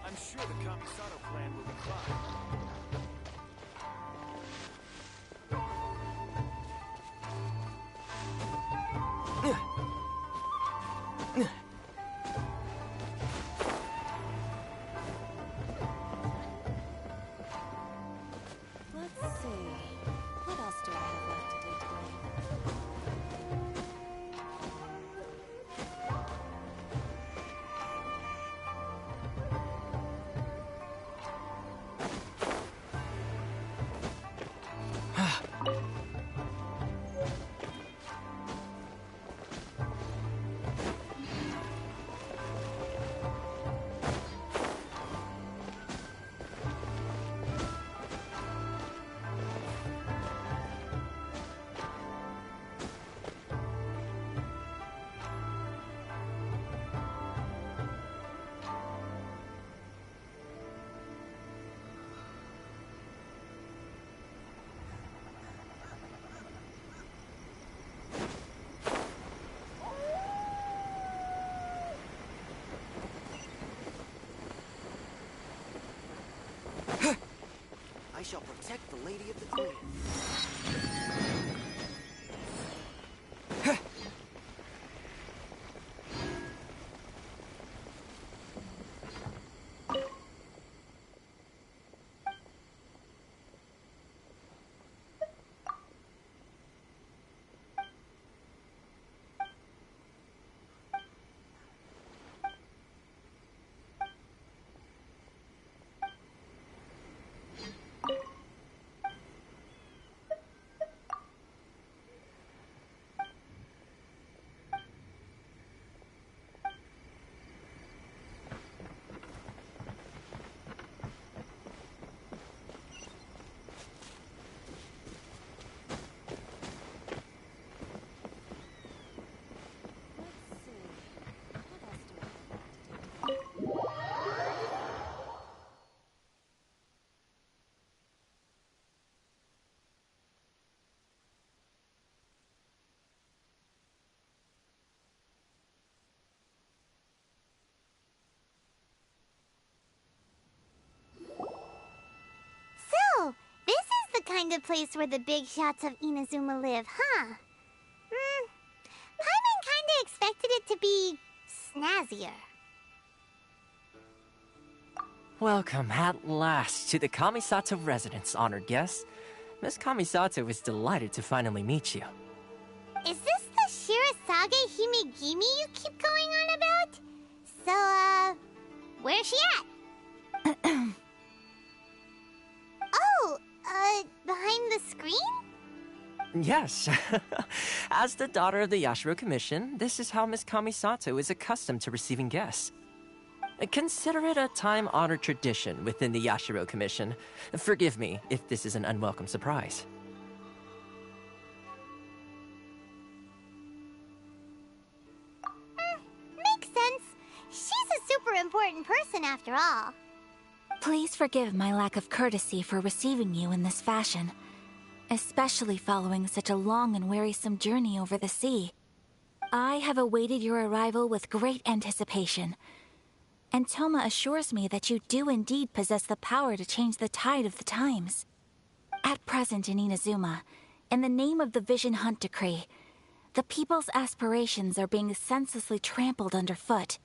[SPEAKER 1] I'm sure the Kamisato plan will be fine.
[SPEAKER 20] Let's see. What else do I have left to do today?
[SPEAKER 4] I shall protect the Lady of the Clan.
[SPEAKER 3] kind of place where the big shots of Inazuma live, huh? Paimon kinda expected it to be snazzier.
[SPEAKER 23] Welcome at last to the Kamisato residence, honored guests. Miss Kamisato is delighted to finally meet you.
[SPEAKER 3] Is this the Shirazage Himegimi you keep going on about? So, where's she at? Behind the screen?
[SPEAKER 23] Yes. As the daughter of the Yashiro Commission, this is how Miss Kamisato is accustomed to receiving guests. Consider it a time-honored tradition within the Yashiro Commission. Forgive me if this is an unwelcome surprise.
[SPEAKER 3] Makes sense. She's a super important person after all.
[SPEAKER 7] Please forgive my lack of courtesy for receiving you in this fashion, especially following such a long and wearisome journey over the sea. I have awaited your arrival with great anticipation, and Toma assures me that you do indeed possess the power to change the tide of the times. At present in Inazuma, in the name of the Vision Hunt Decree, the people's aspirations are being senselessly trampled underfoot.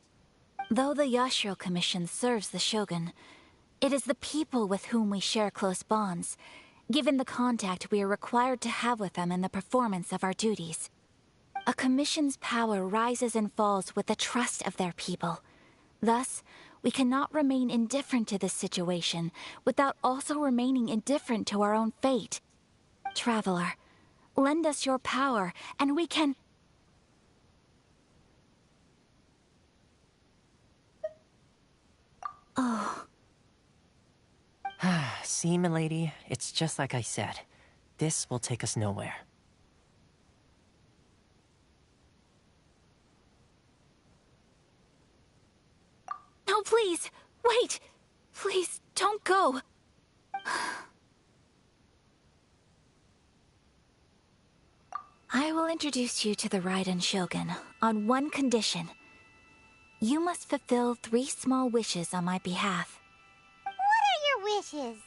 [SPEAKER 7] Though the Yashiro Commission serves the Shogun, it is the people with whom we share close bonds, given the contact we are required to have with them in the performance of our duties. A commission's power rises and falls with the trust of their people. Thus, we cannot remain indifferent to this situation without also remaining indifferent to our own fate. Traveler, lend us your power, and we can... Oh.
[SPEAKER 23] See, milady, it's just like I said. This will take us nowhere.
[SPEAKER 7] No, please! Wait! Please, don't go! I will introduce you to the Raiden Shogun on one condition. You must fulfill 3 small wishes on my behalf.
[SPEAKER 3] What are your wishes?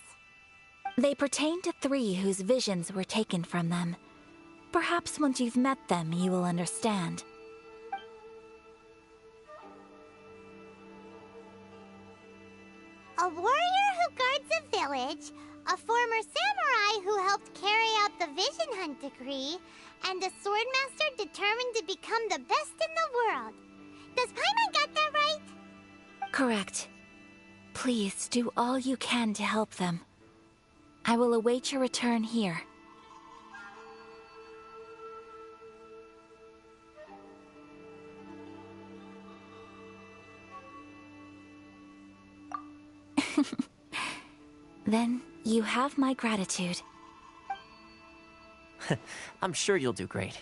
[SPEAKER 7] They pertain to 3 whose visions were taken from them. Perhaps once you've met them, you will understand.
[SPEAKER 3] A warrior who guards a village, a former samurai who helped carry out the Vision Hunt Decree, and a swordmaster determined to become the best in the world. Does Paimon got that right?
[SPEAKER 7] Correct. Please do all you can to help them. I will await your return here. Then you have my gratitude.
[SPEAKER 23] I'm sure you'll do great.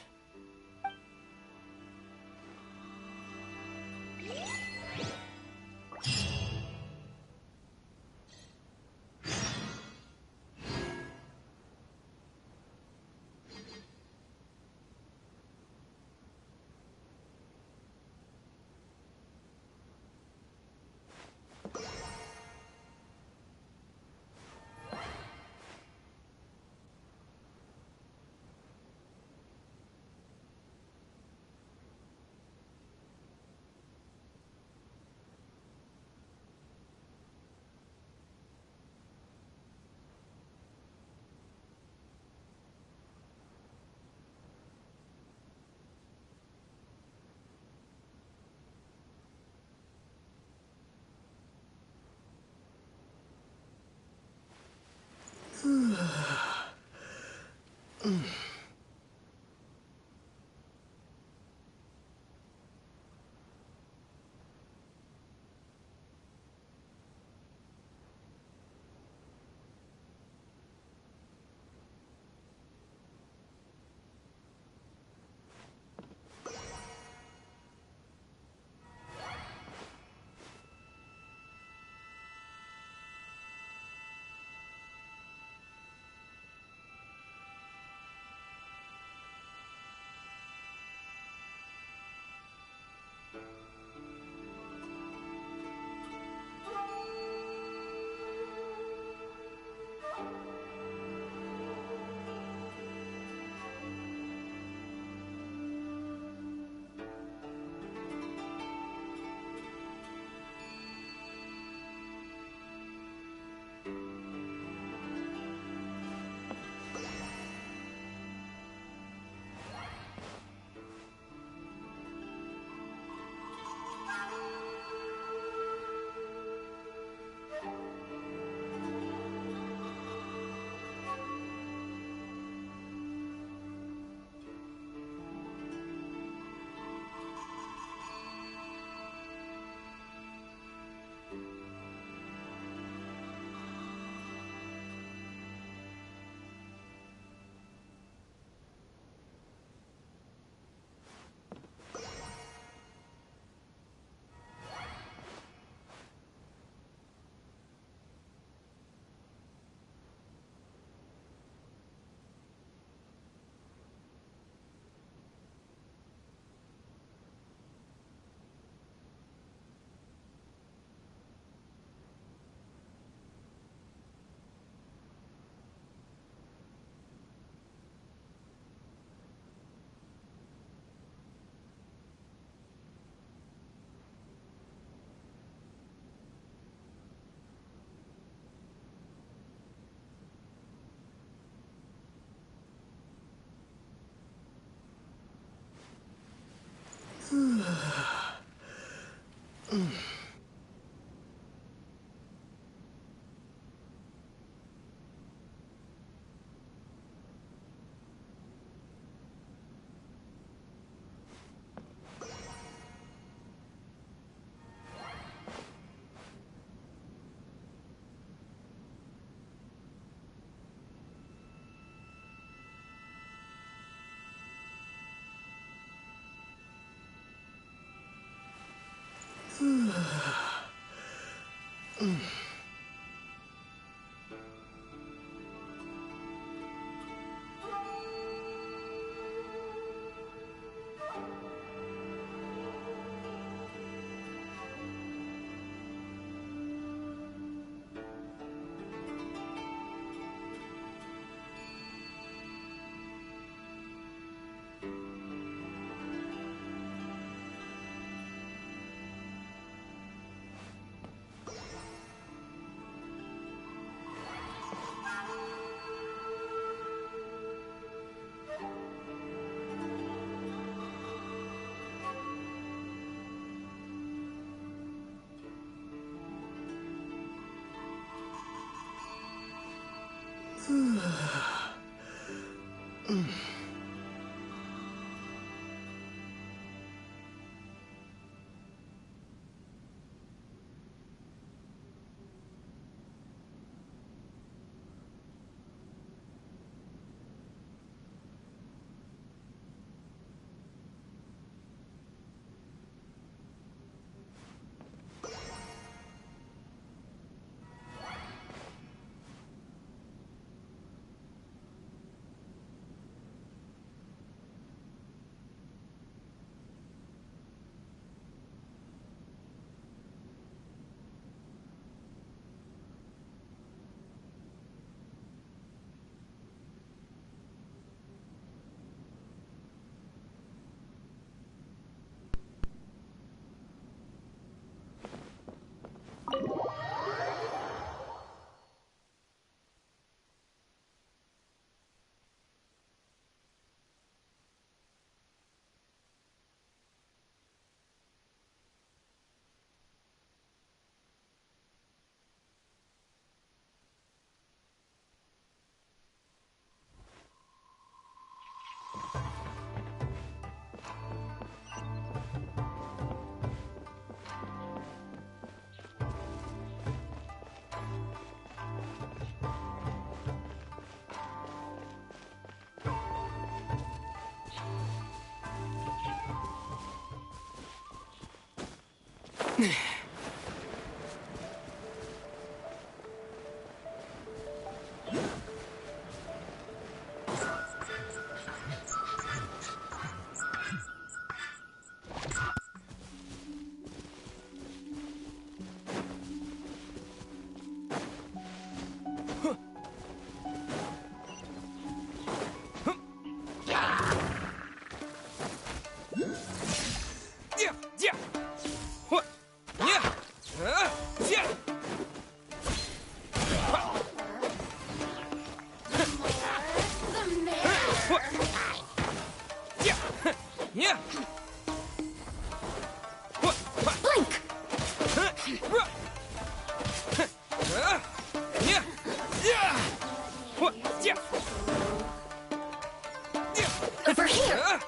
[SPEAKER 18] Over here!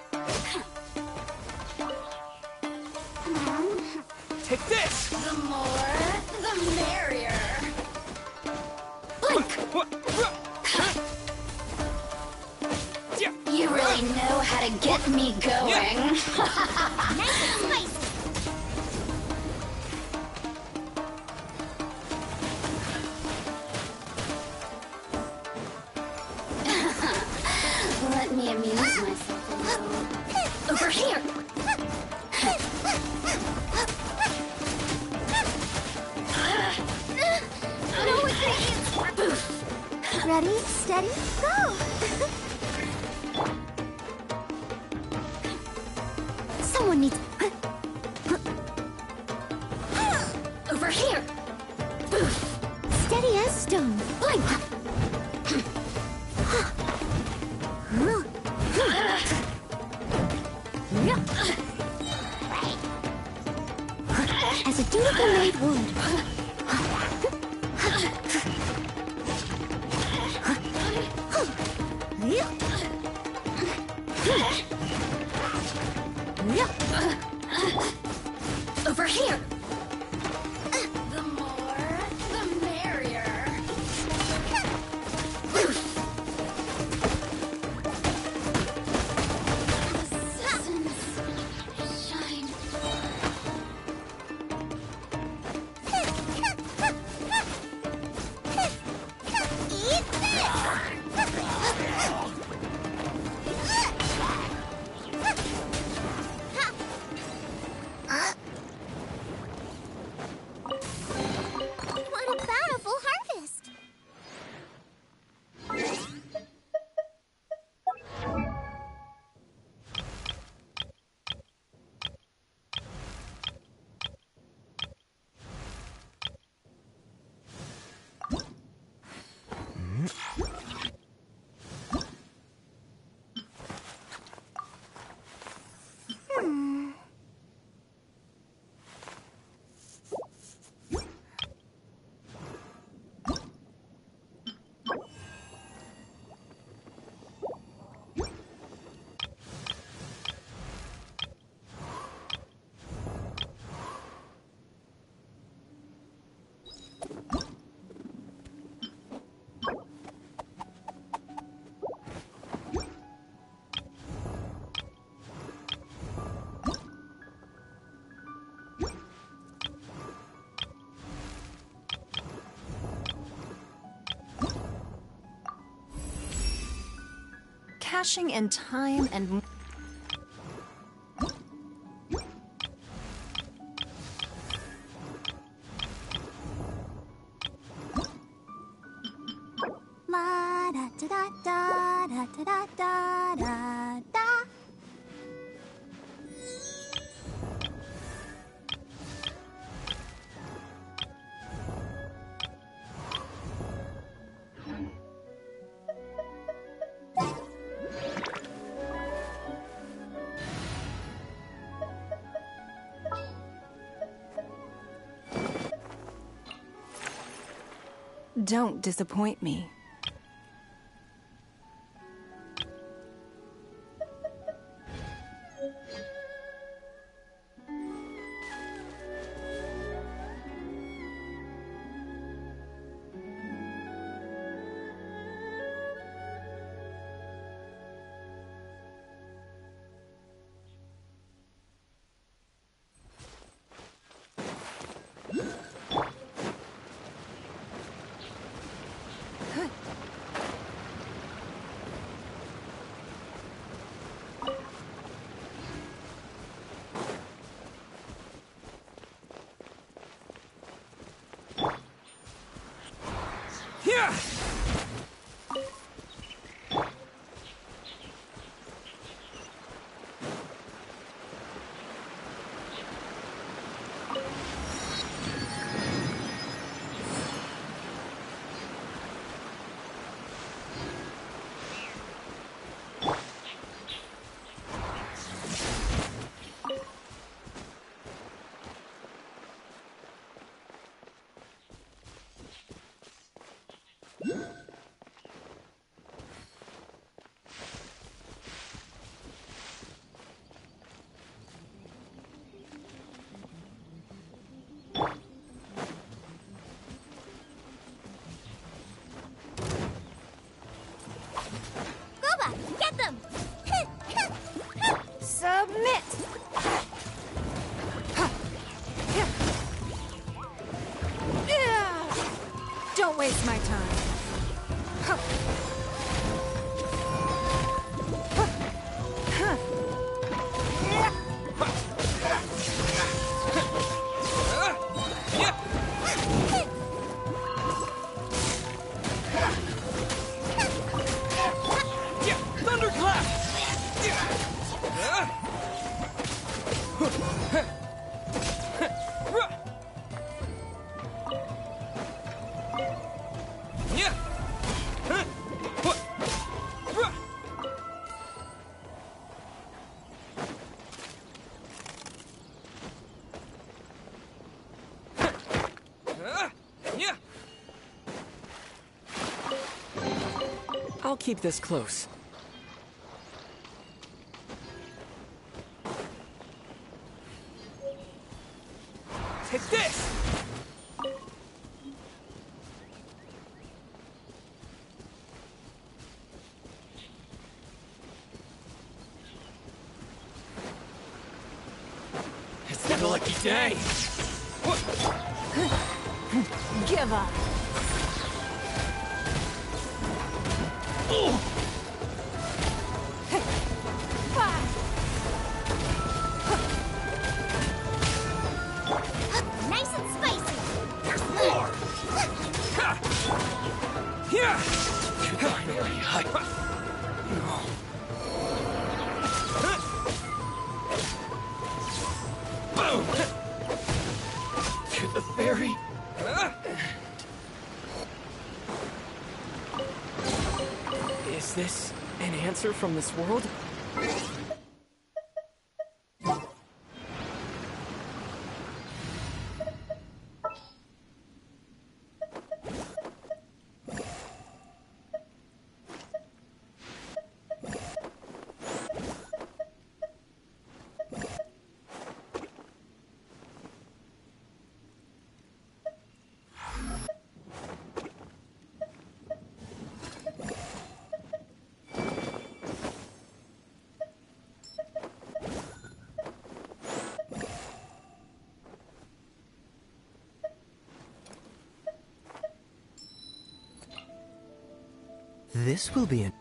[SPEAKER 1] Take this!
[SPEAKER 19] The more, the merrier.
[SPEAKER 18] Blink!
[SPEAKER 19] You really know how to get me going.
[SPEAKER 3] Nice and spicy.
[SPEAKER 19] Let me amuse myself a little.
[SPEAKER 18] Over here!
[SPEAKER 3] No, it's
[SPEAKER 7] Ready, steady, go!
[SPEAKER 3] Someone needs...
[SPEAKER 18] Over here!
[SPEAKER 3] Steady as stone.
[SPEAKER 18] Blink!
[SPEAKER 3] As
[SPEAKER 13] is a dutiful maid would.
[SPEAKER 16] Over here! The more, the merrier. Assassins shine.
[SPEAKER 3] Eat What a bountiful harvest!
[SPEAKER 20] Caching in time and...
[SPEAKER 7] La da da da da da da da da da.
[SPEAKER 20] Don't disappoint me.
[SPEAKER 7] Submit!
[SPEAKER 20] Don't waste my time.
[SPEAKER 1] I'll keep this close. Take this! It's not a lucky day!
[SPEAKER 10] Give up.
[SPEAKER 3] Nice and spicy.
[SPEAKER 1] There's more! Here! Finally, Boom! To the ferry. Is this an answer from this world?
[SPEAKER 9] This will be an...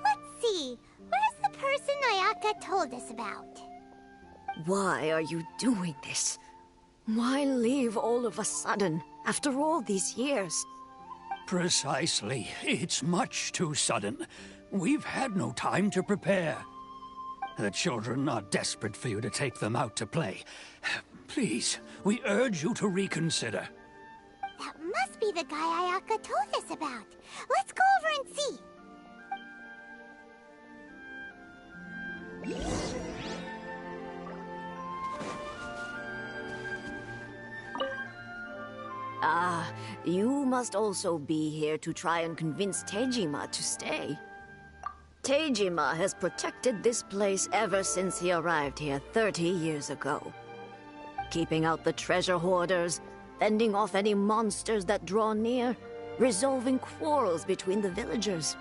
[SPEAKER 3] Let's see. Where's the person Ayaka told us about?
[SPEAKER 18] Why are you doing this? Why leave all of a sudden, after all these years?
[SPEAKER 15] Precisely. It's much too sudden. We've had no time to prepare. The children are desperate for you to take them out to play. Please, we urge you to reconsider.
[SPEAKER 3] That must be the guy Ayaka told us about. Let's go over and see.
[SPEAKER 18] Ah, you must also be here to try and convince Tejima to stay. Tejima has protected this place ever since he arrived here 30 years ago. Keeping out the treasure hoarders, fending off any monsters that draw near, resolving quarrels between the villagers.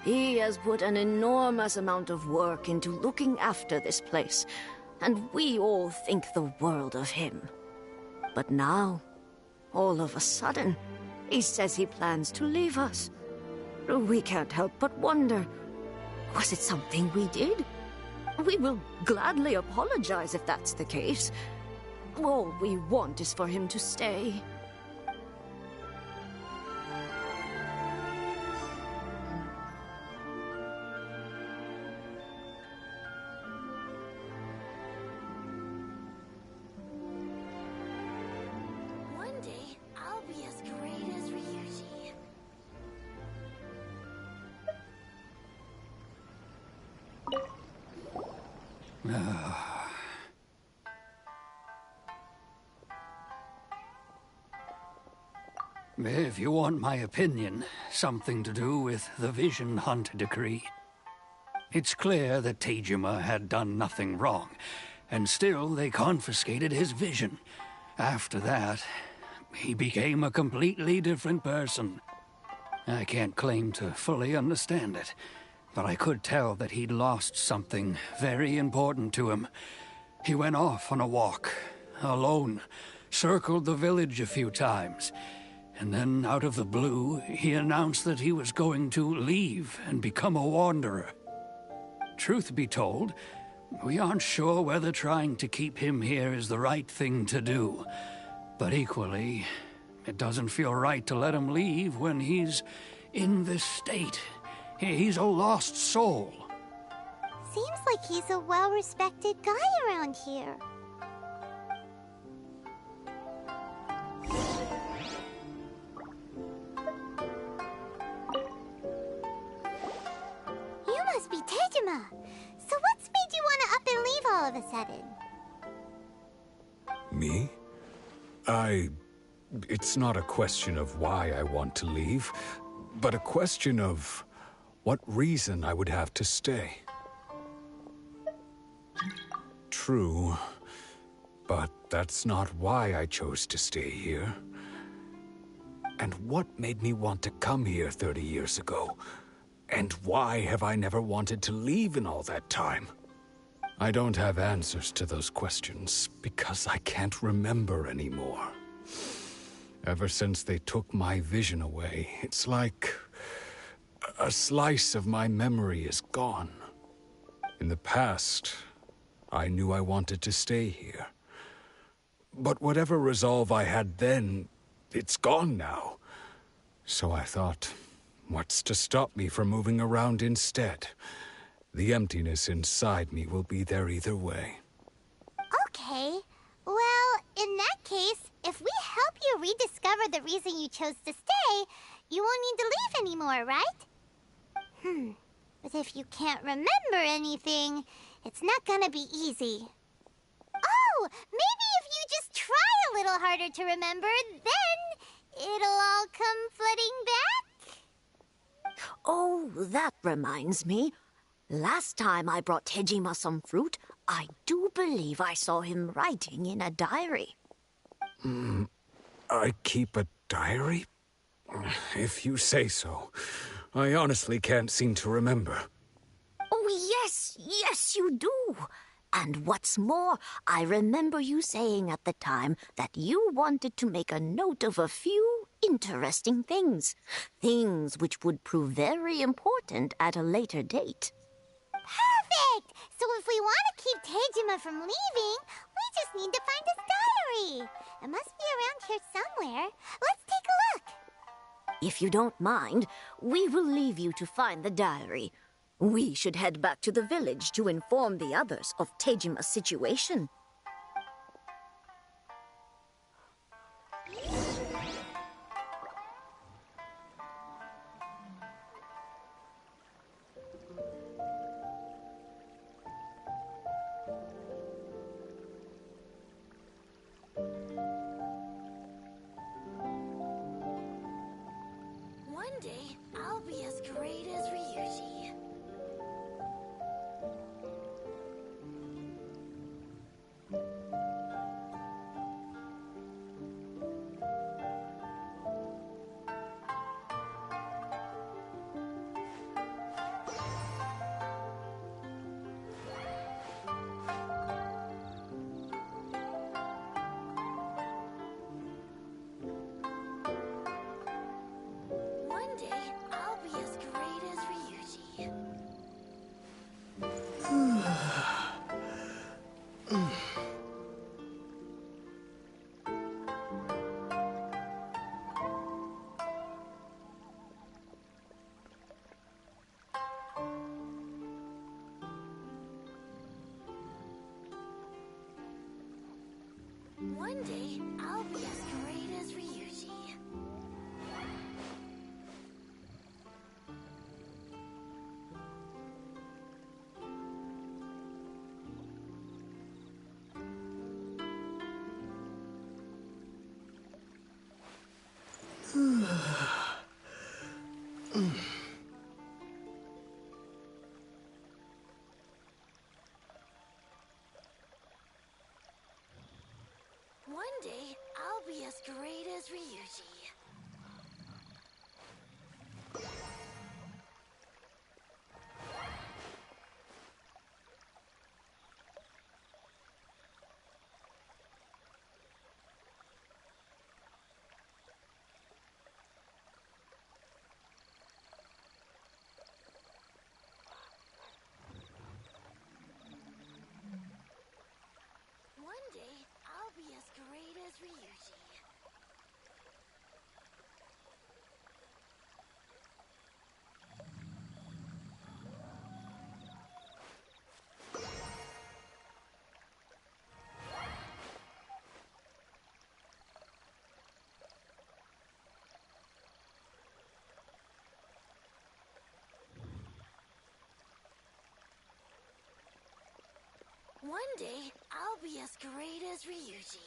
[SPEAKER 18] He has put an enormous amount of work into looking after this place, and we all think the world of him. But now, all of a sudden, he says he plans to leave us. We can't help but wonder, was it something we did? We will gladly apologize if that's the case. All we want is for him to stay.
[SPEAKER 3] One day, I'll be as great as Ryuji.
[SPEAKER 15] If you want my opinion, something to do with the Vision Hunt decree. It's clear that Tejima had done nothing wrong, and still they confiscated his vision. After that, he became a completely different person. I can't claim to fully understand it, but I could tell that he'd lost something very important to him. He went off on a walk, alone, circled the village a few times, and then out of the blue, he announced that he was going to leave and become a wanderer. Truth be told, we aren't sure whether trying to keep him here is the right thing to do. But equally, it doesn't feel right to let him leave when he's in this state. He's a lost soul.
[SPEAKER 3] seems like he's a well-respected guy around here. You must be Tejima. So what's made you want to up and leave all of a sudden?
[SPEAKER 2] Me? It's not a question of why I want to leave, but a question of what reason I would have to stay. True, but that's not why I chose to stay here. And what made me want to come here 30 years ago? And why have I never wanted to leave in all that time? I don't have answers to those questions because I can't remember anymore. Ever since they took my vision away, it's like a slice of my memory is gone. In the past, I knew I wanted to stay here. But whatever resolve I had then, it's gone now. So I thought, what's to stop me from moving around instead? The emptiness inside me will be there either way.
[SPEAKER 3] Okay. Well, in that case, if we help you rediscover the reason you chose to stay, you won't need to leave anymore, right? But if you can't remember anything, it's not gonna be easy. Oh, maybe if you just try a little harder to remember, then it'll all come flooding back?
[SPEAKER 14] Oh, that reminds me. Last time I brought Tejima some fruit, I do believe I saw him writing in a diary.
[SPEAKER 2] I keep a diary? If you say so. I honestly can't seem to remember.
[SPEAKER 14] Oh, yes, you do. And what's more, I remember you saying at the time that you wanted to make a note of a few interesting things. Things which would prove very important at a later date.
[SPEAKER 3] Perfect! So if we want to keep Tejima from leaving, we just need to find his diary. It must be around here somewhere. Let's take a look.
[SPEAKER 14] If you don't mind, we will leave you to find the diary. We should head back to the village to inform the others of Tejima's situation.
[SPEAKER 7] One day, I'll be as great as Ryuji. One day, I'll be as great as Ryuji. One day, I'll be as great as Ryuji. One day, I'll be as great as Ryuji.
[SPEAKER 14] One day, I'll be as great as Ryuji.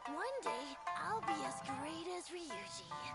[SPEAKER 14] One day, I'll be as great as Ryuji.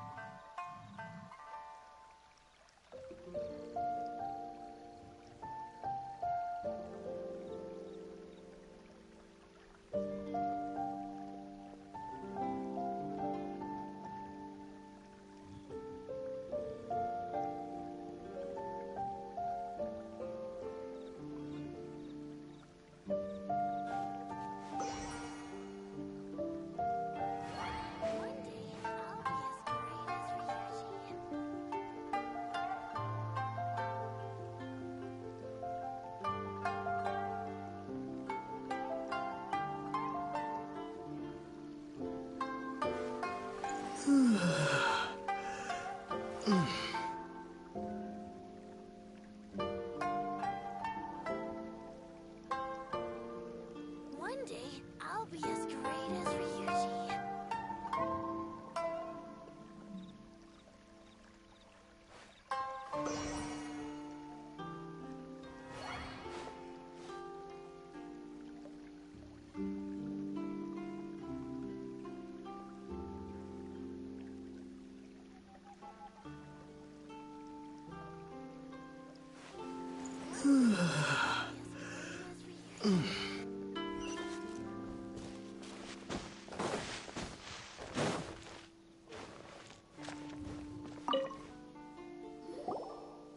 [SPEAKER 14] One day, I'll be as great as Ryuji.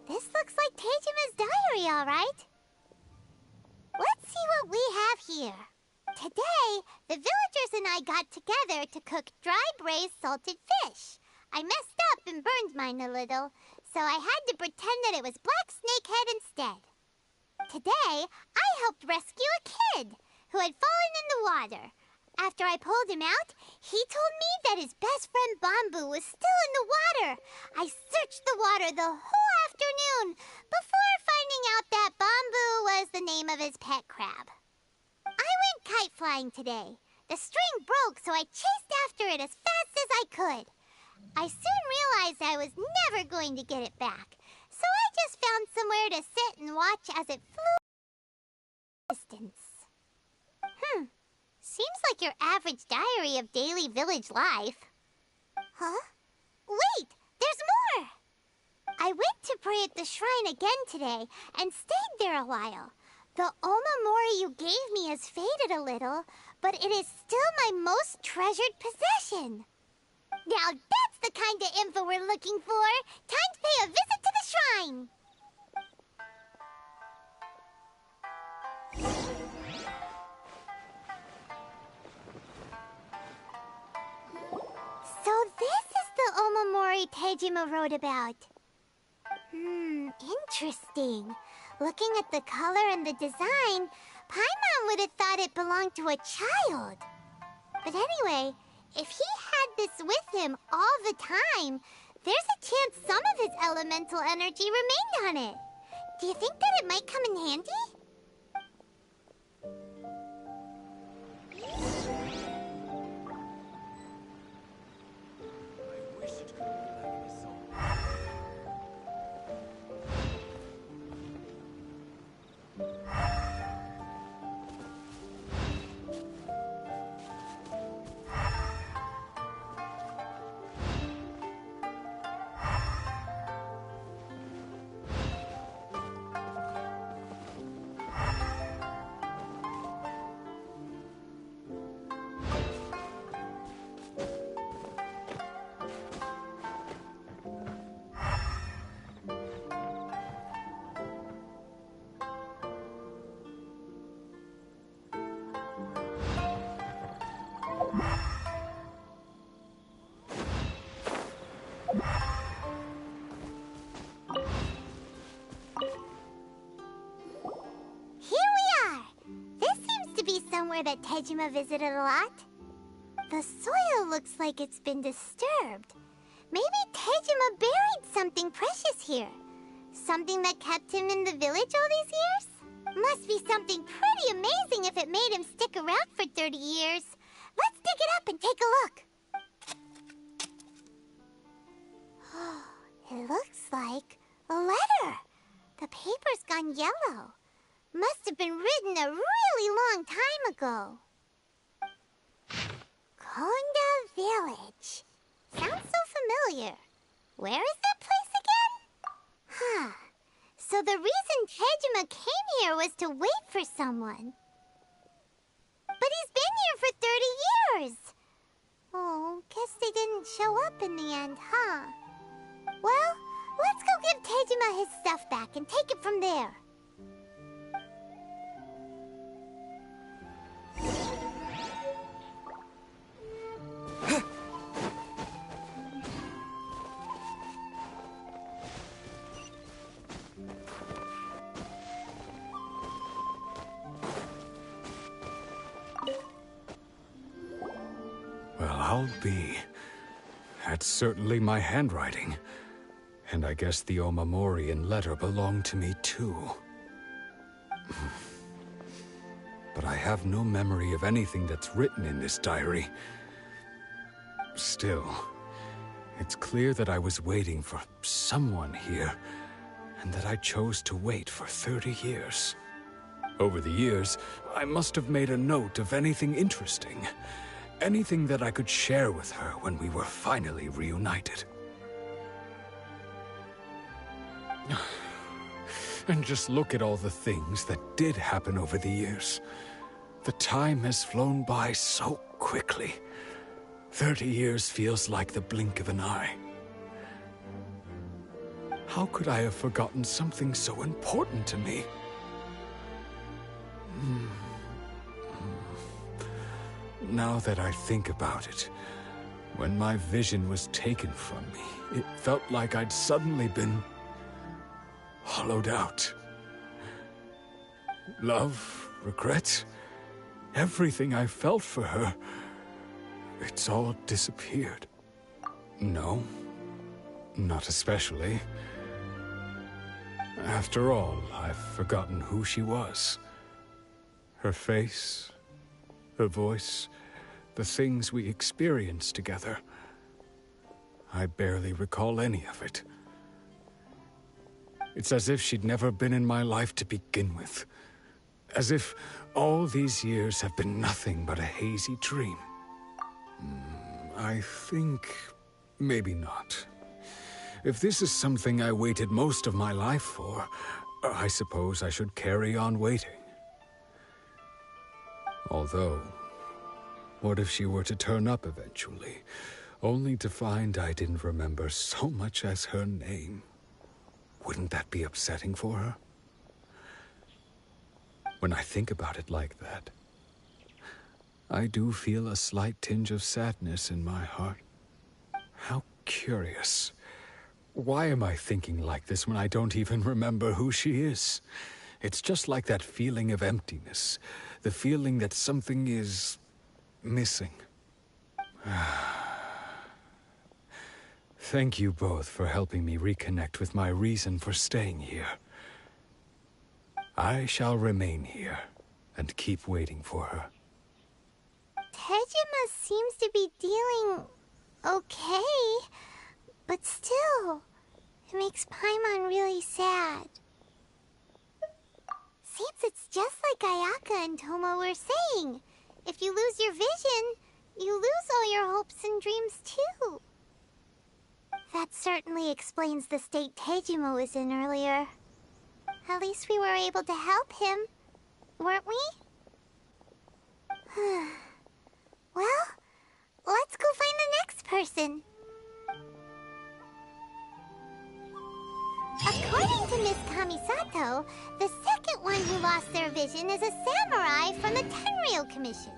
[SPEAKER 3] This looks like Teijima's diary, all right. Let's see what we have here. Today, the villagers and I got together to cook dry braised salted fish. I messed up and burned mine a little, so I had to pretend that it was black snakehead instead. Today, I helped rescue a kid who had fallen in the water. After I pulled him out, he told me that his best friend Bamboo was still in the water. I searched the water the whole afternoon before finding out that Bamboo was the name of his pet crab. I went kite flying today. The string broke, so I chased after it as fast as I could. I soon realized I was never going to get it back, so I just found somewhere to sit and watch as it flew distance. Seems like your average diary of daily village life. Huh? Wait, there's more! I went to pray at the shrine again today and stayed there a while. The omamori you gave me has faded a little, but it is still my most treasured possession. Now that's the kind of info we're looking for. Time to pay a visit to the shrine. So this is the omamori Tejima wrote about. Interesting. Looking at the color and the design, Paimon would have thought it belonged to a child. But anyway, if he had this with him all the time, there's a chance some of his elemental energy remained on it. Do you think that it might come in handy? somewhere that Tejima visited a lot? The soil looks like it's been disturbed. Maybe Tejima buried something precious here. Something that kept him in the village all these years? Must be something pretty amazing if it made him stick around for 30 years. Let's dig it up and take a look. It looks like a letter. The paper's gone yellow. Must have been written a really long time ago. Konda Village. Sounds so familiar. Where is that place again? Huh. So the reason Tejima came here was to wait for someone. But he's been here for 30 years. Oh, guess they didn't show up in the end, huh? Well, let's go give Tejima his stuff back and take it from there.
[SPEAKER 2] Well, I'll be. That's certainly my handwriting. And I guess the Omamorian letter belonged to me too. But I have no memory of anything that's written in this diary. Still, it's clear that I was waiting for someone here, and that I chose to wait for 30 years. Over the years, I must have made a note of anything interesting. Anything that I could share with her when we were finally reunited. And just look at all the things that did happen over the years. The time has flown by so quickly. 30 years feels like the blink of an eye. How could I have forgotten something so important to me? Now that I think about it, when my vision was taken from me, it felt like I'd suddenly been hollowed out. Love, regret, everything I felt for her, it's all disappeared. No, not especially. After all, I've forgotten who she was. Her face, her voice, the things we experienced together. I barely recall any of it. It's as if she'd never been in my life to begin with. As if all these years have been nothing but a hazy dream. I think maybe not. If this is something I waited most of my life for, I suppose I should carry on waiting. Although, what if she were to turn up eventually, only to find I didn't remember so much as her name? Wouldn't that be upsetting for her? When I think about it like that, I do feel a slight tinge of sadness in my heart. How curious. Why am I thinking like this when I don't even remember who she is? It's just like that feeling of emptiness, the feeling that something is missing. Thank you both for helping me reconnect with my reason for staying here. I shall remain here and keep waiting for her.
[SPEAKER 3] Tejima seems to be dealing okay, but still, it makes Paimon really sad. Seems it's just like Ayaka and Toma were saying. If you lose your vision, you lose all your hopes and dreams too. That certainly explains the state Tejima was in earlier. At least we were able to help him, weren't we? Well, let's go find the next person. According to Miss Kamisato, the second one who lost their vision is a samurai from the Tenryou Commission.